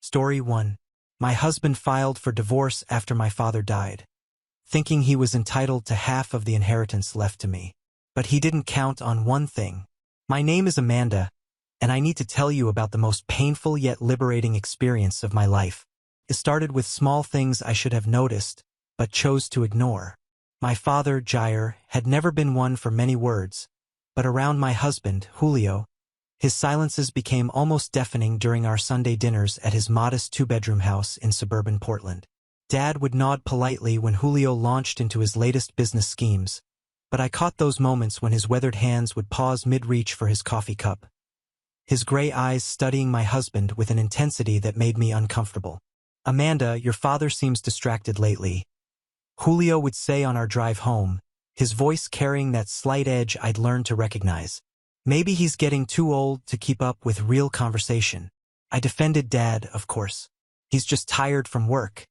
Story 1. My husband filed for divorce after my father died, thinking he was entitled to half of the inheritance left to me. But he didn't count on one thing. My name is Amanda, and I need to tell you about the most painful yet liberating experience of my life. It started with small things I should have noticed, but chose to ignore. My father, Jair, had never been one for many words, but around my husband, Julio, his silences became almost deafening during our Sunday dinners at his modest two-bedroom house in suburban Portland. Dad would nod politely when Julio launched into his latest business schemes, but I caught those moments when his weathered hands would pause mid-reach for his coffee cup, his gray eyes studying my husband with an intensity that made me uncomfortable. "Amanda, your father seems distracted lately," Julio would say on our drive home, his voice carrying that slight edge I'd learned to recognize. "Maybe he's getting too old to keep up with real conversation." I defended Dad, of course. "He's just tired from work.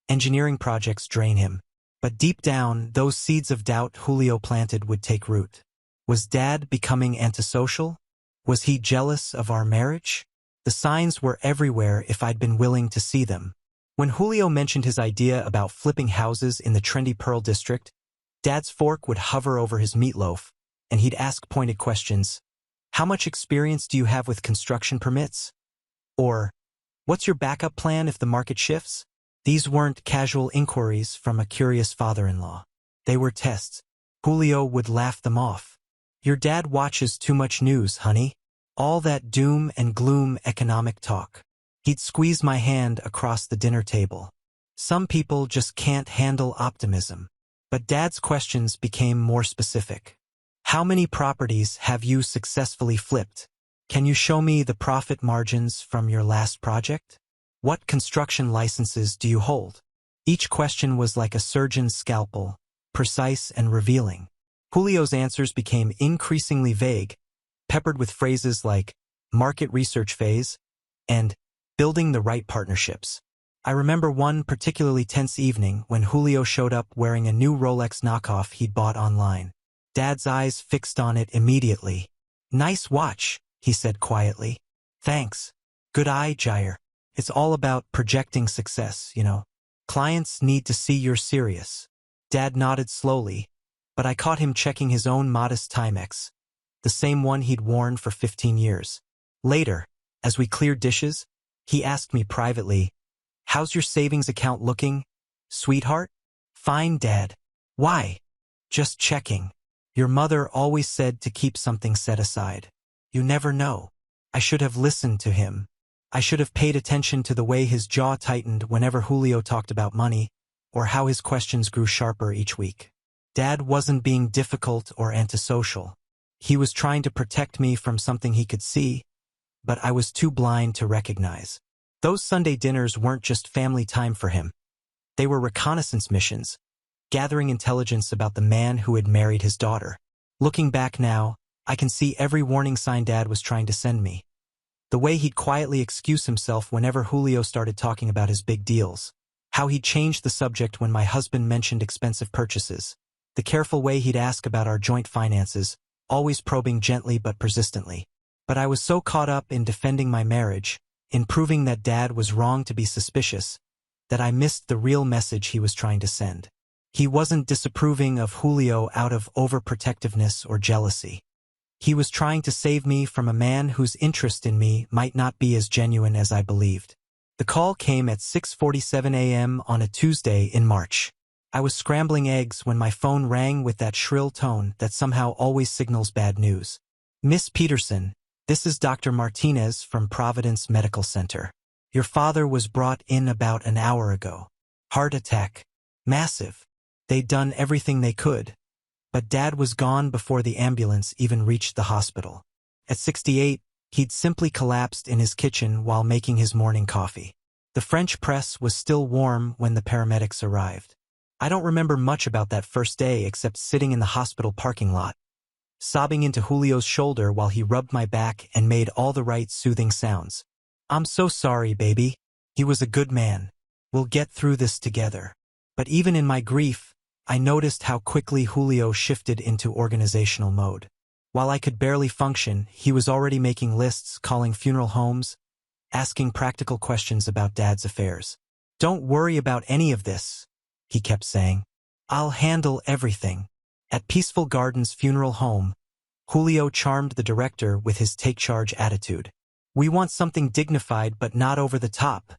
Engineering projects drain him." But deep down, those seeds of doubt Julio planted would take root. Was Dad becoming antisocial? Was he jealous of our marriage? The signs were everywhere if I'd been willing to see them. When Julio mentioned his idea about flipping houses in the trendy Pearl District, Dad's fork would hover over his meatloaf, and he'd ask pointed questions. "How much experience do you have with construction permits?" Or, "What's your backup plan if the market shifts?" These weren't casual inquiries from a curious father-in-law. They were tests. Julio would laugh them off. "Your dad watches too much news, honey. All that doom and gloom economic talk." He'd squeeze my hand across the dinner table. Some people just can't handle optimism. But Dad's questions became more specific. "How many properties have you successfully flipped? Can you show me the profit margins from your last project? What construction licenses do you hold?" Each question was like a surgeon's scalpel, precise and revealing. Julio's answers became increasingly vague, peppered with phrases like "market research phase" and "building the right partnerships." I remember one particularly tense evening when Julio showed up wearing a new Rolex knockoff he'd bought online. Dad's eyes fixed on it immediately. "Nice watch," he said quietly. "Thanks. Good eye, Jair. It's all about projecting success, you know. Clients need to see you're serious." Dad nodded slowly, but I caught him checking his own modest Timex, the same one he'd worn for 15 years. Later, as we cleared dishes, he asked me privately, "How's your savings account looking, sweetheart?" "Fine, Dad." "Why?" "Just checking. Your mother always said to keep something set aside. You never know." I should have listened to him. I should have paid attention to the way his jaw tightened whenever Julio talked about money, or how his questions grew sharper each week. Dad wasn't being difficult or antisocial. He was trying to protect me from something he could see, but I was too blind to recognize. Those Sunday dinners weren't just family time for him. They were reconnaissance missions, gathering intelligence about the man who had married his daughter. Looking back now, I can see every warning sign Dad was trying to send me. The way he'd quietly excuse himself whenever Julio started talking about his big deals. How he'd changed the subject when my husband mentioned expensive purchases. The careful way he'd ask about our joint finances, always probing gently but persistently. But I was so caught up in defending my marriage, in proving that Dad was wrong to be suspicious, that I missed the real message he was trying to send. He wasn't disapproving of Julio out of overprotectiveness or jealousy. He was trying to save me from a man whose interest in me might not be as genuine as I believed. The call came at 6:47 a.m. on a Tuesday in March. I was scrambling eggs when my phone rang with that shrill tone that somehow always signals bad news. "Miss Peterson, this is Dr. Martinez from Providence Medical Center. Your father was brought in about an hour ago. Heart attack. Massive. They'd done everything they could, but Dad was gone before the ambulance even reached the hospital. At 68, he'd simply collapsed in his kitchen while making his morning coffee. The French press was still warm when the paramedics arrived. I don't remember much about that first day except sitting in the hospital parking lot, sobbing into Julio's shoulder while he rubbed my back and made all the right soothing sounds. "I'm so sorry, baby. He was a good man. We'll get through this together." But even in my grief, I noticed how quickly Julio shifted into organizational mode. While I could barely function, he was already making lists, calling funeral homes, asking practical questions about Dad's affairs. "Don't worry about any of this," he kept saying. "I'll handle everything." At Peaceful Gardens Funeral Home, Julio charmed the director with his take-charge attitude. "We want something dignified but not over the top,"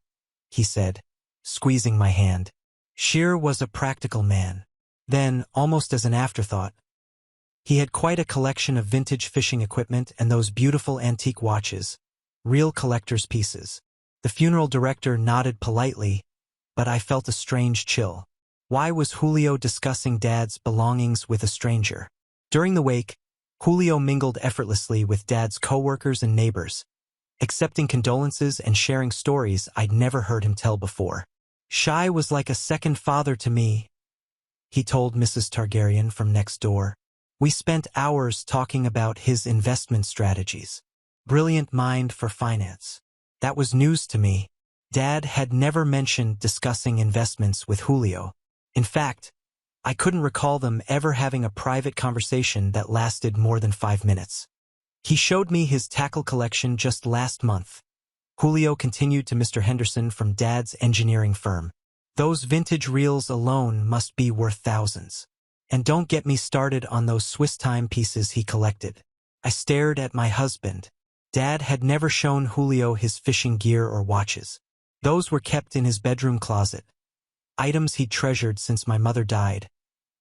he said, squeezing my hand. Shear was a practical man. Then, almost as an afterthought, he had quite a collection of vintage fishing equipment and those beautiful antique watches, real collector's pieces. The funeral director nodded politely, but I felt a strange chill. Why was Julio discussing Dad's belongings with a stranger? During the wake, Julio mingled effortlessly with Dad's coworkers and neighbors, accepting condolences and sharing stories I'd never heard him tell before. "Shai was like a second father to me," he told Mrs. Targaryen from next door. "We spent hours talking about his investment strategies. Brilliant mind for finance." That was news to me. Dad had never mentioned discussing investments with Julio. In fact, I couldn't recall them ever having a private conversation that lasted more than 5 minutes. "He showed me his tackle collection just last month," Julio continued to Mr. Henderson from Dad's engineering firm. "Those vintage reels alone must be worth thousands. And don't get me started on those Swiss timepieces he collected." I stared at my husband. Dad had never shown Julio his fishing gear or watches. Those were kept in his bedroom closet, items he'd treasured since my mother died,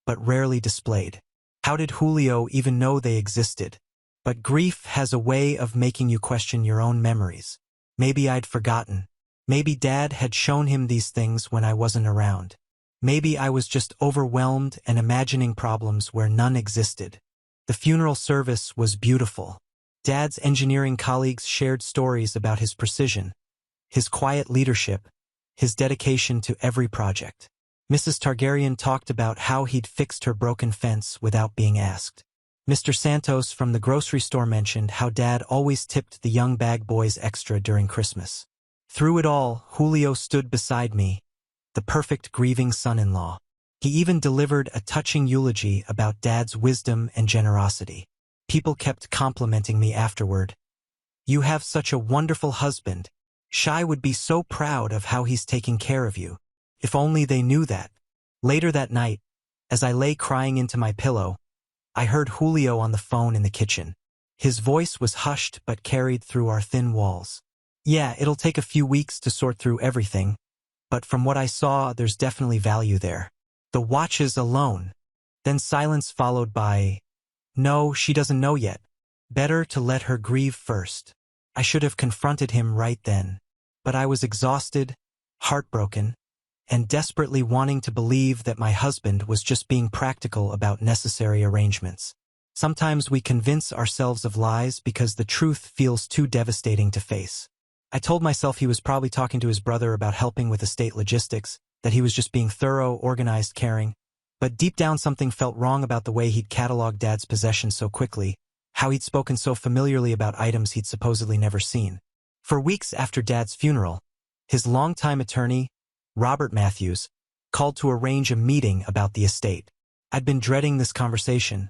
but rarely displayed. How did Julio even know they existed? But grief has a way of making you question your own memories. Maybe I'd forgotten. Maybe Dad had shown him these things when I wasn't around. Maybe I was just overwhelmed and imagining problems where none existed. The funeral service was beautiful. Dad's engineering colleagues shared stories about his precision, his quiet leadership, his dedication to every project. Mrs. Targaryen talked about how he'd fixed her broken fence without being asked. Mr. Santos from the grocery store mentioned how Dad always tipped the young bag boys extra during Christmas. Through it all, Julio stood beside me, the perfect grieving son-in-law. He even delivered a touching eulogy about Dad's wisdom and generosity. People kept complimenting me afterward. "You have such a wonderful husband. Shai would be so proud of how he's taking care of you. If only they knew that." Later that night, as I lay crying into my pillow, I heard Julio on the phone in the kitchen. His voice was hushed but carried through our thin walls. "Yeah, it'll take a few weeks to sort through everything, but from what I saw, there's definitely value there. The watches alone." Then silence followed by, "No, she doesn't know yet. Better to let her grieve first." I should have confronted him right then, but I was exhausted, heartbroken, and desperately wanting to believe that my husband was just being practical about necessary arrangements. Sometimes we convince ourselves of lies because the truth feels too devastating to face. I told myself he was probably talking to his brother about helping with estate logistics, that he was just being thorough, organized, caring, but deep down something felt wrong about the way he'd cataloged Dad's possessions so quickly, how he'd spoken so familiarly about items he'd supposedly never seen. For weeks after Dad's funeral, his longtime attorney, Robert Matthews, called to arrange a meeting about the estate. I'd been dreading this conversation,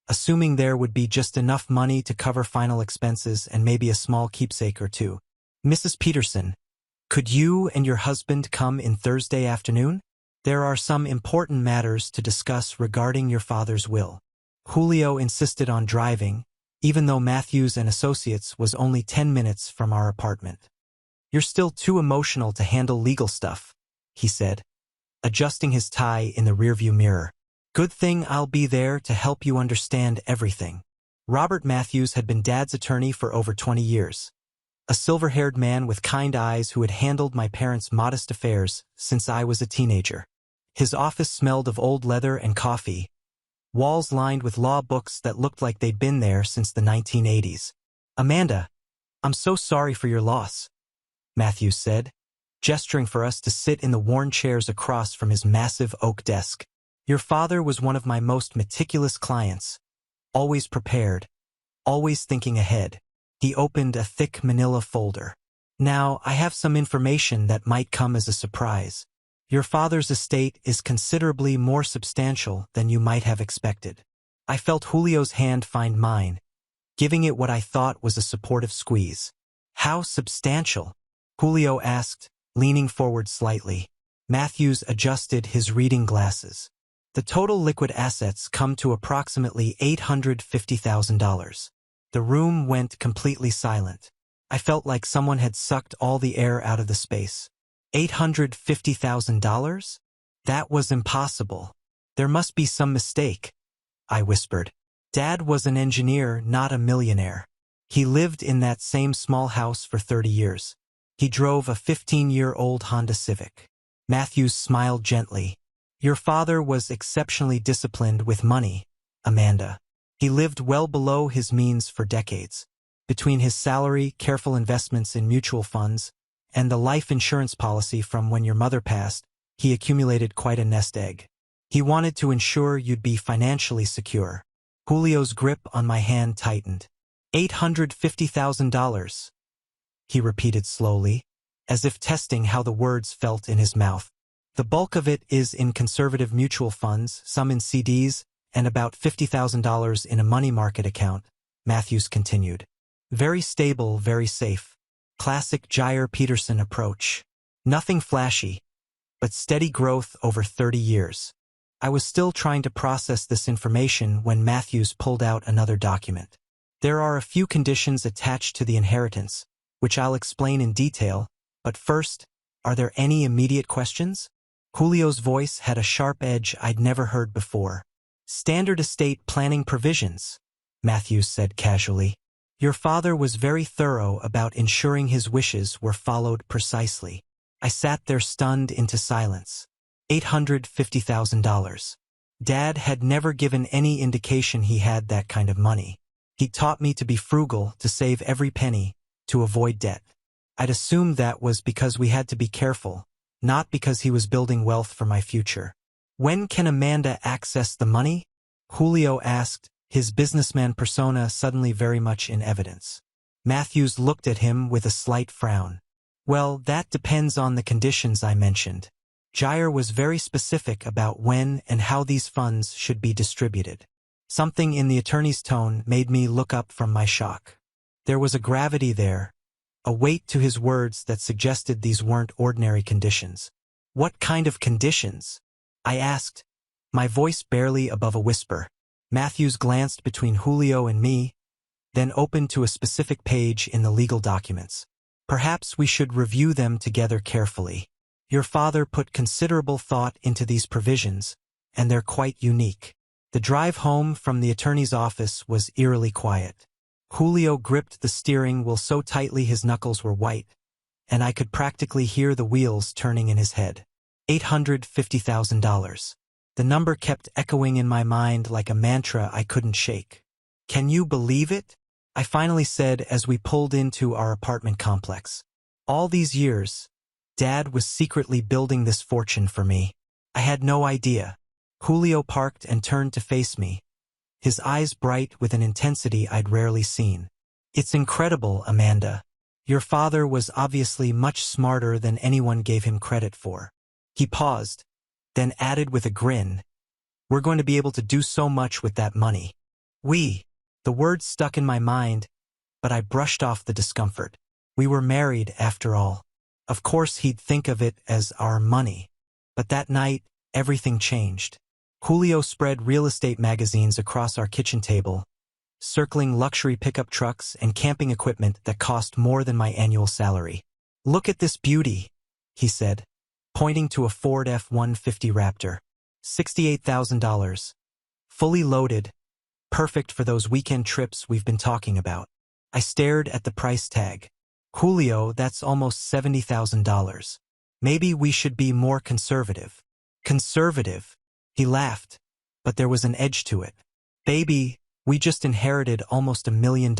assuming there would be just enough money to cover final expenses and maybe a small keepsake or two. "Mrs. Peterson, could you and your husband come in Thursday afternoon? There are some important matters to discuss regarding your father's will." Julio insisted on driving, even though Matthews and Associates was only 10 minutes from our apartment. "You're still too emotional to handle legal stuff," he said, adjusting his tie in the rearview mirror. "Good thing I'll be there to help you understand everything." Robert Matthews had been Dad's attorney for over 20 years. A silver-haired man with kind eyes who had handled my parents' modest affairs since I was a teenager. His office smelled of old leather and coffee, walls lined with law books that looked like they'd been there since the 1980s. "Amanda, I'm so sorry for your loss," Matthews said, gesturing for us to sit in the worn chairs across from his massive oak desk. "Your father was one of my most meticulous clients, always prepared, always thinking ahead." He opened a thick manila folder. "Now, I have some information that might come as a surprise. Your father's estate is considerably more substantial than you might have expected." I felt Julio's hand find mine, giving it what I thought was a supportive squeeze. "How substantial?" Julio asked, leaning forward slightly. Matthews adjusted his reading glasses. The total liquid assets come to approximately $850,000. The room went completely silent. I felt like someone had sucked all the air out of the space. $850,000? That was impossible. There must be some mistake, I whispered. Dad was an engineer, not a millionaire. He lived in that same small house for 30 years. He drove a 15-year-old Honda Civic. Matthews smiled gently. Your father was exceptionally disciplined with money, Amanda. He lived well below his means for decades. Between his salary, careful investments in mutual funds, and the life insurance policy from when your mother passed, he accumulated quite a nest egg. He wanted to ensure you'd be financially secure. Julio's grip on my hand tightened. $850,000. He repeated slowly, as if testing how the words felt in his mouth. The bulk of it is in conservative mutual funds, some in CDs, and about $50,000 in a money market account, Matthews continued. Very stable, very safe. Classic Jair Peterson approach. Nothing flashy, but steady growth over 30 years. I was still trying to process this information when Matthews pulled out another document. There are a few conditions attached to the inheritance, which I'll explain in detail, but first, are there any immediate questions? Julio's voice had a sharp edge I'd never heard before. Standard estate planning provisions, Matthews said casually. Your father was very thorough about ensuring his wishes were followed precisely. I sat there stunned into silence. $850,000. Dad had never given any indication he had that kind of money. He taught me to be frugal, to save every penny, to avoid debt. I'd assumed that was because we had to be careful, not because he was building wealth for my future. When can Amanda access the money? Julio asked, his businessman persona suddenly very much in evidence. Matthews looked at him with a slight frown. Well, that depends on the conditions I mentioned. Jair was very specific about when and how these funds should be distributed. Something in the attorney's tone made me look up from my shock. There was a gravity there, a weight to his words that suggested these weren't ordinary conditions. What kind of conditions? I asked, my voice barely above a whisper. Matthews glanced between Julio and me, then opened to a specific page in the legal documents. Perhaps we should review them together carefully. Your father put considerable thought into these provisions, and they're quite unique. The drive home from the attorney's office was eerily quiet. Julio gripped the steering wheel so tightly his knuckles were white, and I could practically hear the wheels turning in his head. $850,000. The number kept echoing in my mind like a mantra I couldn't shake. Can you believe it? I finally said as we pulled into our apartment complex. All these years, Dad was secretly building this fortune for me. I had no idea. Julio parked and turned to face me, his eyes bright with an intensity I'd rarely seen. It's incredible, Amanda. Your father was obviously much smarter than anyone gave him credit for. He paused, then added with a grin, we're going to be able to do so much with that money. The words stuck in my mind, but I brushed off the discomfort. We were married, after all. Of course he'd think of it as our money. But that night, everything changed. Julio spread real estate magazines across our kitchen table, circling luxury pickup trucks and camping equipment that cost more than my annual salary. Look at this beauty, he said, pointing to a Ford F-150 Raptor. $68,000. Fully loaded, perfect for those weekend trips we've been talking about. I stared at the price tag. Julio, that's almost $70,000. Maybe we should be more conservative. Conservative? He laughed, but there was an edge to it. Baby, we just inherited almost $1 million.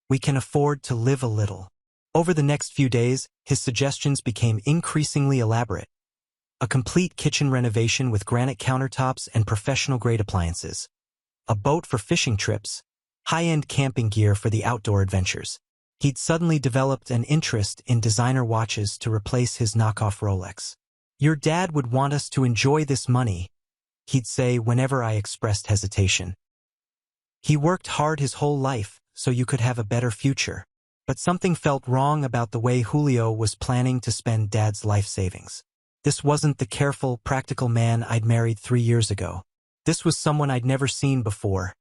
We can afford to live a little. Over the next few days, his suggestions became increasingly elaborate. A complete kitchen renovation with granite countertops and professional-grade appliances. A boat for fishing trips. High-end camping gear for the outdoor adventures. He'd suddenly developed an interest in designer watches to replace his knockoff Rolex. Your dad would want us to enjoy this money, he'd say whenever I expressed hesitation. He worked hard his whole life so you could have a better future. But something felt wrong about the way Julio was planning to spend Dad's life savings. This wasn't the careful, practical man I'd married 3 years ago. This was someone I'd never seen before.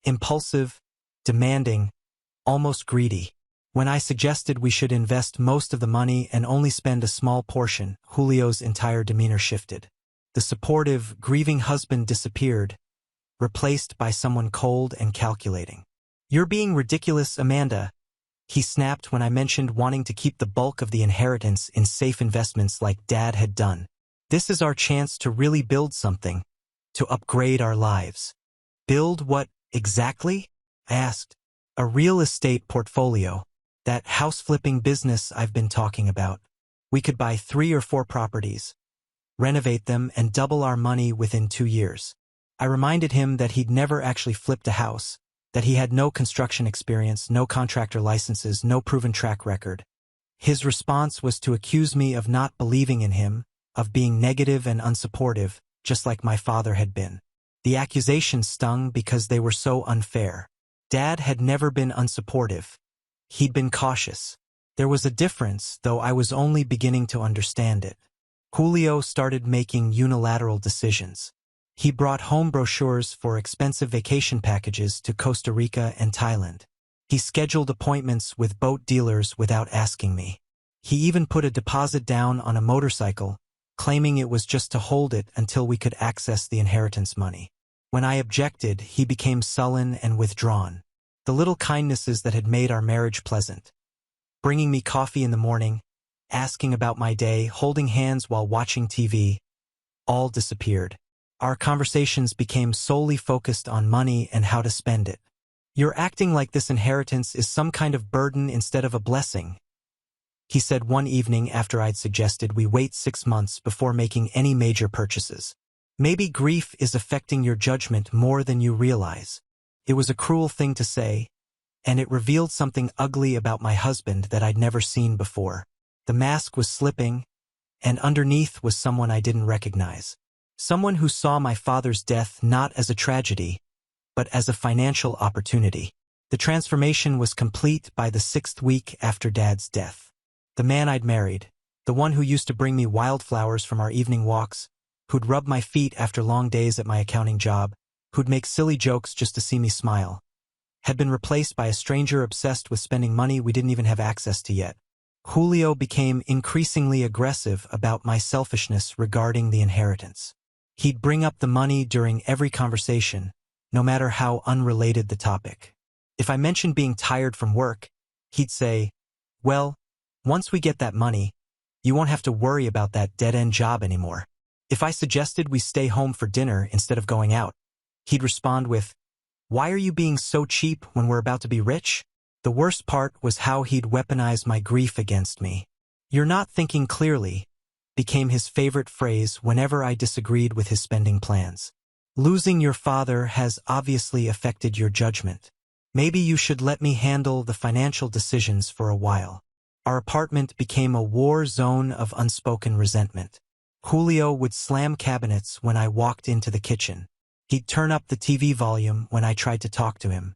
Impulsive, demanding, almost greedy. When I suggested we should invest most of the money and only spend a small portion, Julio's entire demeanor shifted. The supportive, grieving husband disappeared, replaced by someone cold and calculating. "You're being ridiculous, Amanda," he snapped when I mentioned wanting to keep the bulk of the inheritance in safe investments like Dad had done. "This is our chance to really build something, to upgrade our lives." "Build what, exactly?" I asked. "A real estate portfolio. That house-flipping business I've been talking about. We could buy 3 or 4 properties, renovate them, and double our money within 2 years." I reminded him that he'd never actually flipped a house, that he had no construction experience, no contractor licenses, no proven track record. His response was to accuse me of not believing in him, of being negative and unsupportive, just like my father had been. The accusations stung because they were so unfair. Dad had never been unsupportive. He'd been cautious. There was a difference, though I was only beginning to understand it. Julio started making unilateral decisions. He brought home brochures for expensive vacation packages to Costa Rica and Thailand. He scheduled appointments with boat dealers without asking me. He even put a deposit down on a motorcycle, claiming it was just to hold it until we could access the inheritance money. When I objected, he became sullen and withdrawn. The little kindnesses that had made our marriage pleasant, bringing me coffee in the morning, asking about my day, holding hands while watching TV, all disappeared. Our conversations became solely focused on money and how to spend it. "You're acting like this inheritance is some kind of burden instead of a blessing," he said one evening after I'd suggested we wait 6 months before making any major purchases. "Maybe grief is affecting your judgment more than you realize." It was a cruel thing to say, and it revealed something ugly about my husband that I'd never seen before. The mask was slipping, and underneath was someone I didn't recognize. Someone who saw my father's death not as a tragedy, but as a financial opportunity. The transformation was complete by the 6th week after Dad's death. The man I'd married, the one who used to bring me wildflowers from our evening walks, who'd rub my feet after long days at my accounting job, who'd make silly jokes just to see me smile, had been replaced by a stranger obsessed with spending money we didn't even have access to yet. Julio became increasingly aggressive about my selfishness regarding the inheritance. He'd bring up the money during every conversation, no matter how unrelated the topic. If I mentioned being tired from work, he'd say, "Well, once we get that money, you won't have to worry about that dead-end job anymore." If I suggested we stay home for dinner instead of going out, he'd respond with, "Why are you being so cheap when we're about to be rich?" The worst part was how he'd weaponize my grief against me. "You're not thinking clearly," became his favorite phrase whenever I disagreed with his spending plans. "Losing your father has obviously affected your judgment. Maybe you should let me handle the financial decisions for a while." Our apartment became a war zone of unspoken resentment. Julio would slam cabinets when I walked into the kitchen. He'd turn up the TV volume when I tried to talk to him.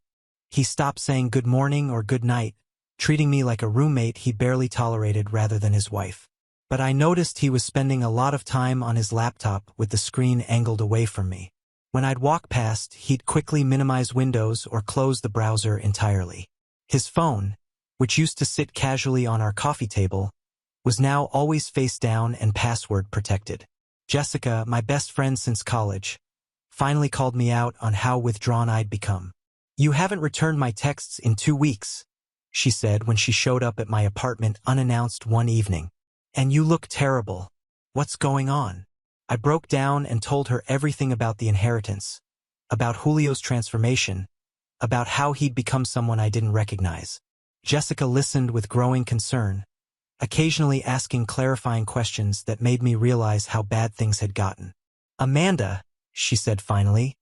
He stopped saying good morning or good night, treating me like a roommate he barely tolerated rather than his wife. But I noticed he was spending a lot of time on his laptop with the screen angled away from me. When I'd walk past, he'd quickly minimize windows or close the browser entirely. His phone, which used to sit casually on our coffee table, was now always face down and password protected. Jessica, my best friend since college, finally called me out on how withdrawn I'd become. "You haven't returned my texts in 2 weeks, she said when she showed up at my apartment unannounced one evening. "And you look terrible. What's going on?" I broke down and told her everything about the inheritance, about Julio's transformation, about how he'd become someone I didn't recognize. Jessica listened with growing concern, occasionally asking clarifying questions that made me realize how bad things had gotten. "Amanda," she said finally,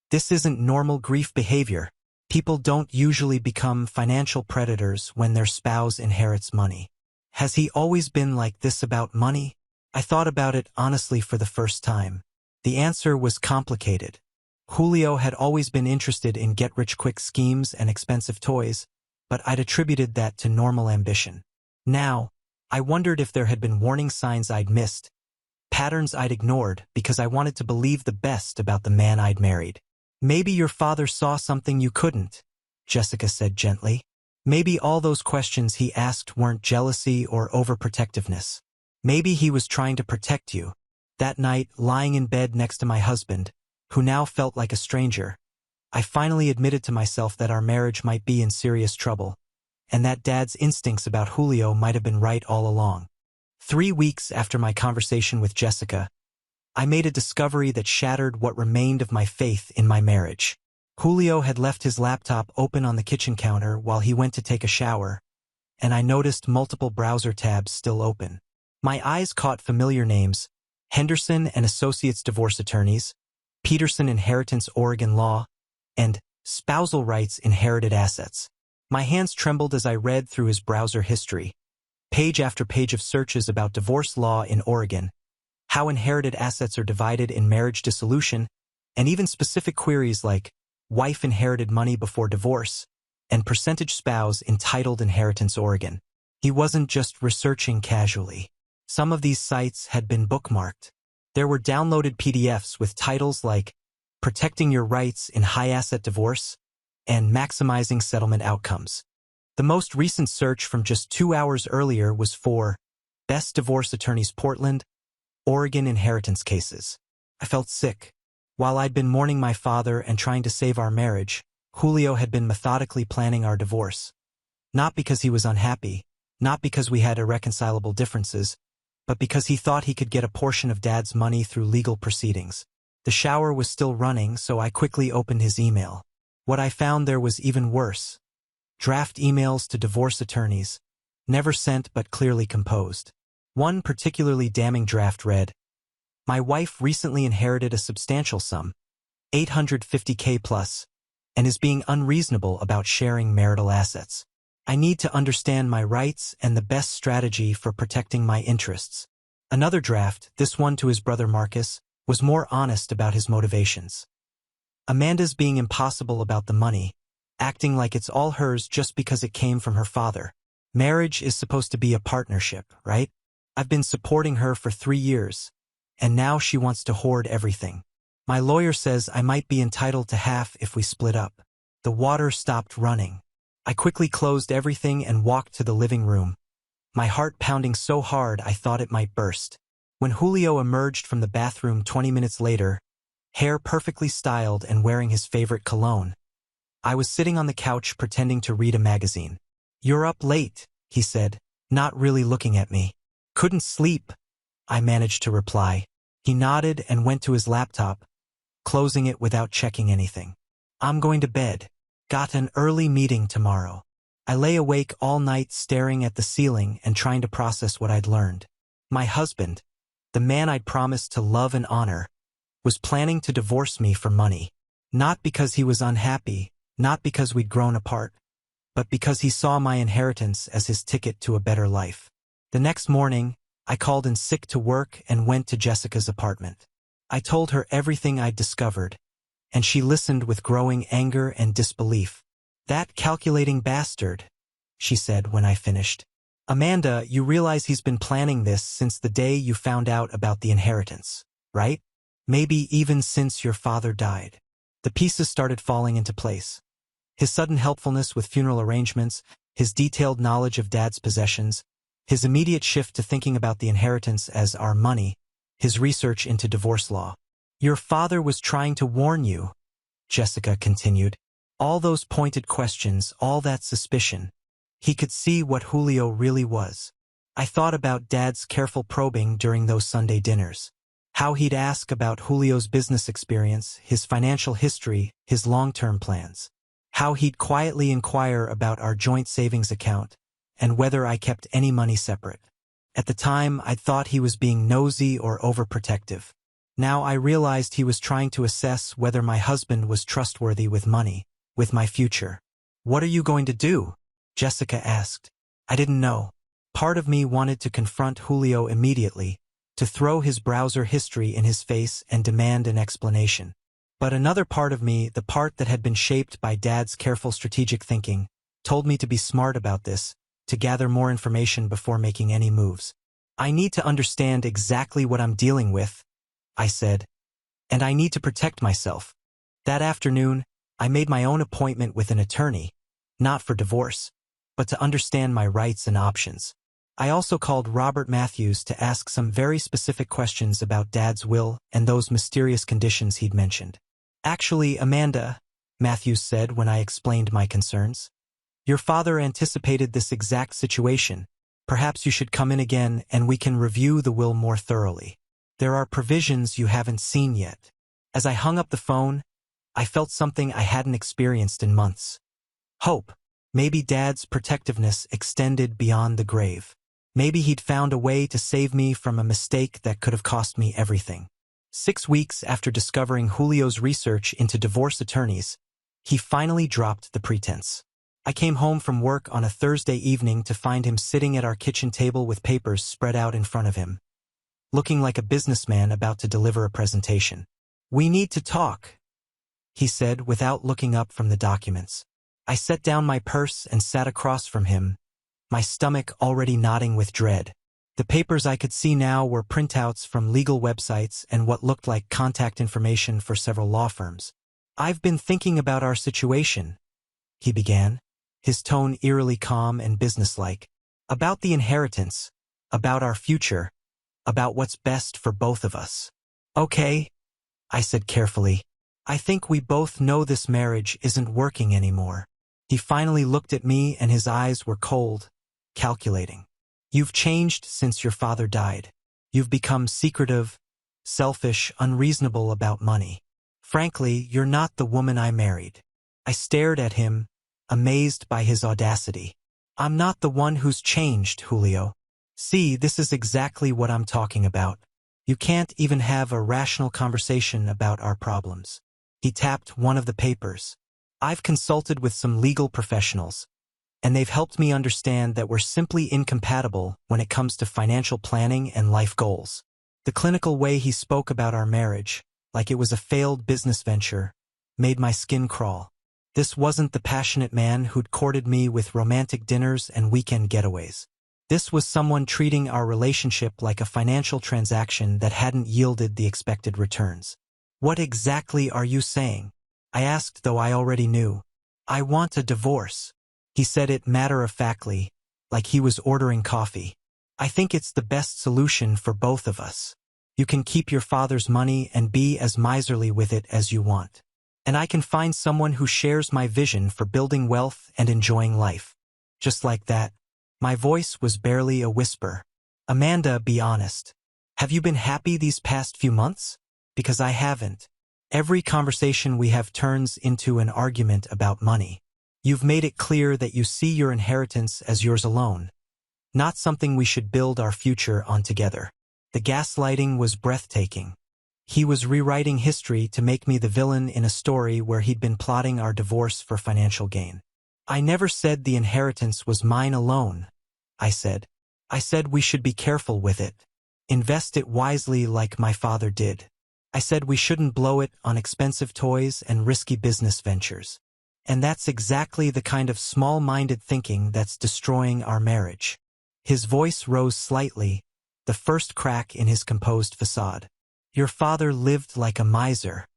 "this isn't normal grief behavior. People don't usually become financial predators when their spouse inherits money. Has he always been like this about money?" I thought about it honestly for the first time. The answer was complicated. Julio had always been interested in get-rich-quick schemes and expensive toys, but I'd attributed that to normal ambition. Now, I wondered if there had been warning signs I'd missed, patterns I'd ignored because I wanted to believe the best about the man I'd married. Maybe your father saw something you couldn't, Jessica said gently. Maybe all those questions he asked weren't jealousy or overprotectiveness. Maybe he was trying to protect you. That night, lying in bed next to my husband, who now felt like a stranger, I finally admitted to myself that our marriage might be in serious trouble, and that Dad's instincts about Julio might have been right all along. 3 weeks after my conversation with Jessica, I made a discovery that shattered what remained of my faith in my marriage. Julio had left his laptop open on the kitchen counter while he went to take a shower, and I noticed multiple browser tabs still open. My eyes caught familiar names: Henderson and Associates Divorce Attorneys, Peterson Inheritance Oregon Law, and Spousal Rights Inherited Assets. My hands trembled as I read through his browser history, page after page of searches about divorce law in Oregon, how inherited assets are divided in marriage dissolution, and even specific queries like wife inherited money before divorce and percentage spouse entitled inheritance Oregon. He wasn't just researching casually. Some of these sites had been bookmarked. There were downloaded PDFs with titles like Protecting Your Rights in High-Asset Divorce and Maximizing Settlement Outcomes. The most recent search from just 2 hours earlier was for Best Divorce Attorneys Portland, Oregon Inheritance Cases. I felt sick. While I'd been mourning my father and trying to save our marriage, Julio had been methodically planning our divorce. Not because he was unhappy, not because we had irreconcilable differences, but because he thought he could get a portion of Dad's money through legal proceedings. The shower was still running, so I quickly opened his email. What I found there was even worse. Draft emails to divorce attorneys, never sent but clearly composed. One particularly damning draft read, "My wife recently inherited a substantial sum, $850K plus, and is being unreasonable about sharing marital assets. I need to understand my rights and the best strategy for protecting my interests." Another draft, this one to his brother Marcus, was more honest about his motivations. Amanda's being impossible about the money, acting like it's all hers just because it came from her father. Marriage is supposed to be a partnership, right? I've been supporting her for 3 years, and now she wants to hoard everything. My lawyer says I might be entitled to half if we split up. The water stopped running. I quickly closed everything and walked to the living room, my heart pounding so hard I thought it might burst. When Julio emerged from the bathroom 20 minutes later, hair perfectly styled and wearing his favorite cologne, I was sitting on the couch pretending to read a magazine. "You're up late," he said, not really looking at me. "Couldn't sleep," I managed to reply. He nodded and went to his laptop, closing it without checking anything. "I'm going to bed. Got an early meeting tomorrow." I lay awake all night staring at the ceiling and trying to process what I'd learned. My husband, the man I'd promised to love and honor, was planning to divorce me for money. Not because he was unhappy, not because we'd grown apart, but because he saw my inheritance as his ticket to a better life. The next morning, I called in sick to work and went to Jessica's apartment. I told her everything I'd discovered, and she listened with growing anger and disbelief. "That calculating bastard," she said when I finished. "Amanda, you realize he's been planning this since the day you found out about the inheritance, right? Maybe even since your father died." The pieces started falling into place. His sudden helpfulness with funeral arrangements, his detailed knowledge of Dad's possessions, his immediate shift to thinking about the inheritance as our money, his research into divorce law. "Your father was trying to warn you," Jessica continued. "All those pointed questions, all that suspicion. He could see what Julio really was." I thought about Dad's careful probing during those Sunday dinners. How he'd ask about Julio's business experience, his financial history, his long-term plans. How he'd quietly inquire about our joint savings account and whether I kept any money separate. At the time, I'd thought he was being nosy or overprotective. Now I realized he was trying to assess whether my husband was trustworthy with money, with my future. "What are you going to do?" Jessica asked. I didn't know. Part of me wanted to confront Julio immediately, to throw his browser history in his face and demand an explanation. But another part of me, the part that had been shaped by Dad's careful strategic thinking, told me to be smart about this, to gather more information before making any moves. I need to understand exactly what I'm dealing with, I said, and I need to protect myself. That afternoon, I made my own appointment with an attorney, not for divorce, but to understand my rights and options. I also called Robert Matthews to ask some very specific questions about Dad's will and those mysterious conditions he'd mentioned. Actually, Amanda, Matthews said when I explained my concerns, your father anticipated this exact situation. Perhaps you should come in again and we can review the will more thoroughly. There are provisions you haven't seen yet. As I hung up the phone, I felt something I hadn't experienced in months. Hope. Maybe Dad's protectiveness extended beyond the grave. Maybe he'd found a way to save me from a mistake that could have cost me everything. 6 weeks after discovering Julio's research into divorce attorneys, he finally dropped the pretense. I came home from work on a Thursday evening to find him sitting at our kitchen table with papers spread out in front of him, looking like a businessman about to deliver a presentation. "We need to talk," he said without looking up from the documents. I set down my purse and sat across from him, my stomach already knotting with dread. The papers I could see now were printouts from legal websites and what looked like contact information for several law firms. "I've been thinking about our situation," he began, his tone eerily calm and businesslike. "About the inheritance, about our future, about what's best for both of us." "Okay," I said carefully. "I think we both know this marriage isn't working anymore." He finally looked at me and his eyes were cold, calculating. "You've changed since your father died. You've become secretive, selfish, unreasonable about money. Frankly, you're not the woman I married." I stared at him, amazed by his audacity. "I'm not the one who's changed, Julio. See, this is exactly what I'm talking about. You can't even have a rational conversation about our problems." He tapped one of the papers. "I've consulted with some legal professionals, and they've helped me understand that we're simply incompatible when it comes to financial planning and life goals." The clinical way he spoke about our marriage, like it was a failed business venture, made my skin crawl. This wasn't the passionate man who'd courted me with romantic dinners and weekend getaways. This was someone treating our relationship like a financial transaction that hadn't yielded the expected returns. "What exactly are you saying?" I asked, though I already knew. "I want a divorce." He said it matter-of-factly, like he was ordering coffee. "I think it's the best solution for both of us. You can keep your father's money and be as miserly with it as you want. And I can find someone who shares my vision for building wealth and enjoying life." Just like that, my voice was barely a whisper. "Amanda, be honest. Have you been happy these past few months? Because I haven't. Every conversation we have turns into an argument about money. You've made it clear that you see your inheritance as yours alone, not something we should build our future on together." The gaslighting was breathtaking. He was rewriting history to make me the villain in a story where he'd been plotting our divorce for financial gain. "I never said the inheritance was mine alone," I said. "I said we should be careful with it. Invest it wisely like my father did. I said we shouldn't blow it on expensive toys and risky business ventures. And that's exactly the kind of small-minded thinking that's destroying our marriage." His voice rose slightly, the first crack in his composed facade. "Your father lived like a miser.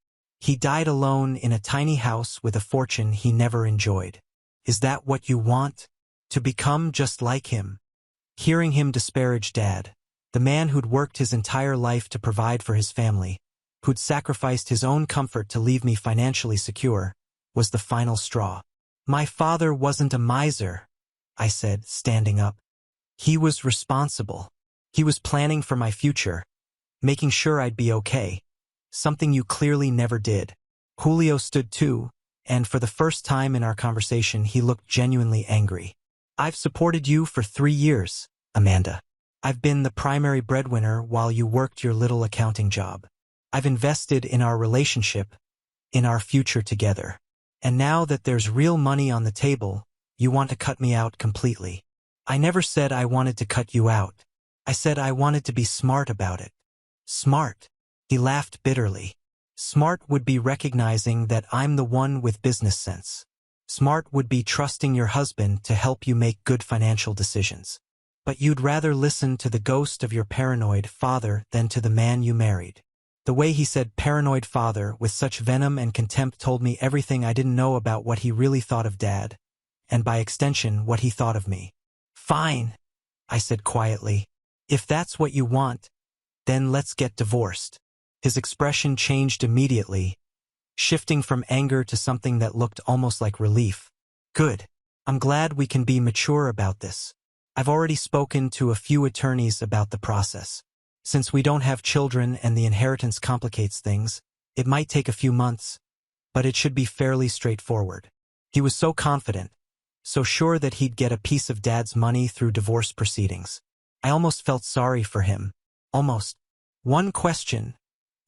He died alone in a tiny house with a fortune he never enjoyed. Is that what you want? To become just like him?" Hearing him disparage Dad, the man who'd worked his entire life to provide for his family, who'd sacrificed his own comfort to leave me financially secure, was the final straw. "My father wasn't a miser," I said, standing up. "He was responsible. He was planning for my future, making sure I'd be okay, something you clearly never did." Julio stood too, and for the first time in our conversation he looked genuinely angry. "I've supported you for 3 years, Amanda. I've been the primary breadwinner while you worked your little accounting job. I've invested in our relationship, in our future together. And now that there's real money on the table, you want to cut me out completely." "I never said I wanted to cut you out. I said I wanted to be smart about it." "Smart?" He laughed bitterly. "Smart would be recognizing that I'm the one with business sense. Smart would be trusting your husband to help you make good financial decisions. But you'd rather listen to the ghost of your paranoid father than to the man you married. The way he said paranoid father with such venom and contempt told me everything I didn't know about what he really thought of Dad, and by extension what he thought of me. Fine, I said quietly. If that's what you want, then let's get divorced. His expression changed immediately, shifting from anger to something that looked almost like relief. Good. I'm glad we can be mature about this. I've already spoken to a few attorneys about the process. Since we don't have children and the inheritance complicates things, it might take a few months, but it should be fairly straightforward. He was so confident, so sure that he'd get a piece of Dad's money through divorce proceedings. I almost felt sorry for him. Almost. One question,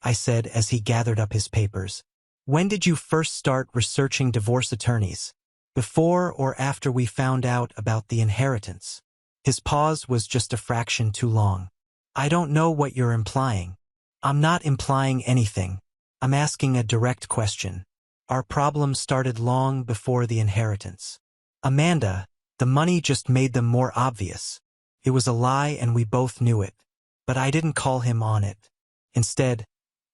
I said as he gathered up his papers. When did you first start researching divorce attorneys? Before or after we found out about the inheritance? His pause was just a fraction too long. I don't know what you're implying. I'm not implying anything. I'm asking a direct question. Our problem started long before the inheritance. Amanda, the money just made them more obvious. It was a lie and we both knew it. But I didn't call him on it. Instead,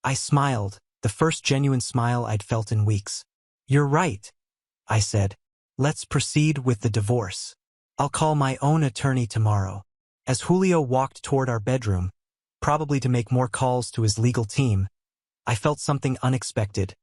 I smiled, the first genuine smile I'd felt in weeks. You're right, I said. Let's proceed with the divorce. I'll call my own attorney tomorrow. As Julio walked toward our bedroom, probably to make more calls to his legal team, I felt something unexpected.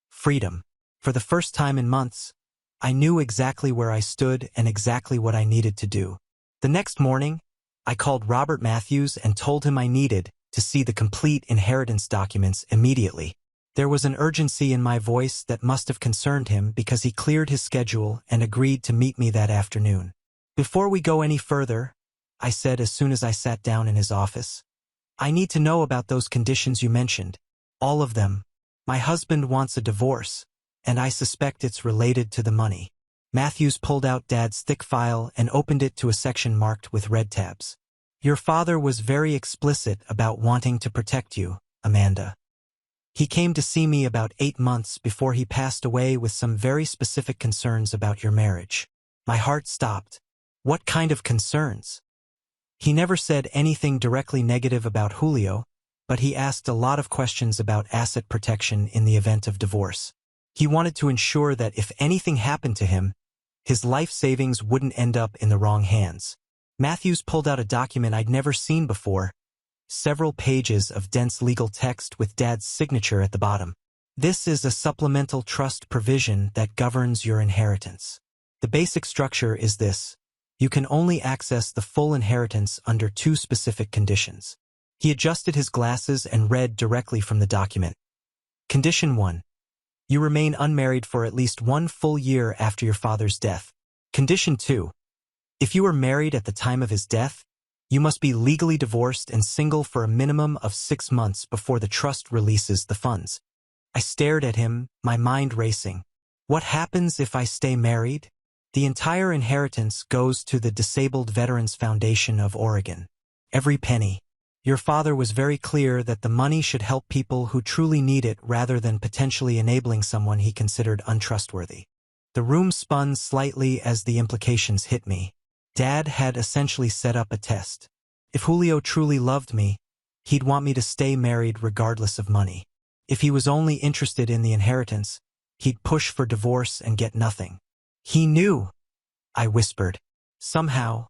Freedom. For the first time in months, I knew exactly where I stood and exactly what I needed to do. The next morning, I called Robert Matthews and told him I needed to see the complete inheritance documents immediately. There was an urgency in my voice that must have concerned him because he cleared his schedule and agreed to meet me that afternoon. Before we go any further, I said as soon as I sat down in his office, I need to know about those conditions you mentioned. All of them. My husband wants a divorce, and I suspect it's related to the money. Matthews pulled out Dad's thick file and opened it to a section marked with red tabs. Your father was very explicit about wanting to protect you, Amanda. He came to see me about 8 months before he passed away with some very specific concerns about your marriage. My heart stopped. What kind of concerns? He never said anything directly negative about Julio, but he asked a lot of questions about asset protection in the event of divorce. He wanted to ensure that if anything happened to him, his life savings wouldn't end up in the wrong hands. Matthews pulled out a document I'd never seen before, several pages of dense legal text with Dad's signature at the bottom. This is a supplemental trust provision that governs your inheritance. The basic structure is this. You can only access the full inheritance under 2 specific conditions. He adjusted his glasses and read directly from the document. Condition 1. You remain unmarried for at least 1 full year after your father's death. Condition 2. If you were married at the time of his death, you must be legally divorced and single for a minimum of 6 months before the trust releases the funds. I stared at him, my mind racing. What happens if I stay married? The entire inheritance goes to the Disabled Veterans Foundation of Oregon. Every penny. Your father was very clear that the money should help people who truly need it rather than potentially enabling someone he considered untrustworthy. The room spun slightly as the implications hit me. Dad had essentially set up a test. If Julio truly loved me, he'd want me to stay married regardless of money. If he was only interested in the inheritance, he'd push for divorce and get nothing. He knew, I whispered. Somehow,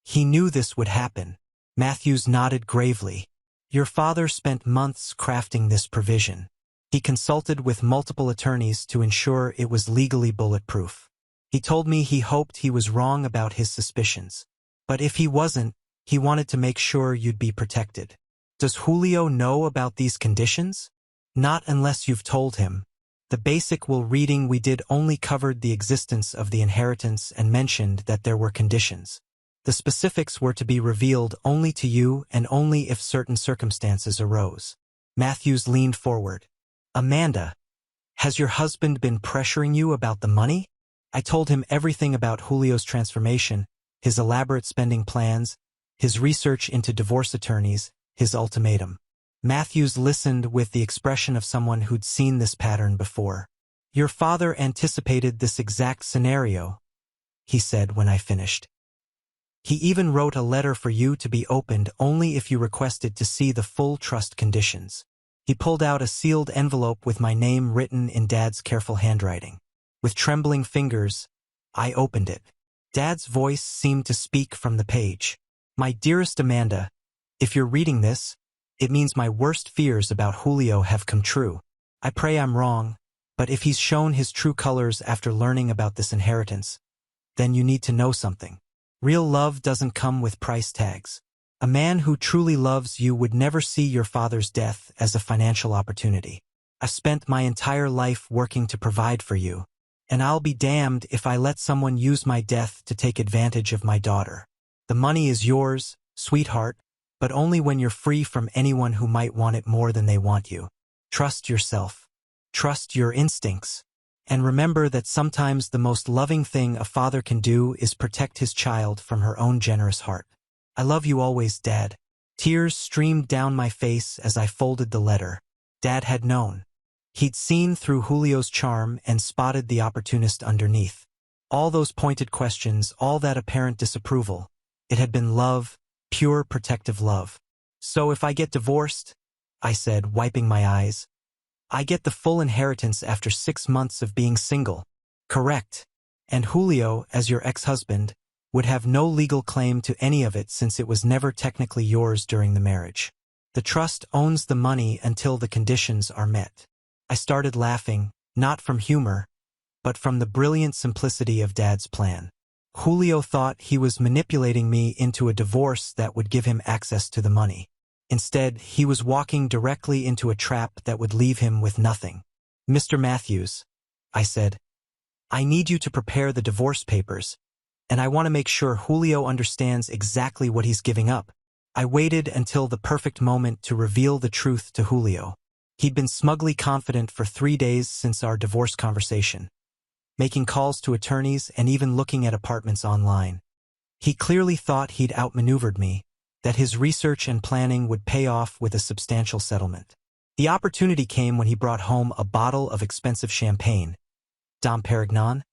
he knew this would happen. Matthews nodded gravely. Your father spent months crafting this provision. He consulted with multiple attorneys to ensure it was legally bulletproof. He told me he hoped he was wrong about his suspicions. But if he wasn't, he wanted to make sure you'd be protected. Does Julio know about these conditions? Not unless you've told him. The basic will reading we did only covered the existence of the inheritance and mentioned that there were conditions. The specifics were to be revealed only to you and only if certain circumstances arose. Matthews leaned forward. Amanda, has your husband been pressuring you about the money? I told him everything about Julio's transformation, his elaborate spending plans, his research into divorce attorneys, his ultimatum. Matthews listened with the expression of someone who'd seen this pattern before. Your father anticipated this exact scenario, he said when I finished. He even wrote a letter for you to be opened only if you requested to see the full trust conditions. He pulled out a sealed envelope with my name written in Dad's careful handwriting. With trembling fingers, I opened it. Dad's voice seemed to speak from the page. My dearest Amanda, if you're reading this, it means my worst fears about Julio have come true. I pray I'm wrong, but if he's shown his true colors after learning about this inheritance, then you need to know something. Real love doesn't come with price tags. A man who truly loves you would never see your father's death as a financial opportunity. I've spent my entire life working to provide for you, and I'll be damned if I let someone use my death to take advantage of my daughter. The money is yours, sweetheart, but only when you're free from anyone who might want it more than they want you. Trust yourself. Trust your instincts. And remember that sometimes the most loving thing a father can do is protect his child from her own generous heart. I love you always, Dad. Tears streamed down my face as I folded the letter. Dad had known. He'd seen through Julio's charm and spotted the opportunist underneath. All those pointed questions, all that apparent disapproval. It had been love, pure protective love. So if I get divorced, I said, wiping my eyes, I get the full inheritance after 6 months of being single. Correct. And Julio, as your ex-husband, would have no legal claim to any of it since it was never technically yours during the marriage. The trust owns the money until the conditions are met. I started laughing, not from humor, but from the brilliant simplicity of Dad's plan. Julio thought he was manipulating me into a divorce that would give him access to the money. Instead, he was walking directly into a trap that would leave him with nothing. Mr. Matthews, I said, I need you to prepare the divorce papers, and I want to make sure Julio understands exactly what he's giving up. I waited until the perfect moment to reveal the truth to Julio. He'd been smugly confident for 3 days since our divorce conversation, making calls to attorneys and even looking at apartments online. He clearly thought he'd outmaneuvered me, that his research and planning would pay off with a substantial settlement. The opportunity came when he brought home a bottle of expensive champagne, Dom Perignon,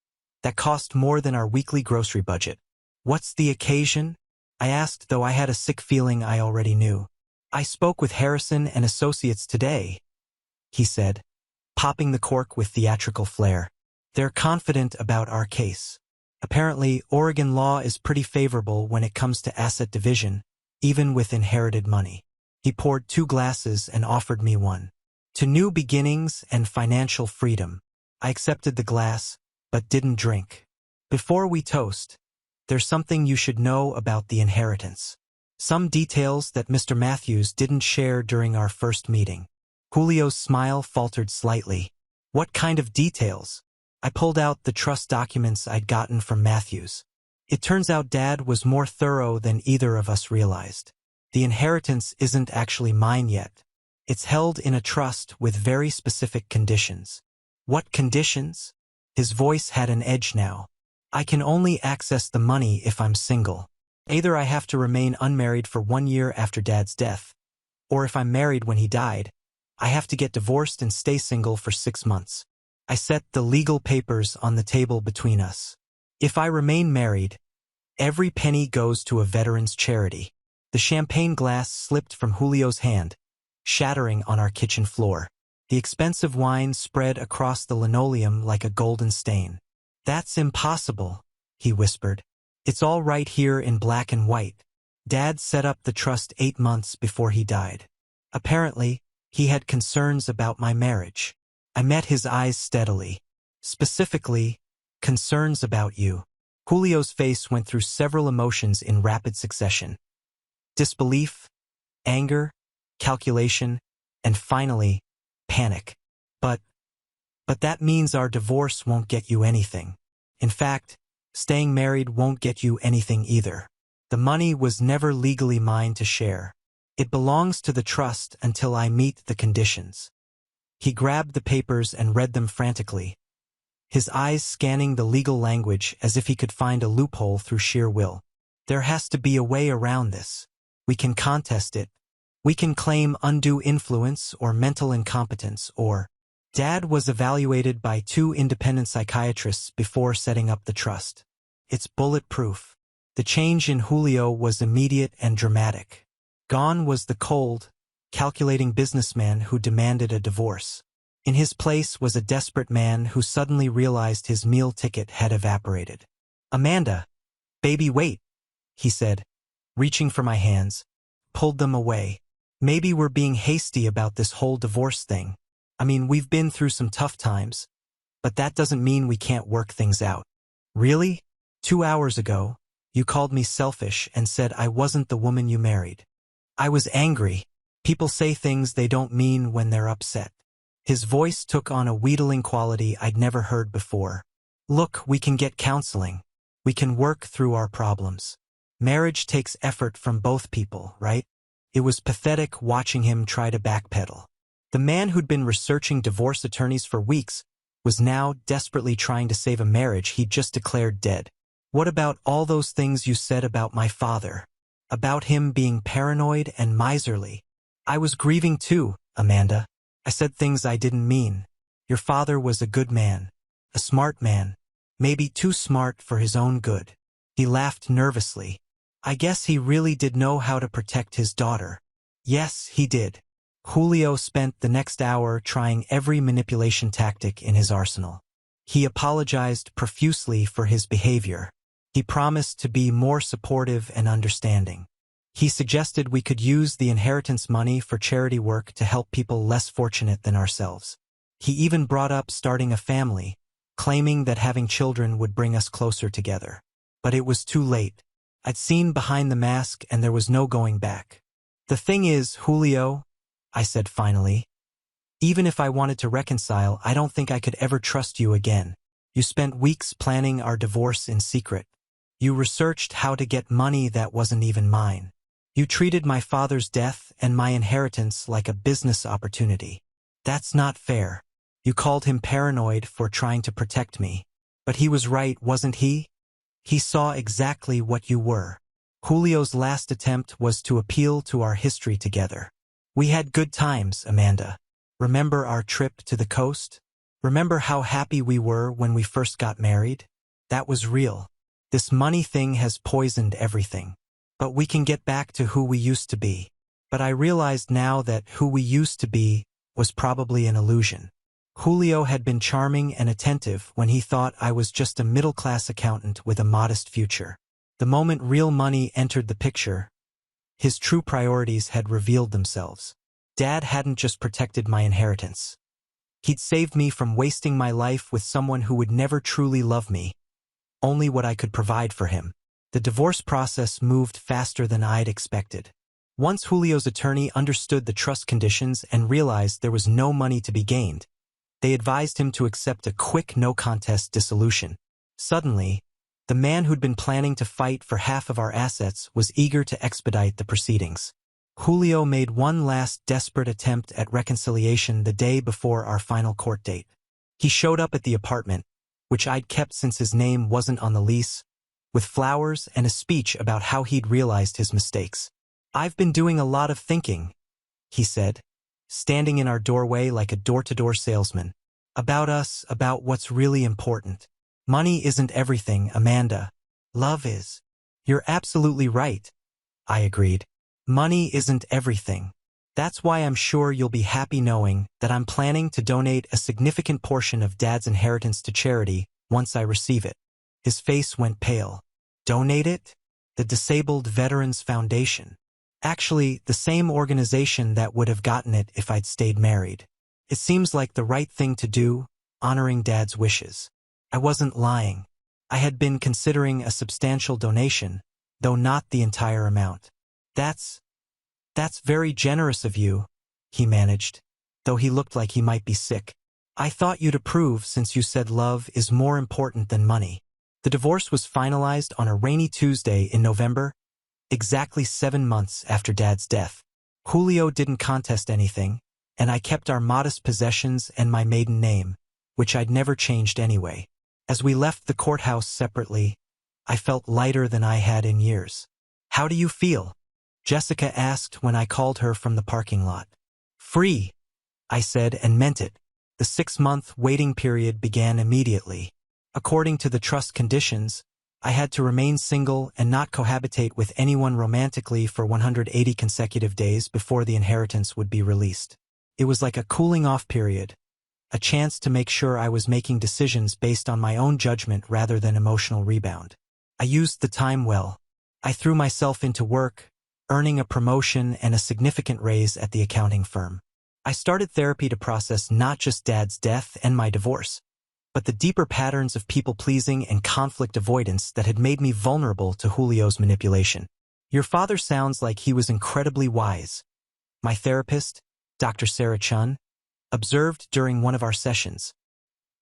that cost more than our weekly grocery budget. What's the occasion? I asked, though I had a sick feeling I already knew. I spoke with Harrison and Associates today, he said, popping the cork with theatrical flair. They're confident about our case. Apparently, Oregon law is pretty favorable when it comes to asset division, even with inherited money. He poured 2 glasses and offered me one. To new beginnings and financial freedom. I accepted the glass, but didn't drink. Before we toast, there's something you should know about the inheritance. Some details that Mr. Matthews didn't share during our first meeting. Julio's smile faltered slightly. What kind of details? I pulled out the trust documents I'd gotten from Matthews. It turns out Dad was more thorough than either of us realized. The inheritance isn't actually mine yet. It's held in a trust with very specific conditions. What conditions? His voice had an edge now. I can only access the money if I'm single. Either I have to remain unmarried for 1 year after Dad's death, or if I'm married when he died, I have to get divorced and stay single for 6 months. I set the legal papers on the table between us. If I remain married, every penny goes to a veterans charity. The champagne glass slipped from Julio's hand, shattering on our kitchen floor. The expensive wine spread across the linoleum like a golden stain. That's impossible, he whispered. It's all right here in black and white. Dad set up the trust 8 months before he died. Apparently, he had concerns about my marriage. I met his eyes steadily. Specifically, concerns about you. Julio's face went through several emotions in rapid succession. Disbelief, anger, calculation, and finally, panic. But that means our divorce won't get you anything. In fact, staying married won't get you anything either. The money was never legally mine to share. It belongs to the trust until I meet the conditions. He grabbed the papers and read them frantically, his eyes scanning the legal language as if he could find a loophole through sheer will. There has to be a way around this. We can contest it. We can claim undue influence or mental incompetence or... Dad was evaluated by 2 independent psychiatrists before setting up the trust. It's bulletproof. The change in Julio was immediate and dramatic. Gone was the cold, calculating businessman who demanded a divorce. In his place was a desperate man who suddenly realized his meal ticket had evaporated. "Amanda, baby, wait," he said, reaching for my hands, pulled them away. "Maybe we're being hasty about this whole divorce thing. I mean, we've been through some tough times, but that doesn't mean we can't work things out." "Really? 2 hours ago, you called me selfish and said I wasn't the woman you married." I was angry. People say things they don't mean when they're upset. His voice took on a wheedling quality I'd never heard before. "Look, we can get counseling. We can work through our problems. Marriage takes effort from both people, right?" It was pathetic watching him try to backpedal. The man who'd been researching divorce attorneys for weeks was now desperately trying to save a marriage he'd just declared dead. "What about all those things you said about my father? About him being paranoid and miserly?" "I was grieving too, Amanda. I said things I didn't mean. Your father was a good man. A smart man. Maybe too smart for his own good." He laughed nervously. "I guess he really did know how to protect his daughter." "Yes, he did." Julio spent the next hour trying every manipulation tactic in his arsenal. He apologized profusely for his behavior. He promised to be more supportive and understanding. He suggested we could use the inheritance money for charity work to help people less fortunate than ourselves. He even brought up starting a family, claiming that having children would bring us closer together. But it was too late. I'd seen behind the mask and there was no going back. "The thing is, Julio," I said finally, "even if I wanted to reconcile, I don't think I could ever trust you again. You spent weeks planning our divorce in secret. You researched how to get money that wasn't even mine. You treated my father's death and my inheritance like a business opportunity. That's not fair. You called him paranoid for trying to protect me. But he was right, wasn't he? He saw exactly what you were." Julio's last attempt was to appeal to our history together. "We had good times, Amanda. Remember our trip to the coast? Remember how happy we were when we first got married? That was real. This money thing has poisoned everything. But we can get back to who we used to be." But I realized now that who we used to be was probably an illusion. Julio had been charming and attentive when he thought I was just a middle-class accountant with a modest future. The moment real money entered the picture, his true priorities had revealed themselves. Dad hadn't just protected my inheritance. He'd saved me from wasting my life with someone who would never truly love me, only what I could provide for him. The divorce process moved faster than I'd expected. Once Julio's attorney understood the trust conditions and realized there was no money to be gained, they advised him to accept a quick no-contest dissolution. Suddenly, the man who'd been planning to fight for half of our assets was eager to expedite the proceedings. Julio made one last desperate attempt at reconciliation the day before our final court date. He showed up at the apartment, which I'd kept since his name wasn't on the lease, with flowers and a speech about how he'd realized his mistakes. "I've been doing a lot of thinking," he said, standing in our doorway like a door-to-door salesman. "About us, about what's really important. Money isn't everything, Amanda. Love is." "You're absolutely right," I agreed. "Money isn't everything. That's why I'm sure you'll be happy knowing that I'm planning to donate a significant portion of Dad's inheritance to charity once I receive it." His face went pale. "Donate it?" "The Disabled Veterans Foundation. Actually, the same organization that would have gotten it if I'd stayed married. It seems like the right thing to do, honoring Dad's wishes." I wasn't lying. I had been considering a substantial donation, though not the entire amount. That's very generous of you," he managed, though he looked like he might be sick. "I thought you'd approve since you said love is more important than money." The divorce was finalized on a rainy Tuesday in November, exactly 7 months after Dad's death. Julio didn't contest anything, and I kept our modest possessions and my maiden name, which I'd never changed anyway. As we left the courthouse separately, I felt lighter than I had in years. "How do you feel?" Jessica asked when I called her from the parking lot. "Free," I said and meant it. The 6-month waiting period began immediately. According to the trust conditions, I had to remain single and not cohabitate with anyone romantically for 180 consecutive days before the inheritance would be released. It was like a cooling-off period, a chance to make sure I was making decisions based on my own judgment rather than emotional rebound. I used the time well. I threw myself into work, earning a promotion and a significant raise at the accounting firm. I started therapy to process not just Dad's death and my divorce, but the deeper patterns of people-pleasing and conflict avoidance that had made me vulnerable to Julio's manipulation. Your father sounds like he was incredibly wise. My therapist, Dr. Sarah Chun, observed during one of our sessions.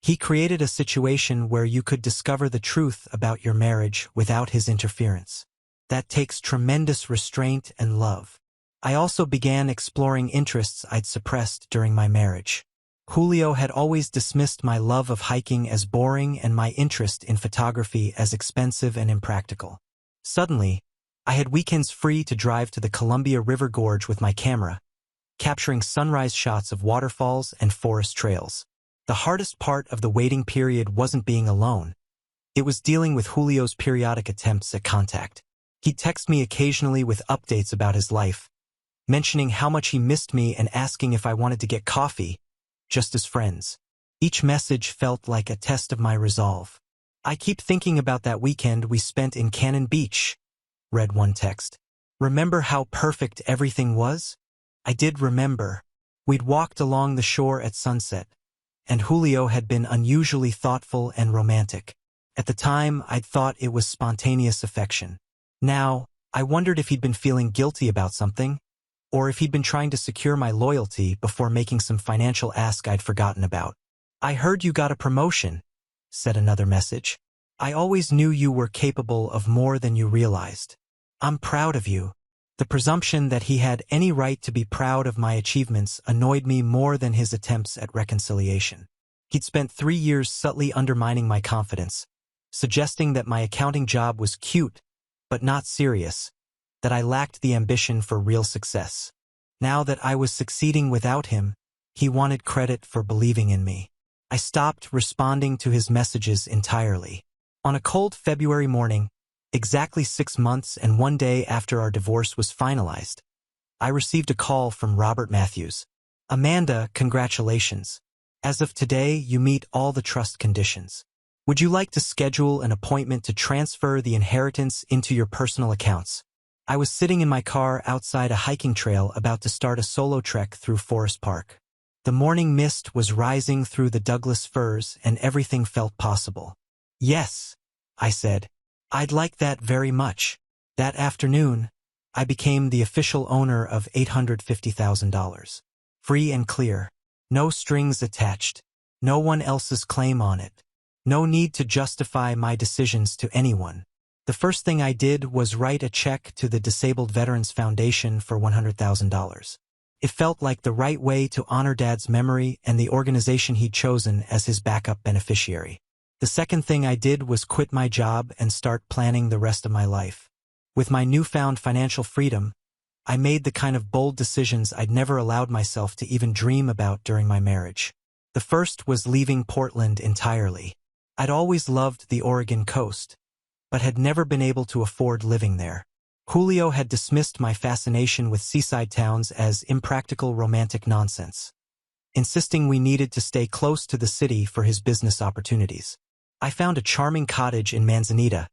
He created a situation where you could discover the truth about your marriage without his interference. That takes tremendous restraint and love. I also began exploring interests I'd suppressed during my marriage. Julio had always dismissed my love of hiking as boring and my interest in photography as expensive and impractical. Suddenly, I had weekends free to drive to the Columbia River Gorge with my camera, capturing sunrise shots of waterfalls and forest trails. The hardest part of the waiting period wasn't being alone. It was dealing with Julio's periodic attempts at contact. He'd text me occasionally with updates about his life, mentioning how much he missed me and asking if I wanted to get coffee, just as friends. Each message felt like a test of my resolve. I keep thinking about that weekend we spent in Cannon Beach, read one text. Remember how perfect everything was? I did remember. We'd walked along the shore at sunset, and Julio had been unusually thoughtful and romantic. At the time, I'd thought it was spontaneous affection. Now, I wondered if he'd been feeling guilty about something, or if he'd been trying to secure my loyalty before making some financial ask I'd forgotten about. I heard you got a promotion, said another message. I always knew you were capable of more than you realized. I'm proud of you. The presumption that he had any right to be proud of my achievements annoyed me more than his attempts at reconciliation. He'd spent 3 years subtly undermining my confidence, suggesting that my accounting job was cute, but not serious, that I lacked the ambition for real success. Now that I was succeeding without him, he wanted credit for believing in me. I stopped responding to his messages entirely. On a cold February morning, exactly 6 months and 1 day after our divorce was finalized, I received a call from Robert Matthews. Amanda, congratulations. As of today, you meet all the trust conditions. Would you like to schedule an appointment to transfer the inheritance into your personal accounts? I was sitting in my car outside a hiking trail about to start a solo trek through Forest Park. The morning mist was rising through the Douglas firs and everything felt possible. Yes, I said. I'd like that very much. That afternoon, I became the official owner of $850,000. Free and clear. No strings attached. No one else's claim on it. No need to justify my decisions to anyone. The first thing I did was write a check to the Disabled Veterans Foundation for $100,000. It felt like the right way to honor Dad's memory and the organization he'd chosen as his backup beneficiary. The second thing I did was quit my job and start planning the rest of my life. With my newfound financial freedom, I made the kind of bold decisions I'd never allowed myself to even dream about during my marriage. The first was leaving Portland entirely. I'd always loved the Oregon coast, but had never been able to afford living there. Julio had dismissed my fascination with seaside towns as impractical romantic nonsense, insisting we needed to stay close to the city for his business opportunities. I found a charming cottage in Manzanita,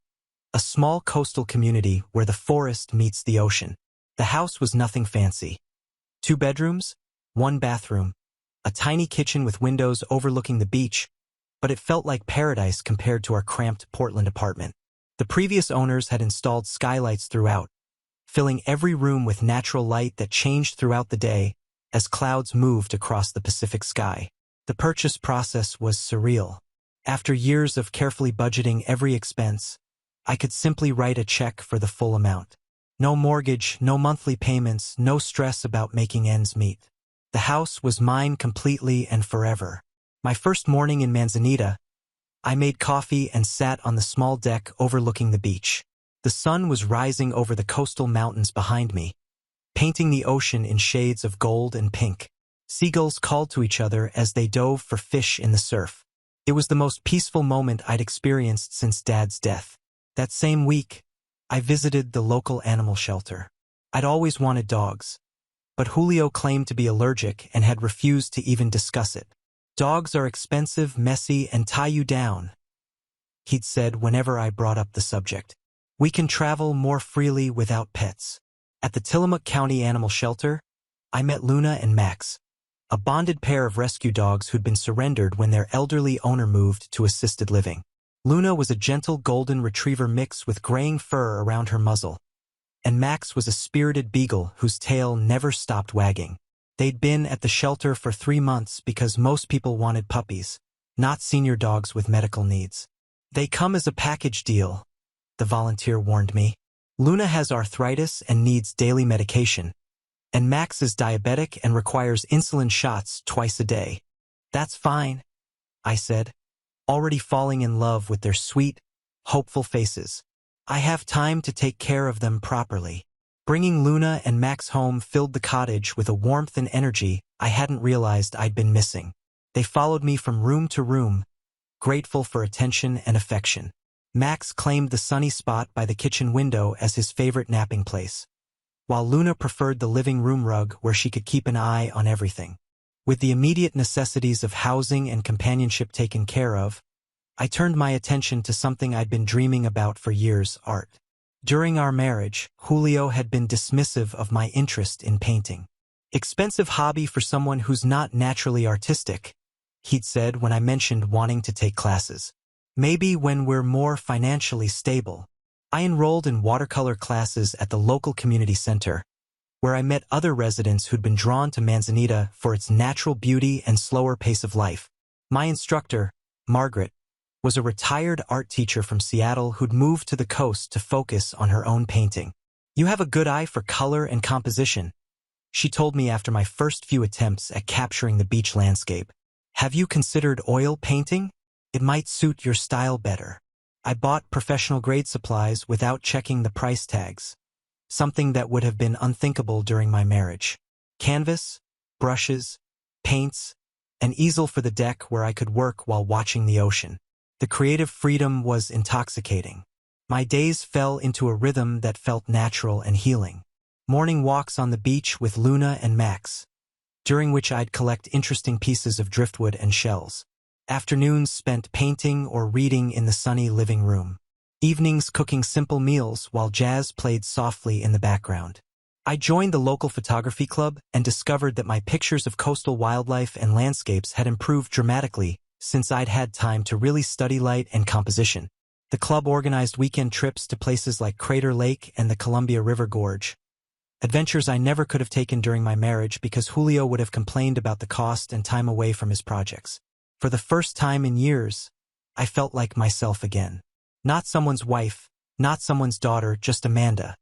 a small coastal community where the forest meets the ocean. The house was nothing fancy. 2 bedrooms, 1 bathroom, a tiny kitchen with windows overlooking the beach, but it felt like paradise compared to our cramped Portland apartment. The previous owners had installed skylights throughout, filling every room with natural light that changed throughout the day as clouds moved across the Pacific sky. The purchase process was surreal. After years of carefully budgeting every expense, I could simply write a check for the full amount. No mortgage, no monthly payments, no stress about making ends meet. The house was mine completely and forever. My first morning in Manzanita, I made coffee and sat on the small deck overlooking the beach. The sun was rising over the coastal mountains behind me, painting the ocean in shades of gold and pink. Seagulls called to each other as they dove for fish in the surf. It was the most peaceful moment I'd experienced since Dad's death. That same week, I visited the local animal shelter. I'd always wanted dogs, but Julio claimed to be allergic and had refused to even discuss it. "Dogs are expensive, messy, and tie you down," he'd said whenever I brought up the subject. "We can travel more freely without pets." At the Tillamook County Animal Shelter, I met Luna and Max, a bonded pair of rescue dogs who'd been surrendered when their elderly owner moved to assisted living. Luna was a gentle golden retriever mix with graying fur around her muzzle, and Max was a spirited beagle whose tail never stopped wagging. They'd been at the shelter for 3 months because most people wanted puppies, not senior dogs with medical needs. "They come as a package deal," the volunteer warned me. "Luna has arthritis and needs daily medication, and Max is diabetic and requires insulin shots twice a day." "That's fine," I said, already falling in love with their sweet, hopeful faces. "I have time to take care of them properly." Bringing Luna and Max home filled the cottage with a warmth and energy I hadn't realized I'd been missing. They followed me from room to room, grateful for attention and affection. Max claimed the sunny spot by the kitchen window as his favorite napping place, while Luna preferred the living room rug where she could keep an eye on everything. With the immediate necessities of housing and companionship taken care of, I turned my attention to something I'd been dreaming about for years: art. During our marriage, Julio had been dismissive of my interest in painting. "Expensive hobby for someone who's not naturally artistic," he'd said when I mentioned wanting to take classes. "Maybe when we're more financially stable." I enrolled in watercolor classes at the local community center, where I met other residents who'd been drawn to Manzanita for its natural beauty and slower pace of life. My instructor, Margaret, was a retired art teacher from Seattle who'd moved to the coast to focus on her own painting. "You have a good eye for color and composition," she told me after my first few attempts at capturing the beach landscape. "Have you considered oil painting? It might suit your style better." I bought professional grade supplies without checking the price tags, something that would have been unthinkable during my marriage. Canvas, brushes, paints, an easel for the deck where I could work while watching the ocean. The creative freedom was intoxicating. My days fell into a rhythm that felt natural and healing. Morning walks on the beach with Luna and Max, during which I'd collect interesting pieces of driftwood and shells. Afternoons spent painting or reading in the sunny living room. Evenings cooking simple meals while jazz played softly in the background. I joined the local photography club and discovered that my pictures of coastal wildlife and landscapes had improved dramatically since I'd had time to really study light and composition. The club organized weekend trips to places like Crater Lake and the Columbia River Gorge, adventures I never could have taken during my marriage because Julio would have complained about the cost and time away from his projects. For the first time in years, I felt like myself again. Not someone's wife, not someone's daughter, just Amanda.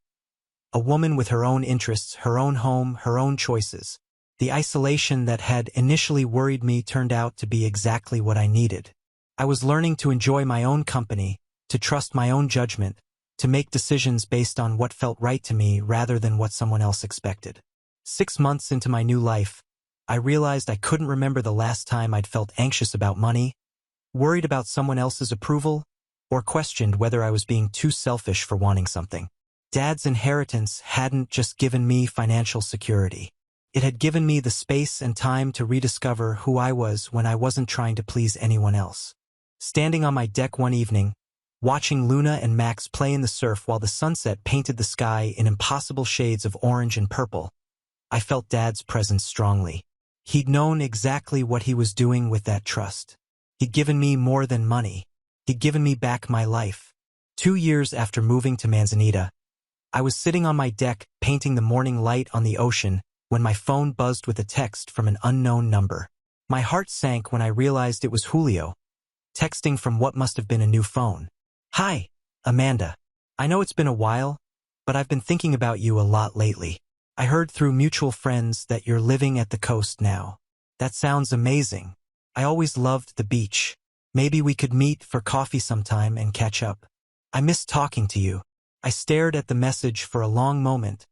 A woman with her own interests, her own home, her own choices. The isolation that had initially worried me turned out to be exactly what I needed. I was learning to enjoy my own company, to trust my own judgment, to make decisions based on what felt right to me rather than what someone else expected. 6 months into my new life, I realized I couldn't remember the last time I'd felt anxious about money, worried about someone else's approval, or questioned whether I was being too selfish for wanting something. Dad's inheritance hadn't just given me financial security. It had given me the space and time to rediscover who I was when I wasn't trying to please anyone else. Standing on my deck one evening, watching Luna and Max play in the surf while the sunset painted the sky in impossible shades of orange and purple, I felt Dad's presence strongly. He'd known exactly what he was doing with that trust. He'd given me more than money. He'd given me back my life. 2 years after moving to Manzanita, I was sitting on my deck painting the morning light on the ocean when my phone buzzed with a text from an unknown number. My heart sank when I realized it was Julio, texting from what must have been a new phone. "Hi, Amanda. I know it's been a while, but I've been thinking about you a lot lately. I heard through mutual friends that you're living at the coast now. That sounds amazing. I always loved the beach. Maybe we could meet for coffee sometime and catch up. I miss talking to you." I stared at the message for a long moment,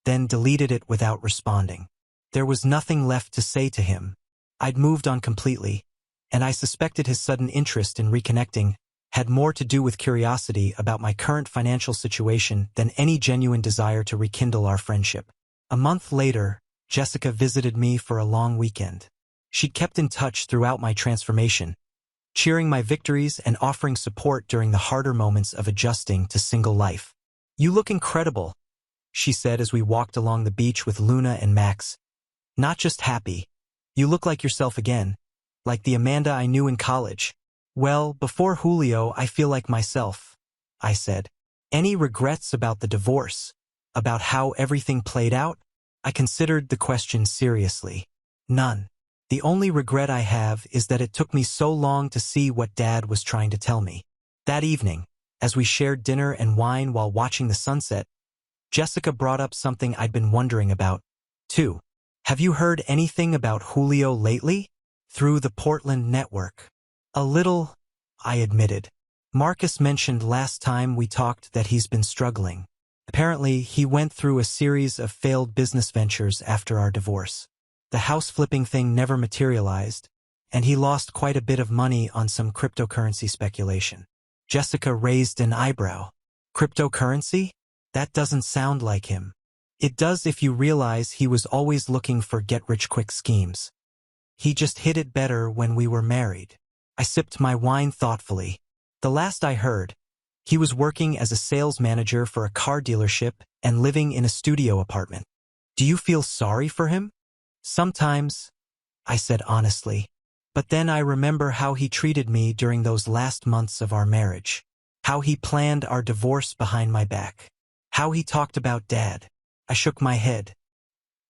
then deleted it without responding. There was nothing left to say to him. I'd moved on completely, and I suspected his sudden interest in reconnecting had more to do with curiosity about my current financial situation than any genuine desire to rekindle our friendship. A month later, Jessica visited me for a long weekend. She'd kept in touch throughout my transformation, cheering my victories and offering support during the harder moments of adjusting to single life. "You look incredible," she said as we walked along the beach with Luna and Max. "Not just happy. You look like yourself again, like the Amanda I knew in college." "Well, before Julio, I feel like myself," I said. "Any regrets about the divorce? About how everything played out?" I considered the question seriously. "None. The only regret I have is that it took me so long to see what Dad was trying to tell me." That evening, as we shared dinner and wine while watching the sunset, Jessica brought up something I'd been wondering about, too. "Have you heard anything about Julio lately?" "Through the Portland network." "A little," I admitted. "Marcus mentioned last time we talked that he's been struggling. Apparently, he went through a series of failed business ventures after our divorce. The house flipping thing never materialized, and he lost quite a bit of money on some cryptocurrency speculation." Jessica raised an eyebrow. "Cryptocurrency? That doesn't sound like him." "It does if you realize he was always looking for get-rich-quick schemes. He just hit it better when we were married." I sipped my wine thoughtfully. "The last I heard, he was working as a sales manager for a car dealership and living in a studio apartment. Do you feel sorry for him?" "Sometimes," I said honestly. "But then I remember how he treated me during those last months of our marriage. How he planned our divorce behind my back. How he talked about Dad." I shook my head.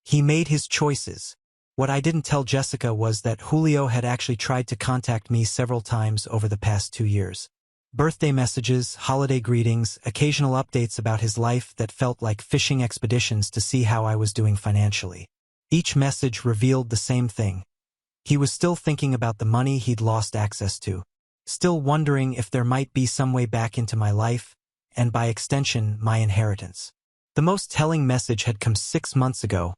"He made his choices." What I didn't tell Jessica was that Julio had actually tried to contact me several times over the past 2 years. Birthday messages, holiday greetings, occasional updates about his life that felt like fishing expeditions to see how I was doing financially. Each message revealed the same thing. He was still thinking about the money he'd lost access to, still wondering if there might be some way back into my life, and by extension, my inheritance. The most telling message had come 6 months ago.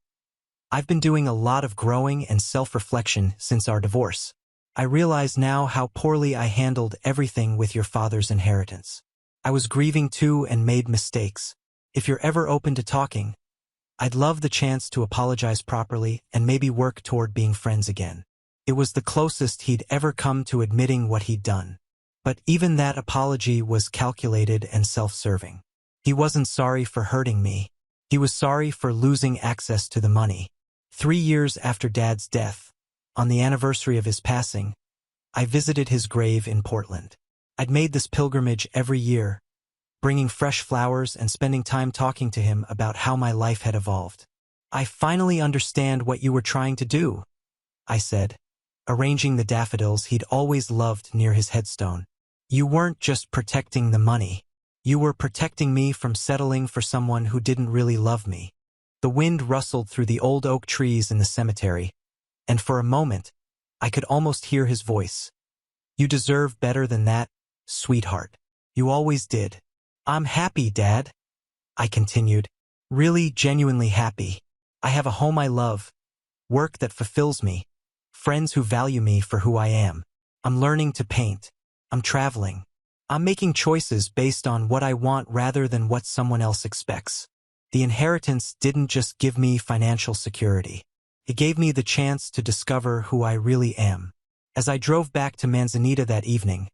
"I've been doing a lot of growing and self-reflection since our divorce. I realize now how poorly I handled everything with your father's inheritance. I was grieving too and made mistakes. If you're ever open to talking, I'd love the chance to apologize properly and maybe work toward being friends again." It was the closest he'd ever come to admitting what he'd done. But even that apology was calculated and self-serving. He wasn't sorry for hurting me. He was sorry for losing access to the money. 3 years after Dad's death, on the anniversary of his passing, I visited his grave in Portland. I'd made this pilgrimage every year, bringing fresh flowers and spending time talking to him about how my life had evolved. "I finally understand what you were trying to do," I said, arranging the daffodils he'd always loved near his headstone. "You weren't just protecting the money. You were protecting me from settling for someone who didn't really love me." The wind rustled through the old oak trees in the cemetery, and for a moment, I could almost hear his voice. "You deserve better than that, sweetheart. You always did." "I'm happy, Dad," I continued, "really genuinely happy. I have a home I love, work that fulfills me, friends who value me for who I am. I'm learning to paint. I'm traveling. I'm making choices based on what I want rather than what someone else expects." The inheritance didn't just give me financial security. It gave me the chance to discover who I really am. As I drove back to Manzanita that evening,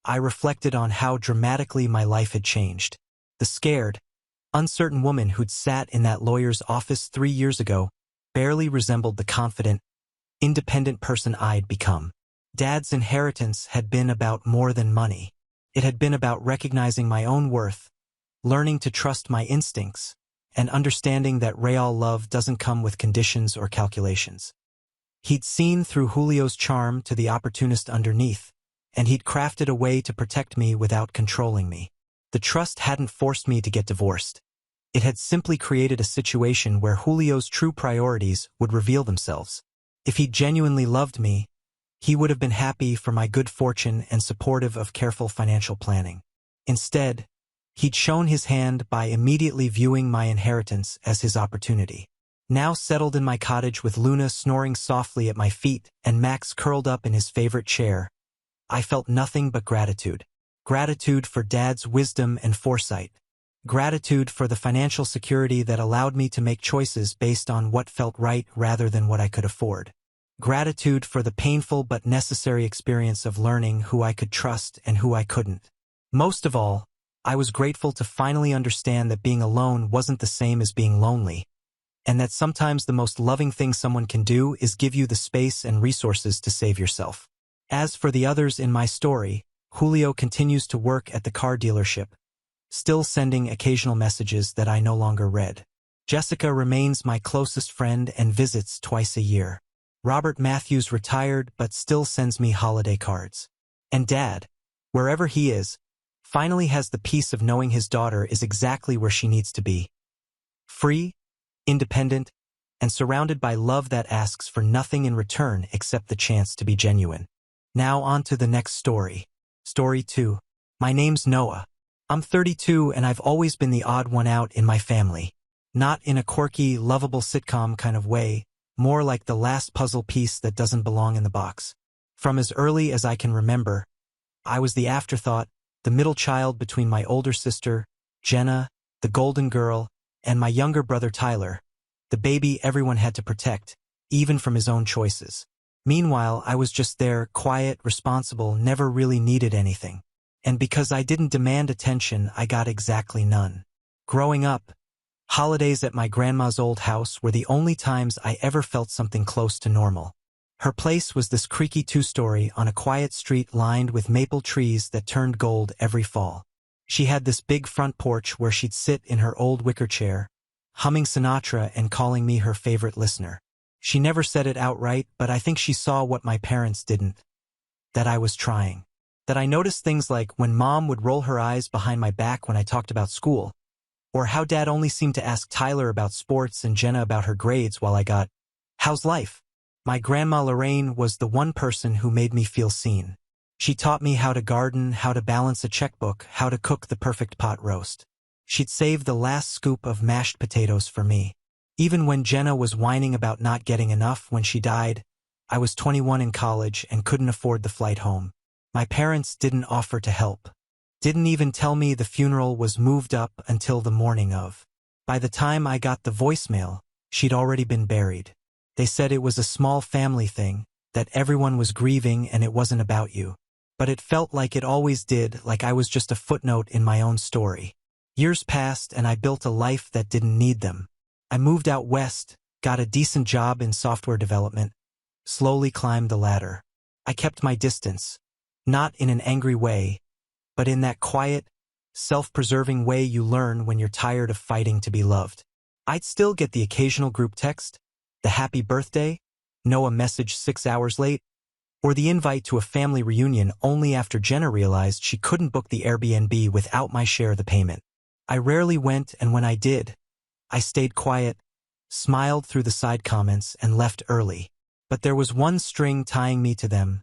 I reflected on how dramatically my life had changed. The scared, uncertain woman who'd sat in that lawyer's office 3 years ago barely resembled the confident, independent person I'd become. Dad's inheritance had been about more than money. It had been about recognizing my own worth, learning to trust my instincts, and understanding that real love doesn't come with conditions or calculations. He'd seen through Julio's charm to the opportunist underneath, and he'd crafted a way to protect me without controlling me. The trust hadn't forced me to get divorced. It had simply created a situation where Julio's true priorities would reveal themselves. If he genuinely loved me, he would have been happy for my good fortune and supportive of careful financial planning. Instead, he'd shown his hand by immediately viewing my inheritance as his opportunity. Now settled in my cottage with Luna snoring softly at my feet and Max curled up in his favorite chair, I felt nothing but gratitude. Gratitude for Dad's wisdom and foresight. Gratitude for the financial security that allowed me to make choices based on what felt right rather than what I could afford. Gratitude for the painful but necessary experience of learning who I could trust and who I couldn't. Most of all, I was grateful to finally understand that being alone wasn't the same as being lonely, and that sometimes the most loving thing someone can do is give you the space and resources to save yourself. As for the others in my story, Julio continues to work at the car dealership, still sending occasional messages that I no longer read. Jessica remains my closest friend and visits twice a year. Robert Matthews retired but still sends me holiday cards. And Dad, wherever he is, finally has the peace of knowing his daughter is exactly where she needs to be. Free, independent, and surrounded by love that asks for nothing in return except the chance to be genuine. Now on to the next story. Story 2. My name's Noah. I'm 32 and I've always been the odd one out in my family. Not in a quirky, lovable sitcom kind of way, more like the last puzzle piece that doesn't belong in the box. From as early as I can remember, I was the afterthought, the middle child between my older sister, Jenna, the golden girl, and my younger brother Tyler, the baby everyone had to protect, even from his own choices. Meanwhile, I was just there, quiet, responsible, never really needed anything. And because I didn't demand attention, I got exactly none. Growing up, holidays at my grandma's old house were the only times I ever felt something close to normal. Her place was this creaky two-story on a quiet street lined with maple trees that turned gold every fall. She had this big front porch where she'd sit in her old wicker chair, humming Sinatra and calling me her favorite listener. She never said it outright, but I think she saw what my parents didn't. That I was trying. That I noticed things like when Mom would roll her eyes behind my back when I talked about school, or how Dad only seemed to ask Tyler about sports and Jenna about her grades while I got, "How's life?" My grandma Lorraine was the one person who made me feel seen. She taught me how to garden, how to balance a checkbook, how to cook the perfect pot roast. She'd save the last scoop of mashed potatoes for me. Even when Jenna was whining about not getting enough when she died, I was 21 in college and couldn't afford the flight home. My parents didn't offer to help. Didn't even tell me the funeral was moved up until the morning of. By the time I got the voicemail, she'd already been buried. They said it was a small family thing, that everyone was grieving and it wasn't about you. But it felt like it always did, like I was just a footnote in my own story. Years passed and I built a life that didn't need them. I moved out west, got a decent job in software development, slowly climbed the ladder. I kept my distance, not in an angry way, but in that quiet, self-preserving way you learn when you're tired of fighting to be loved. I'd still get the occasional group text, the happy birthday, Noah message 6 hours late, or the invite to a family reunion only after Jenna realized she couldn't book the Airbnb without my share of the payment. I rarely went, and when I did, I stayed quiet, smiled through the side comments, and left early. But there was one string tying me to them: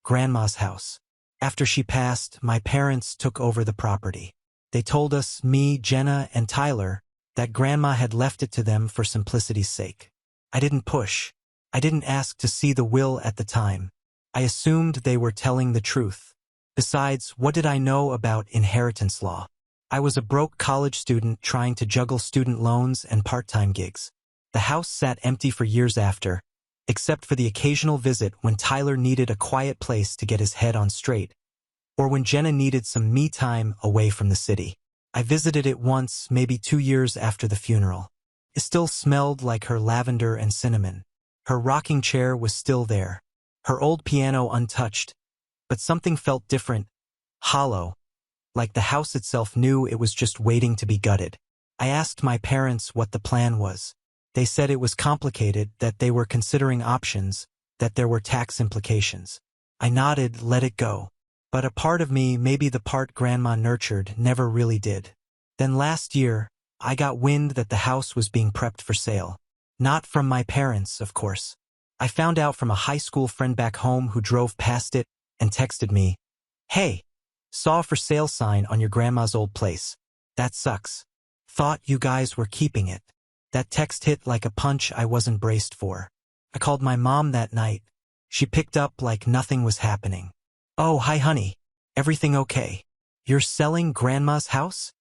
Grandma's house. After she passed, my parents took over the property. They told us, me, Jenna, and Tyler, that Grandma had left it to them for simplicity's sake. I didn't push. I didn't ask to see the will at the time. I assumed they were telling the truth. Besides, what did I know about inheritance law? I was a broke college student trying to juggle student loans and part-time gigs. The house sat empty for years after, except for the occasional visit when Tyler needed a quiet place to get his head on straight, or when Jenna needed some me time away from the city. I visited it once, maybe 2 years after the funeral. It still smelled like her lavender and cinnamon. Her rocking chair was still there, her old piano untouched, but something felt different, hollow, like the house itself knew it was just waiting to be gutted. I asked my parents what the plan was. They said it was complicated, that they were considering options, that there were tax implications. I nodded, let it go. But a part of me, maybe the part Grandma nurtured, never really did. Then last year, I got wind that the house was being prepped for sale. Not from my parents, of course. I found out from a high school friend back home who drove past it and texted me, "Hey, saw a for sale sign on your grandma's old place. That sucks. Thought you guys were keeping it." That text hit like a punch I wasn't braced for. I called my mom that night. She picked up like nothing was happening. "Oh, hi honey. Everything okay? You're selling Grandma's house?"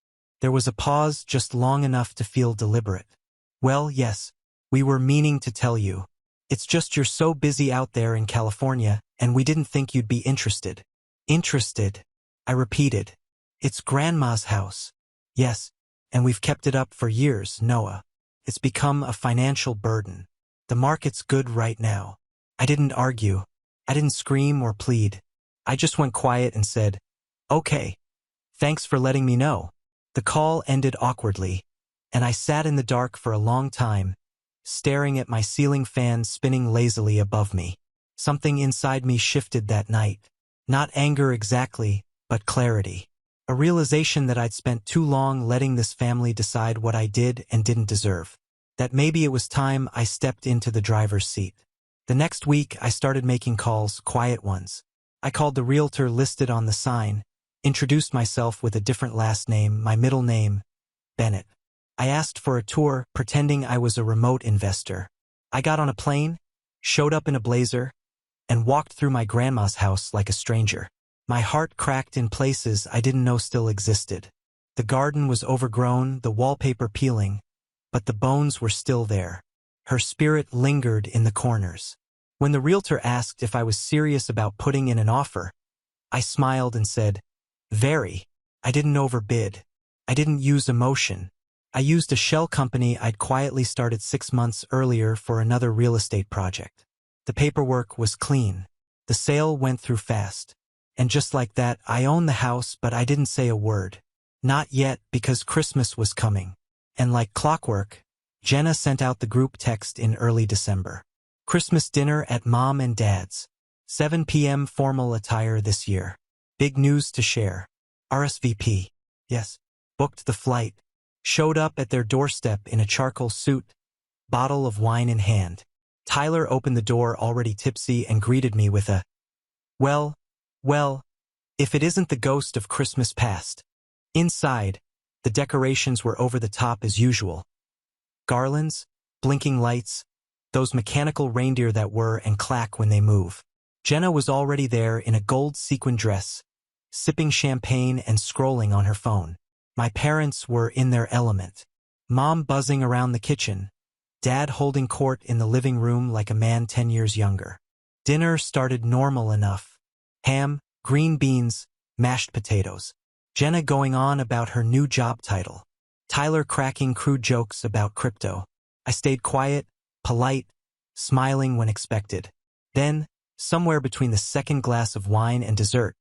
There was a pause just long enough to feel deliberate. "Well, yes. We were meaning to tell you. It's just you're so busy out there in California, and we didn't think you'd be interested." "Interested?" I repeated. "It's Grandma's house." "Yes, and we've kept it up for years, Noah. It's become a financial burden. The market's good right now." I didn't argue. I didn't scream or plead. I just went quiet and said, "Okay. Thanks for letting me know." The call ended awkwardly, and I sat in the dark for a long time, staring at my ceiling fan spinning lazily above me. Something inside me shifted that night. Not anger exactly, but clarity. A realization that I'd spent too long letting this family decide what I did and didn't deserve. That maybe it was time I stepped into the driver's seat. The next week, I started making calls, quiet ones. I called the realtor listed on the sign, introduced myself with a different last name, my middle name, Bennett. I asked for a tour, pretending I was a remote investor. I got on a plane, showed up in a blazer, and walked through my grandma's house like a stranger. My heart cracked in places I didn't know still existed. The garden was overgrown, the wallpaper peeling, but the bones were still there. Her spirit lingered in the corners. When the realtor asked if I was serious about putting in an offer, I smiled and said, "Very. I didn't overbid. I didn't use emotion. I used a shell company I'd quietly started 6 months earlier for another real estate project. The paperwork was clean. The sale went through fast. And just like that, I owned the house, but I didn't say a word. Not yet, because Christmas was coming. And like clockwork, Jenna sent out the group text in early December. Christmas dinner at Mom and Dad's. 7 p.m. formal attire this year. Big news to share. RSVP. Yes. Booked the flight. Showed up at their doorstep in a charcoal suit, bottle of wine in hand. Tyler opened the door already tipsy and greeted me with a, well, if it isn't the ghost of Christmas past." Inside, the decorations were over the top as usual. Garlands, blinking lights, those mechanical reindeer that whir and clack when they move. Jenna was already there in a gold sequin dress, sipping champagne and scrolling on her phone. My parents were in their element. Mom buzzing around the kitchen, Dad holding court in the living room like a man 10 years younger. Dinner started normal enough. Ham, green beans, mashed potatoes. Jenna going on about her new job title. Tyler cracking crude jokes about crypto. I stayed quiet, polite, smiling when expected. Then, somewhere between the second glass of wine and dessert,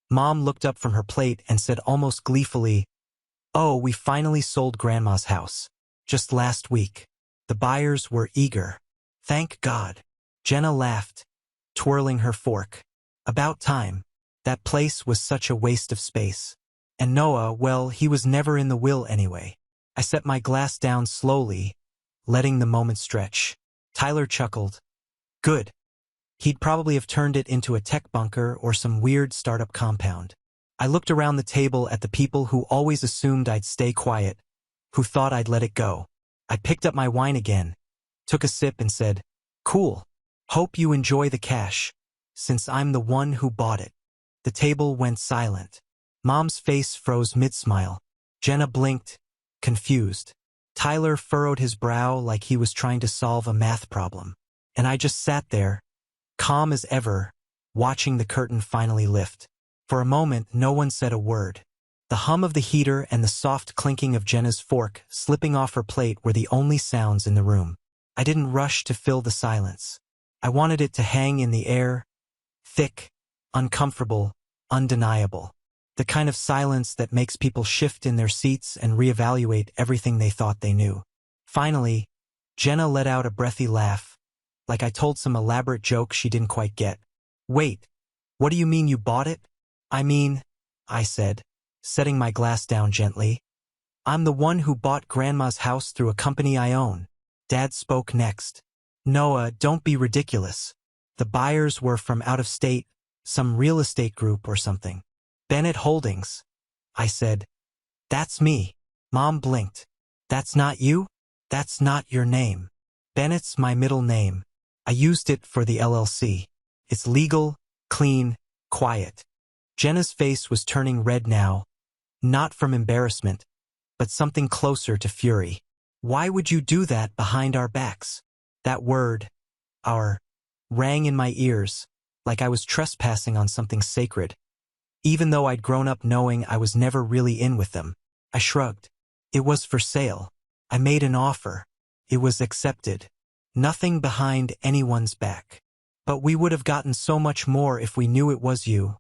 Mom looked up from her plate and said almost gleefully, "Oh, we finally sold Grandma's house. Just last week. The buyers were eager. Thank God." Jenna laughed, twirling her fork. About time. That place was such a waste of space. And Noah, well, he was never in the will anyway. I set my glass down slowly, letting the moment stretch. Tyler chuckled. Good. He'd probably have turned it into a tech bunker or some weird startup compound. I looked around the table at the people who always assumed I'd stay quiet, who thought I'd let it go. I picked up my wine again, took a sip and said, "Cool. Hope you enjoy the cash, since I'm the one who bought it." The table went silent. Mom's face froze mid-smile. Jenna blinked, confused. Tyler furrowed his brow like he was trying to solve a math problem. And I just sat there, calm as ever, watching the curtain finally lift. For a moment, no one said a word. The hum of the heater and the soft clinking of Jenna's fork slipping off her plate were the only sounds in the room. I didn't rush to fill the silence. I wanted it to hang in the air, thick, uncomfortable, undeniable. The kind of silence that makes people shift in their seats and reevaluate everything they thought they knew. Finally, Jenna let out a breathy laugh, like I told some elaborate joke she didn't quite get. "Wait, what do you mean you bought it?" "I mean," I said, setting my glass down gently, "I'm the one who bought Grandma's house through a company I own." Dad spoke next. "Noah, don't be ridiculous. The buyers were from out of state, some real estate group or something." "Bennett Holdings," I said. "That's me." Mom blinked. "That's not you?" That's not your name. Bennett's my middle name. I used it for the LLC. It's legal, clean, quiet. Jenna's face was turning red now, not from embarrassment, but something closer to fury. Why would you do that behind our backs? That word, our, rang in my ears, like I was trespassing on something sacred. Even though I'd grown up knowing I was never really in with them, I shrugged. It was for sale. I made an offer. It was accepted. Nothing behind anyone's back. But we would have gotten so much more if we knew it was you,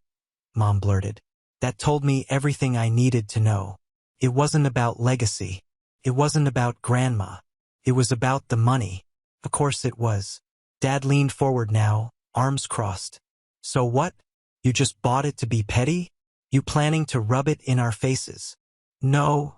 Mom blurted. That told me everything I needed to know. It wasn't about legacy. It wasn't about Grandma. It was about the money. Of course it was. Dad leaned forward now, arms crossed. So what? You just bought it to be petty? You planning to rub it in our faces? No,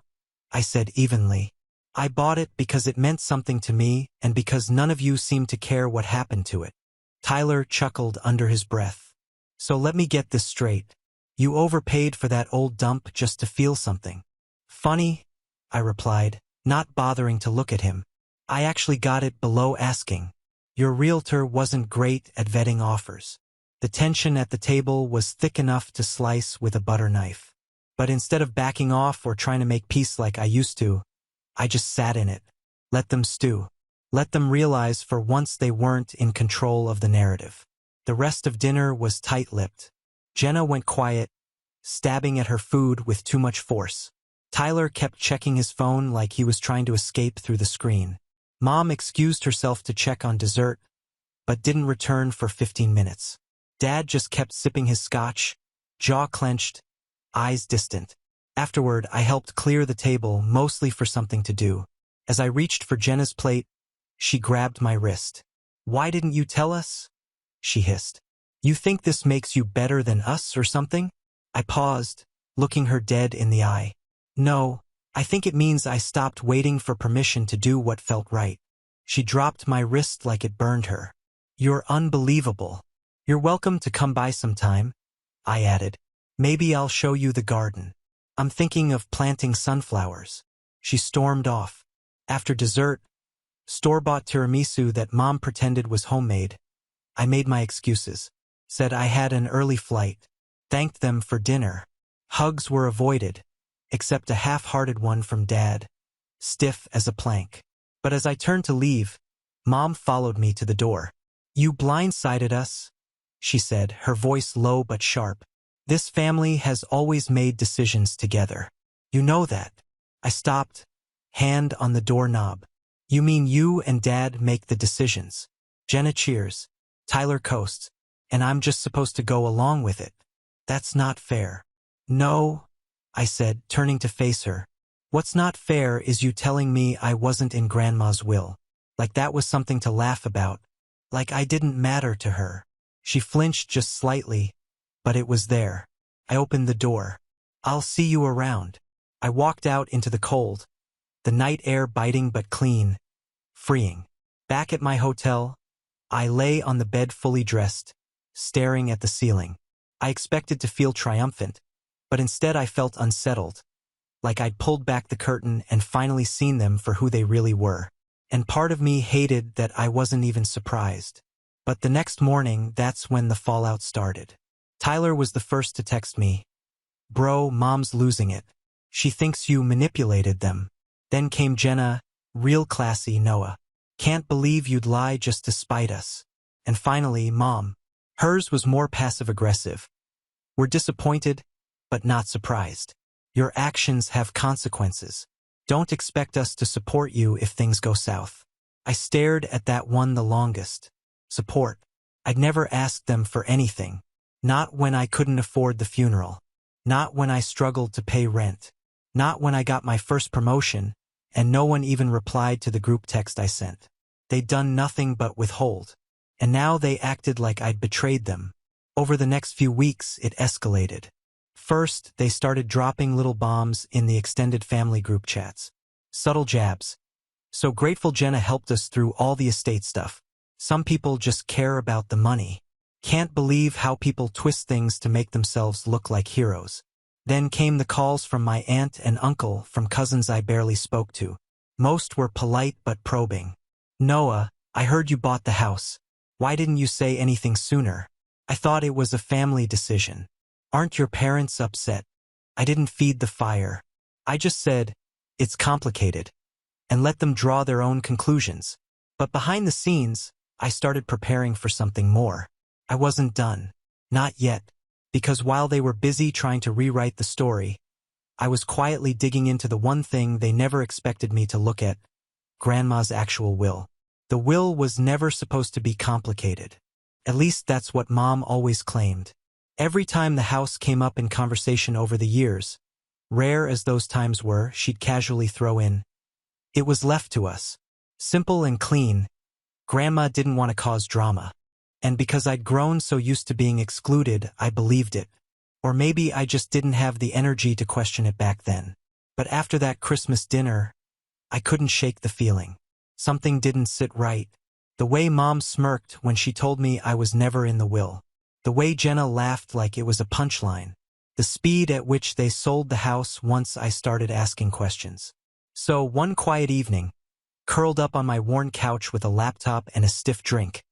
I said evenly. I bought it because it meant something to me and because none of you seemed to care what happened to it. Tyler chuckled under his breath. So let me get this straight. You overpaid for that old dump just to feel something. Funny, I replied, not bothering to look at him. I actually got it below asking. Your realtor wasn't great at vetting offers. The tension at the table was thick enough to slice with a butter knife. But instead of backing off or trying to make peace like I used to, I just sat in it. Let them stew. Let them realize for once they weren't in control of the narrative. The rest of dinner was tight-lipped. Jenna went quiet, stabbing at her food with too much force. Tyler kept checking his phone like he was trying to escape through the screen. Mom excused herself to check on dessert, but didn't return for 15 minutes. Dad just kept sipping his scotch, jaw clenched, eyes distant. Afterward, I helped clear the table, mostly for something to do. As I reached for Jenna's plate, she grabbed my wrist. Why didn't you tell us? She hissed. You think this makes you better than us or something? I paused, looking her dead in the eye. No, I think it means I stopped waiting for permission to do what felt right. She dropped my wrist like it burned her. You're unbelievable. You're welcome to come by sometime, I added. Maybe I'll show you the garden. I'm thinking of planting sunflowers. She stormed off. After dessert, store-bought tiramisu that Mom pretended was homemade, I made my excuses. Said I had an early flight. Thanked them for dinner. Hugs were avoided, except a half-hearted one from Dad, stiff as a plank. But as I turned to leave, Mom followed me to the door. You blindsided us, she said, her voice low but sharp. This family has always made decisions together. You know that. I stopped, hand on the doorknob. You mean you and Dad make the decisions? Jenna cheers. Tyler coasts. And I'm just supposed to go along with it. That's not fair. No, I said, turning to face her. What's not fair is you telling me I wasn't in Grandma's will. Like that was something to laugh about. Like I didn't matter to her. She flinched just slightly, but it was there. I opened the door. I'll see you around. I walked out into the cold, the night air biting but clean, freeing. Back at my hotel, I lay on the bed fully dressed, staring at the ceiling. I expected to feel triumphant, but instead I felt unsettled, like I'd pulled back the curtain and finally seen them for who they really were. And part of me hated that I wasn't even surprised. But the next morning, that's when the fallout started. Tyler was the first to text me. Bro, Mom's losing it. She thinks you manipulated them. Then came Jenna, real classy Noah. Can't believe you'd lie just to spite us. And finally, Mom. Hers was more passive-aggressive. We're disappointed, but not surprised. Your actions have consequences. Don't expect us to support you if things go south. I stared at that one the longest. Support. I'd never asked them for anything. Not when I couldn't afford the funeral. Not when I struggled to pay rent. Not when I got my first promotion, and no one even replied to the group text I sent. They'd done nothing but withhold. And now they acted like I'd betrayed them. Over the next few weeks, it escalated. First, they started dropping little bombs in the extended family group chats. Subtle jabs. So grateful Jenna helped us through all the estate stuff. Some people just care about the money. Can't believe how people twist things to make themselves look like heroes. Then came the calls from my aunt and uncle, from cousins I barely spoke to. Most were polite but probing. "Noah, I heard you bought the house. Why didn't you say anything sooner?" "I thought it was a family decision." "Aren't your parents upset?" "I didn't feed the fire. I just said, it's complicated, and let them draw their own conclusions." But behind the scenes, I started preparing for something more. I wasn't done. Not yet. Because while they were busy trying to rewrite the story, I was quietly digging into the one thing they never expected me to look at: Grandma's actual will. The will was never supposed to be complicated. At least that's what Mom always claimed. Every time the house came up in conversation over the years, rare as those times were, she'd casually throw in, "It was left to us." Simple and clean. Grandma didn't want to cause drama. And because I'd grown so used to being excluded, I believed it. Or maybe I just didn't have the energy to question it back then. But after that Christmas dinner, I couldn't shake the feeling. Something didn't sit right. The way Mom smirked when she told me I was never in the will. The way Jenna laughed like it was a punchline. The speed at which they sold the house once I started asking questions. So one quiet evening, curled up on my worn couch with a laptop and a stiff drink,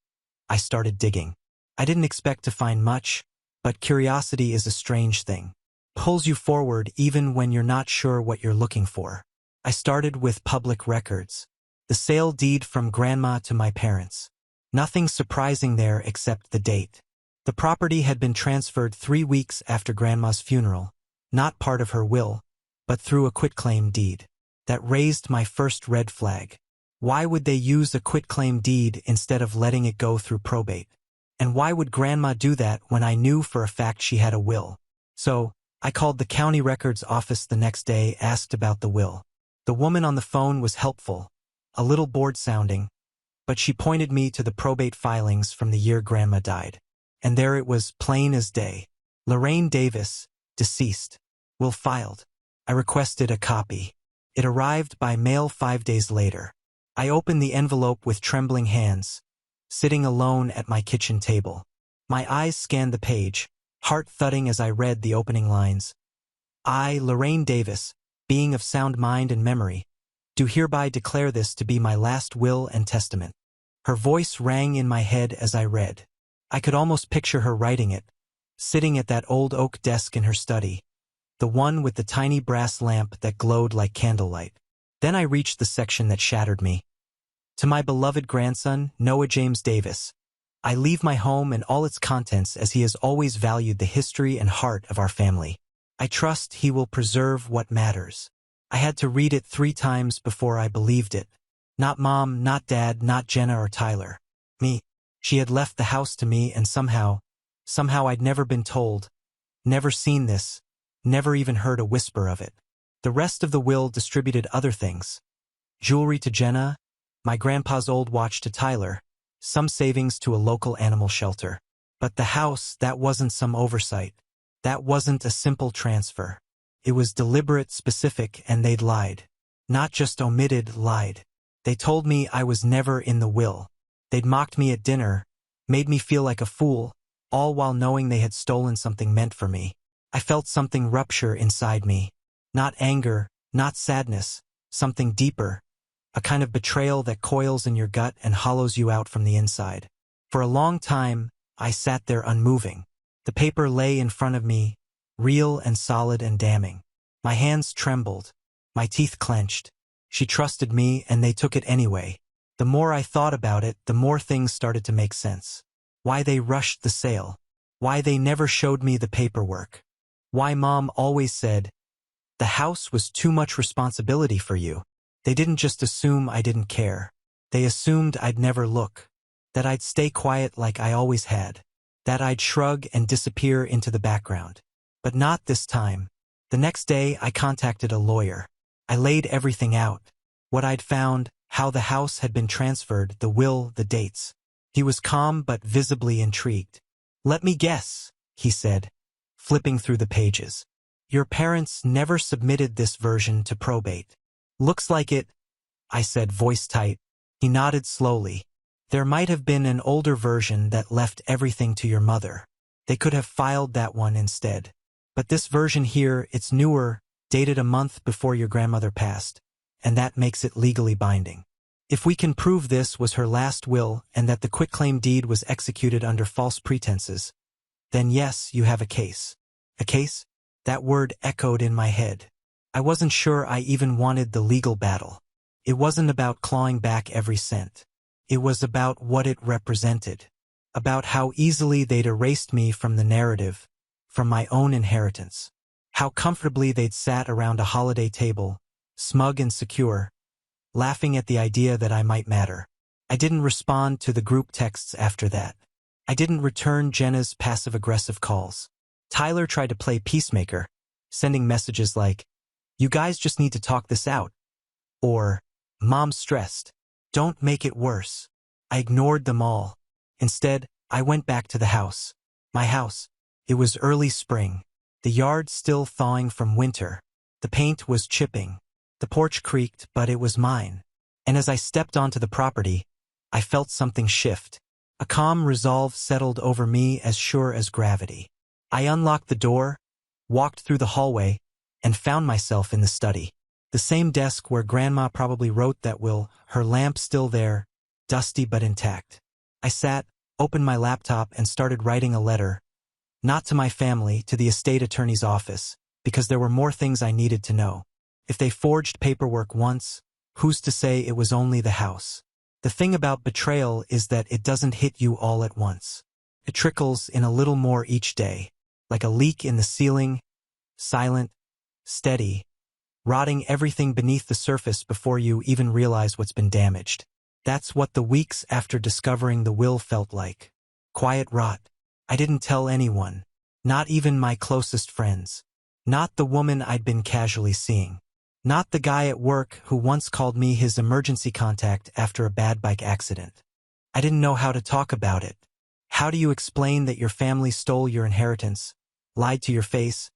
I started digging. I didn't expect to find much, but curiosity is a strange thing. Pulls you forward even when you're not sure what you're looking for. I started with public records. The sale deed from Grandma to my parents. Nothing surprising there except the date. The property had been transferred 3 weeks after Grandma's funeral, not part of her will, but through a quitclaim deed. That raised my first red flag. Why would they use a quitclaim deed instead of letting it go through probate? And why would Grandma do that when I knew for a fact she had a will? So, I called the county records office the next day, asked about the will. The woman on the phone was helpful, a little bored sounding, but she pointed me to the probate filings from the year Grandma died. And there it was, plain as day. Lorraine Davis, deceased. Will filed. I requested a copy. It arrived by mail 5 days later. I opened the envelope with trembling hands, sitting alone at my kitchen table. My eyes scanned the page, heart thudding as I read the opening lines. "I, Lorraine Davis, being of sound mind and memory, do hereby declare this to be my last will and testament." Her voice rang in my head as I read. I could almost picture her writing it, sitting at that old oak desk in her study, the one with the tiny brass lamp that glowed like candlelight. Then I reached the section that shattered me. "To my beloved grandson, Noah James Davis, I leave my home and all its contents as he has always valued the history and heart of our family. I trust he will preserve what matters." I had to read it 3 times before I believed it. Not Mom, not Dad, not Jenna or Tyler. Me. She had left the house to me, and somehow I'd never been told, never seen this, never even heard a whisper of it. The rest of the will distributed other things. Jewelry to Jenna, my grandpa's old watch to Tyler, some savings to a local animal shelter. But the house, that wasn't some oversight. That wasn't a simple transfer. It was deliberate, specific, and they'd lied. Not just omitted, lied. They told me I was never in the will. They'd mocked me at dinner, made me feel like a fool, all while knowing they had stolen something meant for me. I felt something rupture inside me. Not anger, not sadness, something deeper. A kind of betrayal that coils in your gut and hollows you out from the inside. For a long time, I sat there unmoving. The paper lay in front of me, real and solid and damning. My hands trembled. My teeth clenched. She trusted me, and they took it anyway. The more I thought about it, the more things started to make sense. Why they rushed the sale. Why they never showed me the paperwork. Why Mom always said, "The house was too much responsibility for you." They didn't just assume I didn't care. They assumed I'd never look. That I'd stay quiet like I always had. That I'd shrug and disappear into the background. But not this time. The next day, I contacted a lawyer. I laid everything out. What I'd found, how the house had been transferred, the will, the dates. He was calm but visibly intrigued. "Let me guess," he said, flipping through the pages. "Your parents never submitted this version to probate." "Looks like it," I said, voice tight. He nodded slowly. "There might have been an older version that left everything to your mother. They could have filed that one instead. But this version here, it's newer, dated a month before your grandmother passed, and that makes it legally binding. If we can prove this was her last will and that the quitclaim deed was executed under false pretenses, then yes, you have a case. A case? That word echoed in my head. I wasn't sure I even wanted the legal battle. It wasn't about clawing back every cent. It was about what it represented. About how easily they'd erased me from the narrative, from my own inheritance. How comfortably they'd sat around a holiday table, smug and secure, laughing at the idea that I might matter. I didn't respond to the group texts after that. I didn't return Jenna's passive-aggressive calls. Tyler tried to play peacemaker, sending messages like, "You guys just need to talk this out," or, "Mom's stressed. Don't make it worse." I ignored them all. Instead, I went back to the house. My house. It was early spring. The yard still thawing from winter. The paint was chipping. The porch creaked, but it was mine. And as I stepped onto the property, I felt something shift. A calm resolve settled over me as sure as gravity. I unlocked the door, walked through the hallway, and found myself in the study. The same desk where Grandma probably wrote that will, her lamp still there, dusty but intact. I sat, opened my laptop, and started writing a letter. Not to my family, to the estate attorney's office, because there were more things I needed to know. If they forged paperwork once, who's to say it was only the house? The thing about betrayal is that it doesn't hit you all at once. It trickles in a little more each day, like a leak in the ceiling, silent, steady, rotting everything beneath the surface before you even realize what's been damaged. That's what the weeks after discovering the will felt like. Quiet rot. I didn't tell anyone, not even my closest friends. Not the woman I'd been casually seeing. Not the guy at work who once called me his emergency contact after a bad bike accident. I didn't know how to talk about it. How do you explain that your family stole your inheritance, lied to your face,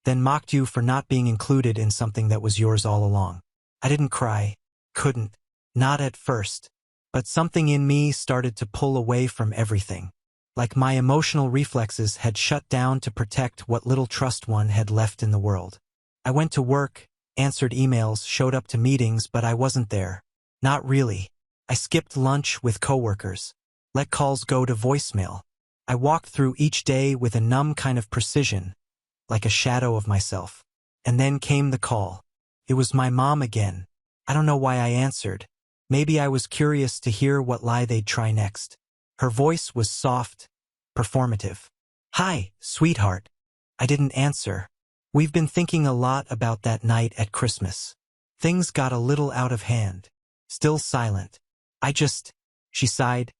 then mocked you for not being included in something that was yours all along? I didn't cry. Couldn't. Not at first. But something in me started to pull away from everything. Like my emotional reflexes had shut down to protect what little trust one had left in the world. I went to work, answered emails, showed up to meetings, but I wasn't there. Not really. I skipped lunch with coworkers. Let calls go to voicemail. I walked through each day with a numb kind of precision, like a shadow of myself. And then came the call. It was my mom again. I don't know why I answered. Maybe I was curious to hear what lie they'd try next. Her voice was soft, performative. "Hi, sweetheart." I didn't answer. We've been thinking a lot about that night at Christmas. Things got a little out of hand. Still silent. She sighed,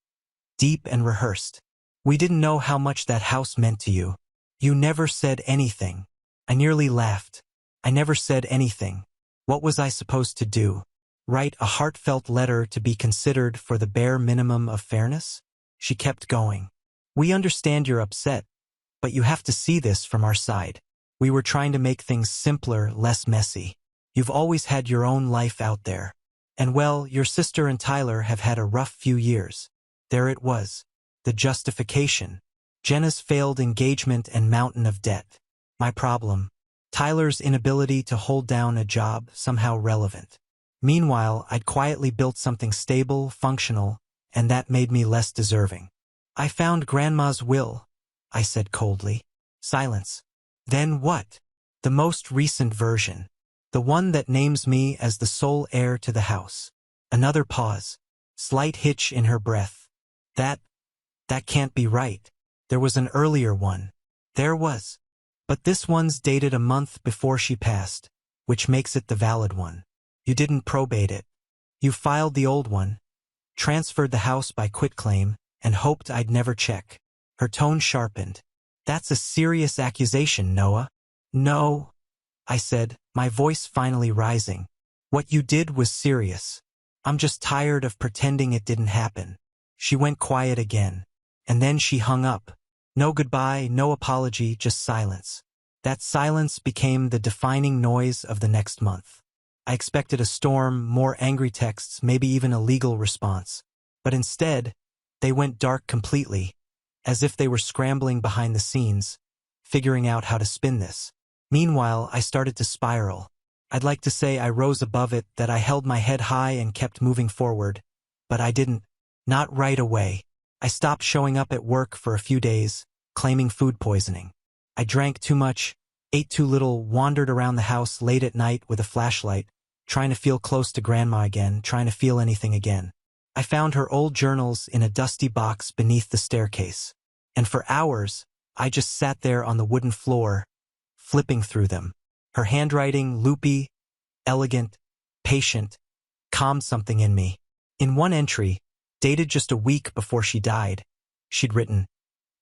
deep and rehearsed. "We didn't know how much that house meant to you. You never said anything." I nearly laughed. I never said anything. What was I supposed to do? Write a heartfelt letter to be considered for the bare minimum of fairness? She kept going. "We understand you're upset, but you have to see this from our side. We were trying to make things simpler, less messy. You've always had your own life out there. And well, your sister and Tyler have had a rough few years." There it was. The justification. Jenna's failed engagement and mountain of debt. My problem. Tyler's inability to hold down a job, somehow relevant. Meanwhile, I'd quietly built something stable, functional, and that made me less deserving. "I found Grandma's will," I said coldly. Silence. "Then what?" "The most recent version. The one that names me as the sole heir to the house." Another pause. Slight hitch in her breath. That can't be right. There was an earlier one." There was. "But this one's dated a month before she passed, which makes it the valid one. You didn't probate it. You filed the old one, transferred the house by quitclaim, and hoped I'd never check." Her tone sharpened. "That's a serious accusation, Noah." "No," I said, my voice finally rising. "What you did was serious. I'm just tired of pretending it didn't happen." She went quiet again. And then she hung up. No goodbye, no apology, just silence. That silence became the defining noise of the next month. I expected a storm, more angry texts, maybe even a legal response. But instead, they went dark completely, as if they were scrambling behind the scenes, figuring out how to spin this. Meanwhile, I started to spiral. I'd like to say I rose above it, that I held my head high and kept moving forward. But I didn't. Not right away. I stopped showing up at work for a few days, claiming food poisoning. I drank too much, ate too little, wandered around the house late at night with a flashlight, trying to feel close to Grandma again, trying to feel anything again. I found her old journals in a dusty box beneath the staircase. And for hours, I just sat there on the wooden floor, flipping through them. Her handwriting, loopy, elegant, patient, calmed something in me. In one entry, dated just a week before she died, she'd written,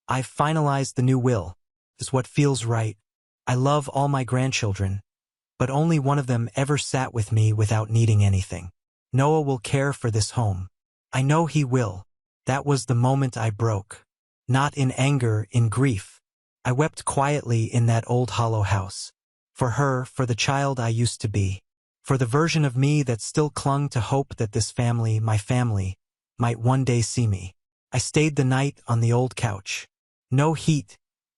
"I've finalized the new will. Is what feels right. I love all my grandchildren, but only one of them ever sat with me without needing anything. Noah will care for this home. I know he will." That was the moment I broke. Not in anger, in grief. I wept quietly in that old hollow house. For her, for the child I used to be. For the version of me that still clung to hope that this family, my family, might one day see me. I stayed the night on the old couch. No heat,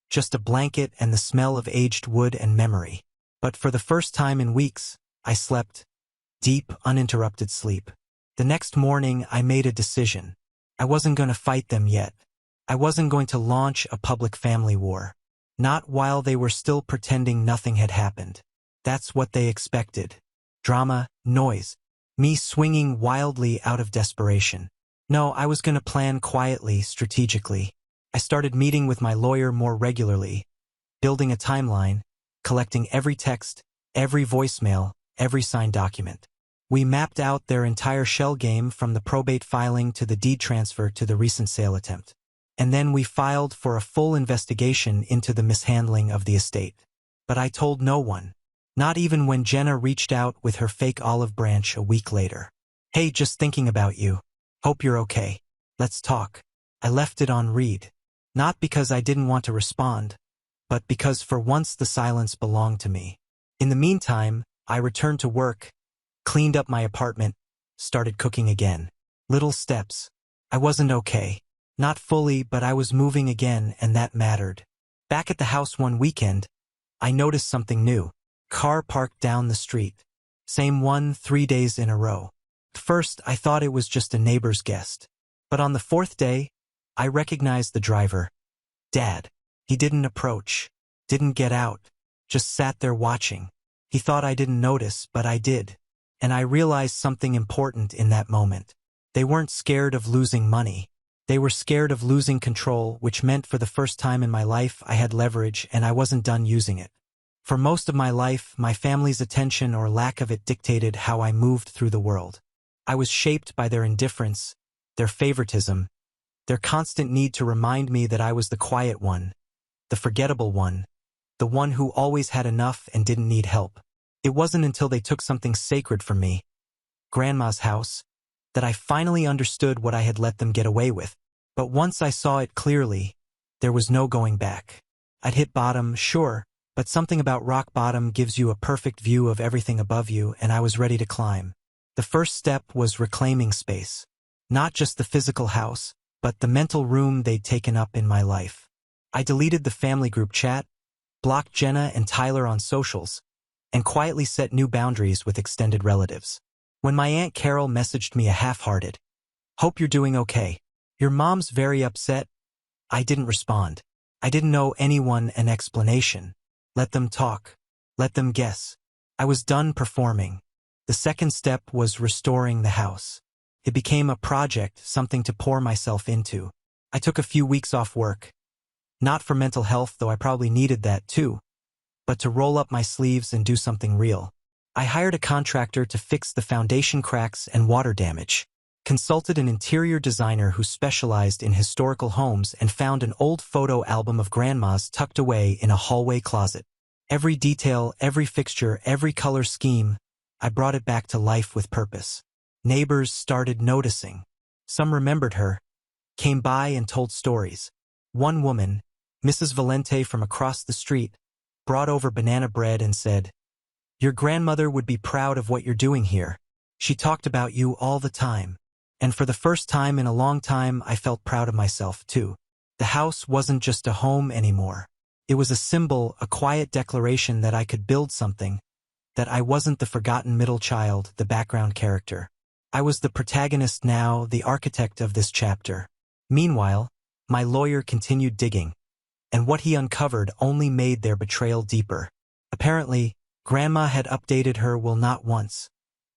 just a blanket and the smell of aged wood and memory. But for the first time in weeks, I slept. Deep, uninterrupted sleep. The next morning, I made a decision. I wasn't going to fight them yet. I wasn't going to launch a public family war. Not while they were still pretending nothing had happened. That's what they expected. Drama, noise, me swinging wildly out of desperation. No, I was going to plan quietly, strategically. I started meeting with my lawyer more regularly, building a timeline, collecting every text, every voicemail, every signed document. We mapped out their entire shell game from the probate filing to the deed transfer to the recent sale attempt. And then we filed for a full investigation into the mishandling of the estate. But I told no one. Not even when Jenna reached out with her fake olive branch a week later. "Hey, just thinking about you. Hope you're okay. Let's talk." I left it on read. Not because I didn't want to respond, but because for once the silence belonged to me. In the meantime, I returned to work, cleaned up my apartment, started cooking again. Little steps. I wasn't okay. Not fully, but I was moving again, and that mattered. Back at the house one weekend, I noticed something new. Car parked down the street. Same one 3 days in a row. At first, I thought it was just a neighbor's guest. But on the fourth day, I recognized the driver. Dad. He didn't approach, didn't get out, just sat there watching. He thought I didn't notice, but I did. And I realized something important in that moment. They weren't scared of losing money. They were scared of losing control, which meant for the first time in my life I had leverage and I wasn't done using it. For most of my life, my family's attention or lack of it dictated how I moved through the world. I was shaped by their indifference, their favoritism, their constant need to remind me that I was the quiet one, the forgettable one, the one who always had enough and didn't need help. It wasn't until they took something sacred from me, Grandma's house, that I finally understood what I had let them get away with. But once I saw it clearly, there was no going back. I'd hit bottom, sure, but something about rock bottom gives you a perfect view of everything above you, and I was ready to climb. The first step was reclaiming space. Not just the physical house, but the mental room they'd taken up in my life. I deleted the family group chat, blocked Jenna and Tyler on socials, and quietly set new boundaries with extended relatives. When my Aunt Carol messaged me a half-hearted, "Hope you're doing okay. Your mom's very upset," I didn't respond. I didn't owe anyone an explanation. Let them talk. Let them guess. I was done performing. The second step was restoring the house. It became a project, something to pour myself into. I took a few weeks off work. Not for mental health, though I probably needed that too, but to roll up my sleeves and do something real. I hired a contractor to fix the foundation cracks and water damage, consulted an interior designer who specialized in historical homes, and found an old photo album of Grandma's tucked away in a hallway closet. Every detail, every fixture, every color scheme, I brought it back to life with purpose. Neighbors started noticing. Some remembered her, came by and told stories. One woman, Mrs. Valente from across the street, brought over banana bread and said, "Your grandmother would be proud of what you're doing here. She talked about you all the time." And for the first time in a long time, I felt proud of myself, too. The house wasn't just a home anymore. It was a symbol, a quiet declaration that I could build something, that I wasn't the forgotten middle child, the background character. I was the protagonist now, the architect of this chapter. Meanwhile, my lawyer continued digging, and what he uncovered only made their betrayal deeper. Apparently, Grandma had updated her will not once,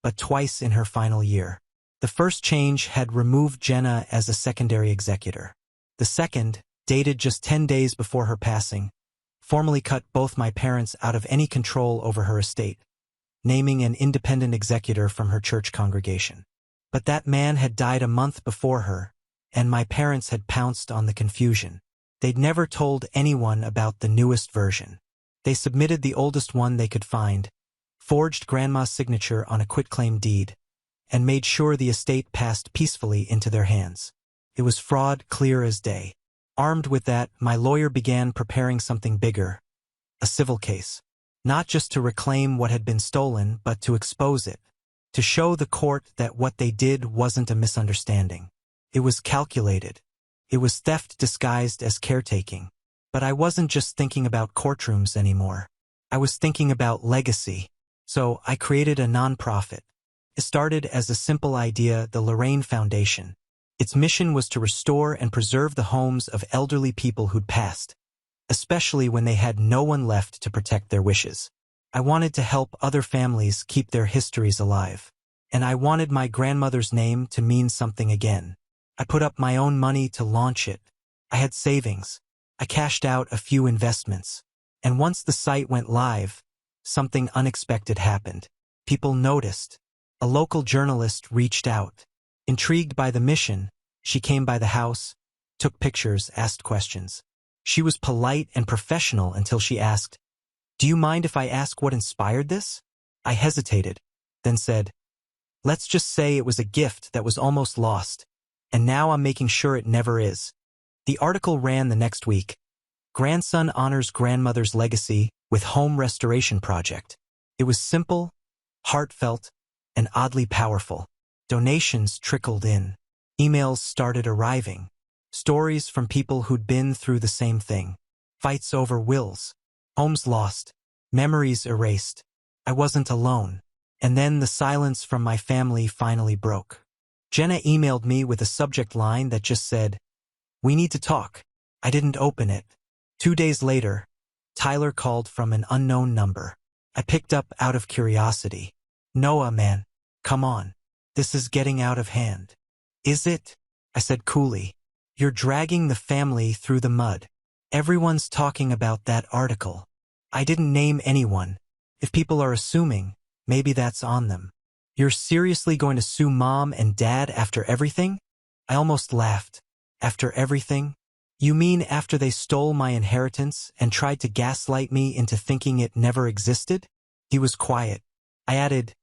but twice in her final year. The first change had removed Jenna as a secondary executor. The second, dated just 10 days before her passing, formally cut both my parents out of any control over her estate, naming an independent executor from her church congregation. But that man had died a month before her, and my parents had pounced on the confusion. They'd never told anyone about the newest version. They submitted the oldest one they could find, forged Grandma's signature on a quitclaim deed, and made sure the estate passed peacefully into their hands. It was fraud clear as day. Armed with that, my lawyer began preparing something bigger, a civil case. Not just to reclaim what had been stolen, but to expose it. To show the court that what they did wasn't a misunderstanding. It was calculated. It was theft disguised as caretaking. But I wasn't just thinking about courtrooms anymore. I was thinking about legacy. So I created a nonprofit. It started as a simple idea, the Lorraine Foundation. Its mission was to restore and preserve the homes of elderly people who'd passed, especially when they had no one left to protect their wishes. I wanted to help other families keep their histories alive. And I wanted my grandmother's name to mean something again. I put up my own money to launch it. I had savings. I cashed out a few investments. And once the site went live, something unexpected happened. People noticed. A local journalist reached out. Intrigued by the mission, she came by the house, took pictures, asked questions. She was polite and professional until she asked, "Do you mind if I ask what inspired this?" I hesitated, then said, "Let's just say it was a gift that was almost lost, and now I'm making sure it never is." The article ran the next week. Grandson honors grandmother's legacy with home restoration project. It was simple, heartfelt, and oddly powerful. Donations trickled in. Emails started arriving. Stories from people who'd been through the same thing. Fights over wills. Homes lost. Memories erased. I wasn't alone. And then the silence from my family finally broke. Jenna emailed me with a subject line that just said, "We need to talk." I didn't open it. 2 days later, Tyler called from an unknown number. I picked up out of curiosity. "Noah, man, come on. This is getting out of hand." "Is it?" I said coolly. "You're dragging the family through the mud. Everyone's talking about that article." I didn't name anyone. If people are assuming, maybe that's on them. "You're seriously going to sue Mom and Dad after everything?" I almost laughed. "After everything? You mean after they stole my inheritance and tried to gaslight me into thinking it never existed?" He was quiet. I added,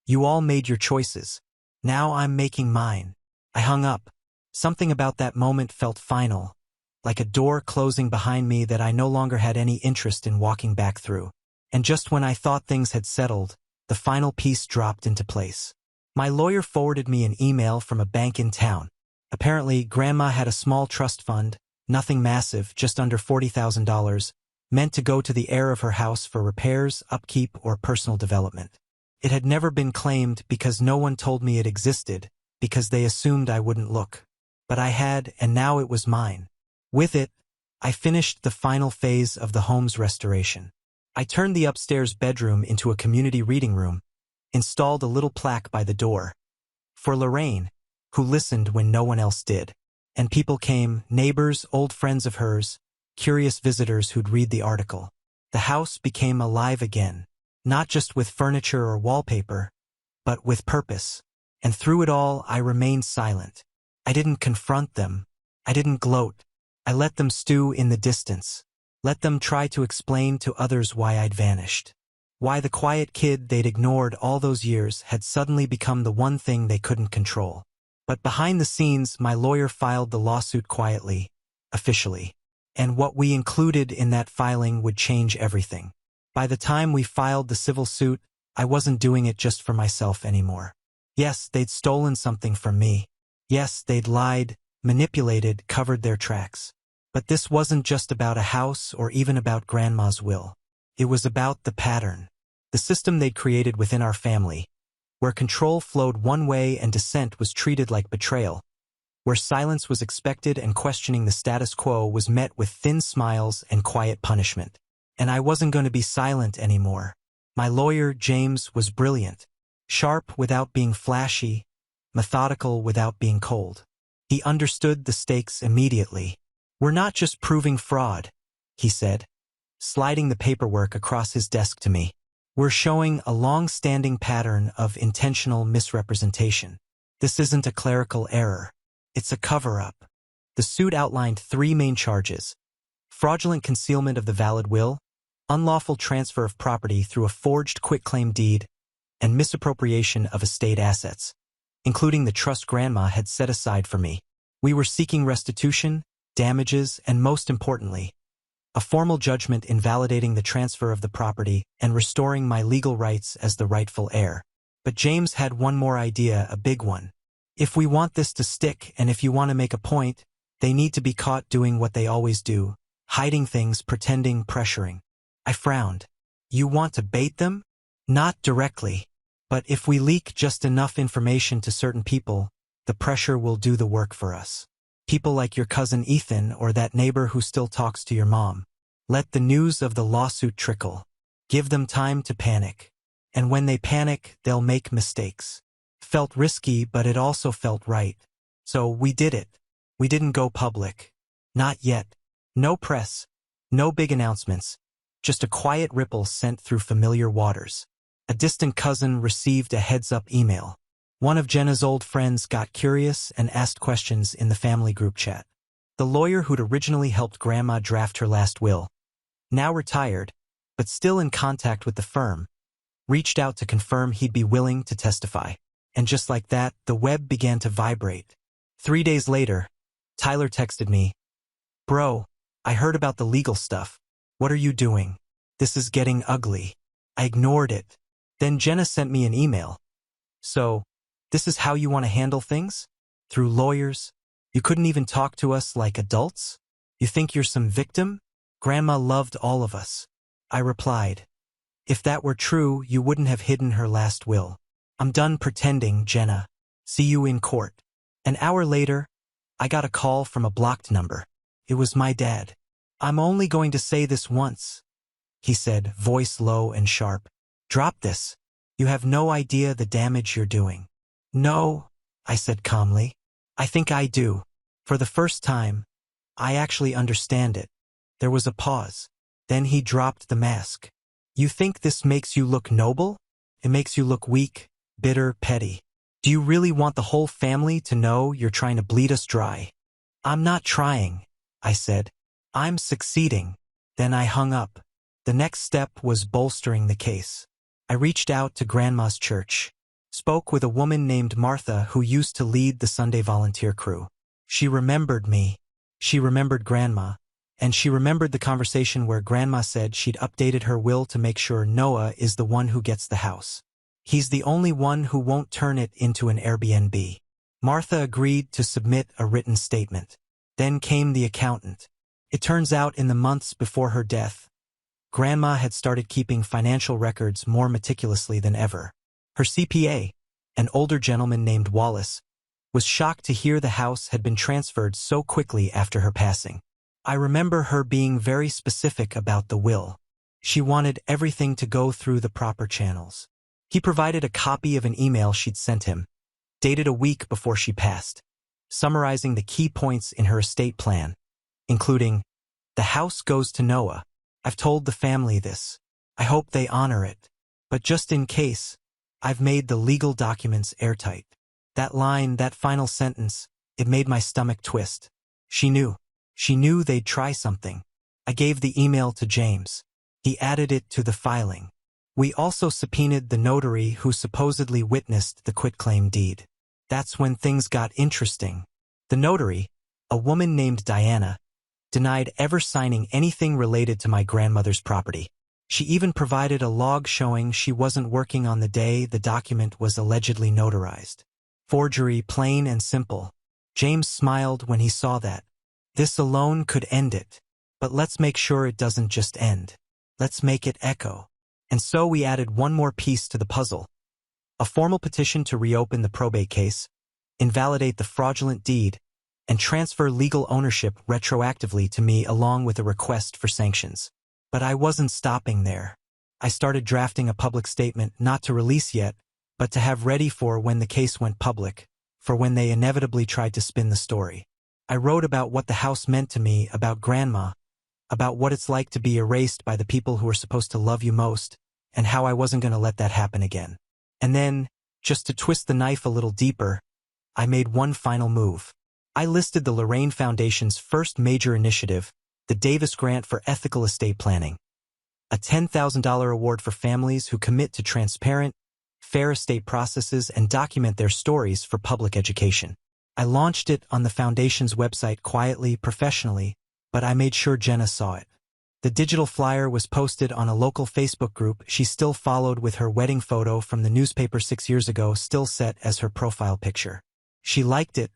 "You all made your choices. Now I'm making mine." I hung up. Something about that moment felt final, like a door closing behind me that I no longer had any interest in walking back through. And just when I thought things had settled, the final piece dropped into place. My lawyer forwarded me an email from a bank in town. Apparently, Grandma had a small trust fund, nothing massive, just under $40,000, meant to go to the heir of her house for repairs, upkeep, or personal development. It had never been claimed because no one told me it existed, because they assumed I wouldn't look. But I had, and now it was mine. With it, I finished the final phase of the home's restoration. I turned the upstairs bedroom into a community reading room, installed a little plaque by the door. For Lorraine, who listened when no one else did. And people came, neighbors, old friends of hers, curious visitors who'd read the article. The house became alive again, not just with furniture or wallpaper, but with purpose. And through it all, I remained silent. I didn't confront them. I didn't gloat. I let them stew in the distance. Let them try to explain to others why I'd vanished. Why the quiet kid they'd ignored all those years had suddenly become the one thing they couldn't control. But behind the scenes, my lawyer filed the lawsuit quietly, officially. And what we included in that filing would change everything. By the time we filed the civil suit, I wasn't doing it just for myself anymore. Yes, they'd stolen something from me. Yes, they'd lied, manipulated, covered their tracks. But this wasn't just about a house or even about Grandma's will. It was about the pattern. The the system they'd created within our family, where control flowed one way and dissent was treated like betrayal, where silence was expected and questioning the status quo was met with thin smiles and quiet punishment. And I wasn't going to be silent anymore. My lawyer, James, was brilliant, sharp without being flashy, methodical without being cold. He understood the stakes immediately. "We're not just proving fraud," he said, sliding the paperwork across his desk to me. "We're showing a long-standing pattern of intentional misrepresentation. This isn't a clerical error. It's a cover-up." The suit outlined 3 main charges: fraudulent concealment of the valid will, unlawful transfer of property through a forged quitclaim deed, and misappropriation of estate assets, including the trust Grandma had set aside for me. We were seeking restitution, damages, and most importantly, a formal judgment invalidating the transfer of the property and restoring my legal rights as the rightful heir. But James had one more idea, a big one. "If we want this to stick and if you want to make a point, they need to be caught doing what they always do, hiding things, pretending, pressuring." I frowned. "You want to bait them?" "Not directly. But if we leak just enough information to certain people, the pressure will do the work for us. People like your cousin Ethan or that neighbor who still talks to your mom. Let the news of the lawsuit trickle. Give them time to panic. And when they panic, they'll make mistakes." Felt risky, but it also felt right. So we did it. We didn't go public. Not yet. No press. No big announcements. Just a quiet ripple sent through familiar waters. A distant cousin received a heads-up email. One of Jenna's old friends got curious and asked questions in the family group chat. The lawyer who'd originally helped Grandma draft her last will, now retired, but still in contact with the firm, reached out to confirm he'd be willing to testify. And just like that, the web began to vibrate. 3 days later, Tyler texted me, "Bro, I heard about the legal stuff. What are you doing? This is getting ugly." I ignored it. Then Jenna sent me an email. "So, this is how you want to handle things? Through lawyers? You couldn't even talk to us like adults? You think you're some victim? Grandma loved all of us." I replied, "If that were true, you wouldn't have hidden her last will. I'm done pretending, Jenna. See you in court." An hour later, I got a call from a blocked number. It was my dad. "I'm only going to say this once," he said, voice low and sharp. "Drop this. You have no idea the damage you're doing." "No," I said calmly. "I think I do. For the first time, I actually understand it." There was a pause. Then he dropped the mask. "You think this makes you look noble? It makes you look weak, bitter, petty. Do you really want the whole family to know you're trying to bleed us dry?" "I'm not trying," I said. "I'm succeeding." Then I hung up. The next step was bolstering the case. I reached out to Grandma's church. Spoke with a woman named Martha who used to lead the Sunday volunteer crew. She remembered me. She remembered Grandma. And she remembered the conversation where Grandma said she'd updated her will to make sure Noah is the one who gets the house. He's the only one who won't turn it into an Airbnb. Martha agreed to submit a written statement. Then came the accountant. It turns out in the months before her death, Grandma had started keeping financial records more meticulously than ever. Her CPA, an older gentleman named Wallace, was shocked to hear the house had been transferred so quickly after her passing. I remember her being very specific about the will. She wanted everything to go through the proper channels. He provided a copy of an email she'd sent him, dated a week before she passed, summarizing the key points in her estate plan, including, "The house goes to Noah. I've told the family this. I hope they honor it. But just in case, I've made the legal documents airtight." That line, that final sentence, it made my stomach twist. She knew. She knew they'd try something. I gave the email to James. He added it to the filing. We also subpoenaed the notary who supposedly witnessed the quitclaim deed. That's when things got interesting. The notary, a woman named Diana, denied ever signing anything related to my grandmother's property. She even provided a log showing she wasn't working on the day the document was allegedly notarized. Forgery, plain and simple. James smiled when he saw that. This alone could end it. But let's make sure it doesn't just end. Let's make it echo. And so we added one more piece to the puzzle. A formal petition to reopen the probate case, invalidate the fraudulent deed, and transfer legal ownership retroactively to me along with a request for sanctions. But I wasn't stopping there. I started drafting a public statement not to release yet, but to have ready for when the case went public, for when they inevitably tried to spin the story. I wrote about what the house meant to me, about Grandma, about what it's like to be erased by the people who are supposed to love you most, and how I wasn't going to let that happen again. And then, just to twist the knife a little deeper, I made one final move. I listed the Lorraine Foundation's first major initiative, the Davis Grant for Ethical Estate Planning, a $10,000 award for families who commit to transparent, fair estate processes and document their stories for public education. I launched it on the foundation's website quietly, professionally, but I made sure Jenna saw it. The digital flyer was posted on a local Facebook group she still followed, with her wedding photo from the newspaper 6 years ago still set as her profile picture. She liked it,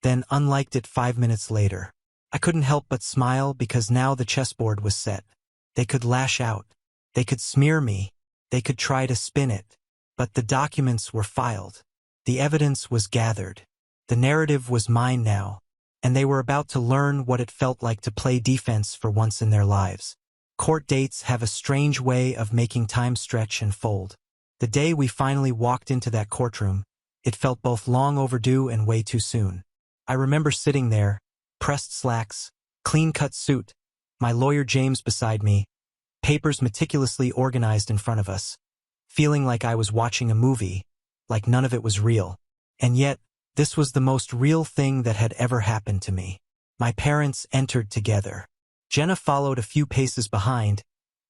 then unliked it 5 minutes later. I couldn't help but smile, because now the chessboard was set. They could lash out. They could smear me. They could try to spin it. But the documents were filed. The evidence was gathered. The narrative was mine now, and they were about to learn what it felt like to play defense for once in their lives. Court dates have a strange way of making time stretch and fold. The day we finally walked into that courtroom, it felt both long overdue and way too soon. I remember sitting there, pressed slacks, clean-cut suit, my lawyer James beside me, papers meticulously organized in front of us, feeling like I was watching a movie, like none of it was real. And yet, this was the most real thing that had ever happened to me. My parents entered together. Jenna followed a few paces behind,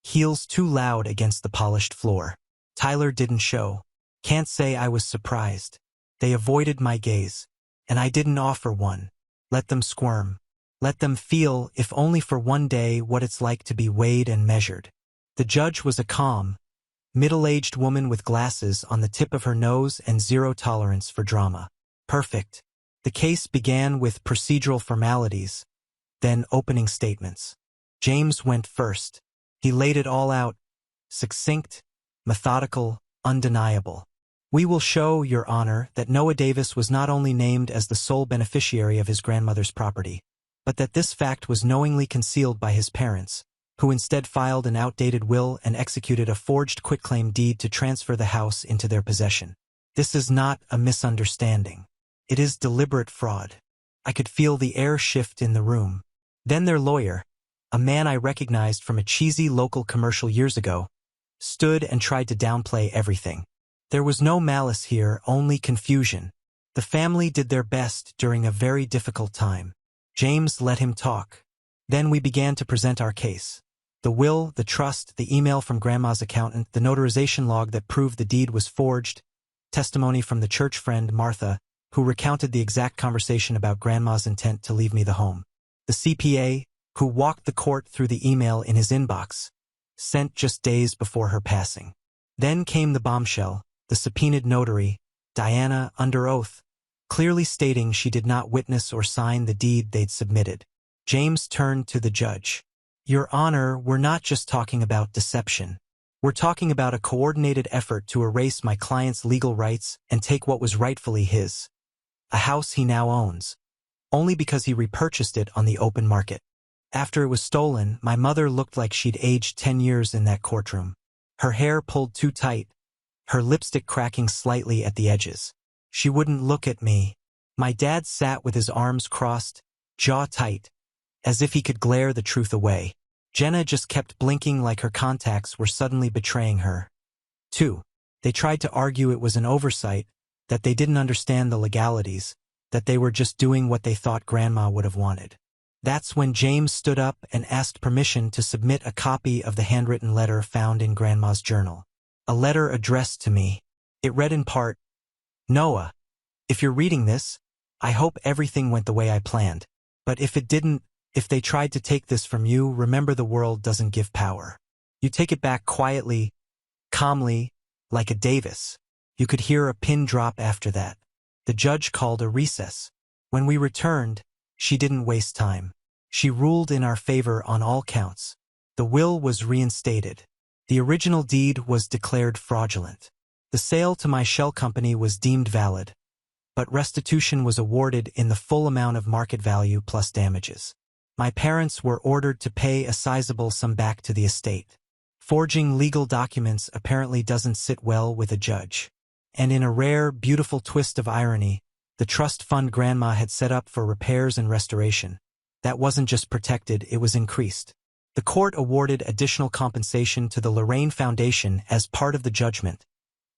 heels too loud against the polished floor. Tyler didn't show. Can't say I was surprised. They avoided my gaze, and I didn't offer one. Let them squirm. Let them feel, if only for one day, what it's like to be weighed and measured. The judge was a calm, middle-aged woman with glasses on the tip of her nose and zero tolerance for drama. Perfect. The case began with procedural formalities, then opening statements. James went first. He laid it all out, succinct, methodical, undeniable. We will show, Your Honor, that Noah Davis was not only named as the sole beneficiary of his grandmother's property, but that this fact was knowingly concealed by his parents, who instead filed an outdated will and executed a forged quitclaim deed to transfer the house into their possession. This is not a misunderstanding. It is deliberate fraud. I could feel the air shift in the room. Then their lawyer, a man I recognized from a cheesy local commercial years ago, stood and tried to downplay everything. There was no malice here, only confusion. The family did their best during a very difficult time. James let him talk. Then we began to present our case. The will, the trust, the email from Grandma's accountant, the notarization log that proved the deed was forged, testimony from the church friend, Martha, who recounted the exact conversation about Grandma's intent to leave me the home. The CPA, who walked the court through the email in his inbox, sent just days before her passing. Then came the bombshell, the subpoenaed notary, Diana, under oath, clearly stating she did not witness or sign the deed they'd submitted. James turned to the judge. Your Honor, we're not just talking about deception. We're talking about a coordinated effort to erase my client's legal rights and take what was rightfully his. A house he now owns, only because he repurchased it on the open market. After it was stolen, my mother looked like she'd aged 10 years in that courtroom. Her hair pulled too tight, her lipstick cracking slightly at the edges. She wouldn't look at me. My dad sat with his arms crossed, jaw tight, as if he could glare the truth away. Jenna just kept blinking like her contacts were suddenly betraying her. 2. They tried to argue it was an oversight, that they didn't understand the legalities, that they were just doing what they thought Grandma would have wanted. That's when James stood up and asked permission to submit a copy of the handwritten letter found in Grandma's journal. A letter addressed to me. It read in part, Noah, if you're reading this, I hope everything went the way I planned. But if it didn't, if they tried to take this from you, remember the world doesn't give power. You take it back quietly, calmly, like a Davis. You could hear a pin drop after that. The judge called a recess. When we returned, she didn't waste time. She ruled in our favor on all counts. The will was reinstated. The original deed was declared fraudulent. The sale to my shell company was deemed valid, but restitution was awarded in the full amount of market value plus damages. My parents were ordered to pay a sizable sum back to the estate. Forging legal documents apparently doesn't sit well with a judge. And in a rare, beautiful twist of irony, the trust fund Grandma had set up for repairs and restoration, that wasn't just protected, it was increased. The court awarded additional compensation to the Lorraine Foundation as part of the judgment,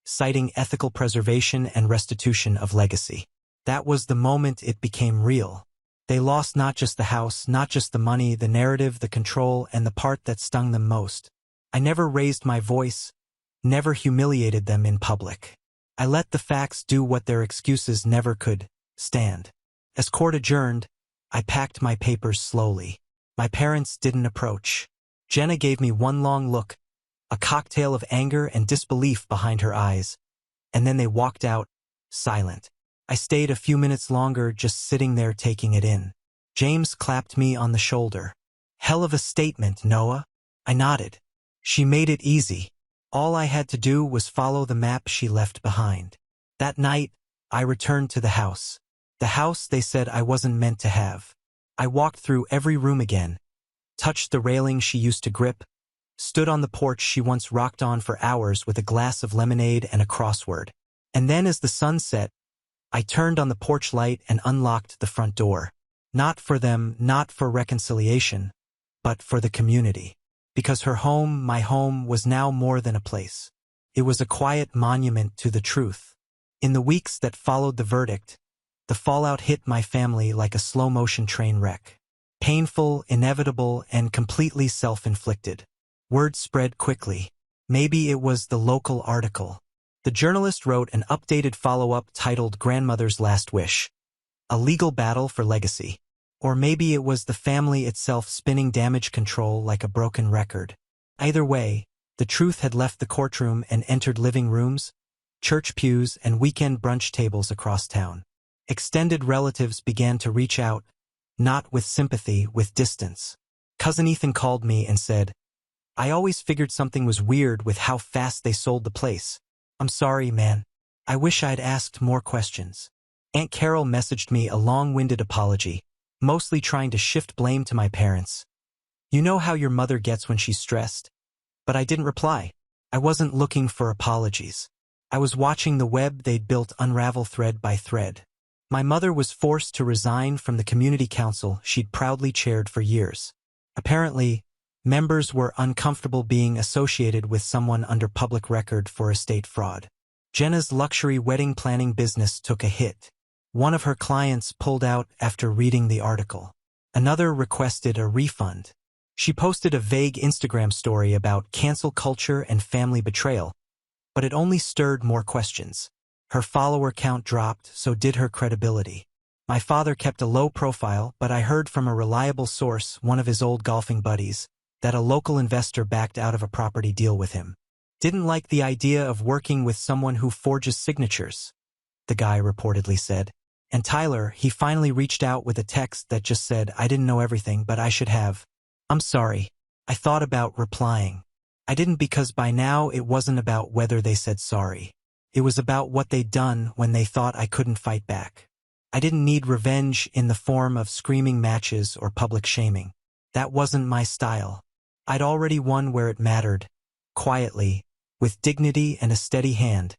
citing ethical preservation and restitution of legacy. That was the moment it became real. They lost not just the house, not just the money, the narrative, the control, and the part that stung them most. I never raised my voice, never humiliated them in public. I let the facts do what their excuses never could stand. As court adjourned, I packed my papers slowly. My parents didn't approach. Jenna gave me one long look, a cocktail of anger and disbelief behind her eyes, and then they walked out, silent. I stayed a few minutes longer just sitting there taking it in. James clapped me on the shoulder. "Hell of a statement, Noah." I nodded. She made it easy. All I had to do was follow the map she left behind. That night, I returned to the house. The house they said I wasn't meant to have. I walked through every room again, touched the railing she used to grip, stood on the porch she once rocked on for hours with a glass of lemonade and a crossword. And then as the sun set, I turned on the porch light and unlocked the front door. Not for them, not for reconciliation, but for the community. Because her home, my home, was now more than a place. It was a quiet monument to the truth. In the weeks that followed the verdict, the fallout hit my family like a slow-motion train wreck. Painful, inevitable, and completely self-inflicted. Word spread quickly. Maybe it was the local article. The journalist wrote an updated follow-up titled "Grandmother's Last Wish," a legal battle for legacy. Or maybe it was the family itself spinning damage control like a broken record. Either way, the truth had left the courtroom and entered living rooms, church pews, and weekend brunch tables across town. Extended relatives began to reach out, not with sympathy, with distance. Cousin Ethan called me and said, "I always figured something was weird with how fast they sold the place. I'm sorry, man. I wish I'd asked more questions." Aunt Carol messaged me a long-winded apology, mostly trying to shift blame to my parents. "You know how your mother gets when she's stressed?" But I didn't reply. I wasn't looking for apologies. I was watching the web they'd built unravel thread by thread. My mother was forced to resign from the community council she'd proudly chaired for years. Apparently, members were uncomfortable being associated with someone under public record for estate fraud. Jenna's luxury wedding planning business took a hit. One of her clients pulled out after reading the article. Another requested a refund. She posted a vague Instagram story about cancel culture and family betrayal, but it only stirred more questions. Her follower count dropped, so did her credibility. My father kept a low profile, but I heard from a reliable source, one of his old golfing buddies, that a local investor backed out of a property deal with him. "Didn't like the idea of working with someone who forges signatures," the guy reportedly said. And Tyler, he finally reached out with a text that just said, "I didn't know everything, but I should have. I'm sorry." I thought about replying. I didn't, because by now it wasn't about whether they said sorry. It was about what they'd done when they thought I couldn't fight back. I didn't need revenge in the form of screaming matches or public shaming. That wasn't my style. I'd already won where it mattered, quietly, with dignity and a steady hand,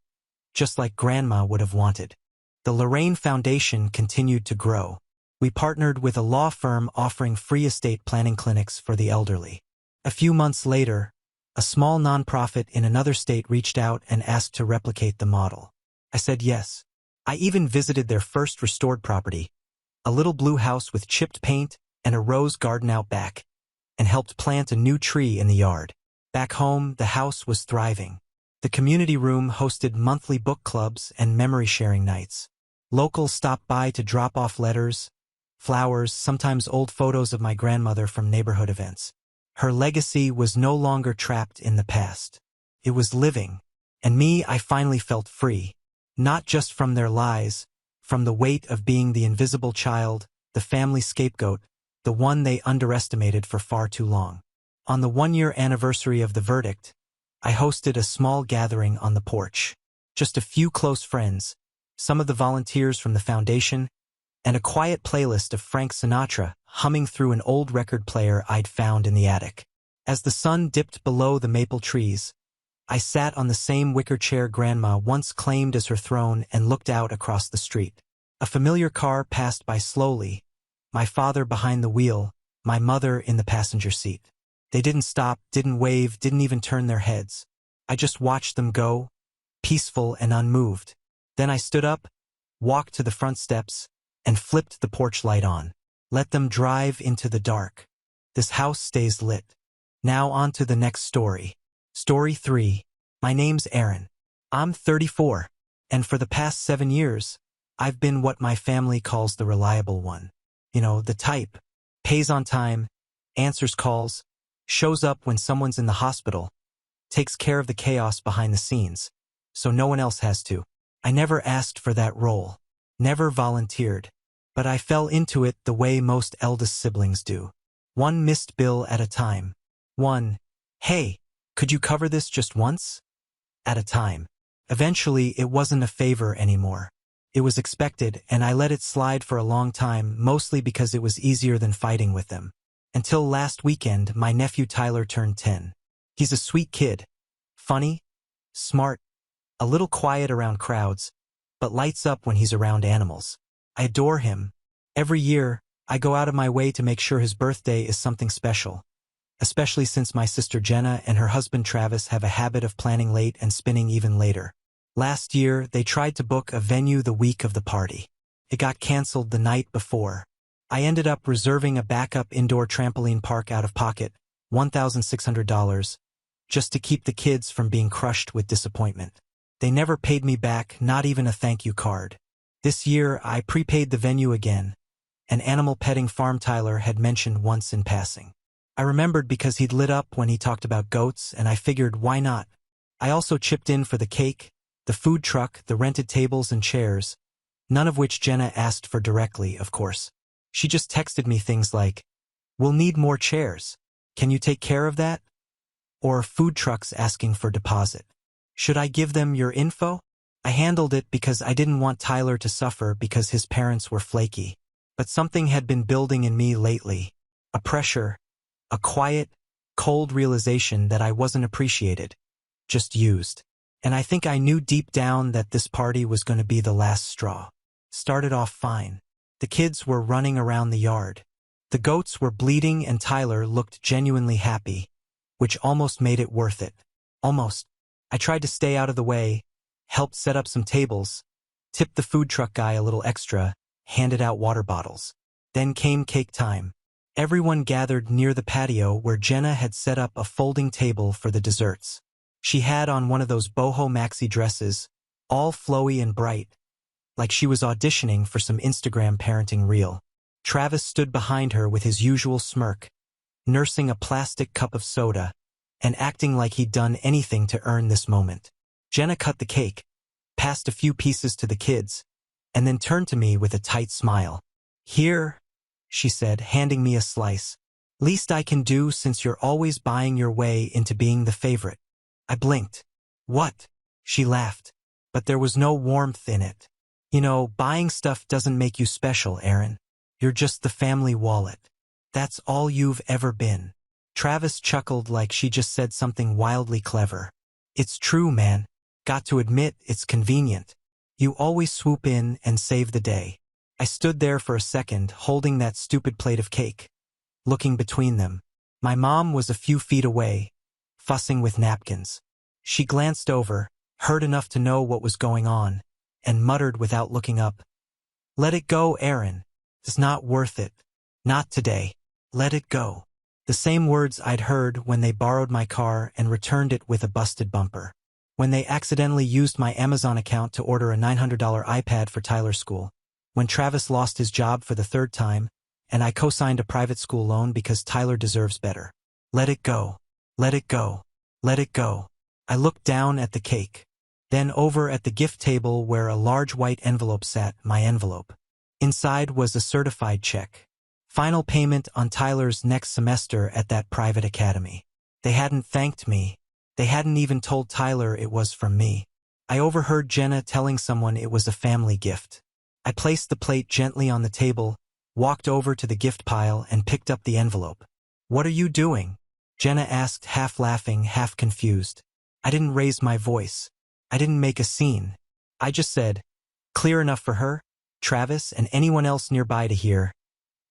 just like Grandma would have wanted. The Lorraine Foundation continued to grow. We partnered with a law firm offering free estate planning clinics for the elderly. A few months later, a small nonprofit in another state reached out and asked to replicate the model. I said yes. I even visited their first restored property, a little blue house with chipped paint and a rose garden out back, and helped plant a new tree in the yard. Back home, the house was thriving. The community room hosted monthly book clubs and memory-sharing nights. Locals stopped by to drop off letters, flowers, sometimes old photos of my grandmother from neighborhood events. Her legacy was no longer trapped in the past. It was living. And me, I finally felt free. Not just from their lies, from the weight of being the invisible child, the family scapegoat, the one they underestimated for far too long. On the one-year anniversary of the verdict, I hosted a small gathering on the porch. Just a few close friends, some of the volunteers from the foundation, and a quiet playlist of Frank Sinatra humming through an old record player I'd found in the attic. As the sun dipped below the maple trees, I sat on the same wicker chair Grandma once claimed as her throne and looked out across the street. A familiar car passed by slowly, my father behind the wheel, my mother in the passenger seat. They didn't stop, didn't wave, didn't even turn their heads. I just watched them go, peaceful and unmoved. Then I stood up, walked to the front steps, and flipped the porch light on. Let them drive into the dark. This house stays lit. Now on to the next story. Story 3. My name's Aaron. I'm 34, and for the past 7 years, I've been what my family calls the reliable one. You know, the type. Pays on time, answers calls, shows up when someone's in the hospital, takes care of the chaos behind the scenes, so no one else has to. I never asked for that role, never volunteered, but I fell into it the way most eldest siblings do. One missed bill at a time. One, hey, could you cover this just once? At a time. Eventually, it wasn't a favor anymore. It was expected, and I let it slide for a long time, mostly because it was easier than fighting with them. Until last weekend, my nephew Tyler turned 10. He's a sweet kid. Funny, smart, a little quiet around crowds, but lights up when he's around animals. I adore him. Every year, I go out of my way to make sure his birthday is something special. Especially since my sister Jenna and her husband Travis have a habit of planning late and spinning even later. Last year, they tried to book a venue the week of the party. It got canceled the night before. I ended up reserving a backup indoor trampoline park out of pocket, $1,600, just to keep the kids from being crushed with disappointment. They never paid me back, not even a thank you card. This year, I prepaid the venue again. An animal petting farm Tyler had mentioned once in passing. I remembered because he'd lit up when he talked about goats, and I figured, why not? I also chipped in for the cake, the food truck, the rented tables and chairs, none of which Jenna asked for directly, of course. She just texted me things like, "We'll need more chairs. Can you take care of that?" Or food trucks asking for deposit. Should I give them your info? I handled it because I didn't want Tyler to suffer because his parents were flaky. But something had been building in me lately. A pressure. A quiet, cold realization that I wasn't appreciated, just used. And I think I knew deep down that this party was going to be the last straw. Started off fine. The kids were running around the yard. The goats were bleating and Tyler looked genuinely happy, which almost made it worth it. Almost. I tried to stay out of the way, helped set up some tables, tipped the food truck guy a little extra, handed out water bottles. Then came cake time. Everyone gathered near the patio where Jenna had set up a folding table for the desserts. She had on one of those boho maxi dresses, all flowy and bright, like she was auditioning for some Instagram parenting reel. Travis stood behind her with his usual smirk, nursing a plastic cup of soda, and acting like he'd done anything to earn this moment. Jenna cut the cake, passed a few pieces to the kids, and then turned to me with a tight smile. "Here," she said, handing me a slice. "Least I can do since you're always buying your way into being the favorite." I blinked. "What?" She laughed. But there was no warmth in it. "You know, buying stuff doesn't make you special, Aaron. You're just the family wallet. That's all you've ever been." Travis chuckled like she just said something wildly clever. "It's true, man. Got to admit, it's convenient. You always swoop in and save the day." I stood there for a second, holding that stupid plate of cake, looking between them. My mom was a few feet away, fussing with napkins. She glanced over, heard enough to know what was going on, and muttered without looking up, "Let it go, Aaron. It's not worth it. Not today. Let it go." The same words I'd heard when they borrowed my car and returned it with a busted bumper. When they accidentally used my Amazon account to order a $900 iPad for Tyler's school. When Travis lost his job for the 3rd time, and I co-signed a private school loan because Tyler deserves better. Let it go. Let it go. Let it go. I looked down at the cake. Then over at the gift table where a large white envelope sat, my envelope. Inside was a certified check. Final payment on Tyler's next semester at that private academy. They hadn't thanked me, They hadn't even told Tyler it was from me. I overheard Jenna telling someone it was a family gift. I placed the plate gently on the table, walked over to the gift pile and picked up the envelope. "What are you doing?" Jenna asked, half laughing, half confused. I didn't raise my voice. I didn't make a scene. I just said, "Clear enough for her, Travis, and anyone else nearby to hear.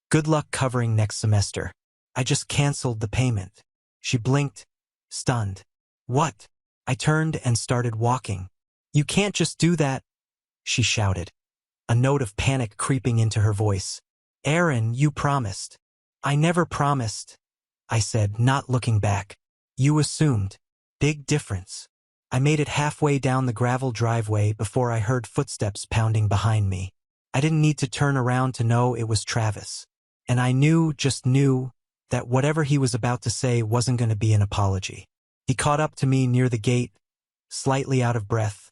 Good luck covering next semester." I just canceled the payment. She blinked, stunned. "What?" I turned and started walking. "You can't just do that," she shouted, a note of panic creeping into her voice. "Aaron, you promised." "I never promised," I said, not looking back. "You assumed." Big difference. I made it halfway down the gravel driveway before I heard footsteps pounding behind me. I didn't need to turn around to know it was Travis. And I knew, just knew, that whatever he was about to say wasn't going to be an apology. He caught up to me near the gate, slightly out of breath,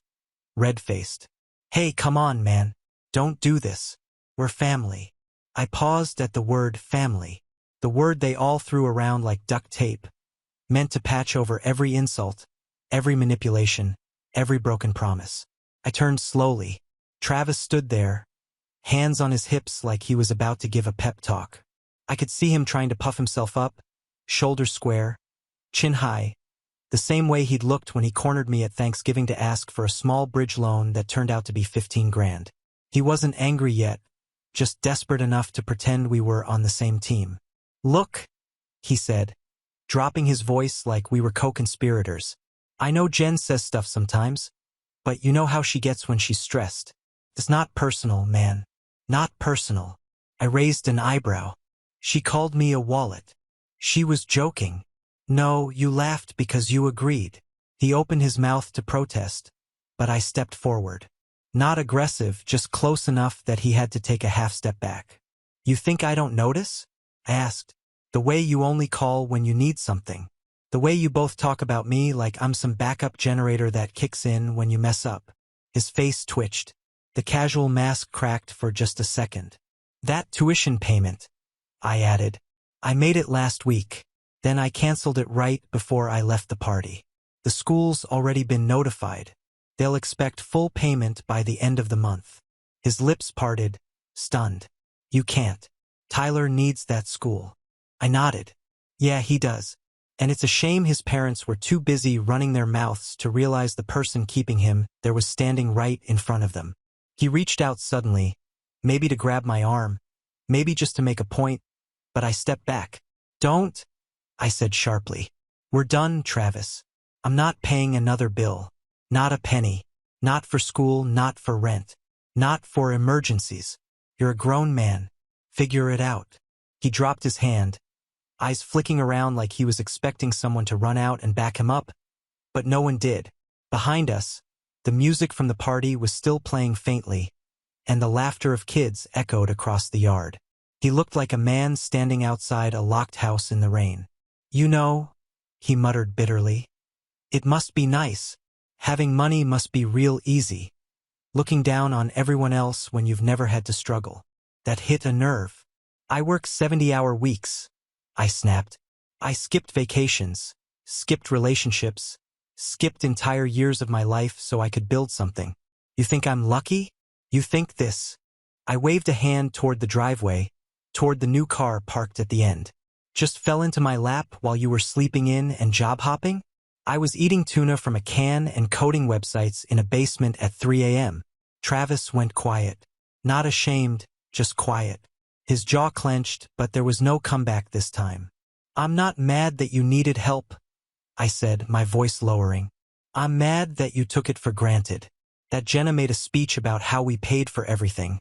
red-faced. "Hey, come on, man. Don't do this. We're family." I paused at the word family, the word they all threw around like duct tape, meant to patch over every insult, every manipulation, every broken promise. I turned slowly. Travis stood there, hands on his hips like he was about to give a pep talk. I could see him trying to puff himself up, shoulders square, chin high, the same way he'd looked when he cornered me at Thanksgiving to ask for a small bridge loan that turned out to be 15 grand. He wasn't angry yet, just desperate enough to pretend we were on the same team. "Look," he said, dropping his voice like we were co-conspirators. "I know Jen says stuff sometimes, but you know how she gets when she's stressed. It's not personal, man. Not personal." I raised an eyebrow. "She called me a wallet." She was joking. "No, you laughed because you agreed." He opened his mouth to protest, but I stepped forward. Not aggressive, just close enough that he had to take a half step back. "You think I don't notice?" I asked. "The way you only call when you need something. The way you both talk about me like I'm some backup generator that kicks in when you mess up." His face twitched. The casual mask cracked for just a second. "That tuition payment," I added. "I made it last week. Then I canceled it right before I left the party. The school's already been notified. They'll expect full payment by the end of the month." His lips parted, stunned. "You can't. Tyler needs that school." I nodded. "Yeah, he does. And it's a shame his parents were too busy running their mouths to realize the person keeping him there was standing right in front of them." He reached out suddenly, maybe to grab my arm, maybe just to make a point, but I stepped back. "Don't," I said sharply. "We're done, Travis. I'm not paying another bill. Not a penny. Not for school, not for rent. Not for emergencies. You're a grown man. Figure it out." He dropped his hand, eyes flicking around like he was expecting someone to run out and back him up, but no one did. Behind us, the music from the party was still playing faintly, and the laughter of kids echoed across the yard. He looked like a man standing outside a locked house in the rain. "You know," he muttered bitterly, "it must be nice. Having money must be real easy. Looking down on everyone else when you've never had to struggle. That hit a nerve." "I work 70-hour weeks," I snapped. "I skipped vacations, skipped relationships, skipped entire years of my life so I could build something. You think I'm lucky? You think this?" I waved a hand toward the driveway, toward the new car parked at the end. "Just fell into my lap while you were sleeping in and job hopping?" I was eating tuna from a can and coding websites in a basement at 3 a.m. Travis went quiet. Not ashamed, just quiet. His jaw clenched, but there was no comeback this time. "I'm not mad that you needed help," I said, my voice lowering. "I'm mad that you took it for granted. That Jenna made a speech about how we paid for everything.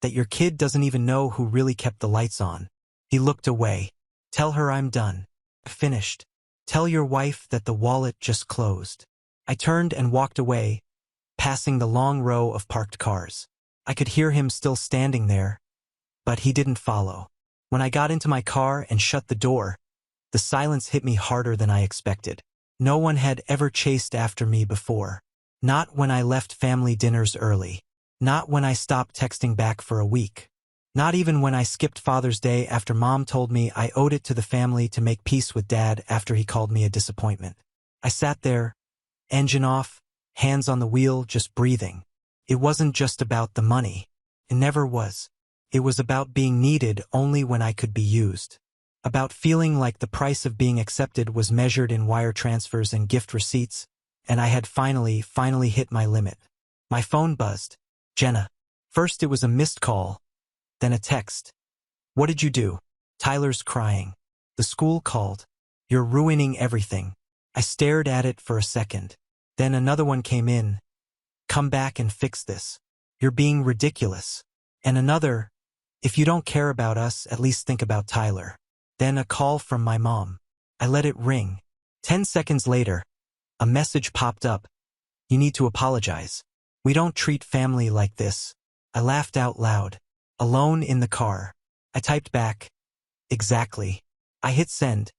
That your kid doesn't even know who really kept the lights on." He looked away. "Tell her I'm done. Finished. Tell your wife that the wallet just closed." I turned and walked away, passing the long row of parked cars. I could hear him still standing there, but he didn't follow. When I got into my car and shut the door, the silence hit me harder than I expected. No one had ever chased after me before. Not when I left family dinners early. Not when I stopped texting back for a week. Not even when I skipped Father's Day after Mom told me I owed it to the family to make peace with Dad after he called me a disappointment. I sat there, engine off, hands on the wheel, just breathing. It wasn't just about the money. It never was. It was about being needed only when I could be used. About feeling like the price of being accepted was measured in wire transfers and gift receipts, and I had finally hit my limit. My phone buzzed. Jenna. First it was a missed call, then a text. What did you do? Tyler's crying. The school called. You're ruining everything. I stared at it for a second. Then another one came in. Come back and fix this. You're being ridiculous. And another, if you don't care about us, at least think about Tyler. Then a call from my mom. I let it ring. 10 seconds later, a message popped up. You need to apologize. We don't treat family like this. I laughed out loud. Alone in the car. I typed back. Exactly. I hit send,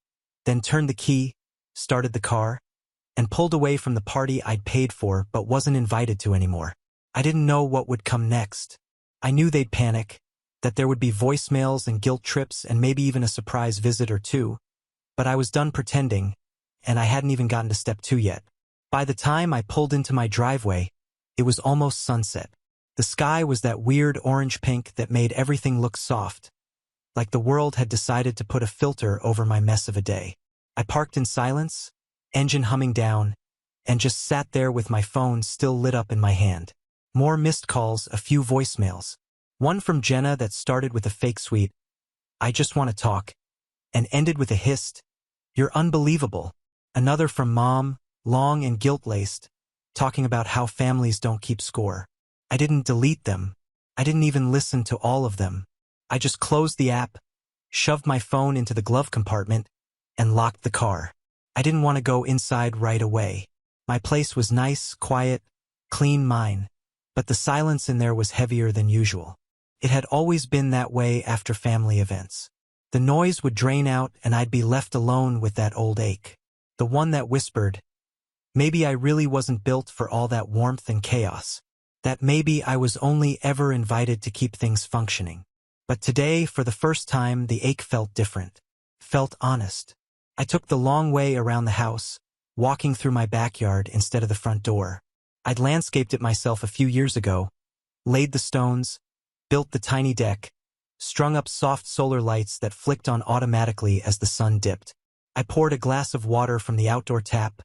then turned the key, started the car, and pulled away from the party I'd paid for but wasn't invited to anymore. I didn't know what would come next. I knew they'd panic, that there would be voicemails and guilt trips and maybe even a surprise visit or two, but I was done pretending, and I hadn't even gotten to step 2 yet. By the time I pulled into my driveway, it was almost sunset. The sky was that weird orange-pink that made everything look soft, like the world had decided to put a filter over my mess of a day. I parked in silence, engine humming down, and just sat there with my phone still lit up in my hand. More missed calls, a few voicemails. One from Jenna that started with a fake sweet, I just want to talk, and ended with a hissed, you're unbelievable. Another from Mom, long and guilt-laced, talking about how families don't keep score. I didn't delete them. I didn't even listen to all of them. I just closed the app, shoved my phone into the glove compartment, and locked the car. I didn't want to go inside right away. My place was nice, quiet, clean mine, but the silence in there was heavier than usual. It had always been that way after family events. The noise would drain out and I'd be left alone with that old ache. The one that whispered, maybe I really wasn't built for all that warmth and chaos. That maybe I was only ever invited to keep things functioning. But today, for the first time, the ache felt different. Felt honest. I took the long way around the house, walking through my backyard instead of the front door. I'd landscaped it myself a few years ago, laid the stones, built the tiny deck, strung up soft solar lights that flicked on automatically as the sun dipped. I poured a glass of water from the outdoor tap,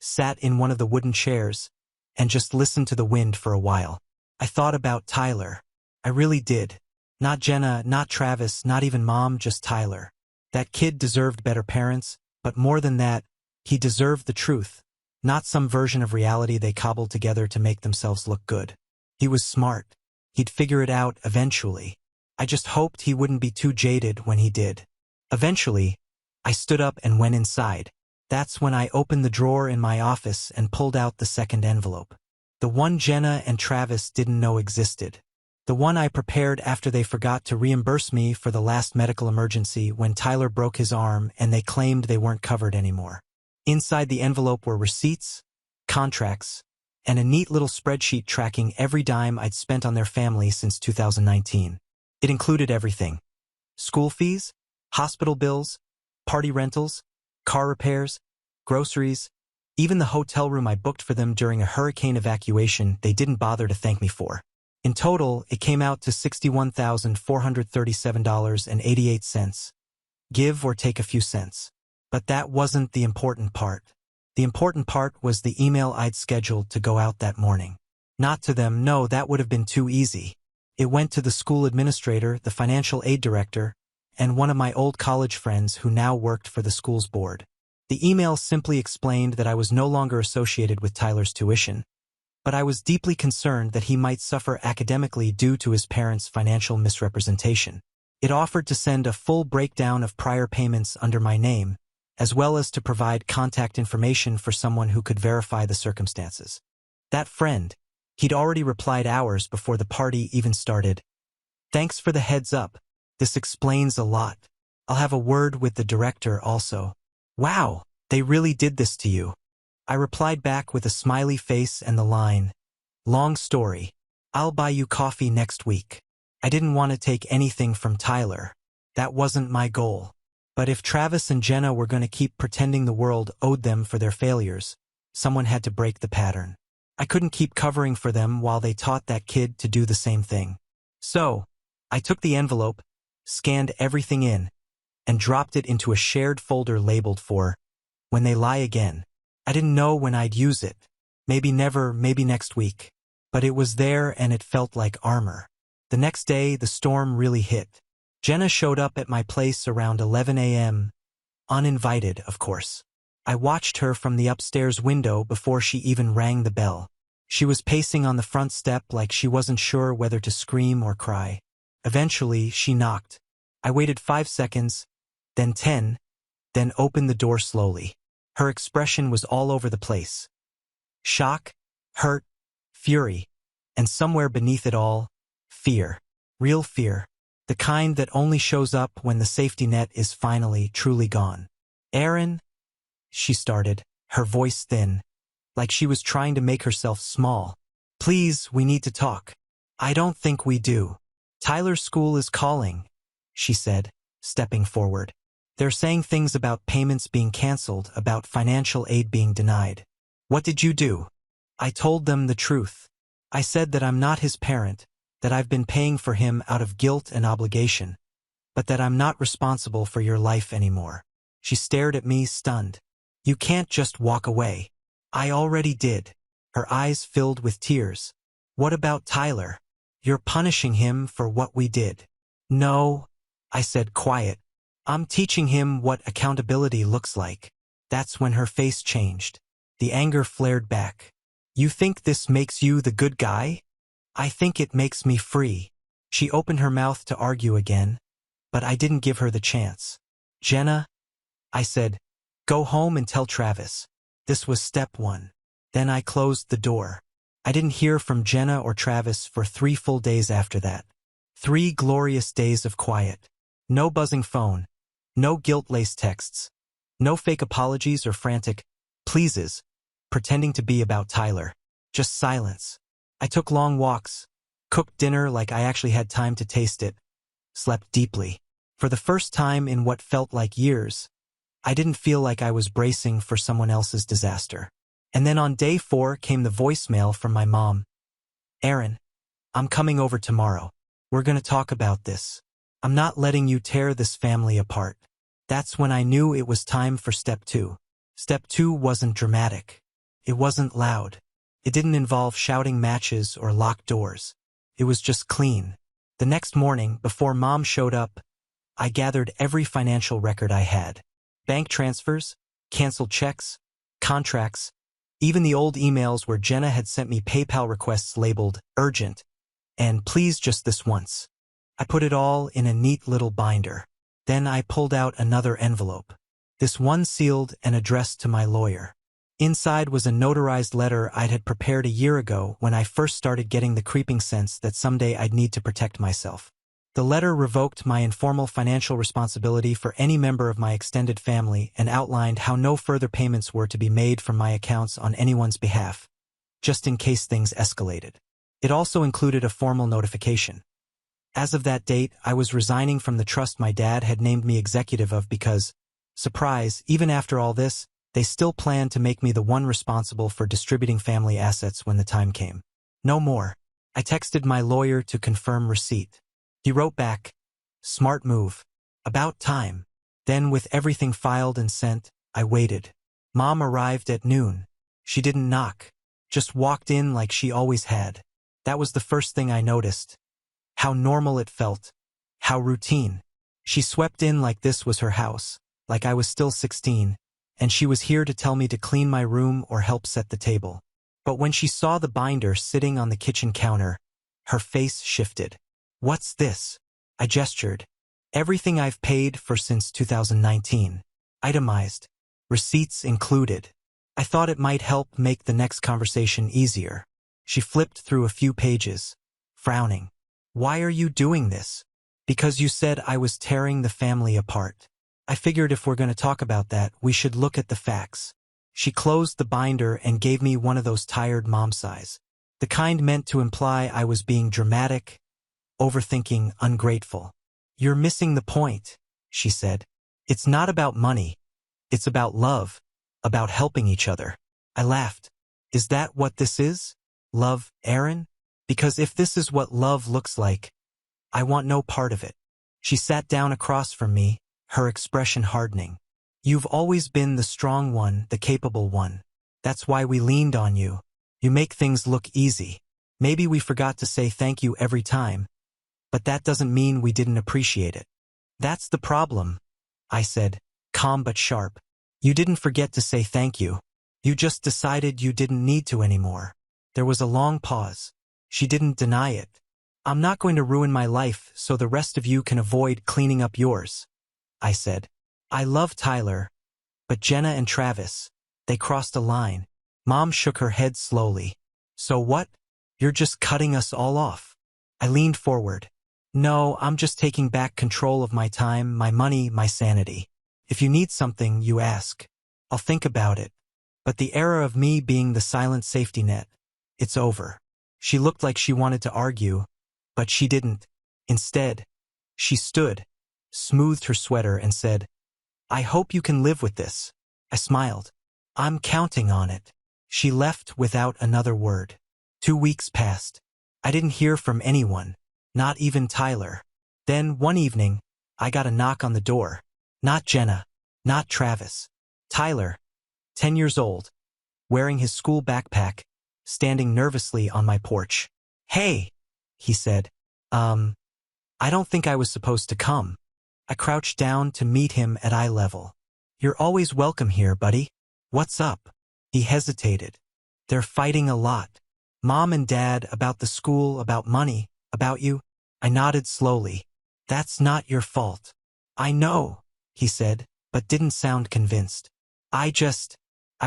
sat in one of the wooden chairs, and just listened to the wind for a while. I thought about Tyler. I really did. Not Jenna, not Travis, not even Mom, just Tyler. That kid deserved better parents, but more than that, he deserved the truth, not some version of reality they cobbled together to make themselves look good. He was smart. He'd figure it out eventually. I just hoped he wouldn't be too jaded when he did. Eventually, I stood up and went inside. That's when I opened the drawer in my office and pulled out the second envelope. The one Jenna and Travis didn't know existed. The one I prepared after they forgot to reimburse me for the last medical emergency when Tyler broke his arm and they claimed they weren't covered anymore. Inside the envelope were receipts, contracts, and a neat little spreadsheet tracking every dime I'd spent on their family since 2019. It included everything. School fees, hospital bills, party rentals, car repairs, groceries, even the hotel room I booked for them during a hurricane evacuation they didn't bother to thank me for. In total, it came out to $61,437.88, give or take a few cents. But that wasn't the important part. The important part was the email I'd scheduled to go out that morning. Not to them, no, that would have been too easy. It went to the school administrator, the financial aid director, and one of my old college friends who now worked for the school's board. The email simply explained that I was no longer associated with Tyler's tuition, but I was deeply concerned that he might suffer academically due to his parents' financial misrepresentation. It offered to send a full breakdown of prior payments under my name, as well as to provide contact information for someone who could verify the circumstances. That friend, he'd already replied hours before the party even started. Thanks for the heads up. This explains a lot. I'll have a word with the director also. Wow, they really did this to you. I replied back with a smiley face and the line, long story. I'll buy you coffee next week. I didn't want to take anything from Tyler. That wasn't my goal. But if Travis and Jenna were going to keep pretending the world owed them for their failures, someone had to break the pattern. I couldn't keep covering for them while they taught that kid to do the same thing. So, I took the envelope, scanned everything in, and dropped it into a shared folder labeled for When They Lie Again. I didn't know when I'd use it. Maybe never, maybe next week. But it was there and it felt like armor. The next day, the storm really hit. Jenna showed up at my place around 11 a.m., uninvited, of course. I watched her from the upstairs window before she even rang the bell. She was pacing on the front step like she wasn't sure whether to scream or cry. Eventually, she knocked. I waited 5 seconds, then 10, then opened the door slowly. Her expression was all over the place. Shock, hurt, fury, and somewhere beneath it all, fear. Real fear. The kind that only shows up when the safety net is finally, truly gone. Aaron, she started, her voice thin, like she was trying to make herself small. Please, we need to talk. I don't think we do. Tyler's school is calling, she said, stepping forward. They're saying things about payments being canceled, about financial aid being denied. What did you do? I told them the truth. I said that I'm not his parent, that I've been paying for him out of guilt and obligation, but that I'm not responsible for your life anymore. She stared at me, stunned. You can't just walk away. I already did. Her eyes filled with tears. What about Tyler? You're punishing him for what we did. No, I said, quiet. I'm teaching him what accountability looks like. That's when her face changed. The anger flared back. You think this makes you the good guy? I think it makes me free. She opened her mouth to argue again, but I didn't give her the chance. Jenna, I said, go home and tell Travis. This was step 1. Then I closed the door. I didn't hear from Jenna or Travis for 3 full days after that. 3 glorious days of quiet. No buzzing phone. No guilt-laced texts. No fake apologies or frantic pleases, pretending to be about Tyler. Just silence. I took long walks, cooked dinner like I actually had time to taste it, slept deeply. For the first time in what felt like years, I didn't feel like I was bracing for someone else's disaster. And then on day 4 came the voicemail from my mom. Aaron, I'm coming over tomorrow. We're going to talk about this. I'm not letting you tear this family apart. That's when I knew it was time for step 2. Step 2 wasn't dramatic. It wasn't loud. It didn't involve shouting matches or locked doors. It was just clean. The next morning, before Mom showed up, I gathered every financial record I had. Bank transfers, canceled checks, contracts, even the old emails where Jenna had sent me PayPal requests labeled urgent and please just this once. I put it all in a neat little binder. Then I pulled out another envelope. This one sealed and addressed to my lawyer. Inside was a notarized letter I had prepared a year ago when I first started getting the creeping sense that someday I'd need to protect myself. The letter revoked my informal financial responsibility for any member of my extended family and outlined how no further payments were to be made from my accounts on anyone's behalf, just in case things escalated. It also included a formal notification. As of that date, I was resigning from the trust my dad had named me executive of because, surprise, even after all this, they still planned to make me the one responsible for distributing family assets when the time came. No more. I texted my lawyer to confirm receipt. He wrote back, smart move. About time. Then with everything filed and sent, I waited. Mom arrived at noon. She didn't knock, just walked in like she always had. That was the first thing I noticed. How normal it felt. How routine. She swept in like this was her house, like I was still 16, and she was here to tell me to clean my room or help set the table. But when she saw the binder sitting on the kitchen counter, her face shifted. What's this? I gestured. Everything I've paid for since 2019. Itemized. Receipts included. I thought it might help make the next conversation easier. She flipped through a few pages, frowning. Why are you doing this? Because you said I was tearing the family apart. I figured if we're going to talk about that, we should look at the facts. She closed the binder and gave me one of those tired mom sighs. The kind meant to imply I was being dramatic, overthinking, ungrateful. You're missing the point, she said. It's not about money. It's about love, about helping each other. I laughed. Is that what this is? Love, Aaron? Because if this is what love looks like, I want no part of it. She sat down across from me, her expression hardening. You've always been the strong one, the capable one. That's why we leaned on you. You make things look easy. Maybe we forgot to say thank you every time, but that doesn't mean we didn't appreciate it. That's the problem, I said, calm but sharp. You didn't forget to say thank you. You just decided you didn't need to anymore. There was a long pause. She didn't deny it. I'm not going to ruin my life so the rest of you can avoid cleaning up yours, I said. I love Tyler, but Jenna and Travis, they crossed a line. Mom shook her head slowly. So what? You're just cutting us all off. I leaned forward. No, I'm just taking back control of my time, my money, my sanity. If you need something, you ask. I'll think about it. But the era of me being the silent safety net, it's over. She looked like she wanted to argue, but she didn't. Instead, she stood, smoothed her sweater and said, I hope you can live with this. I smiled. I'm counting on it. She left without another word. 2 weeks passed. I didn't hear from anyone, not even Tyler. Then, one evening, I got a knock on the door. Not Jenna, not Travis. Tyler, 10 years old, wearing his school backpack, standing nervously on my porch. Hey, he said. I don't think I was supposed to come. I crouched down to meet him at eye level. You're always welcome here, buddy. What's up? He hesitated. They're fighting a lot. Mom and Dad, about the school, about money, about you. I nodded slowly. That's not your fault. I know, he said, but didn't sound convinced. I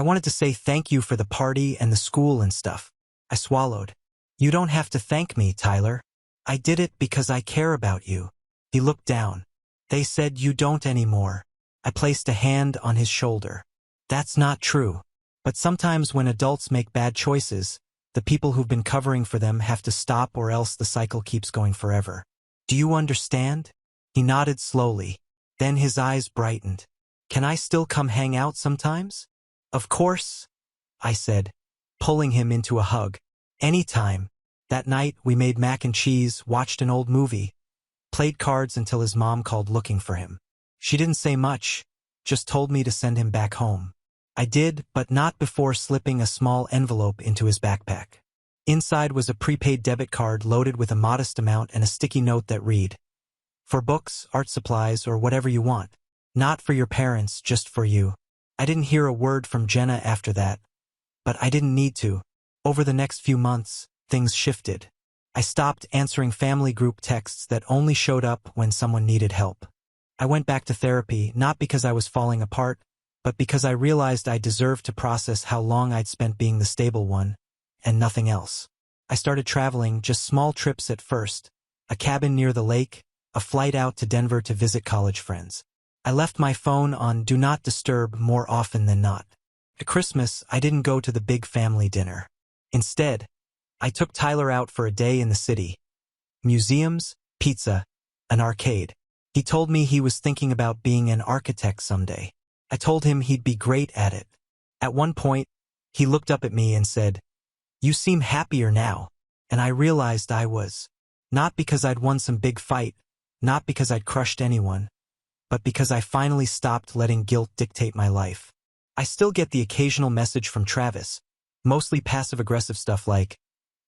wanted to say thank you for the party and the school and stuff. I swallowed. You don't have to thank me, Tyler. I did it because I care about you. He looked down. They said you don't anymore. I placed a hand on his shoulder. That's not true. But sometimes when adults make bad choices, the people who've been covering for them have to stop or else the cycle keeps going forever. Do you understand? He nodded slowly. Then his eyes brightened. Can I still come hang out sometimes? Of course, I said, pulling him into a hug. Anytime. That night we made mac and cheese, watched an old movie, played cards until his mom called looking for him. She didn't say much, just told me to send him back home. I did, but not before slipping a small envelope into his backpack. Inside was a prepaid debit card loaded with a modest amount and a sticky note that read, for books, art supplies, or whatever you want. Not for your parents, just for you. I didn't hear a word from Jenna after that, but I didn't need to. Over the next few months, things shifted. I stopped answering family group texts that only showed up when someone needed help. I went back to therapy, not because I was falling apart, but because I realized I deserved to process how long I'd spent being the stable one, and nothing else. I started traveling, just small trips at first, a cabin near the lake, a flight out to Denver to visit college friends. I left my phone on Do Not Disturb more often than not. At Christmas, I didn't go to the big family dinner. Instead, I took Tyler out for a day in the city. Museums, pizza, an arcade. He told me he was thinking about being an architect someday. I told him he'd be great at it. At one point, he looked up at me and said, You seem happier now. And I realized I was. Not because I'd won some big fight, not because I'd crushed anyone, but because I finally stopped letting guilt dictate my life. I still get the occasional message from Travis, mostly passive-aggressive stuff like,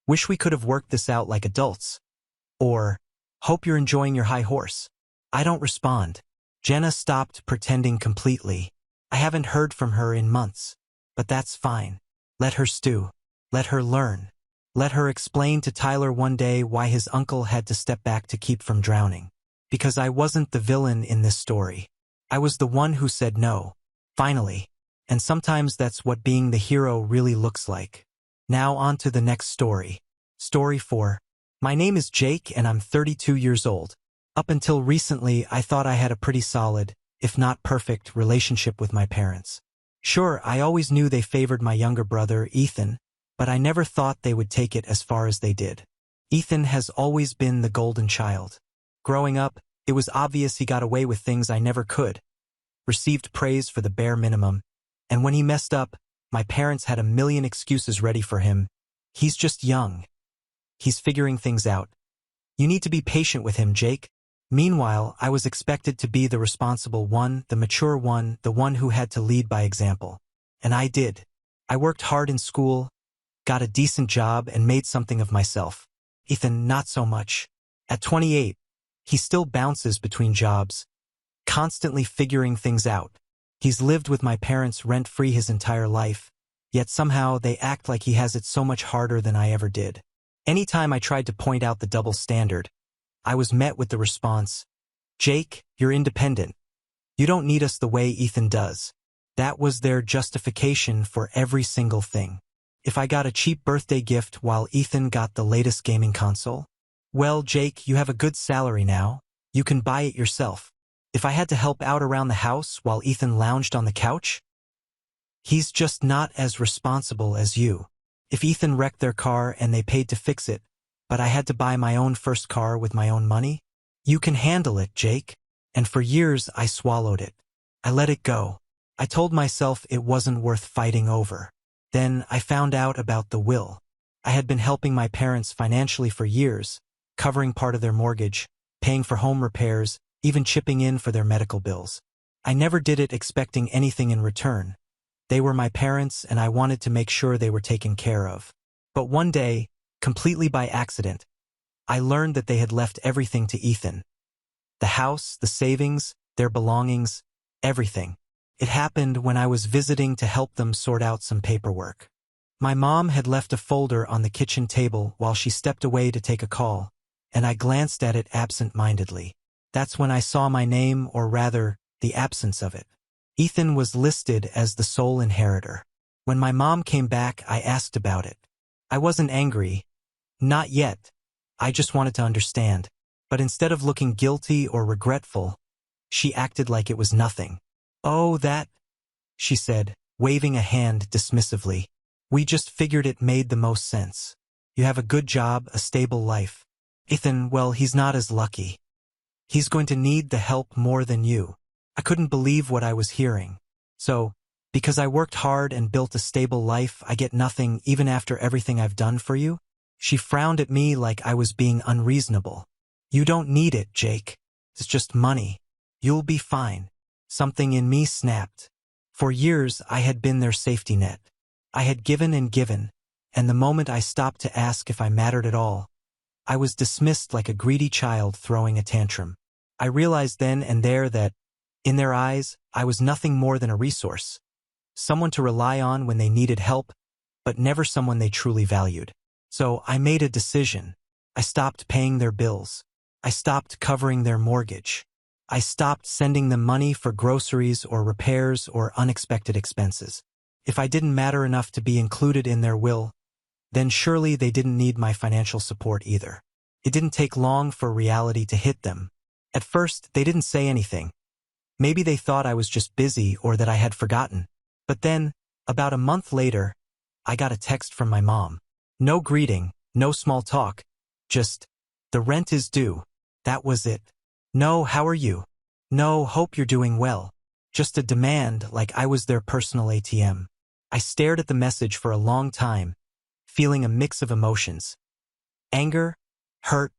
Wish we could have worked this out like adults. Or, Hope you're enjoying your high horse. I don't respond. Jenna stopped pretending completely. I haven't heard from her in months. But that's fine. Let her stew. Let her learn. Let her explain to Tyler one day why his uncle had to step back to keep from drowning. Because I wasn't the villain in this story. I was the one who said no. Finally. And sometimes that's what being the hero really looks like. Now on to the next story. Story 4. My name is Jake and I'm 32 years old. Up until recently, I thought I had a pretty solid, if not perfect, relationship with my parents. Sure, I always knew they favored my younger brother, Ethan, but I never thought they would take it as far as they did. Ethan has always been the golden child. Growing up, it was obvious he got away with things I never could. received praise for the bare minimum, and when he messed up, my parents had a million excuses ready for him. He's just young. He's figuring things out. You need to be patient with him, Jake. Meanwhile, I was expected to be the responsible one, the mature one, the one who had to lead by example. And I did. I worked hard in school, got a decent job, and made something of myself. Ethan, not so much. At 28, he still bounces between jobs, constantly figuring things out. He's lived with my parents rent-free his entire life, yet somehow they act like he has it so much harder than I ever did. Anytime I tried to point out the double standard, I was met with the response, "Jake, you're independent. You don't need us the way Ethan does." That was their justification for every single thing. If I got a cheap birthday gift while Ethan got the latest gaming console, well, Jake, you have a good salary now. You can buy it yourself. If I had to help out around the house while Ethan lounged on the couch, he's just not as responsible as you. If Ethan wrecked their car and they paid to fix it, but I had to buy my own first car with my own money, you can handle it, Jake. And for years I swallowed it. I let it go. I told myself it wasn't worth fighting over. Then I found out about the will. I had been helping my parents financially for years, covering part of their mortgage, paying for home repairs, even chipping in for their medical bills. I never did it expecting anything in return. They were my parents and I wanted to make sure they were taken care of. But one day, completely by accident, I learned that they had left everything to Ethan. The house, the savings, their belongings, everything. It happened when I was visiting to help them sort out some paperwork. My mom had left a folder on the kitchen table while she stepped away to take a call, and I glanced at it absent-mindedly. That's when I saw my name, or rather, the absence of it. Ethan was listed as the sole inheritor. When my mom came back, I asked about it. I wasn't angry. Not yet. I just wanted to understand. But instead of looking guilty or regretful, she acted like it was nothing. "Oh, that," she said, waving a hand dismissively. "We just figured it made the most sense. You have a good job, a stable life. Ethan, well, he's not as lucky. He's going to need the help more than you." I couldn't believe what I was hearing. So, because I worked hard and built a stable life, I get nothing even after everything I've done for you? She frowned at me like I was being unreasonable. "You don't need it, Jake. It's just money. You'll be fine." Something in me snapped. For years, I had been their safety net. I had given, and the moment I stopped to ask if I mattered at all, I was dismissed like a greedy child throwing a tantrum. I realized then and there that, in their eyes, I was nothing more than a resource. Someone to rely on when they needed help, but never someone they truly valued. So I made a decision. I stopped paying their bills. I stopped covering their mortgage. I stopped sending them money for groceries or repairs or unexpected expenses. If I didn't matter enough to be included in their will, then surely they didn't need my financial support either. It didn't take long for reality to hit them. At first, they didn't say anything. Maybe they thought I was just busy or that I had forgotten. But then, about a month later, I got a text from my mom. No greeting, no small talk, just, "The rent is due." That was it. No, "How are you?" No, "Hope you're doing well." Just a demand like I was their personal ATM. I stared at the message for a long time, feeling a mix of emotions. Anger, hurt,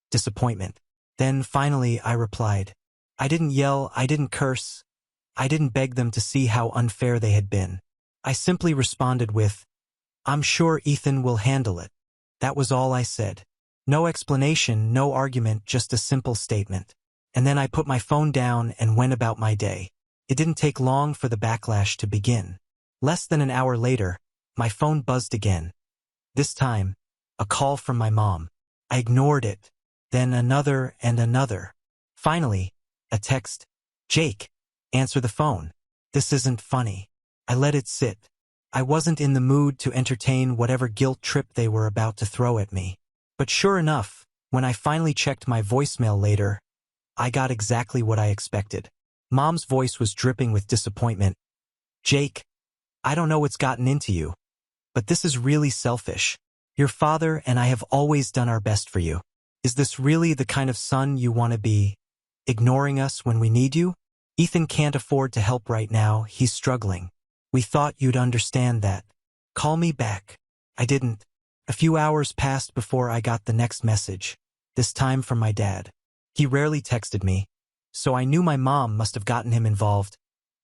disappointment. Then finally I replied. I didn't yell, I didn't curse. I didn't beg them to see how unfair they had been. I simply responded with, "I'm sure Ethan will handle it." That was all I said. No explanation, no argument, just a simple statement. And then I put my phone down and went about my day. It didn't take long for the backlash to begin. Less than an hour later, my phone buzzed again. This time, a call from my mom. I ignored it. Then another and another. Finally, a text. "Jake, answer the phone. This isn't funny." I let it sit. I wasn't in the mood to entertain whatever guilt trip they were about to throw at me. But sure enough, when I finally checked my voicemail later, I got exactly what I expected. Mom's voice was dripping with disappointment. "Jake, I don't know what's gotten into you, but this is really selfish. Your father and I have always done our best for you. Is this really the kind of son you want to be, ignoring us when we need you?" Ethan can't afford to help right now, he's struggling. We thought you'd understand that. Call me back. I didn't. A few hours passed before I got the next message, this time from my dad. He rarely texted me, so I knew my mom must have gotten him involved.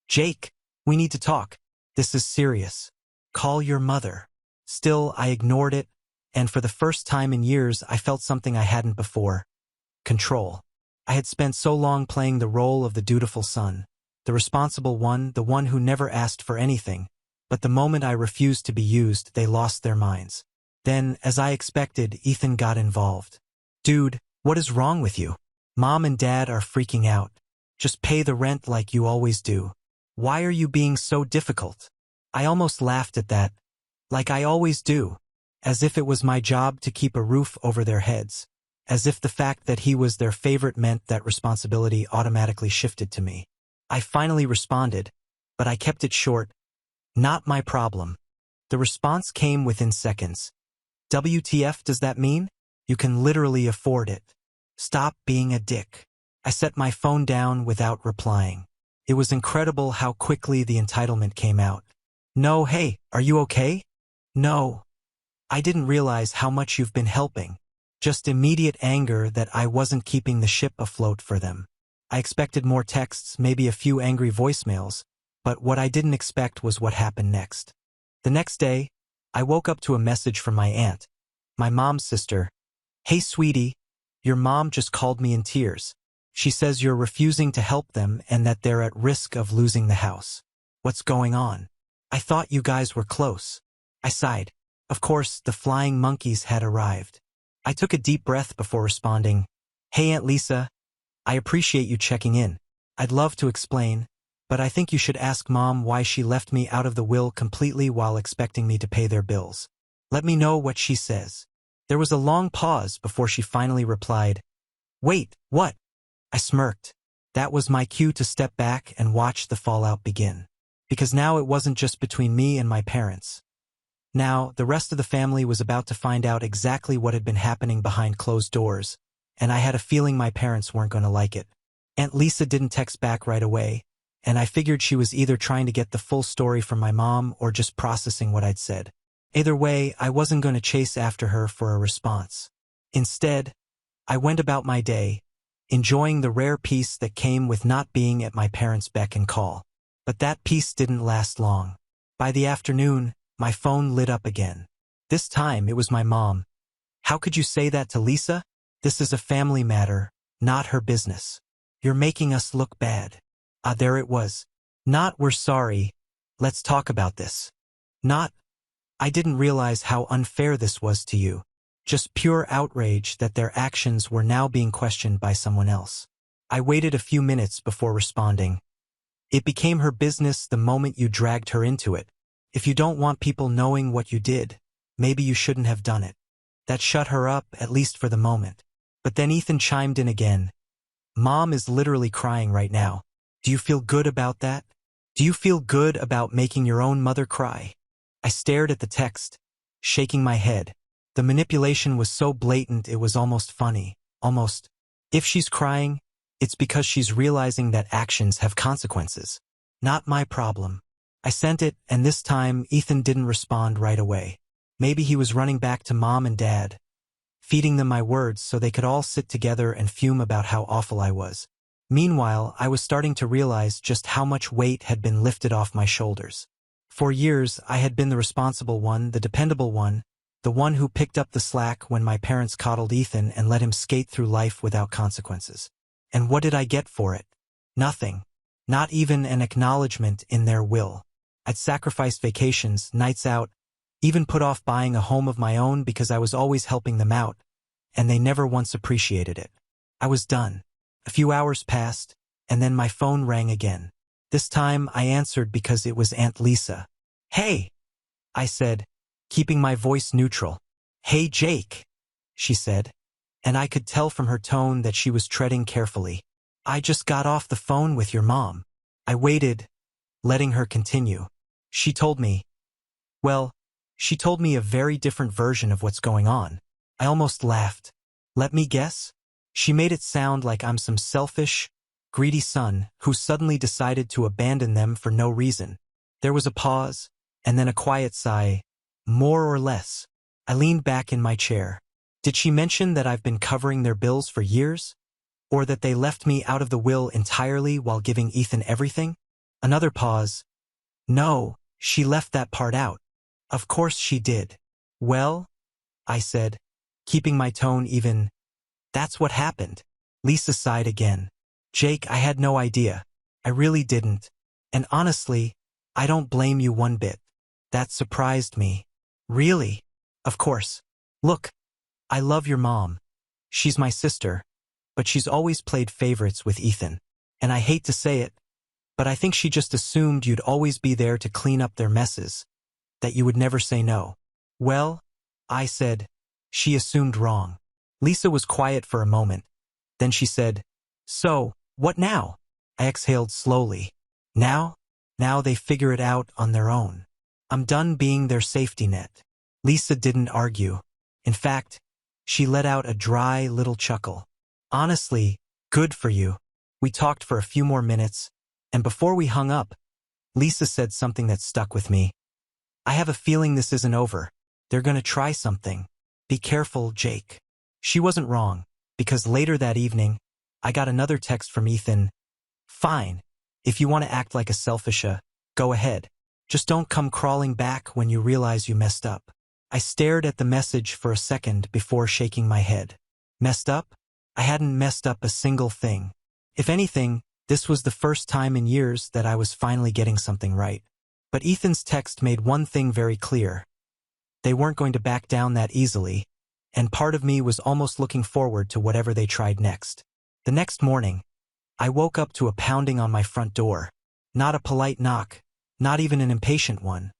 Jake, we need to talk. This is serious. Call your mother. Still, I ignored it, and for the first time in years I felt something I hadn't before. Control. I had spent so long playing the role of the dutiful son, the responsible one, the one who never asked for anything, but the moment I refused to be used, they lost their minds. Then, as I expected, Ethan got involved. Dude, what is wrong with you? Mom and Dad are freaking out. Just pay the rent like you always do. Why are you being so difficult? I almost laughed at that. Like I always do. As if it was my job to keep a roof over their heads. As if the fact that he was their favorite meant that responsibility automatically shifted to me. I finally responded, but I kept it short. Not my problem. The response came within seconds. WTF does that mean? You can literally afford it. Stop being a dick. I set my phone down without replying. It was incredible how quickly the entitlement came out. No, hey, are you okay? No. I didn't realize how much you've been helping. Just immediate anger that I wasn't keeping the ship afloat for them. I expected more texts, maybe a few angry voicemails, but what I didn't expect was what happened next. The next day, I woke up to a message from my aunt, my mom's sister. Hey sweetie, your mom just called me in tears. She says you're refusing to help them and that they're at risk of losing the house. What's going on? I thought you guys were close. I sighed. Of course, the flying monkeys had arrived. I took a deep breath before responding. Hey Aunt Lisa, I appreciate you checking in. I'd love to explain, but I think you should ask Mom why she left me out of the will completely while expecting me to pay their bills. Let me know what she says. There was a long pause before she finally replied. Wait, what? I smirked. That was my cue to step back and watch the fallout begin. Because now it wasn't just between me and my parents. Now, the rest of the family was about to find out exactly what had been happening behind closed doors, and I had a feeling my parents weren't going to like it. Aunt Lisa didn't text back right away, and I figured she was either trying to get the full story from my mom or just processing what I'd said. Either way, I wasn't going to chase after her for a response. Instead, I went about my day, enjoying the rare peace that came with not being at my parents' beck and call. But that peace didn't last long. By the afternoon, my phone lit up again. This time, it was my mom. How could you say that to Lisa? This is a family matter, not her business. You're making us look bad. There it was. Not, we're sorry. Let's talk about this. Not, I didn't realize how unfair this was to you. Just pure outrage that their actions were now being questioned by someone else. I waited a few minutes before responding. It became her business the moment you dragged her into it. If you don't want people knowing what you did, maybe you shouldn't have done it. That shut her up, at least for the moment. But then Ethan chimed in again. Mom is literally crying right now. Do you feel good about that? Do you feel good about making your own mother cry? I stared at the text, shaking my head. The manipulation was so blatant it was almost funny. Almost. If she's crying, it's because she's realizing that actions have consequences. Not my problem. I sent it, and this time Ethan didn't respond right away. Maybe he was running back to Mom and Dad, feeding them my words so they could all sit together and fume about how awful I was. Meanwhile, I was starting to realize just how much weight had been lifted off my shoulders. For years, I had been the responsible one, the dependable one, the one who picked up the slack when my parents coddled Ethan and let him skate through life without consequences. And what did I get for it? Nothing. Not even an acknowledgement in their will. I'd sacrificed vacations, nights out, even put off buying a home of my own because I was always helping them out, and they never once appreciated it. I was done. A few hours passed, and then my phone rang again. This time I answered because it was Aunt Lisa. Hey, I said, keeping my voice neutral. Hey Jake, she said, and I could tell from her tone that she was treading carefully. I just got off the phone with your mom. I waited, letting her continue. She told me a very different version of what's going on. I almost laughed. Let me guess? She made it sound like I'm some selfish, greedy son who suddenly decided to abandon them for no reason. There was a pause, and then a quiet sigh. More or less. I leaned back in my chair. Did she mention that I've been covering their bills for years? Or that they left me out of the will entirely while giving Ethan everything? Another pause. No, she left that part out. Of course she did. Well, I said, keeping my tone even. That's what happened. Lisa sighed again. Jake, I had no idea. I really didn't. And honestly, I don't blame you one bit. That surprised me. Really? Of course. Look, I love your mom. She's my sister, but she's always played favorites with Ethan. And I hate to say it, but I think she just assumed you'd always be there to clean up their messes, that you would never say no. Well, I said, she assumed wrong. Lisa was quiet for a moment. Then she said, so, what now? I exhaled slowly. Now? Now they figure it out on their own. I'm done being their safety net. Lisa didn't argue. In fact, she let out a dry little chuckle. Honestly, good for you. We talked for a few more minutes, and before we hung up, Lisa said something that stuck with me. I have a feeling this isn't over. They're gonna try something. Be careful, Jake. She wasn't wrong, because later that evening, I got another text from Ethan. Fine. If you want to act like a selfish, go ahead. Just don't come crawling back when you realize you messed up. I stared at the message for a second before shaking my head. Messed up? I hadn't messed up a single thing. If anything, this was the first time in years that I was finally getting something right. But Ethan's text made one thing very clear. They weren't going to back down that easily, and part of me was almost looking forward to whatever they tried next. The next morning, I woke up to a pounding on my front door. Not a polite knock, not even an impatient one.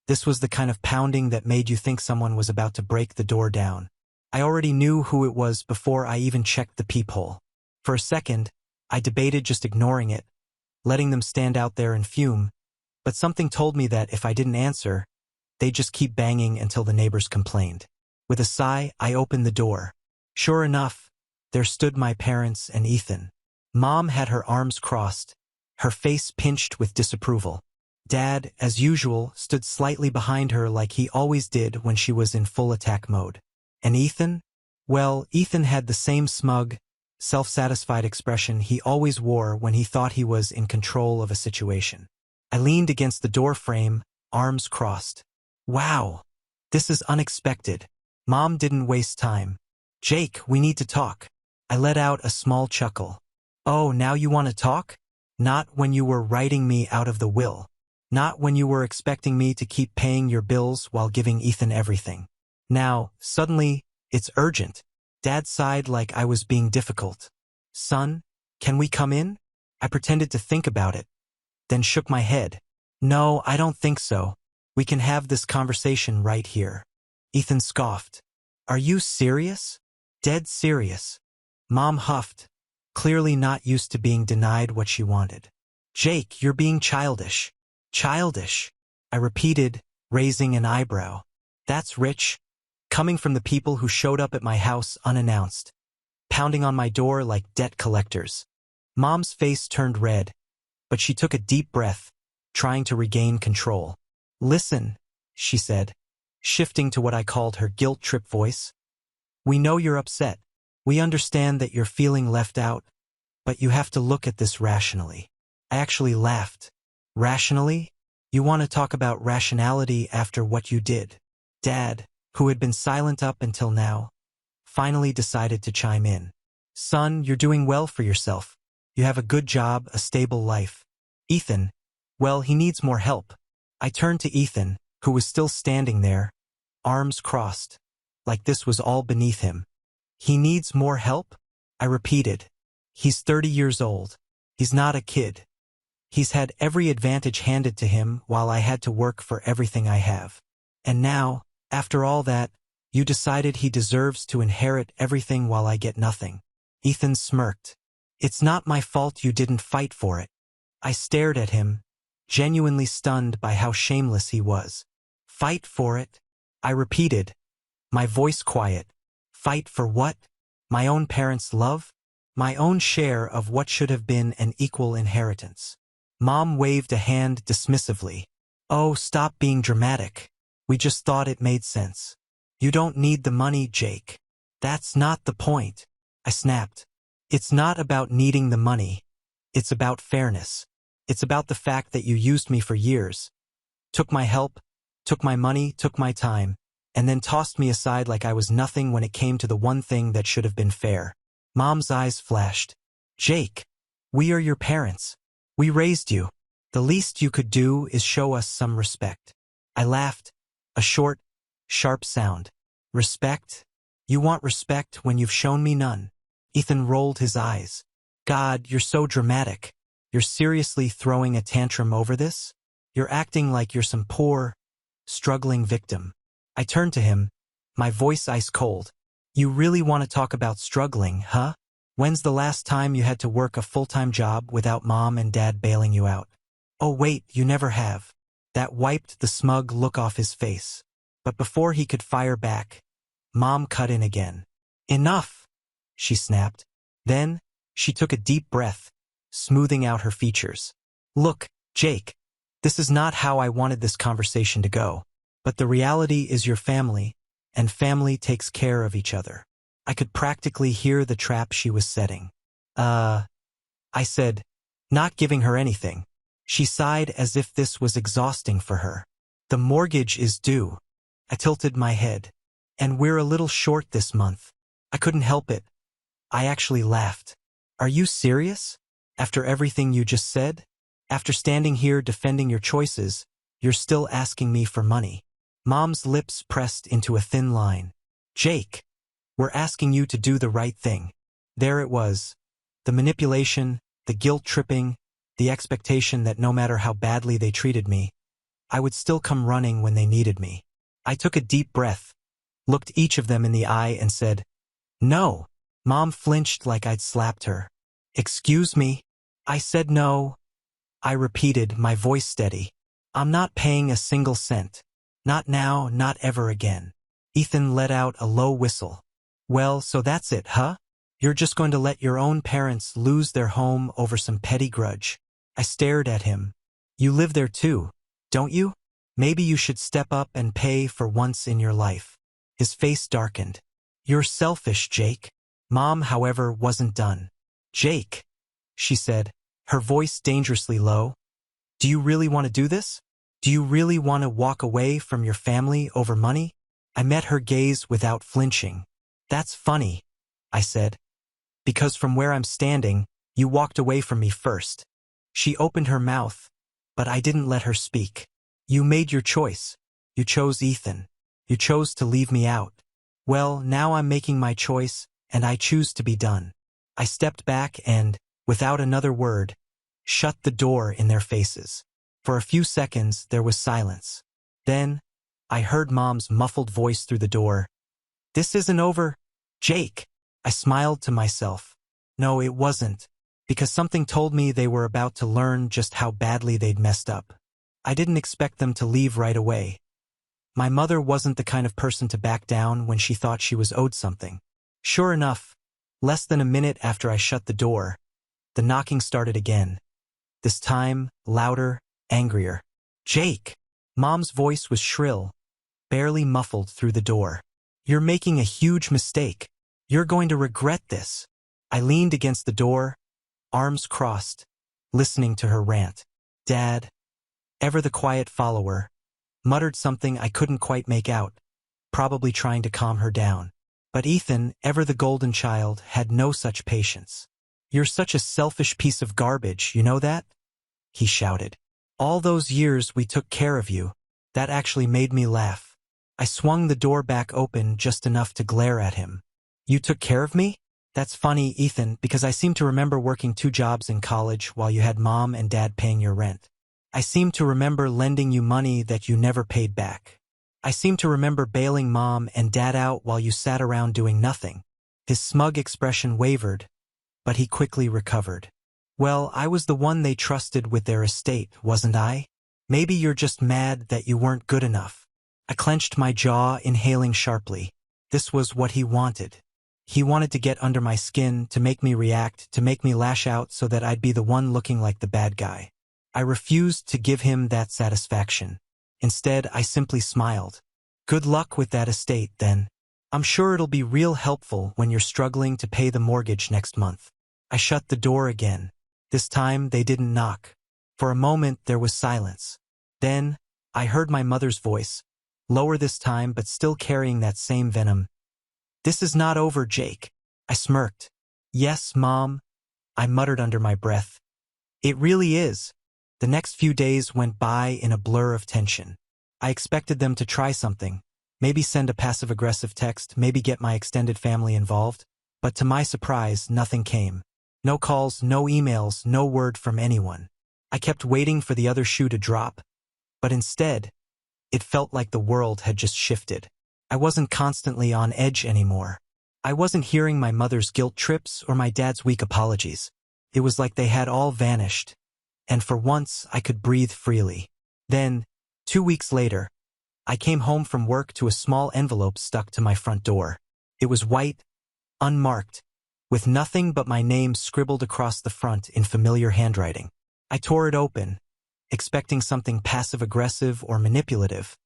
This was the kind of pounding that made you think someone was about to break the door down. I already knew who it was before I even checked the peephole. For a second, I debated just ignoring it, letting them stand out there and fume, but something told me that if I didn't answer, they'd just keep banging until the neighbors complained. With a sigh, I opened the door. Sure enough, there stood my parents and Ethan. Mom had her arms crossed, her face pinched with disapproval. Dad, as usual, stood slightly behind her like he always did when she was in full attack mode. And Ethan? Well, Ethan had the same smug, self-satisfied expression he always wore when he thought he was in control of a situation. I leaned against the door frame, arms crossed. Wow, this is unexpected. Mom didn't waste time. Jake, we need to talk. I let out a small chuckle. Oh, now you want to talk? Not when you were writing me out of the will. Not when you were expecting me to keep paying your bills while giving Ethan everything. Now, suddenly, it's urgent. Dad sighed like I was being difficult. Son, can we come in? I pretended to think about it, then shook my head. No, I don't think so. We can have this conversation right here. Ethan scoffed. Are you serious? Dead serious. Mom huffed, clearly not used to being denied what she wanted. Jake, you're being childish. Childish, I repeated, raising an eyebrow. That's rich, coming from the people who showed up at my house unannounced, pounding on my door like debt collectors. Mom's face turned red, but she took a deep breath, trying to regain control. Listen, she said, shifting to what I called her guilt trip voice. We know you're upset. We understand that you're feeling left out, but you have to look at this rationally. I actually laughed. Rationally? You want to talk about rationality after what you did? Dad, who had been silent up until now, finally decided to chime in. Son, you're doing well for yourself. You have a good job, a stable life. Ethan, well, he needs more help. I turned to Ethan, who was still standing there, arms crossed, like this was all beneath him. He needs more help? I repeated. He's 30 years old. He's not a kid. He's had every advantage handed to him while I had to work for everything I have. And now, after all that, you decided he deserves to inherit everything while I get nothing. Ethan smirked. It's not my fault you didn't fight for it. I stared at him, genuinely stunned by how shameless he was. Fight for it? I repeated, my voice quiet. Fight for what? My own parents' love? My own share of what should have been an equal inheritance. Mom waved a hand dismissively. Oh, stop being dramatic. We just thought it made sense. You don't need the money, Jake. That's not the point. I snapped. It's not about needing the money. It's about fairness. It's about the fact that you used me for years. Took my help, took my money, took my time, and then tossed me aside like I was nothing when it came to the one thing that should have been fair. Mom's eyes flashed. Jake, we are your parents. We raised you. The least you could do is show us some respect. I laughed. A short, sharp sound. Respect? You want respect when you've shown me none. Ethan rolled his eyes. God, you're so dramatic. You're seriously throwing a tantrum over this? You're acting like you're some poor, struggling victim. I turned to him, my voice ice cold. You really want to talk about struggling, huh? When's the last time you had to work a full-time job without mom and dad bailing you out? Oh wait, you never have. That wiped the smug look off his face. But before he could fire back, Mom cut in again. Enough, she snapped. Then, she took a deep breath, smoothing out her features. Look, Jake, this is not how I wanted this conversation to go. But the reality is your family, and family takes care of each other. I could practically hear the trap she was setting. I said, not giving her anything. She sighed as if this was exhausting for her. The mortgage is due. I tilted my head. And we're a little short this month. I couldn't help it. I actually laughed. Are you serious? After everything you just said? After standing here defending your choices, you're still asking me for money. Mom's lips pressed into a thin line. Jake, we're asking you to do the right thing. There it was. The manipulation, the guilt-tripping, the expectation that no matter how badly they treated me, I would still come running when they needed me. I took a deep breath, looked each of them in the eye and said, no. Mom flinched like I'd slapped her. Excuse me? I said no. I repeated, my voice steady. I'm not paying a single cent. Not now, not ever again. Ethan let out a low whistle. Well, so that's it, huh? You're just going to let your own parents lose their home over some petty grudge. I stared at him. You live there too, don't you? Maybe you should step up and pay for once in your life. His face darkened. You're selfish, Jake. Mom, however, wasn't done. Jake, she said, her voice dangerously low. Do you really want to do this? Do you really want to walk away from your family over money? I met her gaze without flinching. That's funny, I said. Because from where I'm standing, you walked away from me first. She opened her mouth, but I didn't let her speak. You made your choice. You chose Ethan. You chose to leave me out. Well, now I'm making my choice, and I choose to be done. I stepped back and, without another word, shut the door in their faces. For a few seconds, there was silence. Then, I heard Mom's muffled voice through the door. This isn't over, Jake. I smiled to myself. No, it wasn't, because something told me they were about to learn just how badly they'd messed up. I didn't expect them to leave right away. My mother wasn't the kind of person to back down when she thought she was owed something. Sure enough, less than a minute after I shut the door, the knocking started again. This time, louder, angrier. Jake! Mom's voice was shrill, barely muffled through the door. You're making a huge mistake. You're going to regret this. I leaned against the door, arms crossed, listening to her rant. Dad, ever the quiet follower, muttered something I couldn't quite make out, probably trying to calm her down. But Ethan, ever the golden child, had no such patience. You're such a selfish piece of garbage, you know that? He shouted. All those years we took care of you. That actually made me laugh. I swung the door back open just enough to glare at him. You took care of me? That's funny, Ethan, because I seem to remember working 2 jobs in college while you had Mom and Dad paying your rent. I seem to remember lending you money that you never paid back. I seem to remember bailing Mom and Dad out while you sat around doing nothing. His smug expression wavered, but he quickly recovered. Well, I was the one they trusted with their estate, wasn't I? Maybe you're just mad that you weren't good enough. I clenched my jaw, inhaling sharply. This was what he wanted. He wanted to get under my skin, to make me react, to make me lash out so that I'd be the one looking like the bad guy. I refused to give him that satisfaction. Instead, I simply smiled. Good luck with that estate, then. I'm sure it'll be real helpful when you're struggling to pay the mortgage next month. I shut the door again. This time, they didn't knock. For a moment, there was silence. Then, I heard my mother's voice, lower this time but still carrying that same venom. "This is not over, Jake." I smirked. "Yes, Mom," I muttered under my breath. "It really is." The next few days went by in a blur of tension. I expected them to try something, maybe send a passive-aggressive text, maybe get my extended family involved, but to my surprise, nothing came. No calls, no emails, no word from anyone. I kept waiting for the other shoe to drop, but instead, it felt like the world had just shifted. I wasn't constantly on edge anymore. I wasn't hearing my mother's guilt trips or my dad's weak apologies. It was like they had all vanished, and for once I could breathe freely. Then, 2 weeks later, I came home from work to a small envelope stuck to my front door. It was white, unmarked, with nothing but my name scribbled across the front in familiar handwriting. I tore it open, expecting something passive-aggressive or manipulative,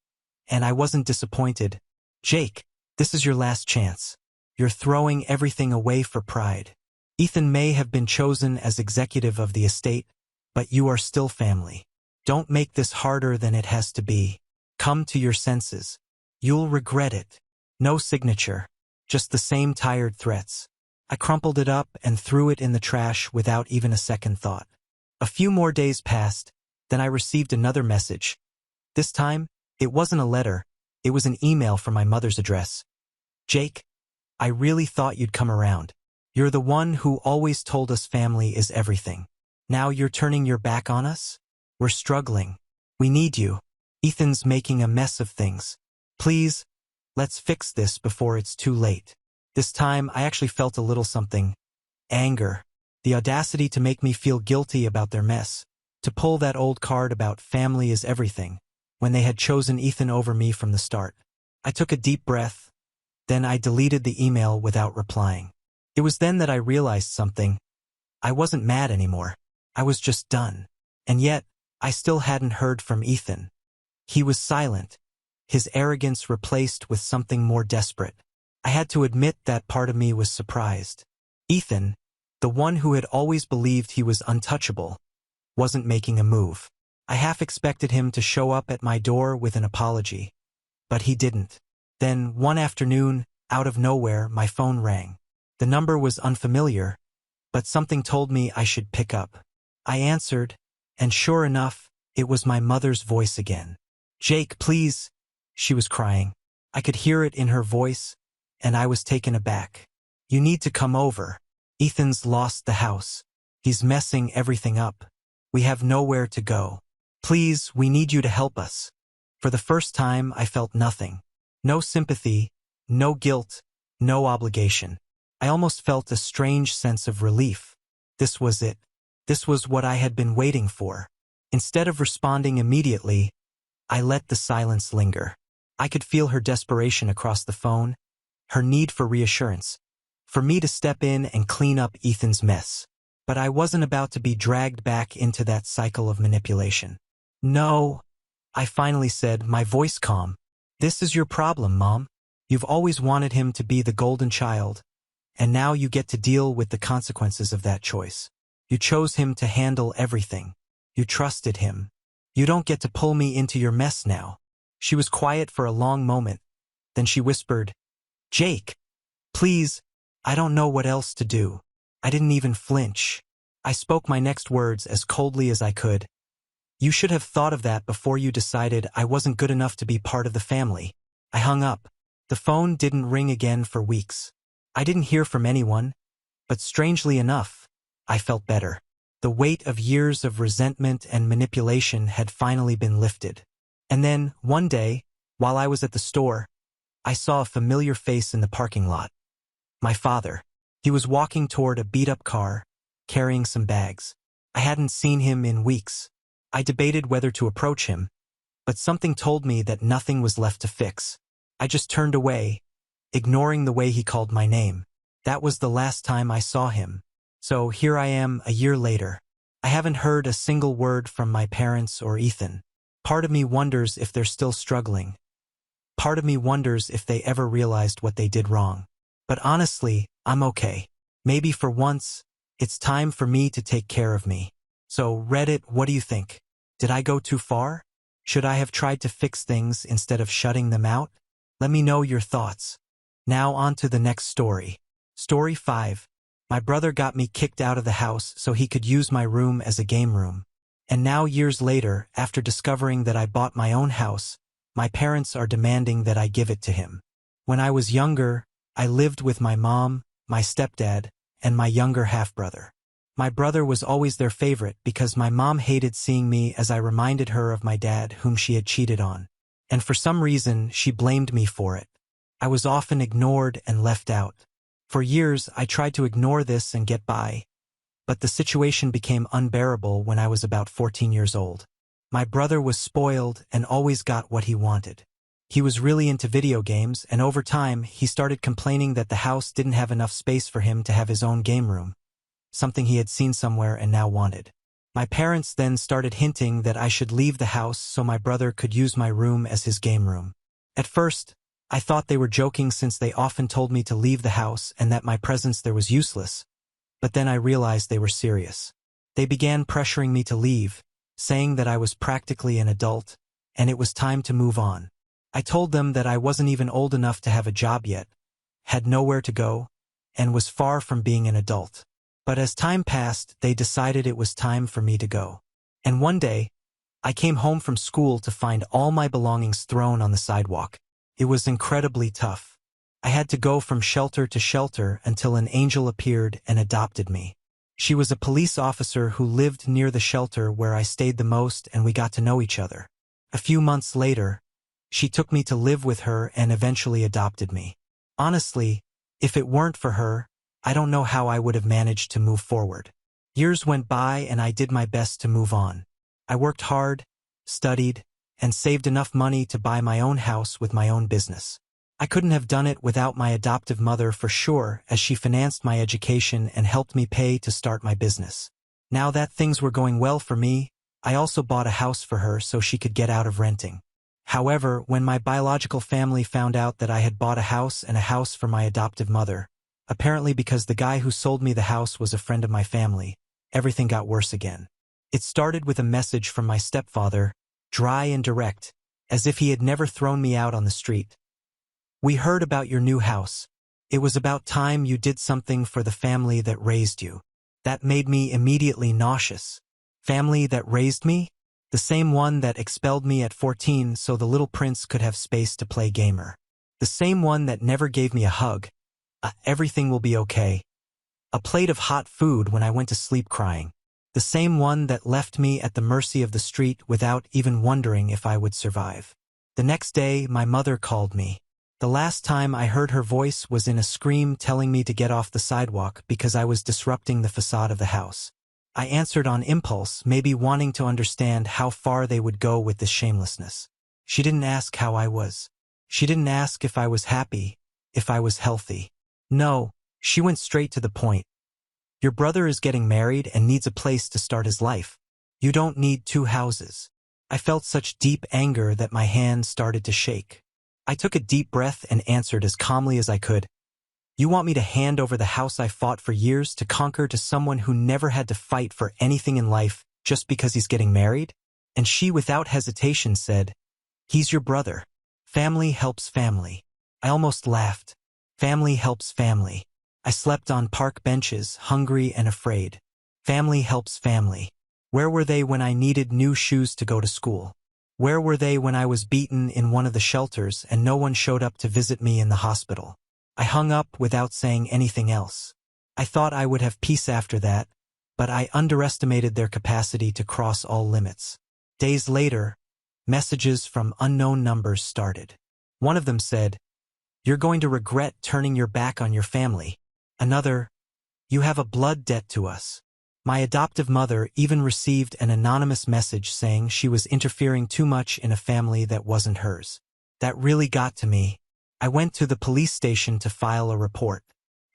and I wasn't disappointed. "Jake, this is your last chance. You're throwing everything away for pride. Ethan may have been chosen as executive of the estate, but you are still family. Don't make this harder than it has to be. Come to your senses. You'll regret it." No signature, just the same tired threats. I crumpled it up and threw it in the trash without even a second thought. A few more days passed, then I received another message. This time, it wasn't a letter, it was an email from my mother's address. "Jake, I really thought you'd come around. You're the one who always told us family is everything. Now you're turning your back on us? We're struggling. We need you. Ethan's making a mess of things. Please, let's fix this before it's too late." This time, I actually felt a little something. Anger. The audacity to make me feel guilty about their mess. To pull that old card about family is everything, when they had chosen Ethan over me from the start. I took a deep breath, then I deleted the email without replying. It was then that I realized something. I wasn't mad anymore. I was just done. And yet, I still hadn't heard from Ethan. He was silent, his arrogance replaced with something more desperate. I had to admit that part of me was surprised. Ethan, the one who had always believed he was untouchable, wasn't making a move. I half expected him to show up at my door with an apology, but he didn't. Then, one afternoon, out of nowhere, my phone rang. The number was unfamiliar, but something told me I should pick up. I answered, and sure enough, it was my mother's voice again. "Jake, please," she was crying. I could hear it in her voice, and I was taken aback. "You need to come over. Ethan's lost the house. He's messing everything up. We have nowhere to go. Please, we need you to help us." For the first time, I felt nothing. No sympathy, no guilt, no obligation. I almost felt a strange sense of relief. This was it. This was what I had been waiting for. Instead of responding immediately, I let the silence linger. I could feel her desperation across the phone, her need for reassurance, for me to step in and clean up Ethan's mess. But I wasn't about to be dragged back into that cycle of manipulation. "No," I finally said, my voice calm. "This is your problem, Mom. You've always wanted him to be the golden child, and now you get to deal with the consequences of that choice. You chose him to handle everything. You trusted him. You don't get to pull me into your mess now." She was quiet for a long moment. Then she whispered, "Jake, please, I don't know what else to do." I didn't even flinch. I spoke my next words as coldly as I could. "You should have thought of that before you decided I wasn't good enough to be part of the family." I hung up. The phone didn't ring again for weeks. I didn't hear from anyone, but strangely enough, I felt better. The weight of years of resentment and manipulation had finally been lifted. And then, one day, while I was at the store, I saw a familiar face in the parking lot. My father. He was walking toward a beat-up car, carrying some bags. I hadn't seen him in weeks. I debated whether to approach him, but something told me that nothing was left to fix. I just turned away, ignoring the way he called my name. That was the last time I saw him. So here I am a year later. I haven't heard a single word from my parents or Ethan. Part of me wonders if they're still struggling. Part of me wonders if they ever realized what they did wrong. But honestly, I'm okay. Maybe for once, it's time for me to take care of me. So Reddit, what do you think? Did I go too far? Should I have tried to fix things instead of shutting them out? Let me know your thoughts. Now on to the next story. Story 5. My brother got me kicked out of the house so he could use my room as a game room. And now years later, after discovering that I bought my own house, my parents are demanding that I give it to him. When I was younger, I lived with my mom, my stepdad, and my younger half-brother. My brother was always their favorite because my mom hated seeing me as I reminded her of my dad whom she had cheated on. And for some reason, she blamed me for it. I was often ignored and left out. For years, I tried to ignore this and get by. But the situation became unbearable when I was about 14 years old. My brother was spoiled and always got what he wanted. He was really into video games, and over time, he started complaining that the house didn't have enough space for him to have his own game room, something he had seen somewhere and now wanted. My parents then started hinting that I should leave the house so my brother could use my room as his game room. At first, I thought they were joking since they often told me to leave the house and that my presence there was useless, but then I realized they were serious. They began pressuring me to leave, saying that I was practically an adult, and it was time to move on. I told them that I wasn't even old enough to have a job yet, had nowhere to go, and was far from being an adult. But as time passed, they decided it was time for me to go. And one day, I came home from school to find all my belongings thrown on the sidewalk. It was incredibly tough. I had to go from shelter to shelter until an angel appeared and adopted me. She was a police officer who lived near the shelter where I stayed the most, and we got to know each other. A few months later, she took me to live with her and eventually adopted me. Honestly, if it weren't for her, I don't know how I would have managed to move forward. Years went by and I did my best to move on. I worked hard, studied, and saved enough money to buy my own house with my own business. I couldn't have done it without my adoptive mother for sure, as she financed my education and helped me pay to start my business. Now that things were going well for me, I also bought a house for her so she could get out of renting. However, when my biological family found out that I had bought a house and a house for my adoptive mother, apparently because the guy who sold me the house was a friend of my family, everything got worse again. It started with a message from my stepfather, dry and direct, as if he had never thrown me out on the street. "We heard about your new house. It was about time you did something for the family that raised you." That made me immediately nauseous. Family that raised me? The same one that expelled me at 14 so the little prince could have space to play gamer. The same one that never gave me a hug. Everything will be okay. A plate of hot food when I went to sleep crying. The same one that left me at the mercy of the street without even wondering if I would survive. The next day, my mother called me. The last time I heard her voice was in a scream telling me to get off the sidewalk because I was disrupting the facade of the house. I answered on impulse, maybe wanting to understand how far they would go with this shamelessness. She didn't ask how I was. She didn't ask if I was happy, if I was healthy. No, she went straight to the point. "Your brother is getting married and needs a place to start his life. You don't need 2 houses." I felt such deep anger that my hands started to shake. I took a deep breath and answered as calmly as I could. "You want me to hand over the house I fought for years to conquer to someone who never had to fight for anything in life just because he's getting married?" And she, without hesitation, said, "He's your brother. Family helps family." I almost laughed. Family helps family. I slept on park benches, hungry and afraid. Family helps family. Where were they when I needed new shoes to go to school? Where were they when I was beaten in one of the shelters and no one showed up to visit me in the hospital? I hung up without saying anything else. I thought I would have peace after that, but I underestimated their capacity to cross all limits. Days later, messages from unknown numbers started. One of them said, "You're going to regret turning your back on your family." Another, "You have a blood debt to us." My adoptive mother even received an anonymous message saying she was interfering too much in a family that wasn't hers. That really got to me. I went to the police station to file a report.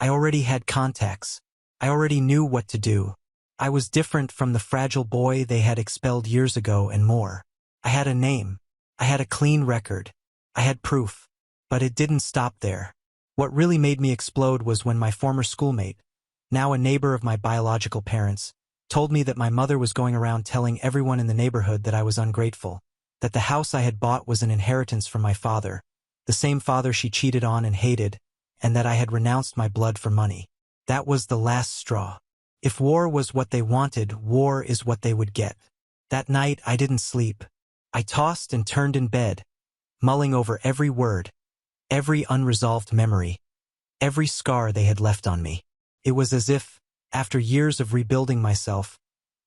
I already had contacts. I already knew what to do. I was different from the fragile boy they had expelled years ago and more. I had a name. I had a clean record. I had proof. But it didn't stop there. What really made me explode was when my former schoolmate, now a neighbor of my biological parents, told me that my mother was going around telling everyone in the neighborhood that I was ungrateful, that the house I had bought was an inheritance from my father, the same father she cheated on and hated, and that I had renounced my blood for money. That was the last straw. If war was what they wanted, war is what they would get. That night I didn't sleep. I tossed and turned in bed, mulling over every word, every unresolved memory, every scar they had left on me. It was as if, after years of rebuilding myself,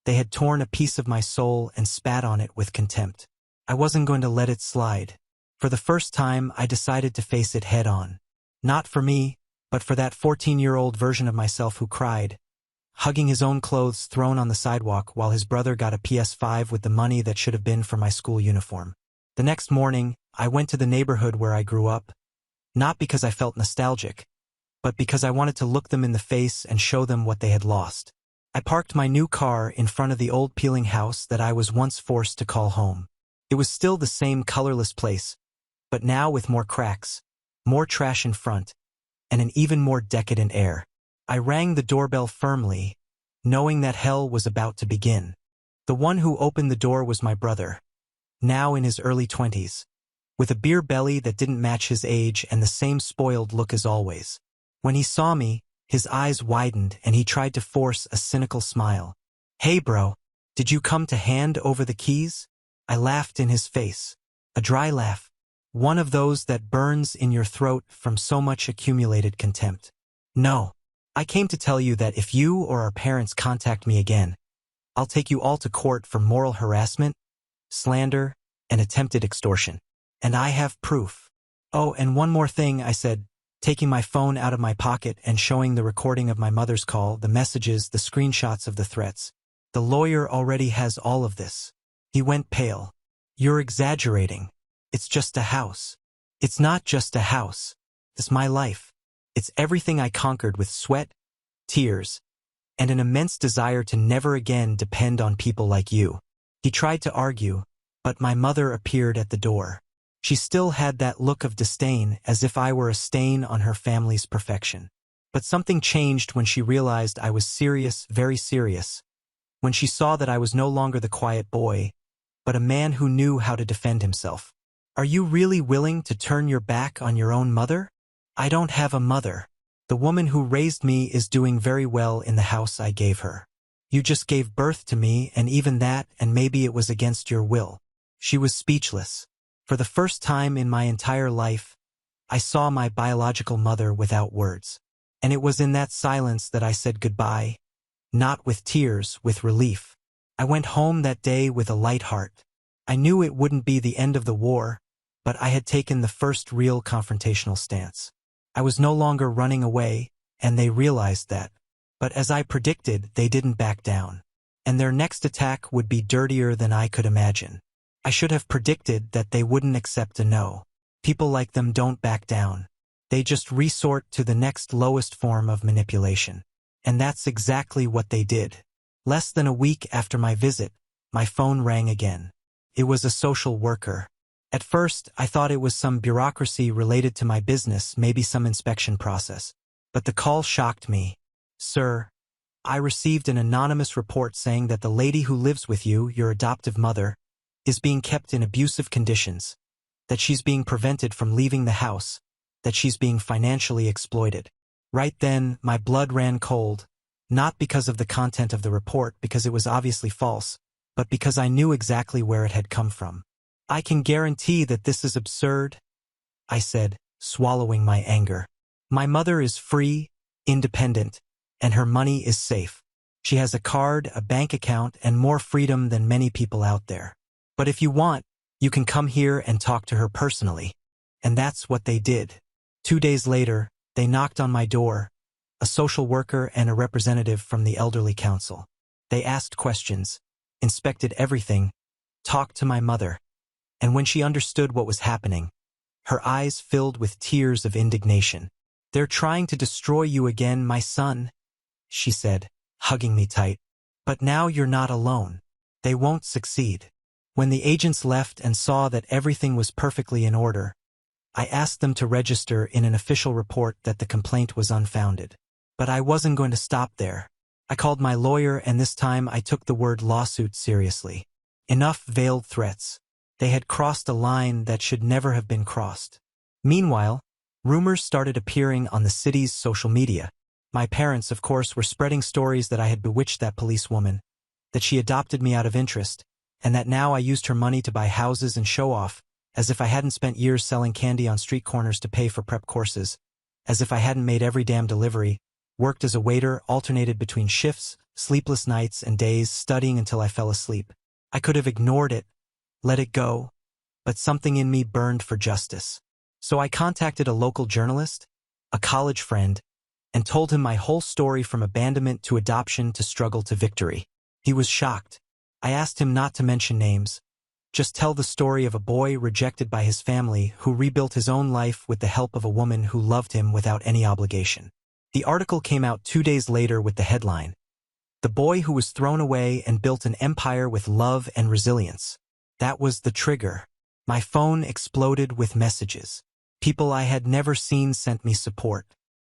they had torn a piece of my soul and spat on it with contempt. I wasn't going to let it slide. For the first time, I decided to face it head on. Not for me, but for that 14-year-old version of myself who cried, hugging his own clothes thrown on the sidewalk while his brother got a PS5 with the money that should have been for my school uniform. The next morning, I went to the neighborhood where I grew up, not because I felt nostalgic, but because I wanted to look them in the face and show them what they had lost. I parked my new car in front of the old peeling house that I was once forced to call home. It was still the same colorless place, but now with more cracks, more trash in front, and an even more decadent air. I rang the doorbell firmly, knowing that hell was about to begin. The one who opened the door was my brother, now in his early 20s, with a beer belly that didn't match his age and the same spoiled look as always. When he saw me, his eyes widened and he tried to force a cynical smile. "Hey bro, did you come to hand over the keys?" I laughed in his face, a dry laugh, one of those that burns in your throat from so much accumulated contempt. "No. I came to tell you that if you or our parents contact me again, I'll take you all to court for moral harassment, slander, and attempted extortion. And I have proof." "Oh, and one more thing," I said, taking my phone out of my pocket and showing the recording of my mother's call, the messages, the screenshots of the threats. "The lawyer already has all of this." He went pale. "You're exaggerating. It's just a house." "It's not just a house. It's my life. It's everything I conquered with sweat, tears, and an immense desire to never again depend on people like you." He tried to argue, but my mother appeared at the door. She still had that look of disdain, as if I were a stain on her family's perfection. But something changed when she realized I was serious, very serious. When she saw that I was no longer the quiet boy, but a man who knew how to defend himself. "Are you really willing to turn your back on your own mother?" "I don't have a mother. The woman who raised me is doing very well in the house I gave her. You just gave birth to me, and even that, and maybe it was against your will." She was speechless. For the first time in my entire life, I saw my biological mother without words. And it was in that silence that I said goodbye, not with tears, with relief. I went home that day with a light heart. I knew it wouldn't be the end of the war, but I had taken the first real confrontational stance. I was no longer running away, and they realized that. But as I predicted, they didn't back down. And their next attack would be dirtier than I could imagine. I should have predicted that they wouldn't accept a no. People like them don't back down. They just resort to the next lowest form of manipulation. And that's exactly what they did. Less than a week after my visit, my phone rang again. It was a social worker. At first, I thought it was some bureaucracy related to my business, maybe some inspection process. But the call shocked me. "Sir, I received an anonymous report saying that the lady who lives with you, your adoptive mother, is being kept in abusive conditions, that she's being prevented from leaving the house, that she's being financially exploited." Right then, my blood ran cold, not because of the content of the report, because it was obviously false, but because I knew exactly where it had come from. "I can guarantee that this is absurd," I said, swallowing my anger. "My mother is free, independent, and her money is safe. She has a card, a bank account, and more freedom than many people out there. But if you want, you can come here and talk to her personally." And that's what they did. 2 days later, they knocked on my door, a social worker and a representative from the elderly council. They asked questions, inspected everything, talked to my mother. And when she understood what was happening, her eyes filled with tears of indignation. "They're trying to destroy you again, my son," she said, hugging me tight. "But now you're not alone. They won't succeed." When the agents left and saw that everything was perfectly in order, I asked them to register in an official report that the complaint was unfounded. But I wasn't going to stop there. I called my lawyer, and this time I took the word lawsuit seriously. Enough veiled threats. They had crossed a line that should never have been crossed. Meanwhile, rumors started appearing on the city's social media. My parents, of course, were spreading stories that I had bewitched that policewoman, that she adopted me out of interest, and that now I used her money to buy houses and show off, as if I hadn't spent years selling candy on street corners to pay for prep courses, as if I hadn't made every damn delivery, worked as a waiter, alternated between shifts, sleepless nights and days, studying until I fell asleep. I could have ignored it, let it go, but something in me burned for justice. So I contacted a local journalist, a college friend, and told him my whole story from abandonment to adoption to struggle to victory. He was shocked. I asked him not to mention names, just tell the story of a boy rejected by his family who rebuilt his own life with the help of a woman who loved him without any obligation. The article came out 2 days later with the headline, "The Boy Who Was Thrown Away and Built an Empire with Love and Resilience." That was the trigger. My phone exploded with messages. People I had never seen sent me support.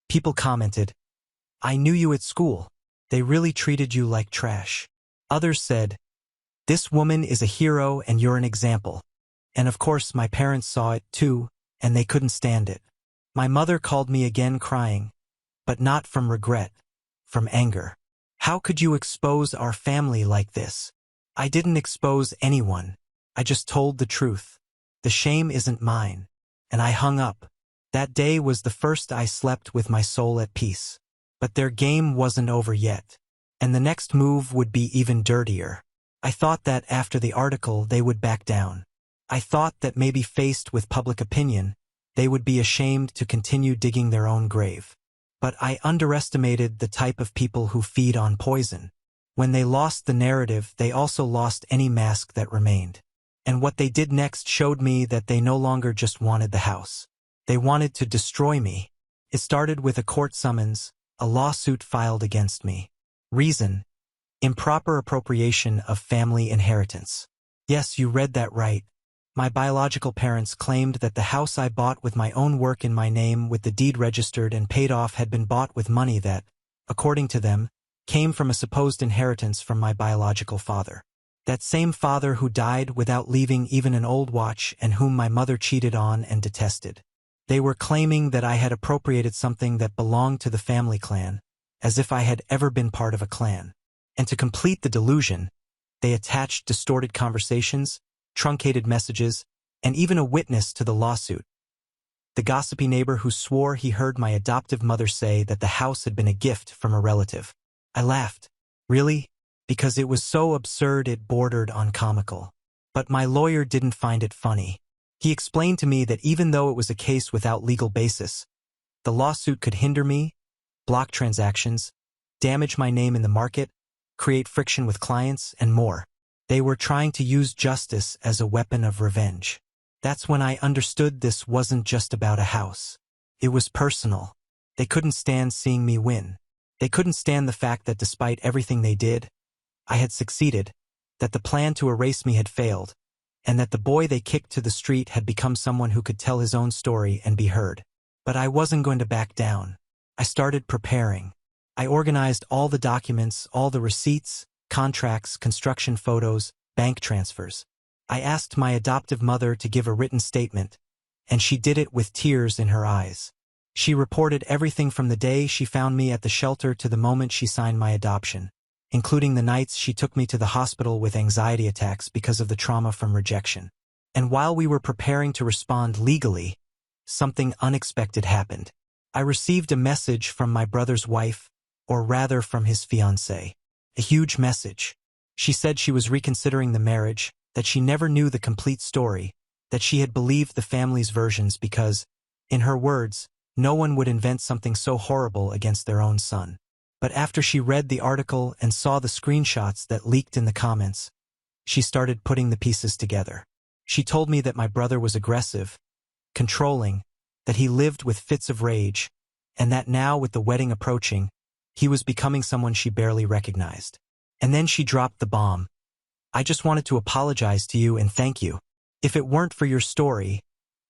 People commented, "I knew you at school. They really treated you like trash." Others said, "This woman is a hero and you're an example." And of course my parents saw it too, and they couldn't stand it. My mother called me again crying, but not from regret, from anger. "How could you expose our family like this?" I didn't expose anyone. I just told the truth. The shame isn't mine. And I hung up. That day was the first I slept with my soul at peace. But their game wasn't over yet. And the next move would be even dirtier. I thought that after the article they would back down. I thought that maybe faced with public opinion, they would be ashamed to continue digging their own grave. But I underestimated the type of people who feed on poison. When they lost the narrative, they also lost any mask that remained. And what they did next showed me that they no longer just wanted the house. They wanted to destroy me. It started with a court summons, a lawsuit filed against me. Reason: improper appropriation of family inheritance. Yes, you read that right. My biological parents claimed that the house I bought with my own work in my name with the deed registered and paid off had been bought with money that, according to them, came from a supposed inheritance from my biological father. That same father who died without leaving even an old watch and whom my mother cheated on and detested. They were claiming that I had appropriated something that belonged to the family clan, as if I had ever been part of a clan. And to complete the delusion, they attached distorted conversations, truncated messages, and even a witness to the lawsuit. The gossipy neighbor who swore he heard my adoptive mother say that the house had been a gift from a relative. I laughed. Really? Because it was so absurd it bordered on comical. But my lawyer didn't find it funny. He explained to me that even though it was a case without legal basis, the lawsuit could hinder me, block transactions, damage my name in the market, create friction with clients, and more. They were trying to use justice as a weapon of revenge. That's when I understood this wasn't just about a house. It was personal. They couldn't stand seeing me win. They couldn't stand the fact that despite everything they did, I had succeeded, that the plan to erase me had failed, and that the boy they kicked to the street had become someone who could tell his own story and be heard. But I wasn't going to back down. I started preparing. I organized all the documents, all the receipts, contracts, construction photos, bank transfers. I asked my adoptive mother to give a written statement, and she did it with tears in her eyes. She reported everything from the day she found me at the shelter to the moment she signed my adoption, including the nights she took me to the hospital with anxiety attacks because of the trauma from rejection. And while we were preparing to respond legally, something unexpected happened. I received a message from my brother's wife, or rather from his fiancée. A huge message. She said she was reconsidering the marriage, that she never knew the complete story, that she had believed the family's versions because, in her words, no one would invent something so horrible against their own son. But after she read the article and saw the screenshots that leaked in the comments, she started putting the pieces together. She told me that my brother was aggressive, controlling, that he lived with fits of rage, and that now with the wedding approaching, he was becoming someone she barely recognized. And then she dropped the bomb. "I just wanted to apologize to you and thank you. If it weren't for your story,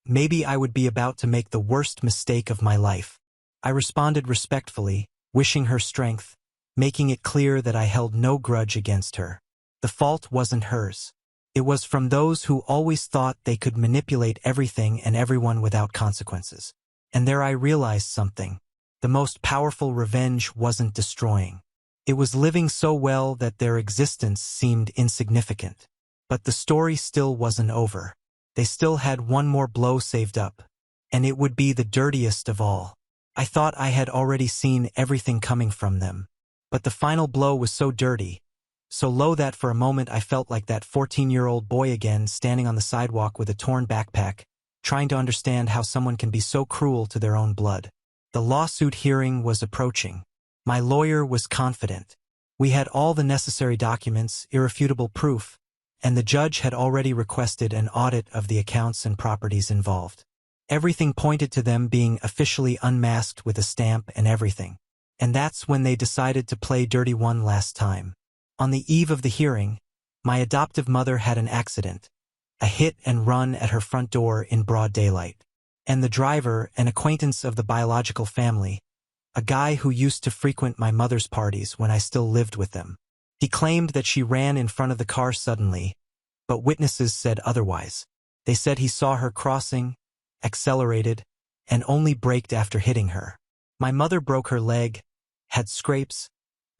maybe I would be about to make the worst mistake of my life." I responded respectfully, wishing her strength, making it clear that I held no grudge against her. The fault wasn't hers. It was from those who always thought they could manipulate everything and everyone without consequences. And there I realized something. The most powerful revenge wasn't destroying. It was living so well that their existence seemed insignificant. But the story still wasn't over. They still had one more blow saved up. And it would be the dirtiest of all. I thought I had already seen everything coming from them. But the final blow was so dirty, so low that for a moment I felt like that 14-year-old boy again standing on the sidewalk with a torn backpack, trying to understand how someone can be so cruel to their own blood. The lawsuit hearing was approaching. My lawyer was confident. We had all the necessary documents, irrefutable proof, and the judge had already requested an audit of the accounts and properties involved. Everything pointed to them being officially unmasked with a stamp and everything. And that's when they decided to play dirty one last time. On the eve of the hearing, my adoptive mother had an accident, a hit and run at her front door in broad daylight. And the driver, an acquaintance of the biological family, a guy who used to frequent my mother's parties when I still lived with them. He claimed that she ran in front of the car suddenly, but witnesses said otherwise. They said he saw her crossing, accelerated, and only braked after hitting her. My mother broke her leg, had scrapes,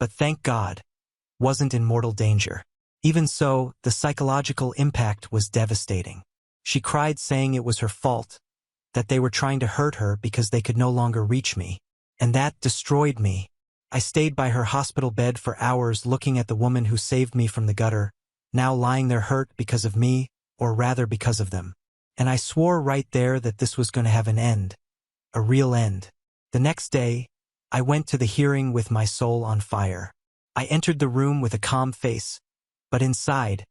but thank God, wasn't in mortal danger. Even so, the psychological impact was devastating. She cried saying it was her fault, that they were trying to hurt her because they could no longer reach me. And that destroyed me. I stayed by her hospital bed for hours looking at the woman who saved me from the gutter, now lying there hurt because of me, or rather because of them. And I swore right there that this was going to have an end. A real end. The next day, I went to the hearing with my soul on fire. I entered the room with a calm face, but inside,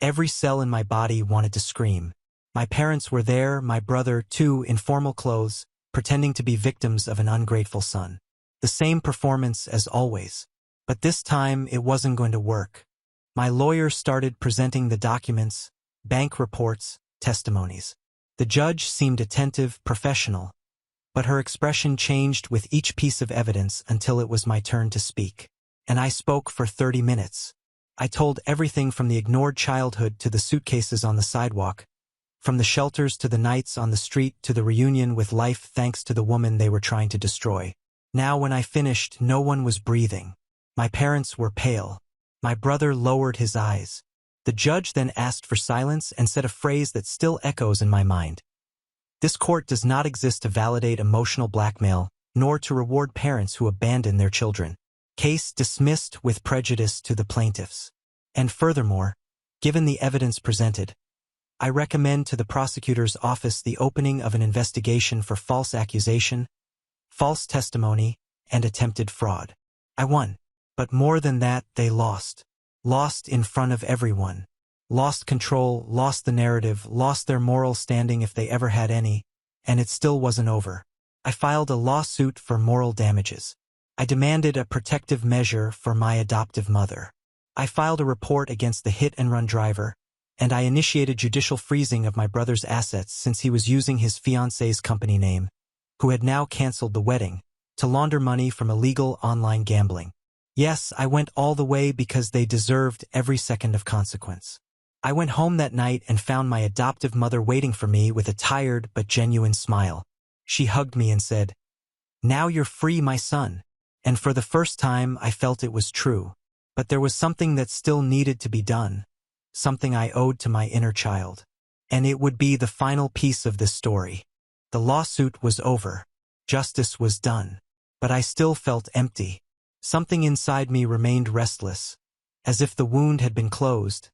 every cell in my body wanted to scream. My parents were there, my brother, too, in formal clothes, pretending to be victims of an ungrateful son. The same performance as always. But this time, it wasn't going to work. My lawyer started presenting the documents, bank reports, testimonies. The judge seemed attentive, professional, but her expression changed with each piece of evidence until it was my turn to speak. And I spoke for 30 minutes. I told everything from the ignored childhood to the suitcases on the sidewalk, from the shelters to the nights on the street to the reunion with life thanks to the woman they were trying to destroy. Now when I finished, no one was breathing. My parents were pale. My brother lowered his eyes. The judge then asked for silence and said a phrase that still echoes in my mind. "This court does not exist to validate emotional blackmail, nor to reward parents who abandon their children. Case dismissed with prejudice to the plaintiffs." And furthermore, given the evidence presented, I recommend to the prosecutor's office the opening of an investigation for false accusation, false testimony, and attempted fraud. I won. But more than that, they lost. Lost in front of everyone. Lost control, lost the narrative, lost their moral standing if they ever had any, and it still wasn't over. I filed a lawsuit for moral damages. I demanded a protective measure for my adoptive mother. I filed a report against the hit-and-run driver, and I initiated judicial freezing of my brother's assets since he was using his fiancée's company name, who had now canceled the wedding, to launder money from illegal online gambling. Yes, I went all the way because they deserved every second of consequence. I went home that night and found my adoptive mother waiting for me with a tired but genuine smile. She hugged me and said, "Now you're free, my son." And for the first time, I felt it was true. But there was something that still needed to be done, something I owed to my inner child. And it would be the final piece of this story. The lawsuit was over. Justice was done. But I still felt empty. Something inside me remained restless, as if the wound had been closed,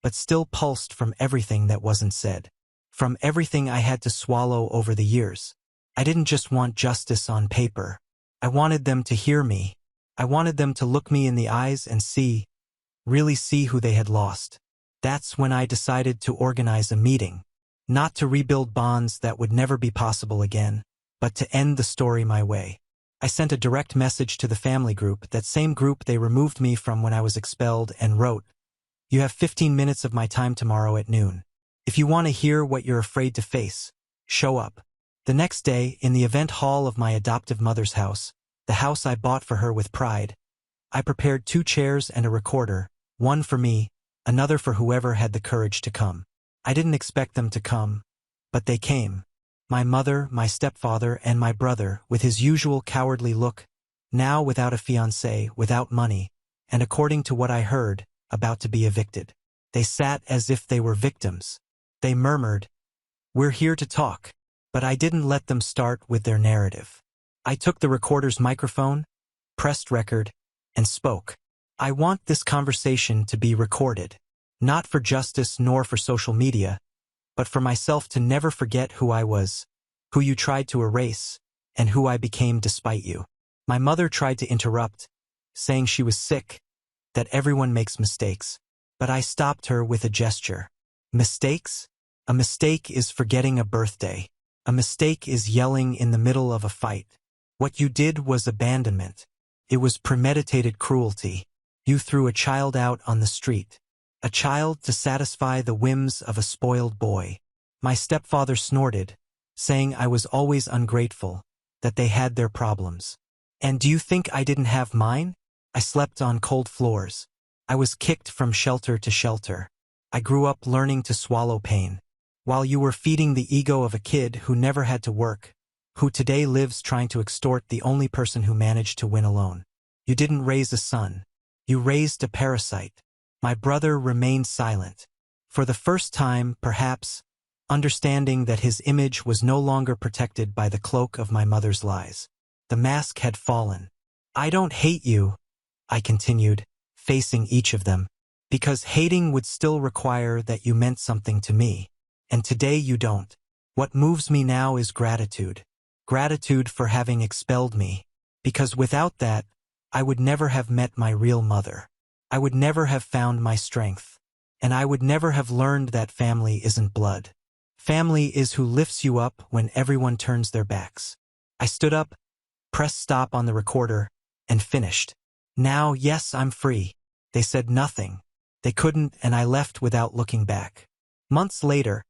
but still pulsed from everything that wasn't said, from everything I had to swallow over the years. I didn't just want justice on paper. I wanted them to hear me. I wanted them to look me in the eyes and really see who they had lost. That's when I decided to organize a meeting, not to rebuild bonds that would never be possible again, but to end the story my way. I sent a direct message to the family group, that same group they removed me from when I was expelled, and wrote, "You have 15 minutes of my time tomorrow at noon. If you want to hear what you're afraid to face, show up." The next day, in the event hall of my adoptive mother's house, the house I bought for her with pride, I prepared 2 chairs and a recorder, one for me, another for whoever had the courage to come. I didn't expect them to come, but they came. My mother, my stepfather, and my brother, with his usual cowardly look, now without a fiancé, without money, and according to what I heard, about to be evicted. They sat as if they were victims. They murmured, "We're here to talk." But I didn't let them start with their narrative. I took the recorder's microphone, pressed record, and spoke. "I want this conversation to be recorded, not for justice nor for social media, but for myself to never forget who I was, who you tried to erase, and who I became despite you." My mother tried to interrupt, saying she was sick, that everyone makes mistakes. But I stopped her with a gesture. Mistakes? A mistake is forgetting a birthday. A mistake is yelling in the middle of a fight. What you did was abandonment. It was premeditated cruelty. You threw a child out on the street. A child to satisfy the whims of a spoiled boy. My stepfather snorted, saying I was always ungrateful, that they had their problems. And do you think I didn't have mine? I slept on cold floors. I was kicked from shelter to shelter. I grew up learning to swallow pain. While you were feeding the ego of a kid who never had to work, who today lives trying to extort the only person who managed to win alone. You didn't raise a son. You raised a parasite. My brother remained silent. For the first time, perhaps, understanding that his image was no longer protected by the cloak of my mother's lies. The mask had fallen. "I don't hate you," I continued, facing each of them, "because hating would still require that you meant something to me. And today you don't. What moves me now is gratitude. Gratitude for having expelled me. Because without that, I would never have met my real mother. I would never have found my strength. And I would never have learned that family isn't blood. Family is who lifts you up when everyone turns their backs." I stood up, pressed stop on the recorder, and finished. Now, yes, I'm free. They said nothing. They couldn't, and I left without looking back. Months later,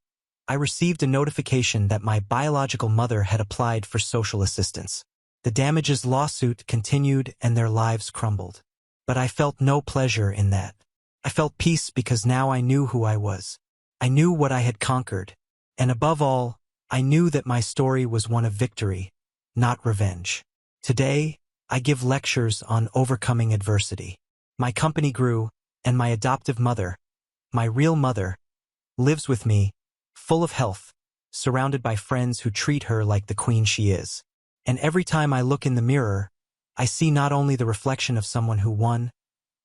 I received a notification that my biological mother had applied for social assistance. The damages lawsuit continued and their lives crumbled. But I felt no pleasure in that. I felt peace because now I knew who I was. I knew what I had conquered. And above all, I knew that my story was one of victory, not revenge. Today, I give lectures on overcoming adversity. My company grew, and my adoptive mother, my real mother, lives with me, full of health, surrounded by friends who treat her like the queen she is. And every time I look in the mirror, I see not only the reflection of someone who won,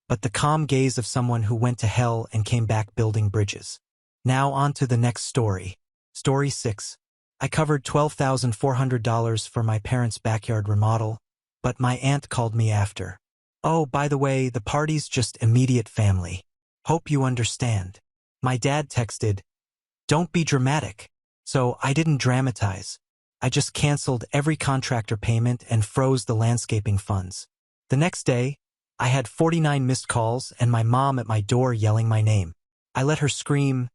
but the calm gaze of someone who went to hell and came back building bridges. Now on to the next story. Story 6. I covered $12,400 for my parents' backyard remodel, but my aunt called me after. "Oh, by the way, the party's just immediate family. Hope you understand." My dad texted, "Don't be dramatic." So I didn't dramatize. I just canceled every contractor payment and froze the landscaping funds. The next day, I had 49 missed calls and my mom at my door yelling my name. I let her scream,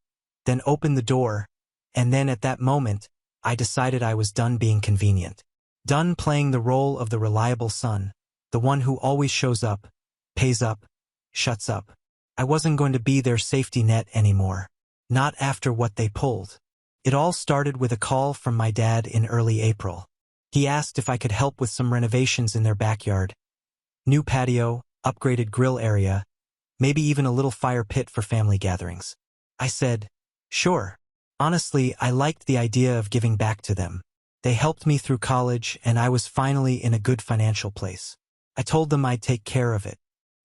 then opened the door, and then at that moment, I decided I was done being convenient. Done playing the role of the reliable son, the one who always shows up, pays up, shuts up. I wasn't going to be their safety net anymore. Not after what they pulled. It all started with a call from my dad in early April. He asked if I could help with some renovations in their backyard. New patio, upgraded grill area, maybe even a little fire pit for family gatherings. I said, sure. Honestly, I liked the idea of giving back to them. They helped me through college and I was finally in a good financial place. I told them I'd take care of it.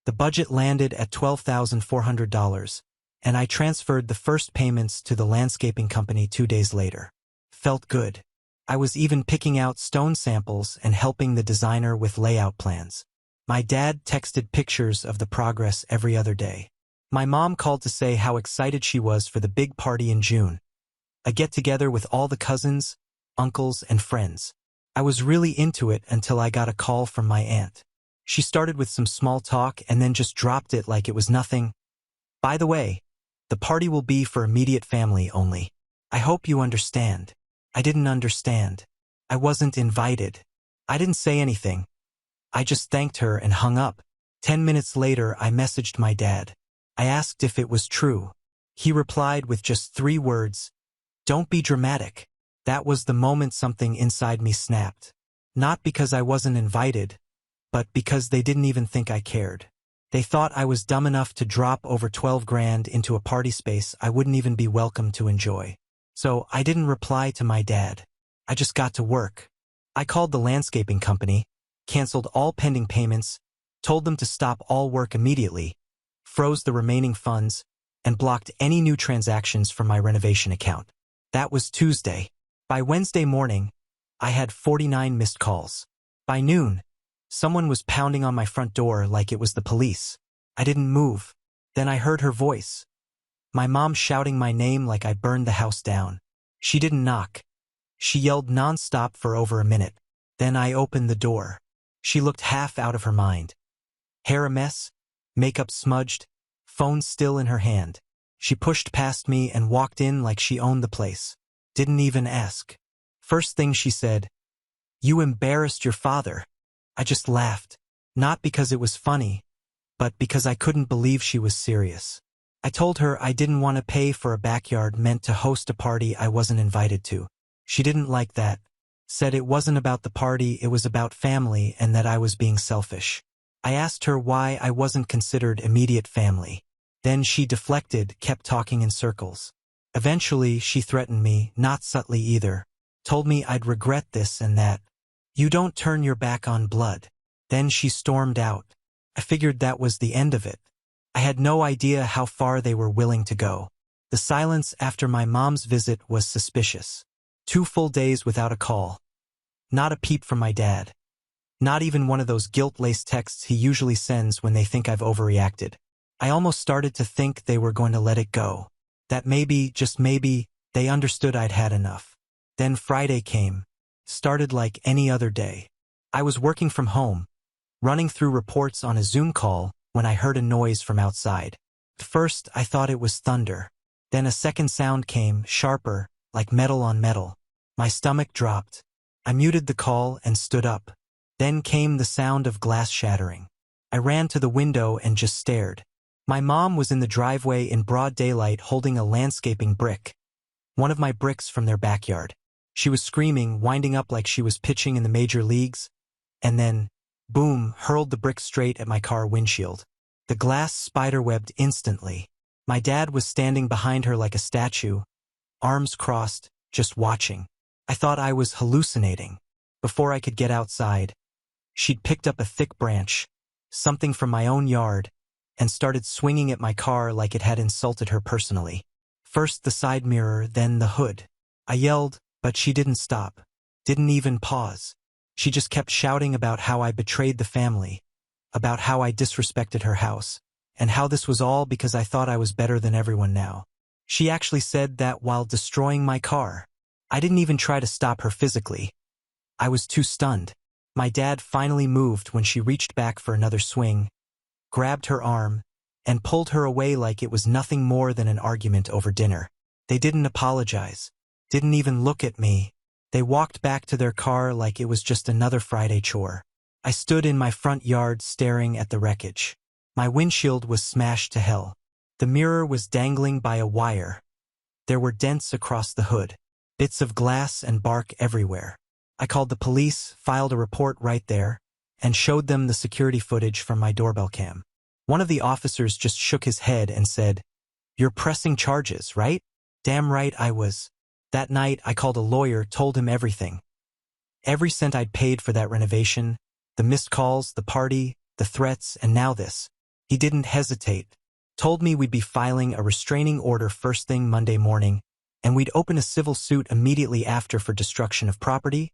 The budget landed at $12,400, and I transferred the first payments to the landscaping company 2 days later. Felt good. I was even picking out stone samples and helping the designer with layout plans. My dad texted pictures of the progress every other day. My mom called to say how excited she was for the big party in June. A get-together with all the cousins, uncles, and friends. I was really into it until I got a call from my aunt. She started with some small talk and then just dropped it like it was nothing. By the way, the party will be for immediate family only. I hope you understand. I didn't understand. I wasn't invited. I didn't say anything. I just thanked her and hung up. 10 minutes later, I messaged my dad. I asked if it was true. He replied with just 3 words, "Don't be dramatic." That was the moment something inside me snapped. Not because I wasn't invited, but because they didn't even think I cared. They thought I was dumb enough to drop over 12 grand into a party space I wouldn't even be welcome to enjoy. So I didn't reply to my dad. I just got to work. I called the landscaping company, canceled all pending payments, told them to stop all work immediately, froze the remaining funds, and blocked any new transactions from my renovation account. That was Tuesday. By Wednesday morning, I had 49 missed calls. By noon, someone was pounding on my front door like it was the police. I didn't move. Then I heard her voice. My mom shouting my name like I burned the house down. She didn't knock. She yelled nonstop for over a minute. Then I opened the door. She looked half out of her mind. Hair a mess, makeup smudged, phone still in her hand. She pushed past me and walked in like she owned the place. Didn't even ask. First thing she said, "You embarrassed your father." I just laughed. Not because it was funny, but because I couldn't believe she was serious. I told her I didn't want to pay for a backyard meant to host a party I wasn't invited to. She didn't like that. Said it wasn't about the party, it was about family and that I was being selfish. I asked her why I wasn't considered immediate family. Then she deflected, kept talking in circles. Eventually, she threatened me, not subtly either. Told me I'd regret this and that. "You don't turn your back on blood." Then she stormed out. I figured that was the end of it. I had no idea how far they were willing to go. The silence after my mom's visit was suspicious. 2 full days without a call. Not a peep from my dad. Not even one of those guilt-laced texts he usually sends when they think I've overreacted. I almost started to think they were going to let it go. That maybe, just maybe, they understood I'd had enough. Then Friday came. Started like any other day. I was working from home, running through reports on a Zoom call when I heard a noise from outside. At first, I thought it was thunder. Then a second sound came, sharper, like metal on metal. My stomach dropped. I muted the call and stood up. Then came the sound of glass shattering. I ran to the window and just stared. My mom was in the driveway in broad daylight holding a landscaping brick. One of my bricks from their backyard. She was screaming, winding up like she was pitching in the major leagues. And then, boom, hurled the brick straight at my car windshield. The glass spiderwebbed instantly. My dad was standing behind her like a statue, arms crossed, just watching. I thought I was hallucinating. Before I could get outside, she'd picked up a thick branch, something from my own yard, and started swinging at my car like it had insulted her personally. First the side mirror, then the hood. I yelled, but she didn't stop. Didn't even pause. She just kept shouting about how I betrayed the family, about how I disrespected her house, and how this was all because I thought I was better than everyone now. She actually said that while destroying my car. I didn't even try to stop her physically. I was too stunned. My dad finally moved when she reached back for another swing, grabbed her arm, and pulled her away like it was nothing more than an argument over dinner. They didn't apologize. Didn't even look at me. They walked back to their car like it was just another Friday chore. I stood in my front yard staring at the wreckage. My windshield was smashed to hell. The mirror was dangling by a wire. There were dents across the hood. Bits of glass and bark everywhere. I called the police, filed a report right there, and showed them the security footage from my doorbell cam. One of the officers just shook his head and said, "You're pressing charges, right?" Damn right I was. That night I called a lawyer, told him everything. Every cent I'd paid for that renovation, the missed calls, the party, the threats, and now this. He didn't hesitate. Told me we'd be filing a restraining order first thing Monday morning, and we'd open a civil suit immediately after for destruction of property,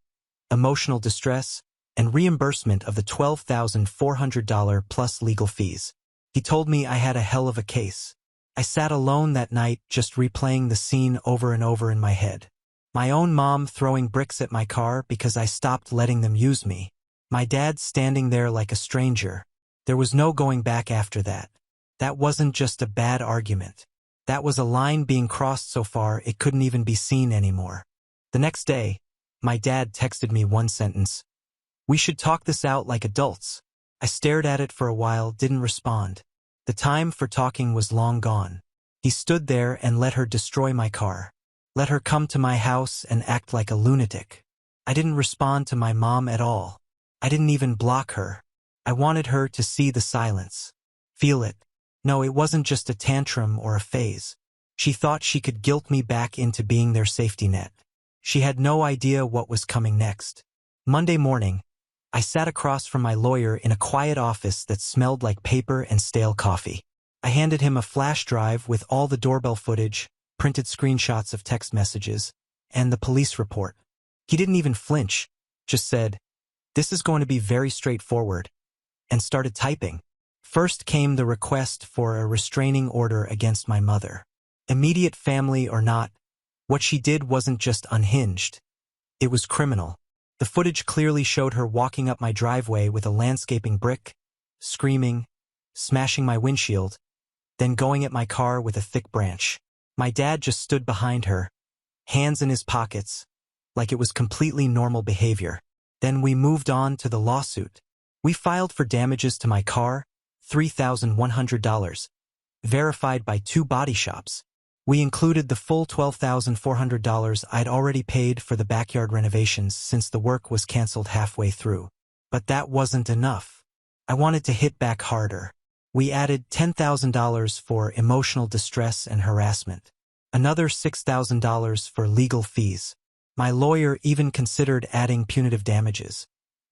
emotional distress, and reimbursement of the $12,400 plus legal fees. He told me I had a hell of a case. I sat alone that night just replaying the scene over and over in my head. My own mom throwing bricks at my car because I stopped letting them use me. My dad standing there like a stranger. There was no going back after that. That wasn't just a bad argument. That was a line being crossed so far it couldn't even be seen anymore. The next day, my dad texted me one sentence. "We should talk this out like adults." I stared at it for a while, didn't respond. The time for talking was long gone. He stood there and let her destroy my car. Let her come to my house and act like a lunatic. I didn't respond to my mom at all. I didn't even block her. I wanted her to see the silence. Feel it. No, it wasn't just a tantrum or a phase. She thought she could guilt me back into being their safety net. She had no idea what was coming next. Monday morning, I sat across from my lawyer in a quiet office that smelled like paper and stale coffee. I handed him a flash drive with all the doorbell footage, printed screenshots of text messages, and the police report. He didn't even flinch, just said, "This is going to be very straightforward," and started typing. First came the request for a restraining order against my mother. Immediate family or not, what she did wasn't just unhinged. It was criminal. The footage clearly showed her walking up my driveway with a landscaping brick, screaming, smashing my windshield, then going at my car with a thick branch. My dad just stood behind her, hands in his pockets, like it was completely normal behavior. Then we moved on to the lawsuit. We filed for damages to my car, $3,100, verified by 2 body shops. We included the full $12,400 I'd already paid for the backyard renovations since the work was canceled halfway through. But that wasn't enough. I wanted to hit back harder. We added $10,000 for emotional distress and harassment. Another $6,000 for legal fees. My lawyer even considered adding punitive damages.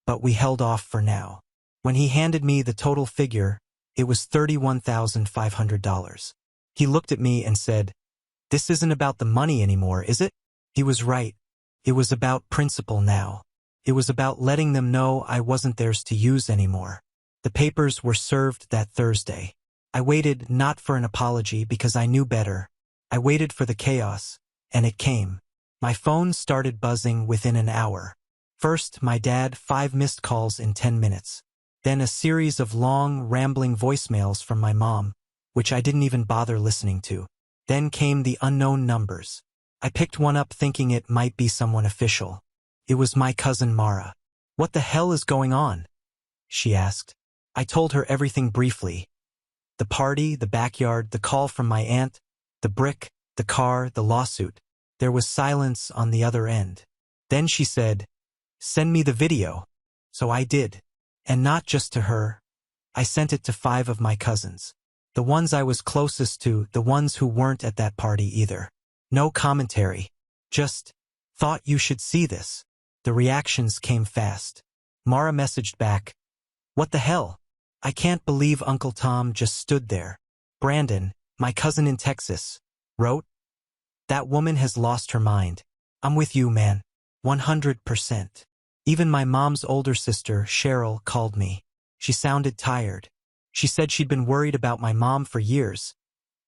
But we held off for now. When he handed me the total figure, it was $31,500. He looked at me and said, "This isn't about the money anymore, is it?" He was right. It was about principle now. It was about letting them know I wasn't theirs to use anymore. The papers were served that Thursday. I waited not for an apology because I knew better. I waited for the chaos, and it came. My phone started buzzing within an hour. First, my dad, 5 missed calls in 10 minutes. Then a series of long, rambling voicemails from my mom, which I didn't even bother listening to. Then came the unknown numbers. I picked one up thinking it might be someone official. It was my cousin Mara. "What the hell is going on?" she asked. I told her everything briefly. The party, the backyard, the call from my aunt, the brick, the car, the lawsuit. There was silence on the other end. Then she said, "Send me the video." So I did. And not just to her. I sent it to 5 of my cousins. The ones I was closest to, the ones who weren't at that party either. No commentary. Just, "Thought you should see this." The reactions came fast. Mara messaged back, "What the hell? I can't believe Uncle Tom just stood there." Brandon, my cousin in Texas, wrote, "That woman has lost her mind. I'm with you, man. 100%. Even my mom's older sister, Cheryl, called me. She sounded tired. She said she'd been worried about my mom for years,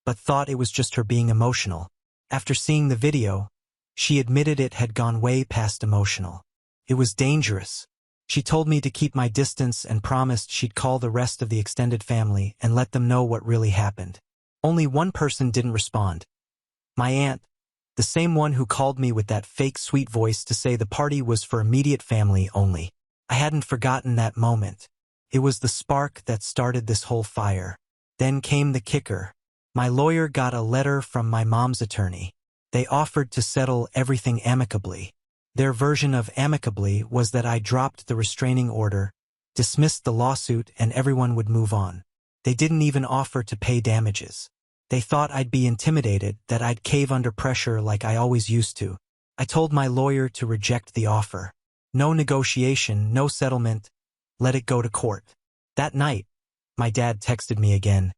but thought it was just her being emotional. After seeing the video, she admitted it had gone way past emotional. It was dangerous. She told me to keep my distance and promised she'd call the rest of the extended family and let them know what really happened. Only one person didn't respond. My aunt, the same one who called me with that fake sweet voice to say the party was for immediate family only. I hadn't forgotten that moment. It was the spark that started this whole fire. Then came the kicker. My lawyer got a letter from my mom's attorney. They offered to settle everything amicably. Their version of amicably was that I dropped the restraining order, dismissed the lawsuit, and everyone would move on. They didn't even offer to pay damages. They thought I'd be intimidated, that I'd cave under pressure like I always used to. I told my lawyer to reject the offer. No negotiation, no settlement. Let it go to court. That night, my dad texted me again.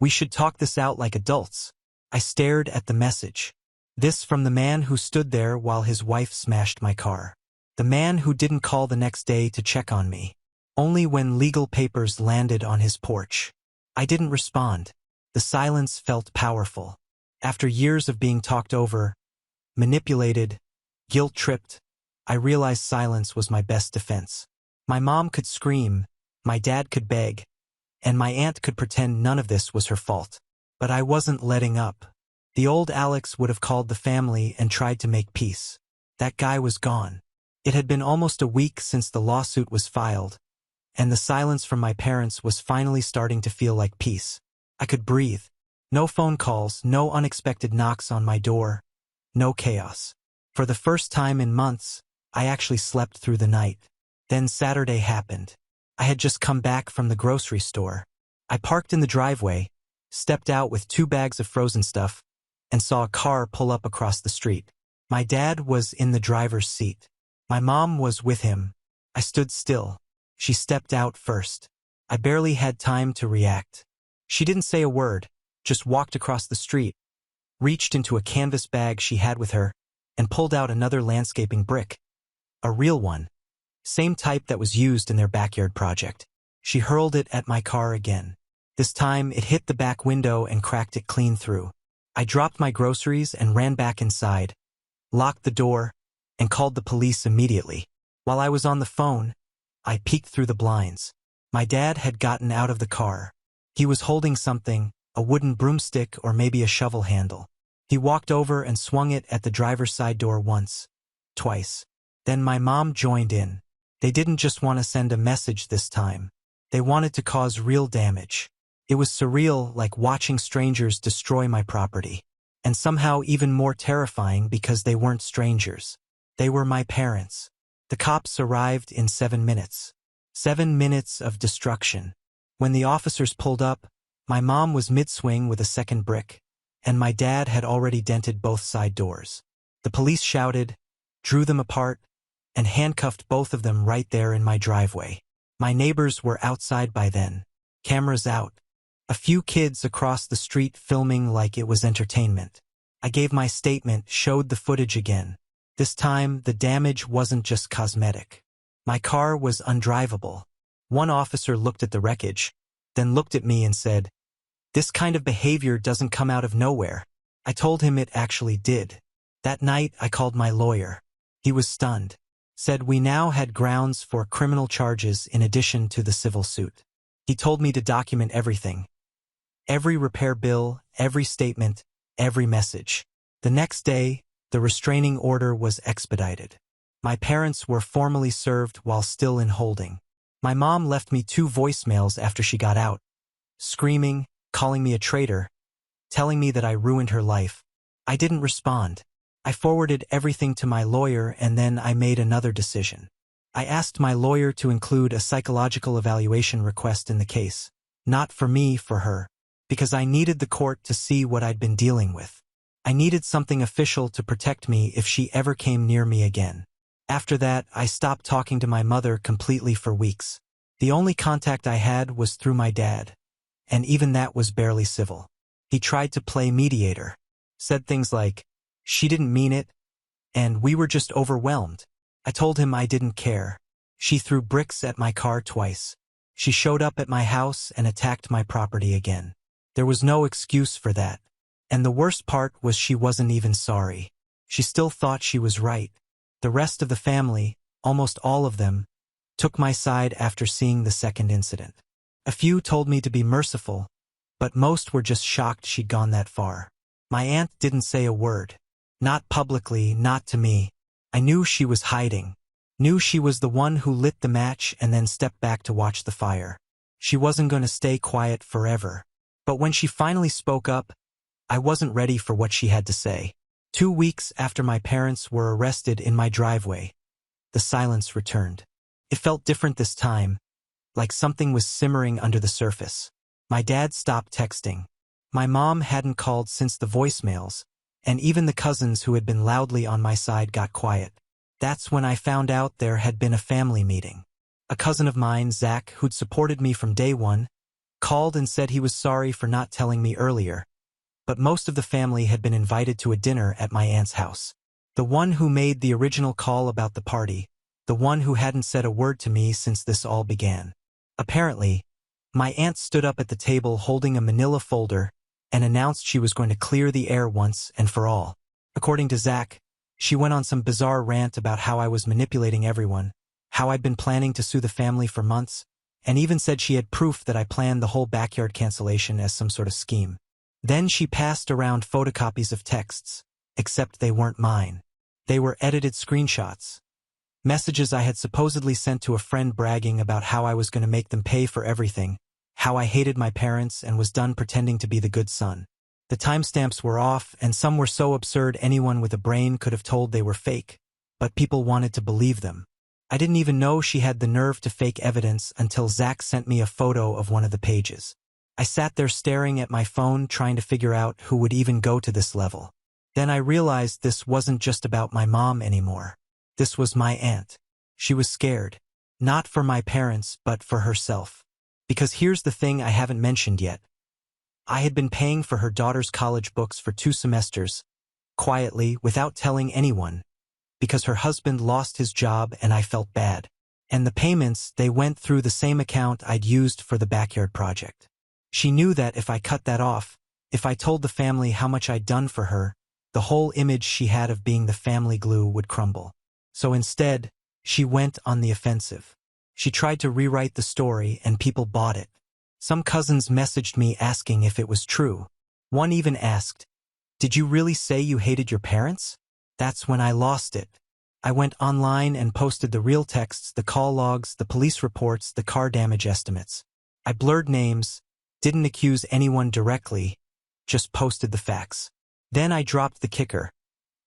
"We should talk this out like adults." I stared at the message. This from the man who stood there while his wife smashed my car. The man who didn't call the next day to check on me. Only when legal papers landed on his porch. I didn't respond. The silence felt powerful. After years of being talked over, manipulated, Guilt-tripped, I realized silence was my best defense. My mom could scream, my dad could beg, and my aunt could pretend none of this was her fault. But I wasn't letting up. The old Alex would have called the family and tried to make peace. That guy was gone. It had been almost a week since the lawsuit was filed, and the silence from my parents was finally starting to feel like peace. I could breathe. No phone calls, no unexpected knocks on my door, no chaos. For the first time in months, I actually slept through the night. Then Saturday happened. I had just come back from the grocery store. I parked in the driveway, stepped out with 2 bags of frozen stuff, and saw a car pull up across the street. My dad was in the driver's seat. My mom was with him. I stood still. She stepped out first. I barely had time to react. She didn't say a word, just walked across the street, reached into a canvas bag she had with her, and pulled out another landscaping brick. A real one. Same type that was used in their backyard project. She hurled it at my car again. This time, it hit the back window and cracked it clean through. I dropped my groceries and ran back inside, locked the door, and called the police immediately. While I was on the phone, I peeked through the blinds. My dad had gotten out of the car. He was holding something, a wooden broomstick or maybe a shovel handle. He walked over and swung it at the driver's side door once, twice. Then my mom joined in. They didn't just want to send a message this time. They wanted to cause real damage. It was surreal, like watching strangers destroy my property. And somehow even more terrifying because they weren't strangers. They were my parents. The cops arrived in 7 minutes. 7 minutes of destruction. When the officers pulled up, my mom was mid-swing with a second brick, and my dad had already dented both side doors. The police shouted, drew them apart, and handcuffed both of them right there in my driveway. My neighbors were outside by then, cameras out. A few kids across the street filming like it was entertainment. I gave my statement, showed the footage again. This time, the damage wasn't just cosmetic. My car was undrivable. One officer looked at the wreckage, then looked at me and said, "This kind of behavior doesn't come out of nowhere." I told him it actually did. That night, I called my lawyer. He was stunned. Said we now had grounds for criminal charges in addition to the civil suit. He told me to document everything. Every repair bill, every statement, every message. The next day, the restraining order was expedited. My parents were formally served while still in holding. My mom left me 2 voicemails after she got out, screaming, calling me a traitor, telling me that I ruined her life. I didn't respond. I forwarded everything to my lawyer and then I made another decision. I asked my lawyer to include a psychological evaluation request in the case. Not for me, for her. Because I needed the court to see what I'd been dealing with. I needed something official to protect me if she ever came near me again. After that, I stopped talking to my mother completely for weeks. The only contact I had was through my dad. And even that was barely civil. He tried to play mediator. Said things like, "She didn't mean it," and "We were just overwhelmed." I told him I didn't care. She threw bricks at my car twice. She showed up at my house and attacked my property again. There was no excuse for that. And the worst part was she wasn't even sorry. She still thought she was right. The rest of the family, almost all of them, took my side after seeing the second incident. A few told me to be merciful, but most were just shocked she'd gone that far. My aunt didn't say a word. Not publicly, not to me. I knew she was hiding. Knew she was the one who lit the match and then stepped back to watch the fire. She wasn't going to stay quiet forever. But when she finally spoke up, I wasn't ready for what she had to say. 2 weeks after my parents were arrested in my driveway, the silence returned. It felt different this time, like something was simmering under the surface. My dad stopped texting. My mom hadn't called since the voicemails, and even the cousins who had been loudly on my side got quiet. That's when I found out there had been a family meeting. A cousin of mine, Zach, who'd supported me from day one, called and said he was sorry for not telling me earlier, but most of the family had been invited to a dinner at my aunt's house. The one who made the original call about the party, the one who hadn't said a word to me since this all began. Apparently, my aunt stood up at the table holding a manila folder and announced she was going to clear the air once and for all. According to Zach, She went on some bizarre rant about how I was manipulating everyone, how I'd been planning to sue the family for months, and even said she had proof that I planned the whole backyard cancellation as some sort of scheme. Then she passed around photocopies of texts, except they weren't mine. They were edited screenshots. Messages I had supposedly sent to a friend bragging about how I was going to make them pay for everything, how I hated my parents and was done pretending to be the good son. The timestamps were off, and some were so absurd anyone with a brain could have told they were fake, but people wanted to believe them. I didn't even know she had the nerve to fake evidence until Zach sent me a photo of one of the pages. I sat there staring at my phone trying to figure out who would even go to this level. Then I realized this wasn't just about my mom anymore. This was my aunt. She was scared. Not for my parents, but for herself. Because here's the thing I haven't mentioned yet. I had been paying for her daughter's college books for 2 semesters, quietly, without telling anyone, because her husband lost his job and I felt bad. And the payments, they went through the same account I'd used for the backyard project. She knew that if I cut that off, if I told the family how much I'd done for her, the whole image she had of being the family glue would crumble. So instead, she went on the offensive. She tried to rewrite the story and people bought it. Some cousins messaged me asking if it was true. One even asked, "Did you really say you hated your parents?" That's when I lost it. I went online and posted the real texts, the call logs, the police reports, the car damage estimates. I blurred names, didn't accuse anyone directly, just posted the facts. Then I dropped the kicker.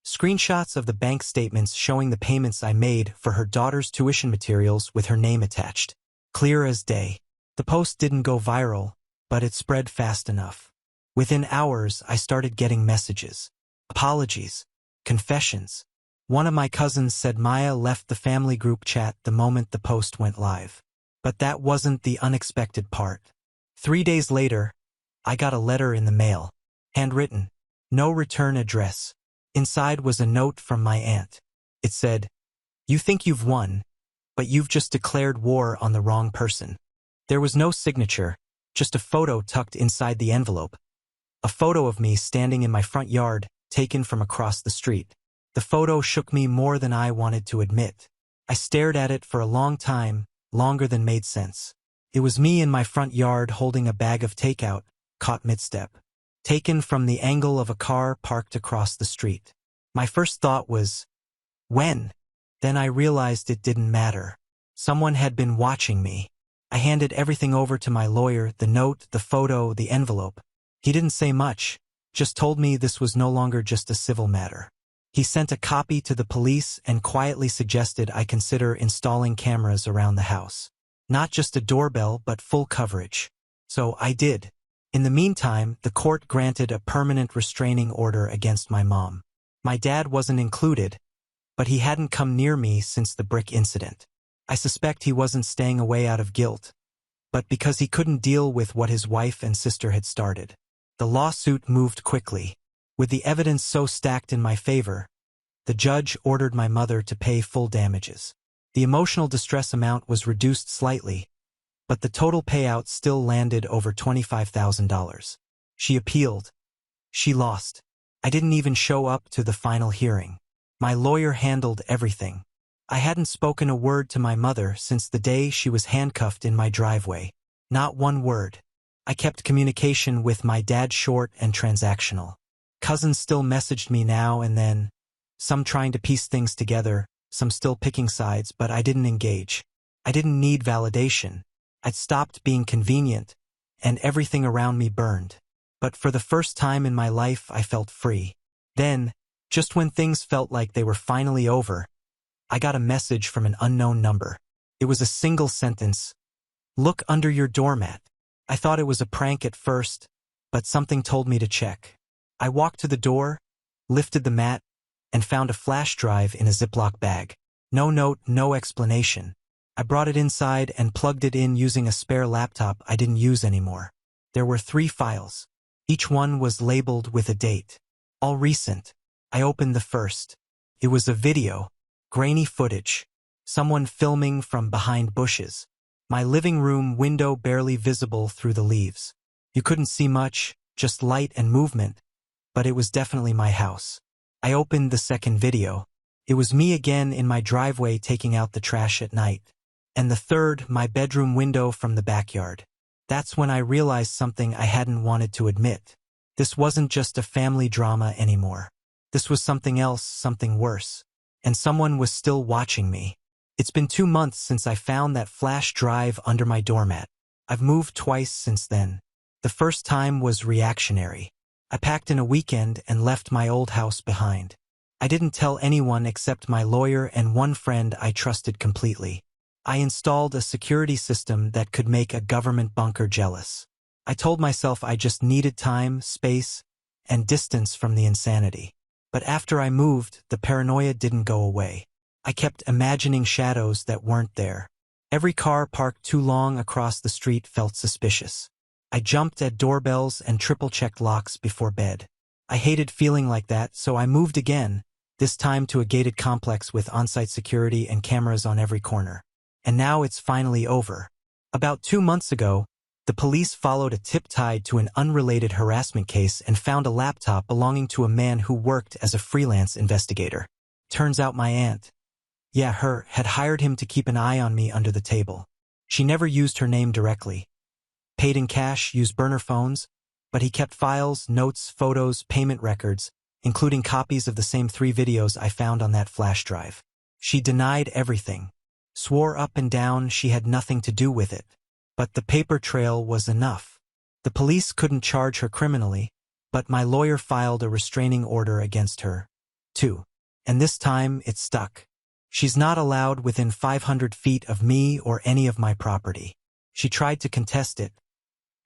Screenshots of the bank statements showing the payments I made for her daughter's tuition materials with her name attached. Clear as day. The post didn't go viral, but it spread fast enough. Within hours, I started getting messages. Apologies. Confessions. One of my cousins said Maya left the family group chat the moment the post went live. But that wasn't the unexpected part. 3 days later, I got a letter in the mail. Handwritten. No return address. Inside was a note from my aunt. It said, "You think you've won, but you've just declared war on the wrong person." There was no signature, just a photo tucked inside the envelope. A photo of me standing in my front yard, taken from across the street. The photo shook me more than I wanted to admit. I stared at it for a long time, longer than made sense. It was me in my front yard holding a bag of takeout, caught mid-step. Taken from the angle of a car parked across the street. My first thought was, when? Then I realized it didn't matter. Someone had been watching me. I handed everything over to my lawyer, the note, the photo, the envelope. He didn't say much, just told me this was no longer just a civil matter. He sent a copy to the police and quietly suggested I consider installing cameras around the house. Not just a doorbell, but full coverage. So I did. In the meantime, the court granted a permanent restraining order against my mom. My dad wasn't included, but he hadn't come near me since the brick incident. I suspect he wasn't staying away out of guilt, but because he couldn't deal with what his wife and sister had started. The lawsuit moved quickly. With the evidence so stacked in my favor, the judge ordered my mother to pay full damages. The emotional distress amount was reduced slightly, but the total payout still landed over $25,000. She appealed. She lost. I didn't even show up to the final hearing. My lawyer handled everything. I hadn't spoken a word to my mother since the day she was handcuffed in my driveway. Not one word. I kept communication with my dad short and transactional. Cousins still messaged me now and then, some trying to piece things together, some still picking sides, but I didn't engage. I didn't need validation. I'd stopped being convenient, and everything around me burned. But for the first time in my life, I felt free. Then, just when things felt like they were finally over, I got a message from an unknown number. It was a single sentence. "Look under your doormat." I thought it was a prank at first, but something told me to check. I walked to the door, lifted the mat, and found a flash drive in a Ziploc bag. No note, no explanation. I brought it inside and plugged it in using a spare laptop I didn't use anymore. There were 3 files. Each one was labeled with a date. All recent. I opened the first. It was a video. Grainy footage. Someone filming from behind bushes. My living room window barely visible through the leaves. You couldn't see much, just light and movement, but it was definitely my house. I opened the second video. It was me again in my driveway taking out the trash at night. And the third, my bedroom window from the backyard. That's when I realized something I hadn't wanted to admit. This wasn't just a family drama anymore. This was something else, something worse. And someone was still watching me. It's been 2 months since I found that flash drive under my doormat. I've moved twice since then. The first time was reactionary. I packed in a weekend and left my old house behind. I didn't tell anyone except my lawyer and one friend I trusted completely. I installed a security system that could make a government bunker jealous. I told myself I just needed time, space, and distance from the insanity. But after I moved, the paranoia didn't go away. I kept imagining shadows that weren't there. Every car parked too long across the street felt suspicious. I jumped at doorbells and triple-checked locks before bed. I hated feeling like that, so I moved again, this time to a gated complex with on-site security and cameras on every corner. And now it's finally over. About 2 months ago, the police followed a tip tied to an unrelated harassment case and found a laptop belonging to a man who worked as a freelance investigator. Turns out my aunt, her, had hired him to keep an eye on me under the table. She never used her name directly. Paid in cash, used burner phones, but he kept files, notes, photos, payment records, including copies of the same 3 videos I found on that flash drive. She denied everything, swore up and down she had nothing to do with it. But the paper trail was enough. The police couldn't charge her criminally, but my lawyer filed a restraining order against her, too. And this time it stuck. She's not allowed within 500 feet of me or any of my property. She tried to contest it.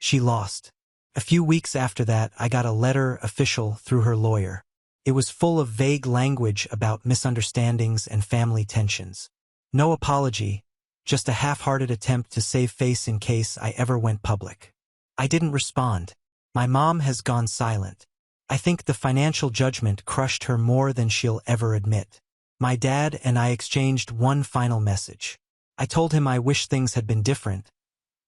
She lost. A few weeks after that, I got a letter official through her lawyer. It was full of vague language about misunderstandings and family tensions. No apology, just a half-hearted attempt to save face in case I ever went public. I didn't respond. My mom has gone silent. I think the financial judgment crushed her more than she'll ever admit. My dad and I exchanged one final message. I told him I wish things had been different,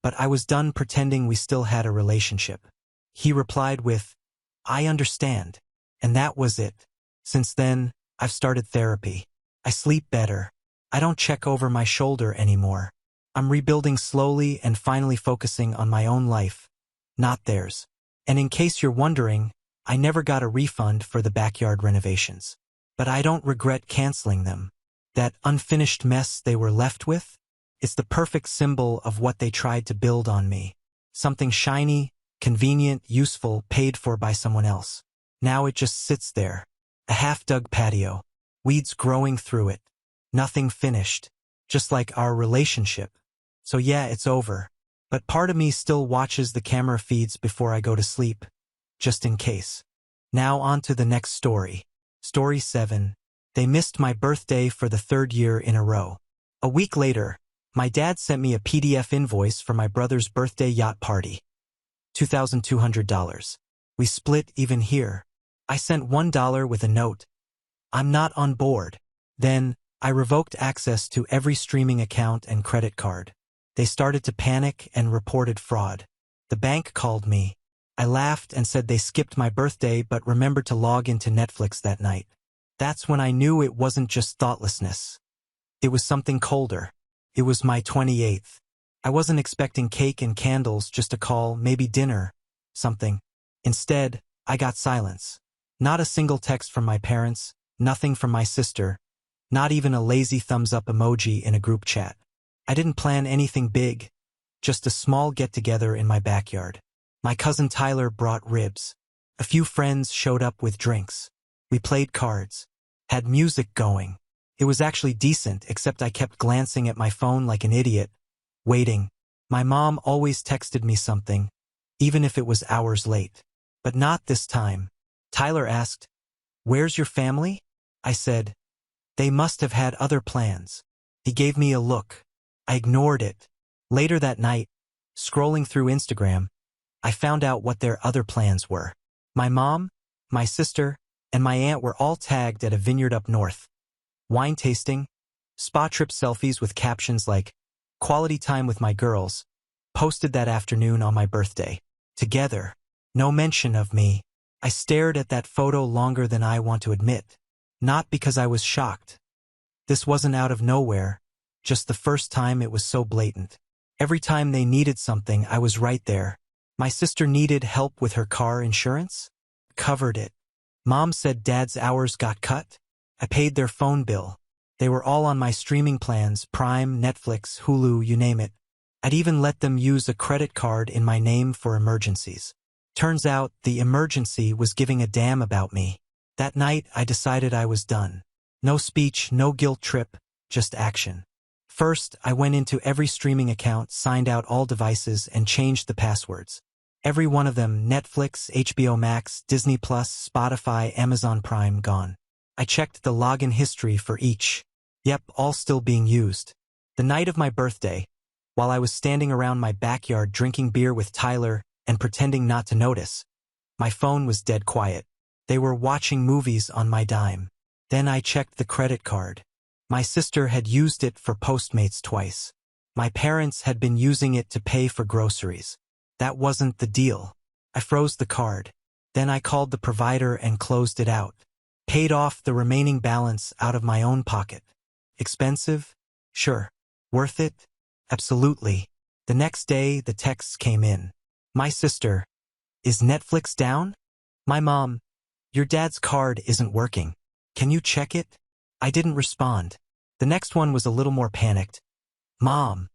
but I was done pretending we still had a relationship. He replied with, "I understand." And that was it. Since then, I've started therapy. I sleep better. I don't check over my shoulder anymore. I'm rebuilding slowly and finally focusing on my own life, not theirs. And in case you're wondering, I never got a refund for the backyard renovations. But I don't regret canceling them. That unfinished mess they were left with? It's the perfect symbol of what they tried to build on me. Something shiny, convenient, useful, paid for by someone else. Now it just sits there. A half-dug patio. Weeds growing through it. Nothing finished. Just like our relationship. So yeah, it's over. But part of me still watches the camera feeds before I go to sleep. Just in case. Now on to the next story. Story 7. They missed my birthday for the 3rd year in a row. A week later, my dad sent me a PDF invoice for my brother's birthday yacht party. $2,200. We split even here. I sent $1 with a note. "I'm not on board." Then, I revoked access to every streaming account and credit card. They started to panic and reported fraud. The bank called me. I laughed and said they skipped my birthday but remembered to log into Netflix that night. That's when I knew it wasn't just thoughtlessness. It was something colder. It was my 28th. I wasn't expecting cake and candles, just a call, maybe dinner, something. Instead, I got silence. Not a single text from my parents, nothing from my sister, not even a lazy thumbs-up emoji in a group chat. I didn't plan anything big, just a small get-together in my backyard. My cousin Tyler brought ribs. A few friends showed up with drinks. We played cards. Had music going. It was actually decent, except I kept glancing at my phone like an idiot, waiting. My mom always texted me something, even if it was hours late. But not this time. Tyler asked, "Where's your family?" I said, "They must have had other plans." He gave me a look. I ignored it. Later that night, scrolling through Instagram, I found out what their other plans were. My mom, my sister, and my aunt were all tagged at a vineyard up north. Wine tasting, spa trip selfies with captions like, "Quality time with my girls," posted that afternoon on my birthday. Together. No mention of me. I stared at that photo longer than I want to admit. Not because I was shocked. This wasn't out of nowhere, just the first time it was so blatant. Every time they needed something, I was right there. My sister needed help with her car insurance? Covered it. Mom said Dad's hours got cut? I paid their phone bill. They were all on my streaming plans, Prime, Netflix, Hulu, you name it. I'd even let them use a credit card in my name for emergencies. Turns out the emergency was giving a damn about me. That night, I decided I was done. No speech, no guilt trip, just action. First, I went into every streaming account, signed out all devices, and changed the passwords. Every one of them, Netflix, HBO Max, Disney+, Spotify, Amazon Prime, gone. I checked the login history for each. Yep, all still being used. The night of my birthday, while I was standing around my backyard drinking beer with Tyler and pretending not to notice, my phone was dead quiet. They were watching movies on my dime. Then I checked the credit card. My sister had used it for Postmates twice. My parents had been using it to pay for groceries. That wasn't the deal. I froze the card. Then I called the provider and closed it out. Paid off the remaining balance out of my own pocket. Expensive? Sure. Worth it? Absolutely. The next day, the texts came in. My sister, is Netflix down? My mom, your dad's card isn't working. Can you check it? I didn't respond. The next one was a little more panicked. Mom,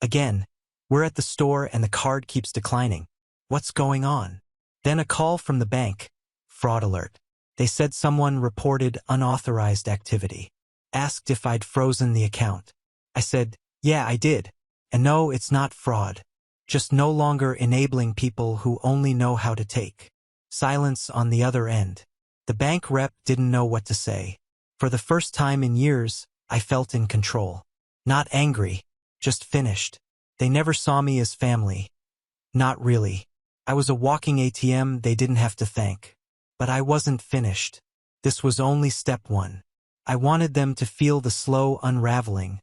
again, we're at the store and the card keeps declining. What's going on? Then a call from the bank. Fraud alert. They said someone reported unauthorized activity. Asked if I'd frozen the account. I said, yeah, I did. And no, it's not fraud. Just no longer enabling people who only know how to take. Silence on the other end. The bank rep didn't know what to say. For the first time in years, I felt in control. Not angry, just finished. They never saw me as family. Not really. I was a walking ATM they didn't have to thank. But I wasn't finished. This was only step one. I wanted them to feel the slow unraveling,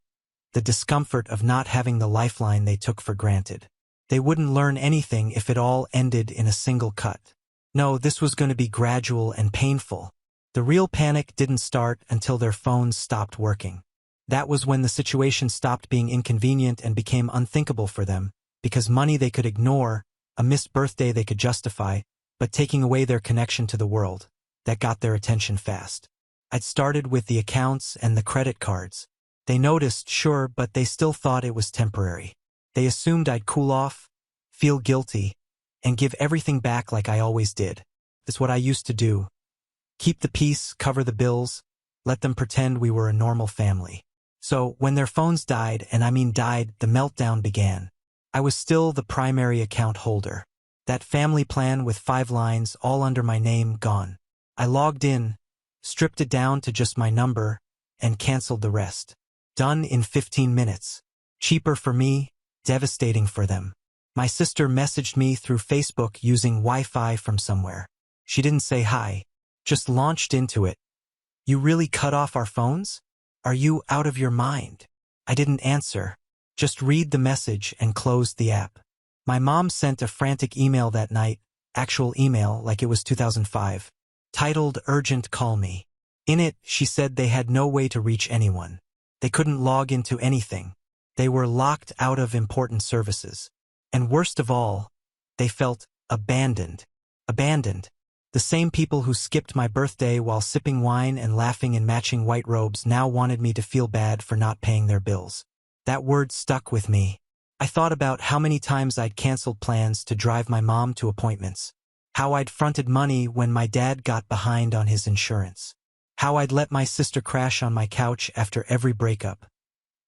the discomfort of not having the lifeline they took for granted. They wouldn't learn anything if it all ended in a single cut. No, this was going to be gradual and painful. The real panic didn't start until their phones stopped working. That was when the situation stopped being inconvenient and became unthinkable for them, because money they could ignore, a missed birthday they could justify, but taking away their connection to the world, that got their attention fast. I'd started with the accounts and the credit cards. They noticed, sure, but they still thought it was temporary. They assumed I'd cool off, feel guilty, and give everything back like I always did. That's what I used to do. Keep the peace, cover the bills, let them pretend we were a normal family. So, when their phones died, and I mean died, the meltdown began. I was still the primary account holder. That family plan with 5 lines, all under my name, gone. I logged in, stripped it down to just my number, and canceled the rest. Done in 15 minutes. Cheaper for me, devastating for them. My sister messaged me through Facebook using Wi-Fi from somewhere. She didn't say hi, just launched into it. You really cut off our phones? Are you out of your mind? I didn't answer, just read the message and closed the app. My mom sent a frantic email that night, actual email like it was 2005, titled Urgent Call Me. In it, she said they had no way to reach anyone. They couldn't log into anything. They were locked out of important services. And worst of all, they felt abandoned. Abandoned. The same people who skipped my birthday while sipping wine and laughing in matching white robes now wanted me to feel bad for not paying their bills. That word stuck with me. I thought about how many times I'd canceled plans to drive my mom to appointments. How I'd fronted money when my dad got behind on his insurance. How I'd let my sister crash on my couch after every breakup.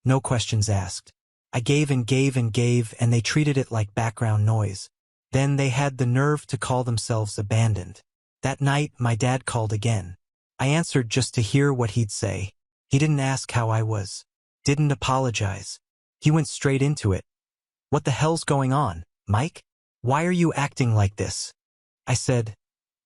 No questions asked. I gave and gave and gave, and they treated it like background noise. Then they had the nerve to call themselves abandoned. That night, my dad called again. I answered just to hear what he'd say. He didn't ask how I was. Didn't apologize. He went straight into it. What the hell's going on, Mike? Why are you acting like this? I said,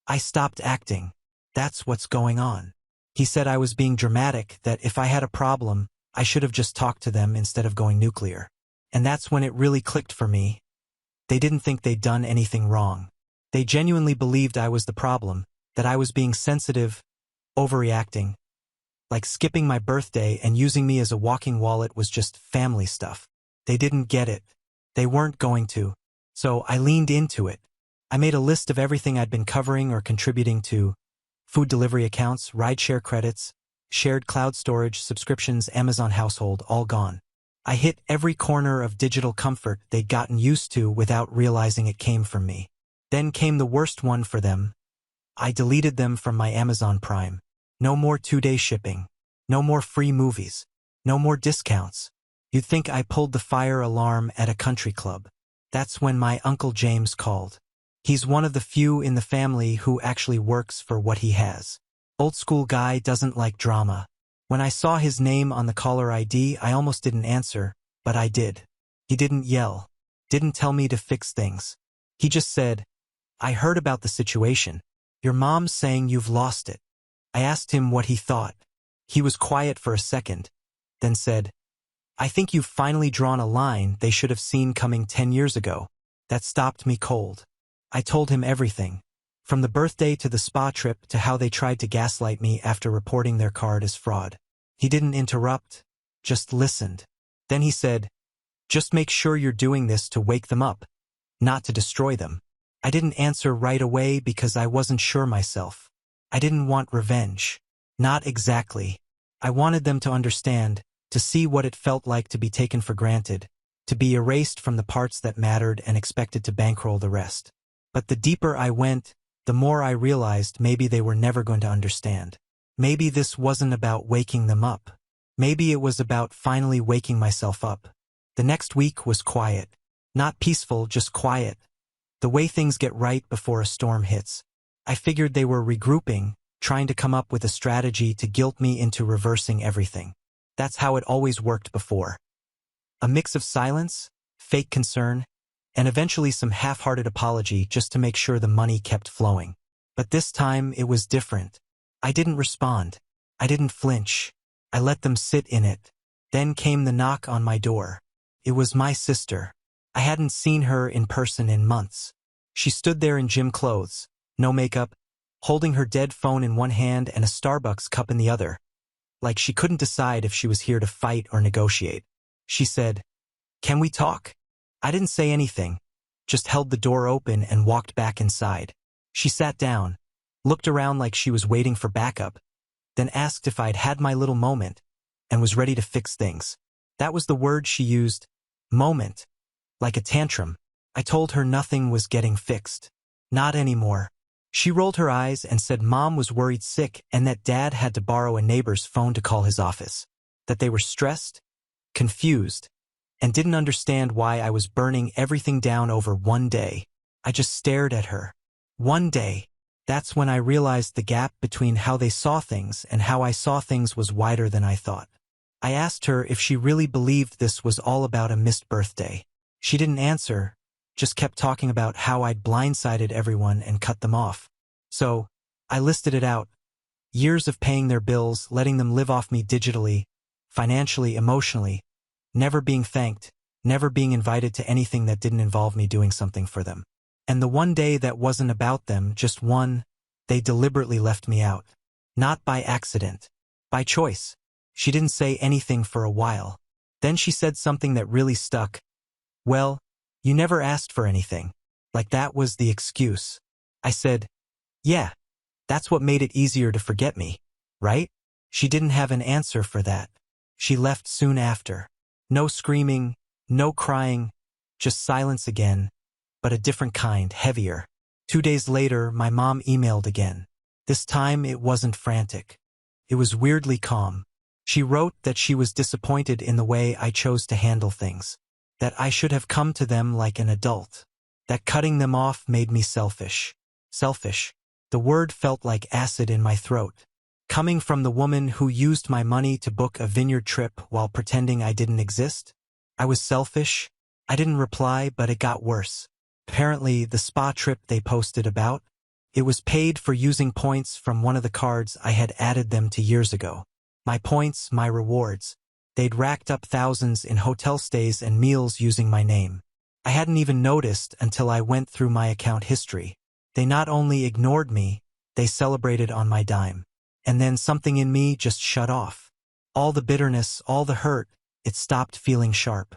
I stopped acting. That's what's going on. He said I was being dramatic, that if I had a problem, I should have just talked to them instead of going nuclear. And that's when it really clicked for me. They didn't think they'd done anything wrong. They genuinely believed I was the problem, that I was being sensitive, overreacting. Like skipping my birthday and using me as a walking wallet was just family stuff. They didn't get it. They weren't going to. So I leaned into it. I made a list of everything I'd been covering or contributing to: food delivery accounts, rideshare credits, shared cloud storage, subscriptions, Amazon household, all gone. I hit every corner of digital comfort they'd gotten used to without realizing it came from me. Then came the worst one for them. I deleted them from my Amazon Prime. No more 2-day shipping. No more free movies. No more discounts. You'd think I pulled the fire alarm at a country club. That's when my Uncle James called. He's one of the few in the family who actually works for what he has. Old school guy, doesn't like drama. When I saw his name on the caller ID, I almost didn't answer, but I did. He didn't yell. Didn't tell me to fix things. He just said, "I heard about the situation. Your mom's saying you've lost it." I asked him what he thought. He was quiet for a second, then said, "I think you've finally drawn a line they should have seen coming 10 years ago." That stopped me cold. I told him everything, from the birthday to the spa trip to how they tried to gaslight me after reporting their card as fraud. He didn't interrupt, just listened. Then he said, "Just make sure you're doing this to wake them up, not to destroy them." I didn't answer right away because I wasn't sure myself. I didn't want revenge. Not exactly. I wanted them to understand, to see what it felt like to be taken for granted, to be erased from the parts that mattered and expected to bankroll the rest. But the deeper I went, the more I realized maybe they were never going to understand. Maybe this wasn't about waking them up. Maybe it was about finally waking myself up. The next week was quiet. Not peaceful, just quiet. The way things get right before a storm hits. I figured they were regrouping, trying to come up with a strategy to guilt me into reversing everything. That's how it always worked before. A mix of silence, fake concern, and eventually some half-hearted apology just to make sure the money kept flowing. But this time it was different. I didn't respond. I didn't flinch. I let them sit in it. Then came the knock on my door. It was my sister. I hadn't seen her in person in months. She stood there in gym clothes, no makeup, holding her dead phone in one hand and a Starbucks cup in the other, like she couldn't decide if she was here to fight or negotiate. She said, "Can we talk?" I didn't say anything, just held the door open and walked back inside. She sat down, looked around like she was waiting for backup, then asked if I'd had my little moment and was ready to fix things. That was the word she used, moment, like a tantrum. I told her nothing was getting fixed. Not anymore. She rolled her eyes and said Mom was worried sick and that Dad had to borrow a neighbor's phone to call his office. That they were stressed, confused, and didn't understand why I was burning everything down over one day. I just stared at her. One day. That's when I realized the gap between how they saw things and how I saw things was wider than I thought. I asked her if she really believed this was all about a missed birthday. She didn't answer, just kept talking about how I'd blindsided everyone and cut them off. So, I listed it out. Years of paying their bills, letting them live off me digitally, financially, emotionally, never being thanked, never being invited to anything that didn't involve me doing something for them. And the one day that wasn't about them, just one, they deliberately left me out. Not by accident. By choice. She didn't say anything for a while. Then she said something that really stuck. "Well, you never asked for anything." Like that was the excuse. I said, "Yeah, that's what made it easier to forget me, right?" She didn't have an answer for that. She left soon after. No screaming, no crying, just silence again, but a different kind, heavier. 2 days later, my mom emailed again. This time it wasn't frantic. It was weirdly calm. She wrote that she was disappointed in the way I chose to handle things. That I should have come to them like an adult. That cutting them off made me selfish. Selfish. The word felt like acid in my throat. Coming from the woman who used my money to book a vineyard trip while pretending I didn't exist? I was selfish. I didn't reply, but it got worse. Apparently, the spa trip they posted about, it was paid for using points from one of the cards I had added them to years ago. My points, my rewards. They'd racked up thousands in hotel stays and meals using my name. I hadn't even noticed until I went through my account history. They not only ignored me, they celebrated on my dime. And then something in me just shut off. All the bitterness, all the hurt, it stopped feeling sharp.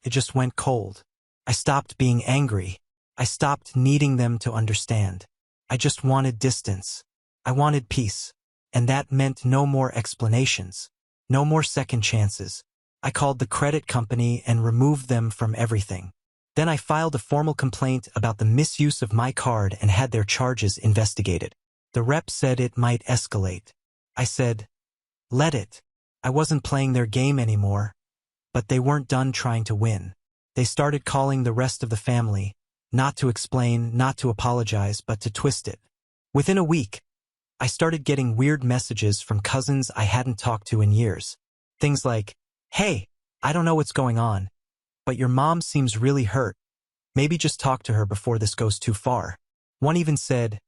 It just went cold. I stopped being angry. I stopped needing them to understand. I just wanted distance. I wanted peace. And that meant no more explanations. No more second chances. I called the credit company and removed them from everything. Then I filed a formal complaint about the misuse of my card and had their charges investigated. The rep said it might escalate. I said, let it. I wasn't playing their game anymore. But they weren't done trying to win. They started calling the rest of the family, not to explain, not to apologize, but to twist it. Within a week, I started getting weird messages from cousins I hadn't talked to in years. Things like, hey, I don't know what's going on, but your mom seems really hurt. Maybe just talk to her before this goes too far. One even said,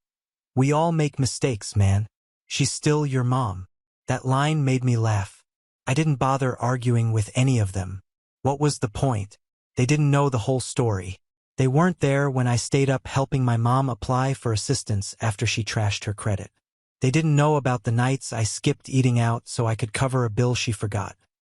we all make mistakes, man. She's still your mom. That line made me laugh. I didn't bother arguing with any of them. What was the point? They didn't know the whole story. They weren't there when I stayed up helping my mom apply for assistance after she trashed her credit. They didn't know about the nights I skipped eating out so I could cover a bill she forgot.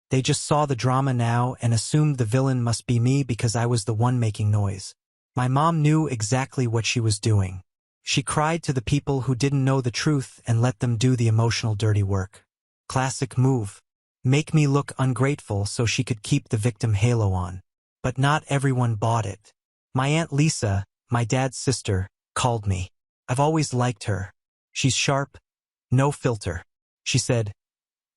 They just saw the drama now and assumed the villain must be me because I was the one making noise. My mom knew exactly what she was doing. She cried to the people who didn't know the truth and let them do the emotional dirty work. Classic move. Make me look ungrateful so she could keep the victim halo on. But not everyone bought it. My Aunt Lisa, my dad's sister, called me. I've always liked her. She's sharp, no filter. She said,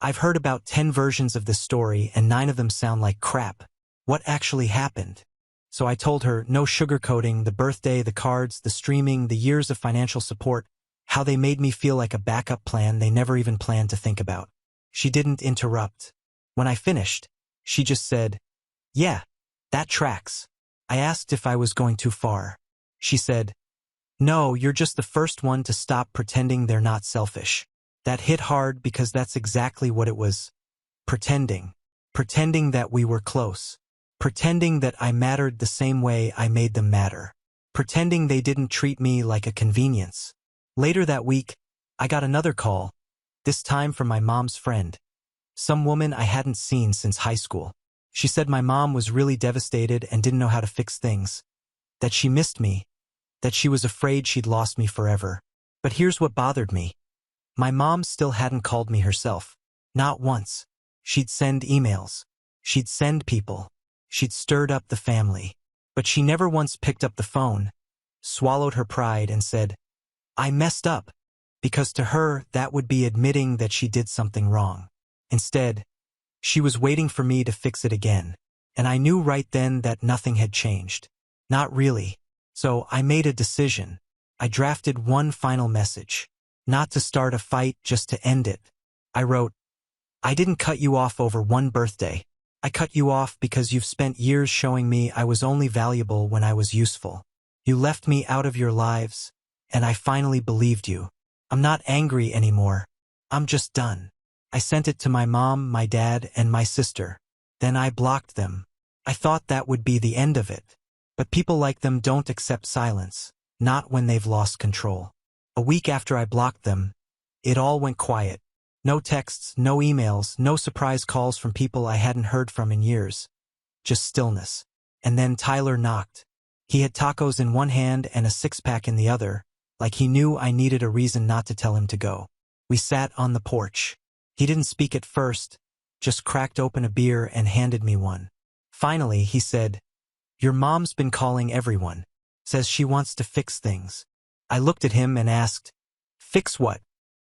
I've heard about 10 versions of this story and 9 of them sound like crap. What actually happened? So I told her no sugarcoating, the birthday, the cards, the streaming, the years of financial support, how they made me feel like a backup plan they never even planned to think about. She didn't interrupt. When I finished, she just said, yeah, that tracks. I asked if I was going too far. She said, no, you're just the first one to stop pretending they're not selfish. That hit hard because that's exactly what it was. Pretending. Pretending that we were close. Pretending that I mattered the same way I made them matter. Pretending they didn't treat me like a convenience. Later that week, I got another call, this time from my mom's friend. Some woman I hadn't seen since high school. She said my mom was really devastated and didn't know how to fix things. That she missed me. That she was afraid she'd lost me forever. But here's what bothered me. My mom still hadn't called me herself. Not once. She'd send emails. She'd send people. She'd stirred up the family. But she never once picked up the phone, swallowed her pride and said, I messed up. Because to her, that would be admitting that she did something wrong. Instead, she was waiting for me to fix it again. And I knew right then that nothing had changed. Not really. So I made a decision. I drafted one final message. Not to start a fight, just to end it. I wrote, I didn't cut you off over one birthday. I cut you off because you've spent years showing me I was only valuable when I was useful. You left me out of your lives, and I finally believed you. I'm not angry anymore. I'm just done. I sent it to my mom, my dad, and my sister. Then I blocked them. I thought that would be the end of it. But people like them don't accept silence, not when they've lost control. A week after I blocked them, it all went quiet. No texts, no emails, no surprise calls from people I hadn't heard from in years. Just stillness. And then Tyler knocked. He had tacos in one hand and a six-pack in the other, like he knew I needed a reason not to tell him to go. We sat on the porch. He didn't speak at first, just cracked open a beer and handed me one. Finally, he said, Your mom's been calling everyone. Says she wants to fix things. I looked at him and asked, Fix what?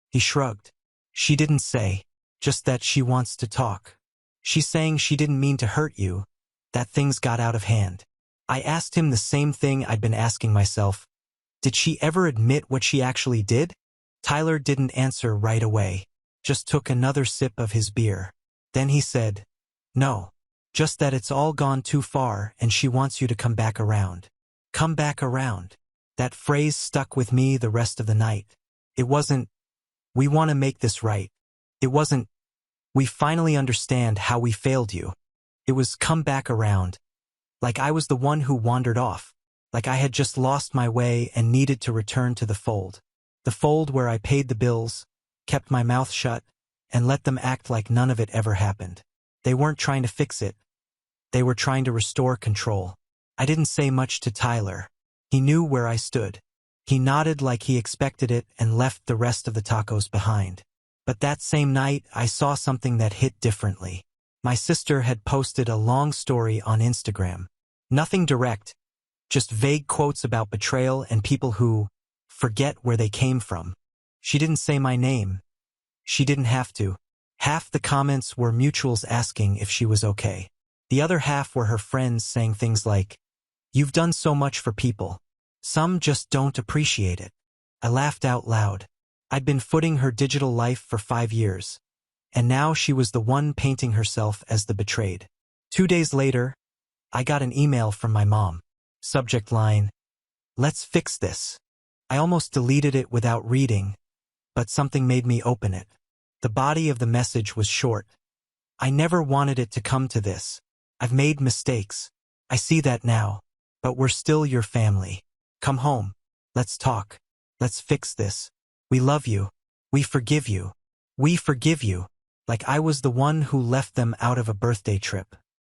He shrugged. She didn't say, just that she wants to talk. She's saying she didn't mean to hurt you, that things got out of hand. I asked him the same thing I'd been asking myself. Did she ever admit what she actually did? Tyler didn't answer right away, just took another sip of his beer. Then he said, No, just that it's all gone too far and she wants you to come back around. Come back around. That phrase stuck with me the rest of the night. It wasn't, we want to make this right. It wasn't, we finally understand how we failed you. It was come back around. Like I was the one who wandered off. Like I had just lost my way and needed to return to the fold. The fold where I paid the bills, kept my mouth shut, and let them act like none of it ever happened. They weren't trying to fix it. They were trying to restore control. I didn't say much to Tyler. He knew where I stood. He nodded like he expected it and left the rest of the tacos behind. But that same night, I saw something that hit differently. My sister had posted a long story on Instagram. Nothing direct, just vague quotes about betrayal and people who forget where they came from. She didn't say my name. She didn't have to. Half the comments were mutuals asking if she was okay. The other half were her friends saying things like, "You've done so much for people. Some just don't appreciate it." I laughed out loud. I'd been footing her digital life for 5 years, and now she was the one painting herself as the betrayed. 2 days later, I got an email from my mom. Subject line, "Let's fix this." I almost deleted it without reading, but something made me open it. The body of the message was short. "I never wanted it to come to this. I've made mistakes. I see that now. But we're still your family. Come home. Let's talk. Let's fix this. We love you. We forgive you. We forgive you." Like I was the one who left them out of a birthday trip.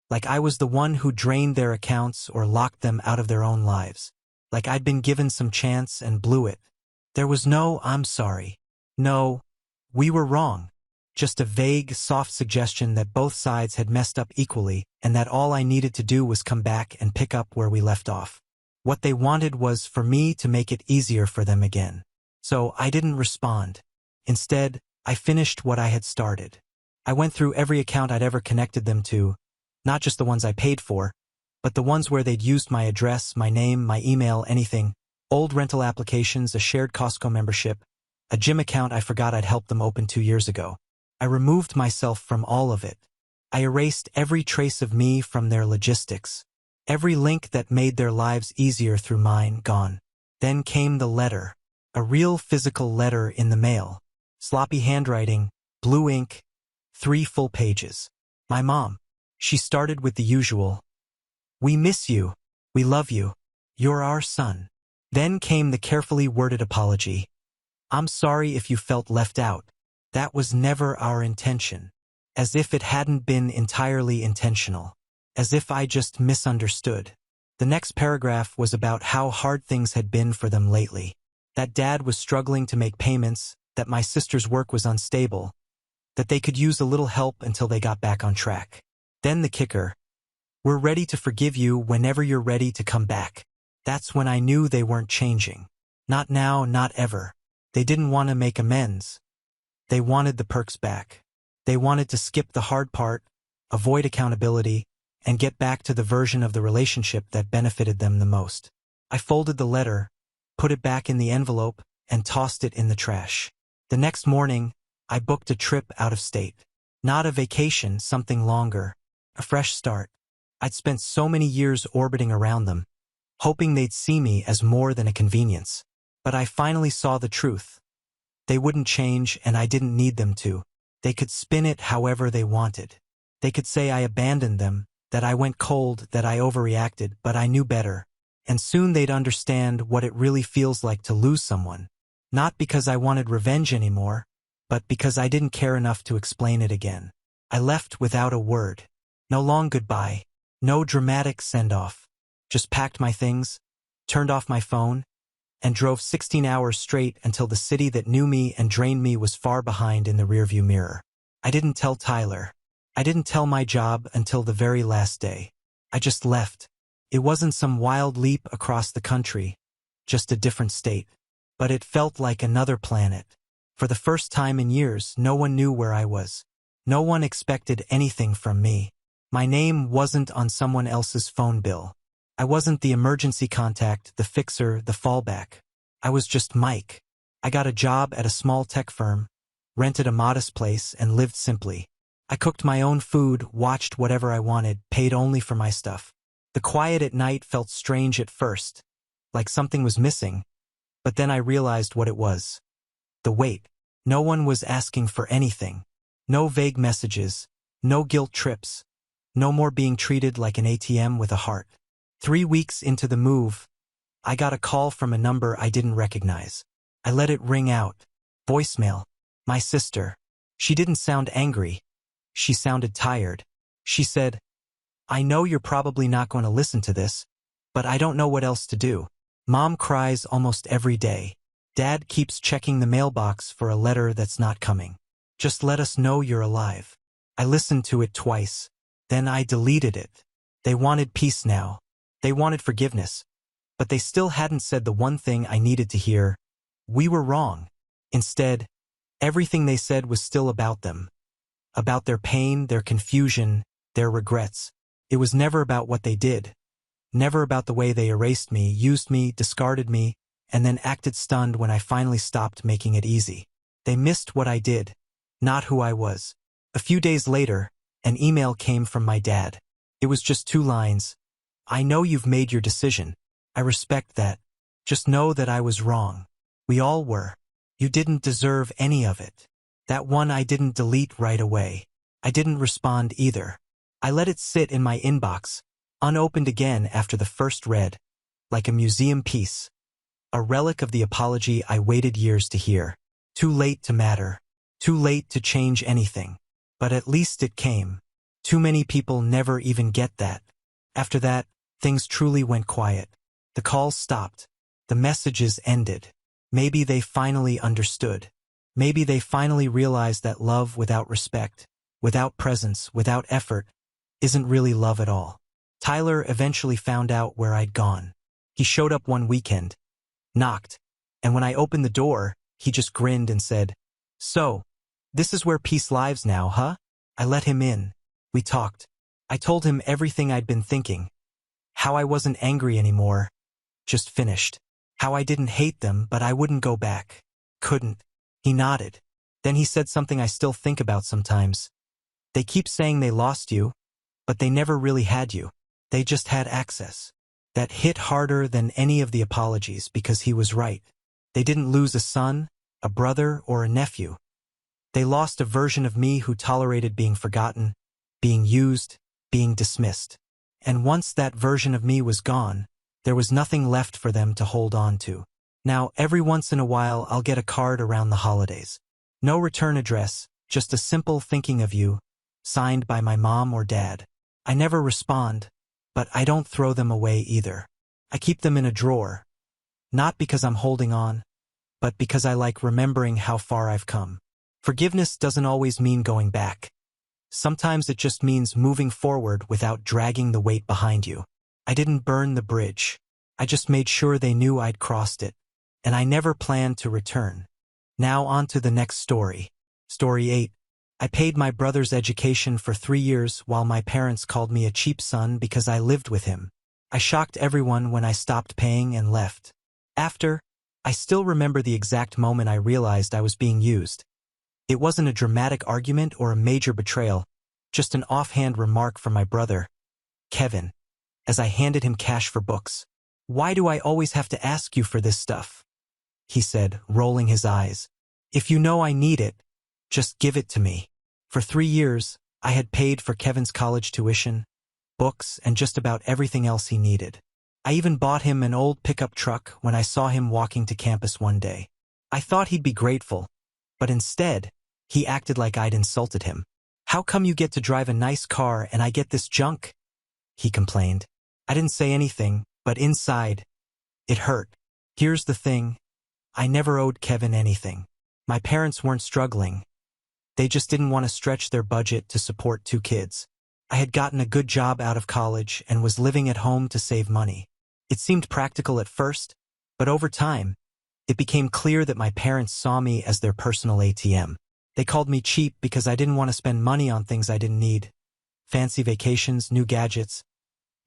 Like I was the one who drained their accounts or locked them out of their own lives. Like I'd been given some chance and blew it. There was no "I'm sorry." No, "we were wrong." Just a vague, soft suggestion that both sides had messed up equally and that all I needed to do was come back and pick up where we left off. What they wanted was for me to make it easier for them again. So I didn't respond. Instead, I finished what I had started. I went through every account I'd ever connected them to, not just the ones I paid for, but the ones where they'd used my address, my name, my email, anything. Old rental applications, a shared Costco membership, a gym account I forgot I'd helped them open 2 years ago. I removed myself from all of it. I erased every trace of me from their logistics. Every link that made their lives easier through mine, gone. Then came the letter. A real physical letter in the mail. Sloppy handwriting, blue ink, 3 full pages. My mom. She started with the usual, "We miss you. We love you. You're our son." Then came the carefully worded apology. "I'm sorry if you felt left out. That was never our intention." As if it hadn't been entirely intentional. As if I just misunderstood. The next paragraph was about how hard things had been for them lately. That Dad was struggling to make payments, that my sister's work was unstable, that they could use a little help until they got back on track. Then the kicker. "We're ready to forgive you whenever you're ready to come back." That's when I knew they weren't changing. Not now, not ever. They didn't want to make amends. They wanted the perks back. They wanted to skip the hard part, avoid accountability, and get back to the version of the relationship that benefited them the most. I folded the letter, put it back in the envelope, and tossed it in the trash. The next morning, I booked a trip out of state. Not a vacation, something longer. A fresh start. I'd spent so many years orbiting around them, hoping they'd see me as more than a convenience. But I finally saw the truth. They wouldn't change, and I didn't need them to. They could spin it however they wanted. They could say I abandoned them, that I went cold, that I overreacted, but I knew better. And soon they'd understand what it really feels like to lose someone. Not because I wanted revenge anymore, but because I didn't care enough to explain it again. I left without a word. No long goodbye. No dramatic send-off. Just packed my things, turned off my phone, and drove 16 hours straight until the city that knew me and drained me was far behind in the rearview mirror. I didn't tell Tyler. I didn't tell my job until the very last day. I just left. It wasn't some wild leap across the country, just a different state. But it felt like another planet. For the first time in years, no one knew where I was. No one expected anything from me. My name wasn't on someone else's phone bill. I wasn't the emergency contact, the fixer, the fallback. I was just Mike. I got a job at a small tech firm, rented a modest place, and lived simply. I cooked my own food, watched whatever I wanted, paid only for my stuff. The quiet at night felt strange at first, like something was missing, but then I realized what it was. The weight. No one was asking for anything. No vague messages, no guilt trips, no more being treated like an ATM with a heart. 3 weeks into the move, I got a call from a number I didn't recognize. I let it ring out. Voicemail. My sister. She didn't sound angry. She sounded tired. She said, I know you're probably not going to listen to this, but I don't know what else to do. Mom cries almost every day. Dad keeps checking the mailbox for a letter that's not coming. Just let us know you're alive. I listened to it twice. Then I deleted it. They wanted peace now. They wanted forgiveness. But they still hadn't said the one thing I needed to hear. We were wrong. Instead, everything they said was still about them. About their pain, their confusion, their regrets. It was never about what they did. Never about the way they erased me, used me, discarded me, and then acted stunned when I finally stopped making it easy. They missed what I did, not who I was. A few days later, an email came from my dad. It was just 2 lines. I know you've made your decision. I respect that. Just know that I was wrong. We all were. You didn't deserve any of it. That one I didn't delete right away. I didn't respond either. I let it sit in my inbox, unopened again after the first read, like a museum piece. A relic of the apology I waited years to hear. Too late to matter. Too late to change anything. But at least it came. Too many people never even get that. After that, things truly went quiet. The calls stopped. The messages ended. Maybe they finally understood. Maybe they finally realized that love without respect, without presence, without effort, isn't really love at all. Tyler eventually found out where I'd gone. He showed up one weekend, knocked, and when I opened the door, he just grinned and said, So, this is where peace lives now, huh? I let him in. We talked. I told him everything I'd been thinking. How I wasn't angry anymore. Just finished. How I didn't hate them, but I wouldn't go back. Couldn't. He nodded. Then he said something I still think about sometimes. They keep saying they lost you, but they never really had you. They just had access. That hit harder than any of the apologies because he was right. They didn't lose a son, a brother, or a nephew. They lost a version of me who tolerated being forgotten, being used, being dismissed. And once that version of me was gone, there was nothing left for them to hold on to. Now, every once in a while, I'll get a card around the holidays. No return address, just a simple thinking of you, signed by my mom or dad. I never respond, but I don't throw them away either. I keep them in a drawer. Not because I'm holding on, but because I like remembering how far I've come. Forgiveness doesn't always mean going back. Sometimes it just means moving forward without dragging the weight behind you. I didn't burn the bridge. I just made sure they knew I'd crossed it. And I never planned to return. Now on to the next story. Story 8. I paid my brother's education for 3 years while my parents called me a cheap son because I lived with him. I shocked everyone when I stopped paying and left. After, I still remember the exact moment I realized I was being used. It wasn't a dramatic argument or a major betrayal, just an offhand remark from my brother, Kevin, as I handed him cash for books. Why do I always have to ask you for this stuff? He said, rolling his eyes. If you know I need it, just give it to me. For 3 years, I had paid for Kevin's college tuition, books, and just about everything else he needed. I even bought him an old pickup truck when I saw him walking to campus one day. I thought he'd be grateful, but instead, he acted like I'd insulted him. How come you get to drive a nice car and I get this junk? He complained. I didn't say anything, but inside, it hurt. Here's the thing. I never owed Kevin anything. My parents weren't struggling. They just didn't want to stretch their budget to support 2 kids. I had gotten a good job out of college and was living at home to save money. It seemed practical at first, but over time, it became clear that my parents saw me as their personal ATM. They called me cheap because I didn't want to spend money on things I didn't need. Fancy vacations, new gadgets.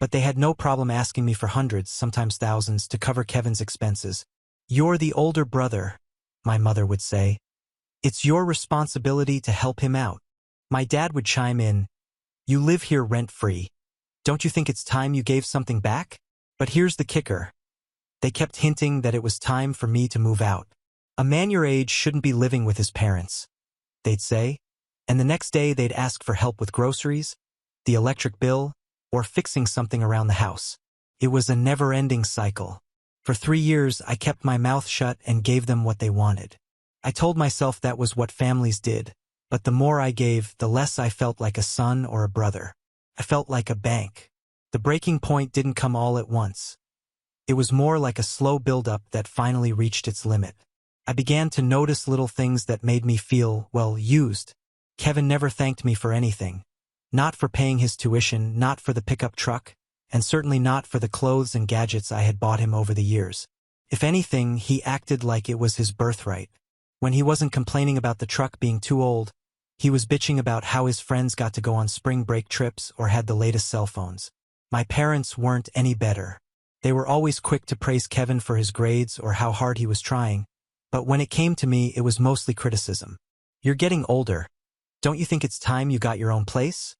But they had no problem asking me for hundreds, sometimes thousands, to cover Kevin's expenses. You're the older brother, my mother would say. It's your responsibility to help him out. My dad would chime in, you live here rent-free. Don't you think it's time you gave something back? But here's the kicker. They kept hinting that it was time for me to move out. A man your age shouldn't be living with his parents, they'd say, and the next day they'd ask for help with groceries, the electric bill, or fixing something around the house. It was a never-ending cycle. For 3 years, I kept my mouth shut and gave them what they wanted. I told myself that was what families did, but the more I gave, the less I felt like a son or a brother. I felt like a bank. The breaking point didn't come all at once. It was more like a slow buildup that finally reached its limit. I began to notice little things that made me feel, well, used. Kevin never thanked me for anything. Not for paying his tuition, not for the pickup truck, and certainly not for the clothes and gadgets I had bought him over the years. If anything, he acted like it was his birthright. When he wasn't complaining about the truck being too old, he was bitching about how his friends got to go on spring break trips or had the latest cell phones. My parents weren't any better. They were always quick to praise Kevin for his grades or how hard he was trying, but when it came to me, it was mostly criticism. You're getting older. Don't you think it's time you got your own place?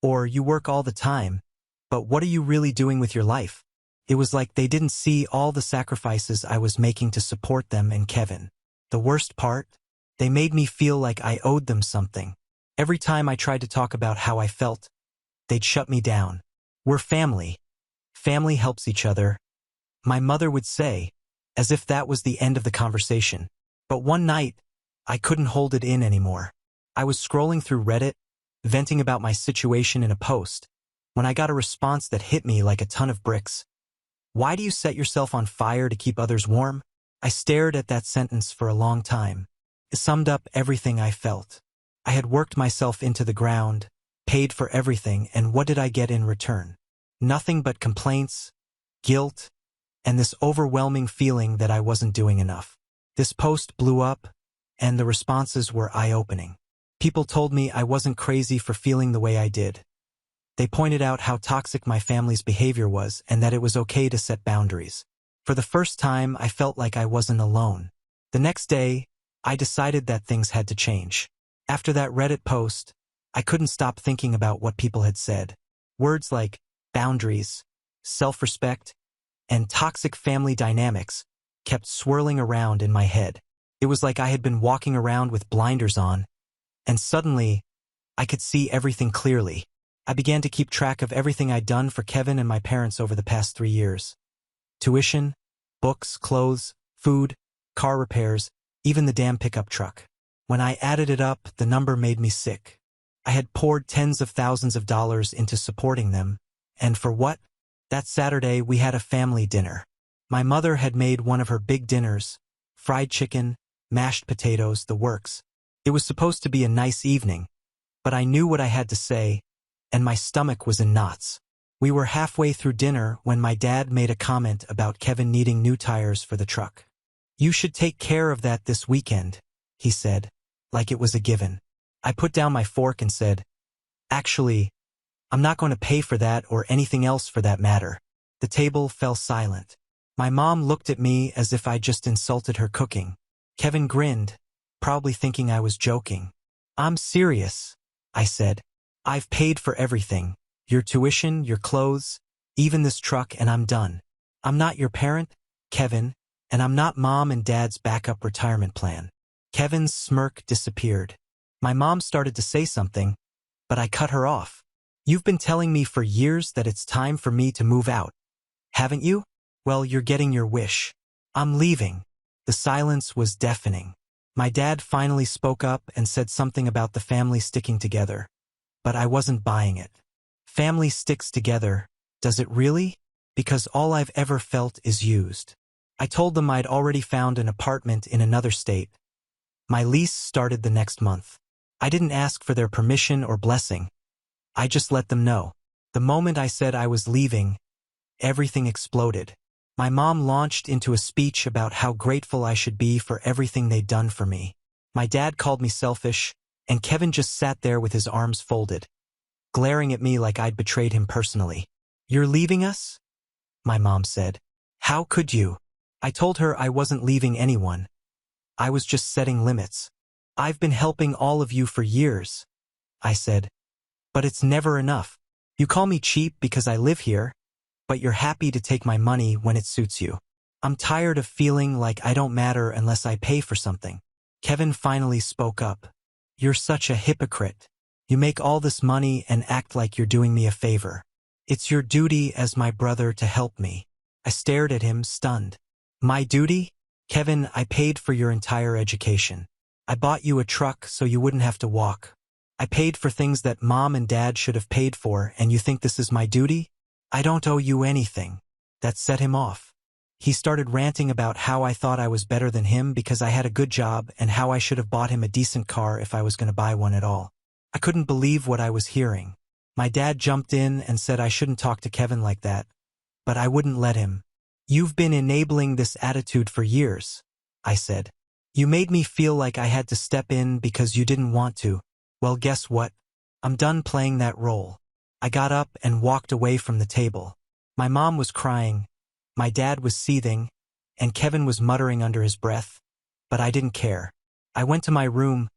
Or you work all the time, but what are you really doing with your life? It was like they didn't see all the sacrifices I was making to support them and Kevin. The worst part? They made me feel like I owed them something. Every time I tried to talk about how I felt, they'd shut me down. We're family. Family helps each other, my mother would say, as if that was the end of the conversation. But one night, I couldn't hold it in anymore. I was scrolling through Reddit, venting about my situation in a post, when I got a response that hit me like a ton of bricks. Why do you set yourself on fire to keep others warm? I stared at that sentence for a long time. It summed up everything I felt. I had worked myself into the ground, paid for everything, and what did I get in return? Nothing but complaints, guilt, and this overwhelming feeling that I wasn't doing enough. This post blew up, and the responses were eye-opening. People told me I wasn't crazy for feeling the way I did. They pointed out how toxic my family's behavior was and that it was okay to set boundaries. For the first time, I felt like I wasn't alone. The next day, I decided that things had to change. After that Reddit post, I couldn't stop thinking about what people had said. Words like boundaries, self-respect, and toxic family dynamics kept swirling around in my head. It was like I had been walking around with blinders on, and suddenly, I could see everything clearly. I began to keep track of everything I'd done for Kevin and my parents over the past 3 years. Tuition, books, clothes, food, car repairs, even the damn pickup truck. When I added it up, the number made me sick. I had poured tens of thousands of dollars into supporting them, and for what? That Saturday, we had a family dinner. My mother had made one of her big dinners, fried chicken, mashed potatoes, the works. It was supposed to be a nice evening, but I knew what I had to say, and my stomach was in knots. We were halfway through dinner when my dad made a comment about Kevin needing new tires for the truck. "You should take care of that this weekend," he said, like it was a given. I put down my fork and said, "Actually, I'm not going to pay for that or anything else for that matter." The table fell silent. My mom looked at me as if I'd just insulted her cooking. Kevin grinned, probably thinking I was joking. "I'm serious," I said. "I've paid for everything. Your tuition, your clothes, even this truck, and I'm done. I'm not your parent, Kevin, and I'm not mom and dad's backup retirement plan." Kevin's smirk disappeared. My mom started to say something, but I cut her off. "You've been telling me for years that it's time for me to move out, haven't you? Well, you're getting your wish. I'm leaving." The silence was deafening. My dad finally spoke up and said something about the family sticking together, but I wasn't buying it. Family sticks together, does it really? Because all I've ever felt is used. I told them I'd already found an apartment in another state. My lease started the next month. I didn't ask for their permission or blessing. I just let them know. The moment I said I was leaving, everything exploded. My mom launched into a speech about how grateful I should be for everything they'd done for me. My dad called me selfish, and Kevin just sat there with his arms folded, glaring at me like I'd betrayed him personally. "You're leaving us?" my mom said. "How could you?" I told her I wasn't leaving anyone. I was just setting limits. "I've been helping all of you for years," I said. "But it's never enough. You call me cheap because I live here, but you're happy to take my money when it suits you. I'm tired of feeling like I don't matter unless I pay for something." Kevin finally spoke up. "You're such a hypocrite. You make all this money and act like you're doing me a favor. It's your duty as my brother to help me." I stared at him, stunned. "My duty? Kevin, I paid for your entire education. I bought you a truck so you wouldn't have to walk. I paid for things that mom and dad should have paid for, and you think this is my duty? I don't owe you anything. That set him off. He started ranting about how I thought I was better than him because I had a good job and how I should have bought him a decent car if I was going to buy one at all. I couldn't believe what I was hearing. My dad jumped in and said I shouldn't talk to Kevin like that, but I wouldn't let him. You've been enabling this attitude for years, I said. You made me feel like I had to step in because you didn't want to. Well, guess what? I'm done playing that role. I got up and walked away from the table. My mom was crying, my dad was seething, and Kevin was muttering under his breath, but I didn't care. I went to my room,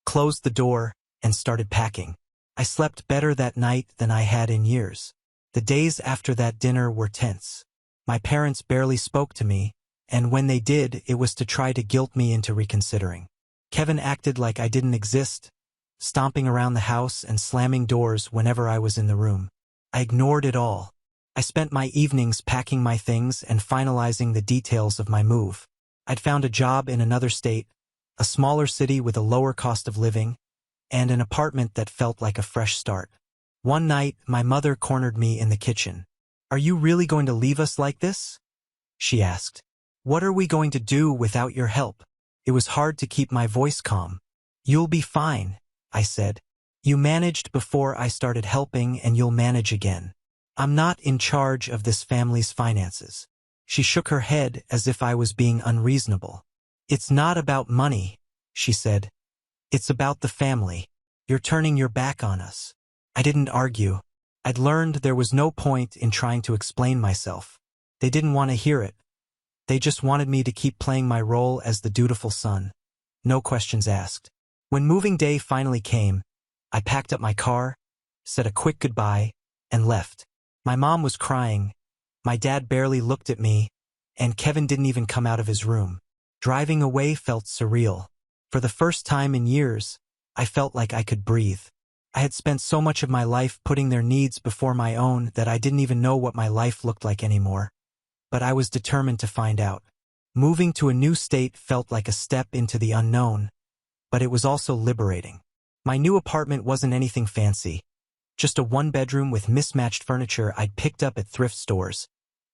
closed the door, and started packing. I slept better that night than I had in years. The days after that dinner were tense. My parents barely spoke to me, and when they did, it was to try to guilt me into reconsidering. Kevin acted like I didn't exist, stomping around the house and slamming doors whenever I was in the room. I ignored it all. I spent my evenings packing my things and finalizing the details of my move. I'd found a job in another state, a smaller city with a lower cost of living, and an apartment that felt like a fresh start. One night, my mother cornered me in the kitchen. "Are you really going to leave us like this?" she asked. "What are we going to do without your help?" It was hard to keep my voice calm. "You'll be fine," I said. "You managed before I started helping, and you'll manage again. I'm not in charge of this family's finances." She shook her head as if I was being unreasonable. "It's not about money," she said. "It's about the family. You're turning your back on us." I didn't argue. I'd learned there was no point in trying to explain myself. They didn't want to hear it. They just wanted me to keep playing my role as the dutiful son. No questions asked. When moving day finally came, I packed up my car, said a quick goodbye, and left. My mom was crying. My dad barely looked at me, and Kevin didn't even come out of his room. Driving away felt surreal. For the first time in years, I felt like I could breathe. I had spent so much of my life putting their needs before my own that I didn't even know what my life looked like anymore. But I was determined to find out. Moving to a new state felt like a step into the unknown, but it was also liberating. My new apartment wasn't anything fancy, just a one-bedroom with mismatched furniture I'd picked up at thrift stores.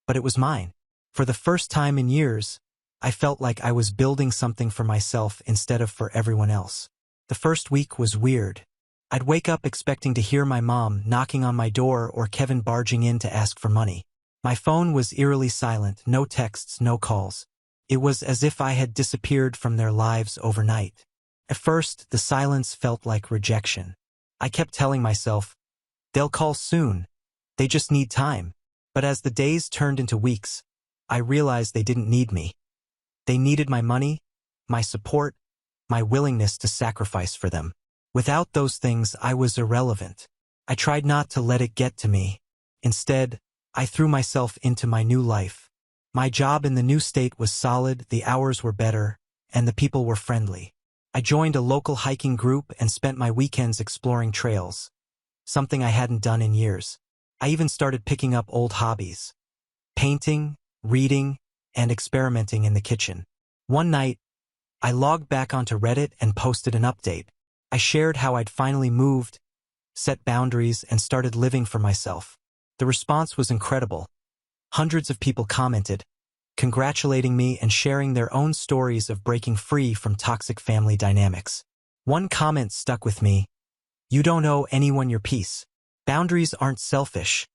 But it was mine. For the first time in years, I felt like I was building something for myself instead of for everyone else. The first week was weird. I'd wake up expecting to hear my mom knocking on my door or Kevin barging in to ask for money. My phone was eerily silent, no texts, no calls. It was as if I had disappeared from their lives overnight. At first, the silence felt like rejection. I kept telling myself, they'll call soon. They just need time. But as the days turned into weeks, I realized they didn't need me. They needed my money, my support, my willingness to sacrifice for them. Without those things, I was irrelevant. I tried not to let it get to me. Instead, I threw myself into my new life. My job in the new state was solid, the hours were better, and the people were friendly. I joined a local hiking group and spent my weekends exploring trails, something I hadn't done in years. I even started picking up old hobbies: painting, reading, and experimenting in the kitchen. One night, I logged back onto Reddit and posted an update. I shared how I'd finally moved, set boundaries, and started living for myself. The response was incredible. Hundreds of people commented, congratulating me and sharing their own stories of breaking free from toxic family dynamics. One comment stuck with me: "You don't owe anyone your peace. Boundaries aren't selfish.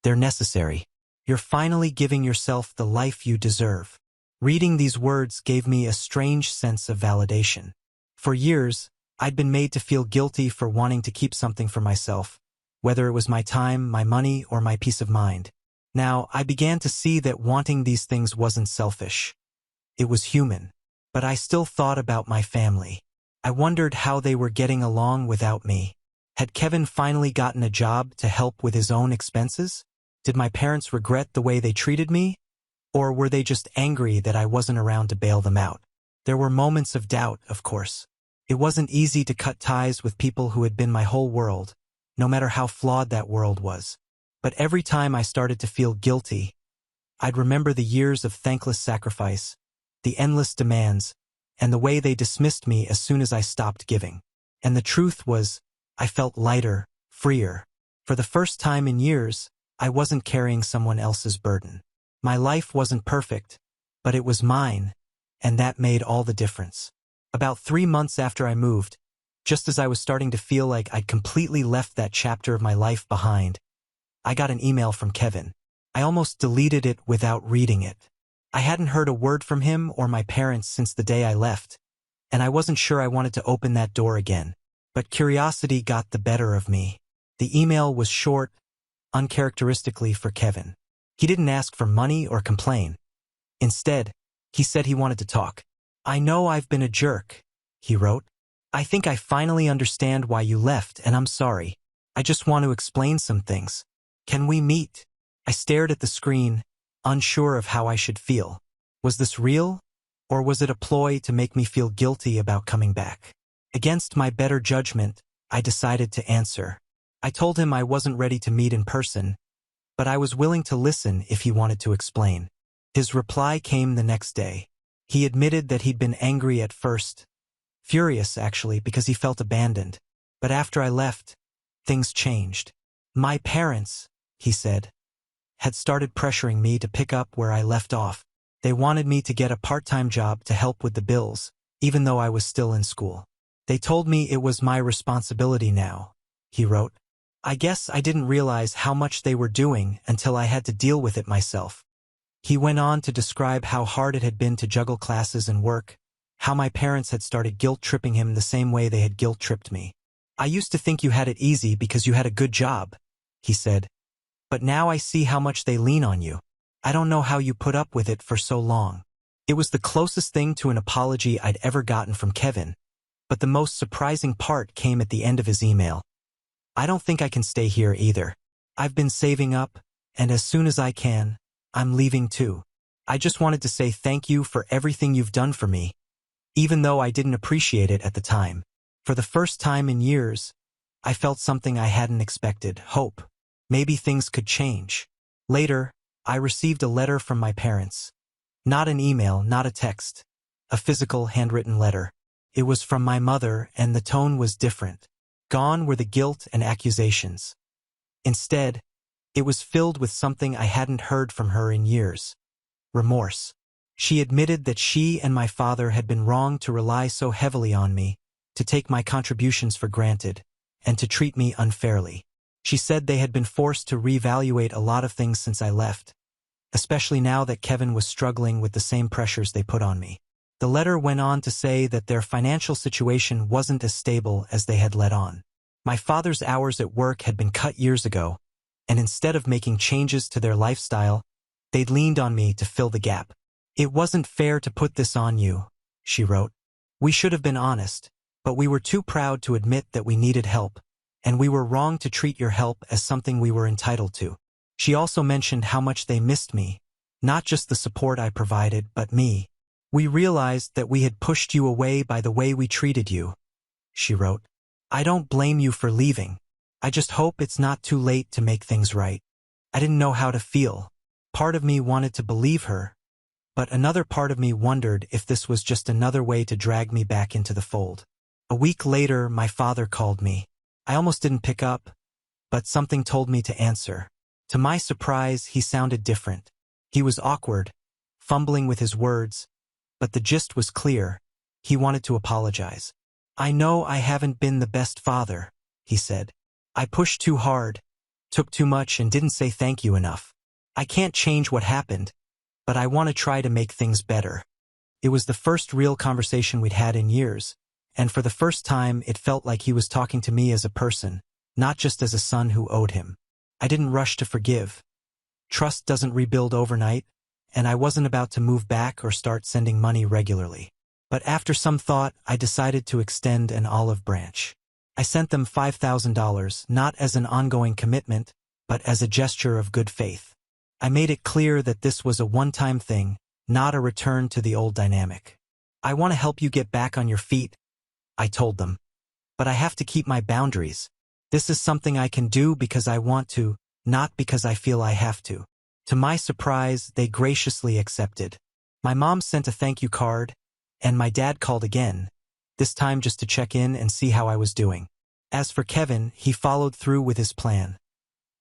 They're necessary. You're finally giving yourself the life you deserve." Reading these words gave me a strange sense of validation. For years, I'd been made to feel guilty for wanting to keep something for myself, whether it was my time, my money, or my peace of mind. Now, I began to see that wanting these things wasn't selfish. It was human. But I still thought about my family. I wondered how they were getting along without me. Had Kevin finally gotten a job to help with his own expenses? Did my parents regret the way they treated me? Or were they just angry that I wasn't around to bail them out? There were moments of doubt, of course. It wasn't easy to cut ties with people who had been my whole world, no matter how flawed that world was. But every time I started to feel guilty, I'd remember the years of thankless sacrifice, the endless demands, and the way they dismissed me as soon as I stopped giving. And the truth was, I felt lighter, freer. For the first time in years, I wasn't carrying someone else's burden. My life wasn't perfect, but it was mine, and that made all the difference. About 3 months after I moved, just as I was starting to feel like I'd completely left that chapter of my life behind, I got an email from Kevin. I almost deleted it without reading it. I hadn't heard a word from him or my parents since the day I left, and I wasn't sure I wanted to open that door again. But curiosity got the better of me. The email was short, uncharacteristically for Kevin. He didn't ask for money or complain. Instead, he said he wanted to talk. "I know I've been a jerk," he wrote. "I think I finally understand why you left, and I'm sorry. I just want to explain some things. Can we meet?" I stared at the screen, unsure of how I should feel. Was this real, or was it a ploy to make me feel guilty about coming back? Against my better judgment, I decided to answer. I told him I wasn't ready to meet in person, but I was willing to listen if he wanted to explain. His reply came the next day. He admitted that he'd been angry at first, furious actually, because he felt abandoned. But after I left, things changed. My parents, he said, had started pressuring me to pick up where I left off. They wanted me to get a part-time job to help with the bills, even though I was still in school. They told me it was my responsibility now, he wrote. I guess I didn't realize how much they were doing until I had to deal with it myself. He went on to describe how hard it had been to juggle classes and work, how my parents had started guilt-tripping him the same way they had guilt-tripped me. "I used to think you had it easy because you had a good job," he said. "But now I see how much they lean on you. I don't know how you put up with it for so long." It was the closest thing to an apology I'd ever gotten from Kevin, but the most surprising part came at the end of his email. "I don't think I can stay here either. I've been saving up, and as soon as I can, I'm leaving too. I just wanted to say thank you for everything you've done for me, even though I didn't appreciate it at the time." For the first time in years, I felt something I hadn't expected, hope. Maybe things could change. Later, I received a letter from my parents. Not an email, not a text. A physical, handwritten letter. It was from my mother, and the tone was different. Gone were the guilt and accusations. Instead, it was filled with something I hadn't heard from her in years. Remorse. She admitted that she and my father had been wrong to rely so heavily on me, to take my contributions for granted, and to treat me unfairly. She said they had been forced to reevaluate a lot of things since I left, especially now that Kevin was struggling with the same pressures they put on me. The letter went on to say that their financial situation wasn't as stable as they had let on. My father's hours at work had been cut years ago, and instead of making changes to their lifestyle, they'd leaned on me to fill the gap. "It wasn't fair to put this on you," she wrote. "We should have been honest, but we were too proud to admit that we needed help, and we were wrong to treat your help as something we were entitled to." She also mentioned how much they missed me, not just the support I provided, but me. "We realized that we had pushed you away by the way we treated you," she wrote. "I don't blame you for leaving. I just hope it's not too late to make things right." I didn't know how to feel. Part of me wanted to believe her, but another part of me wondered if this was just another way to drag me back into the fold. A week later, my father called me. I almost didn't pick up, but something told me to answer. To my surprise, he sounded different. He was awkward, fumbling with his words, but the gist was clear. He wanted to apologize. "I know I haven't been the best father," he said. "I pushed too hard, took too much, and didn't say thank you enough. I can't change what happened, but I want to try to make things better." It was the first real conversation we'd had in years, and for the first time it felt like he was talking to me as a person, not just as a son who owed him. I didn't rush to forgive. Trust doesn't rebuild overnight, and I wasn't about to move back or start sending money regularly. But after some thought, I decided to extend an olive branch. I sent them $5,000, not as an ongoing commitment, but as a gesture of good faith. I made it clear that this was a one-time thing, not a return to the old dynamic. "I want to help you get back on your feet," I told them. "But I have to keep my boundaries. This is something I can do because I want to, not because I feel I have to." To my surprise, they graciously accepted. My mom sent a thank you card, and my dad called again, this time just to check in and see how I was doing. As for Kevin, he followed through with his plan.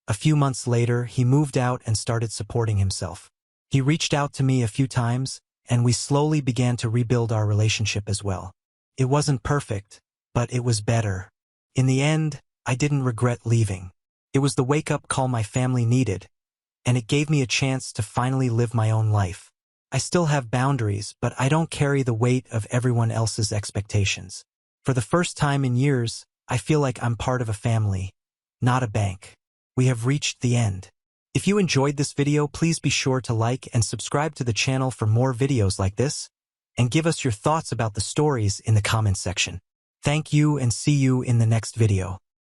A few months later, he moved out and started supporting himself. He reached out to me a few times, and we slowly began to rebuild our relationship as well. It wasn't perfect, but it was better. In the end, I didn't regret leaving. It was the wake-up call my family needed, and it gave me a chance to finally live my own life. I still have boundaries, but I don't carry the weight of everyone else's expectations. For the first time in years, I feel like I'm part of a family, not a bank. We have reached the end. If you enjoyed this video, please be sure to like and subscribe to the channel for more videos like this, and give us your thoughts about the stories in the comments section. Thank you and see you in the next video.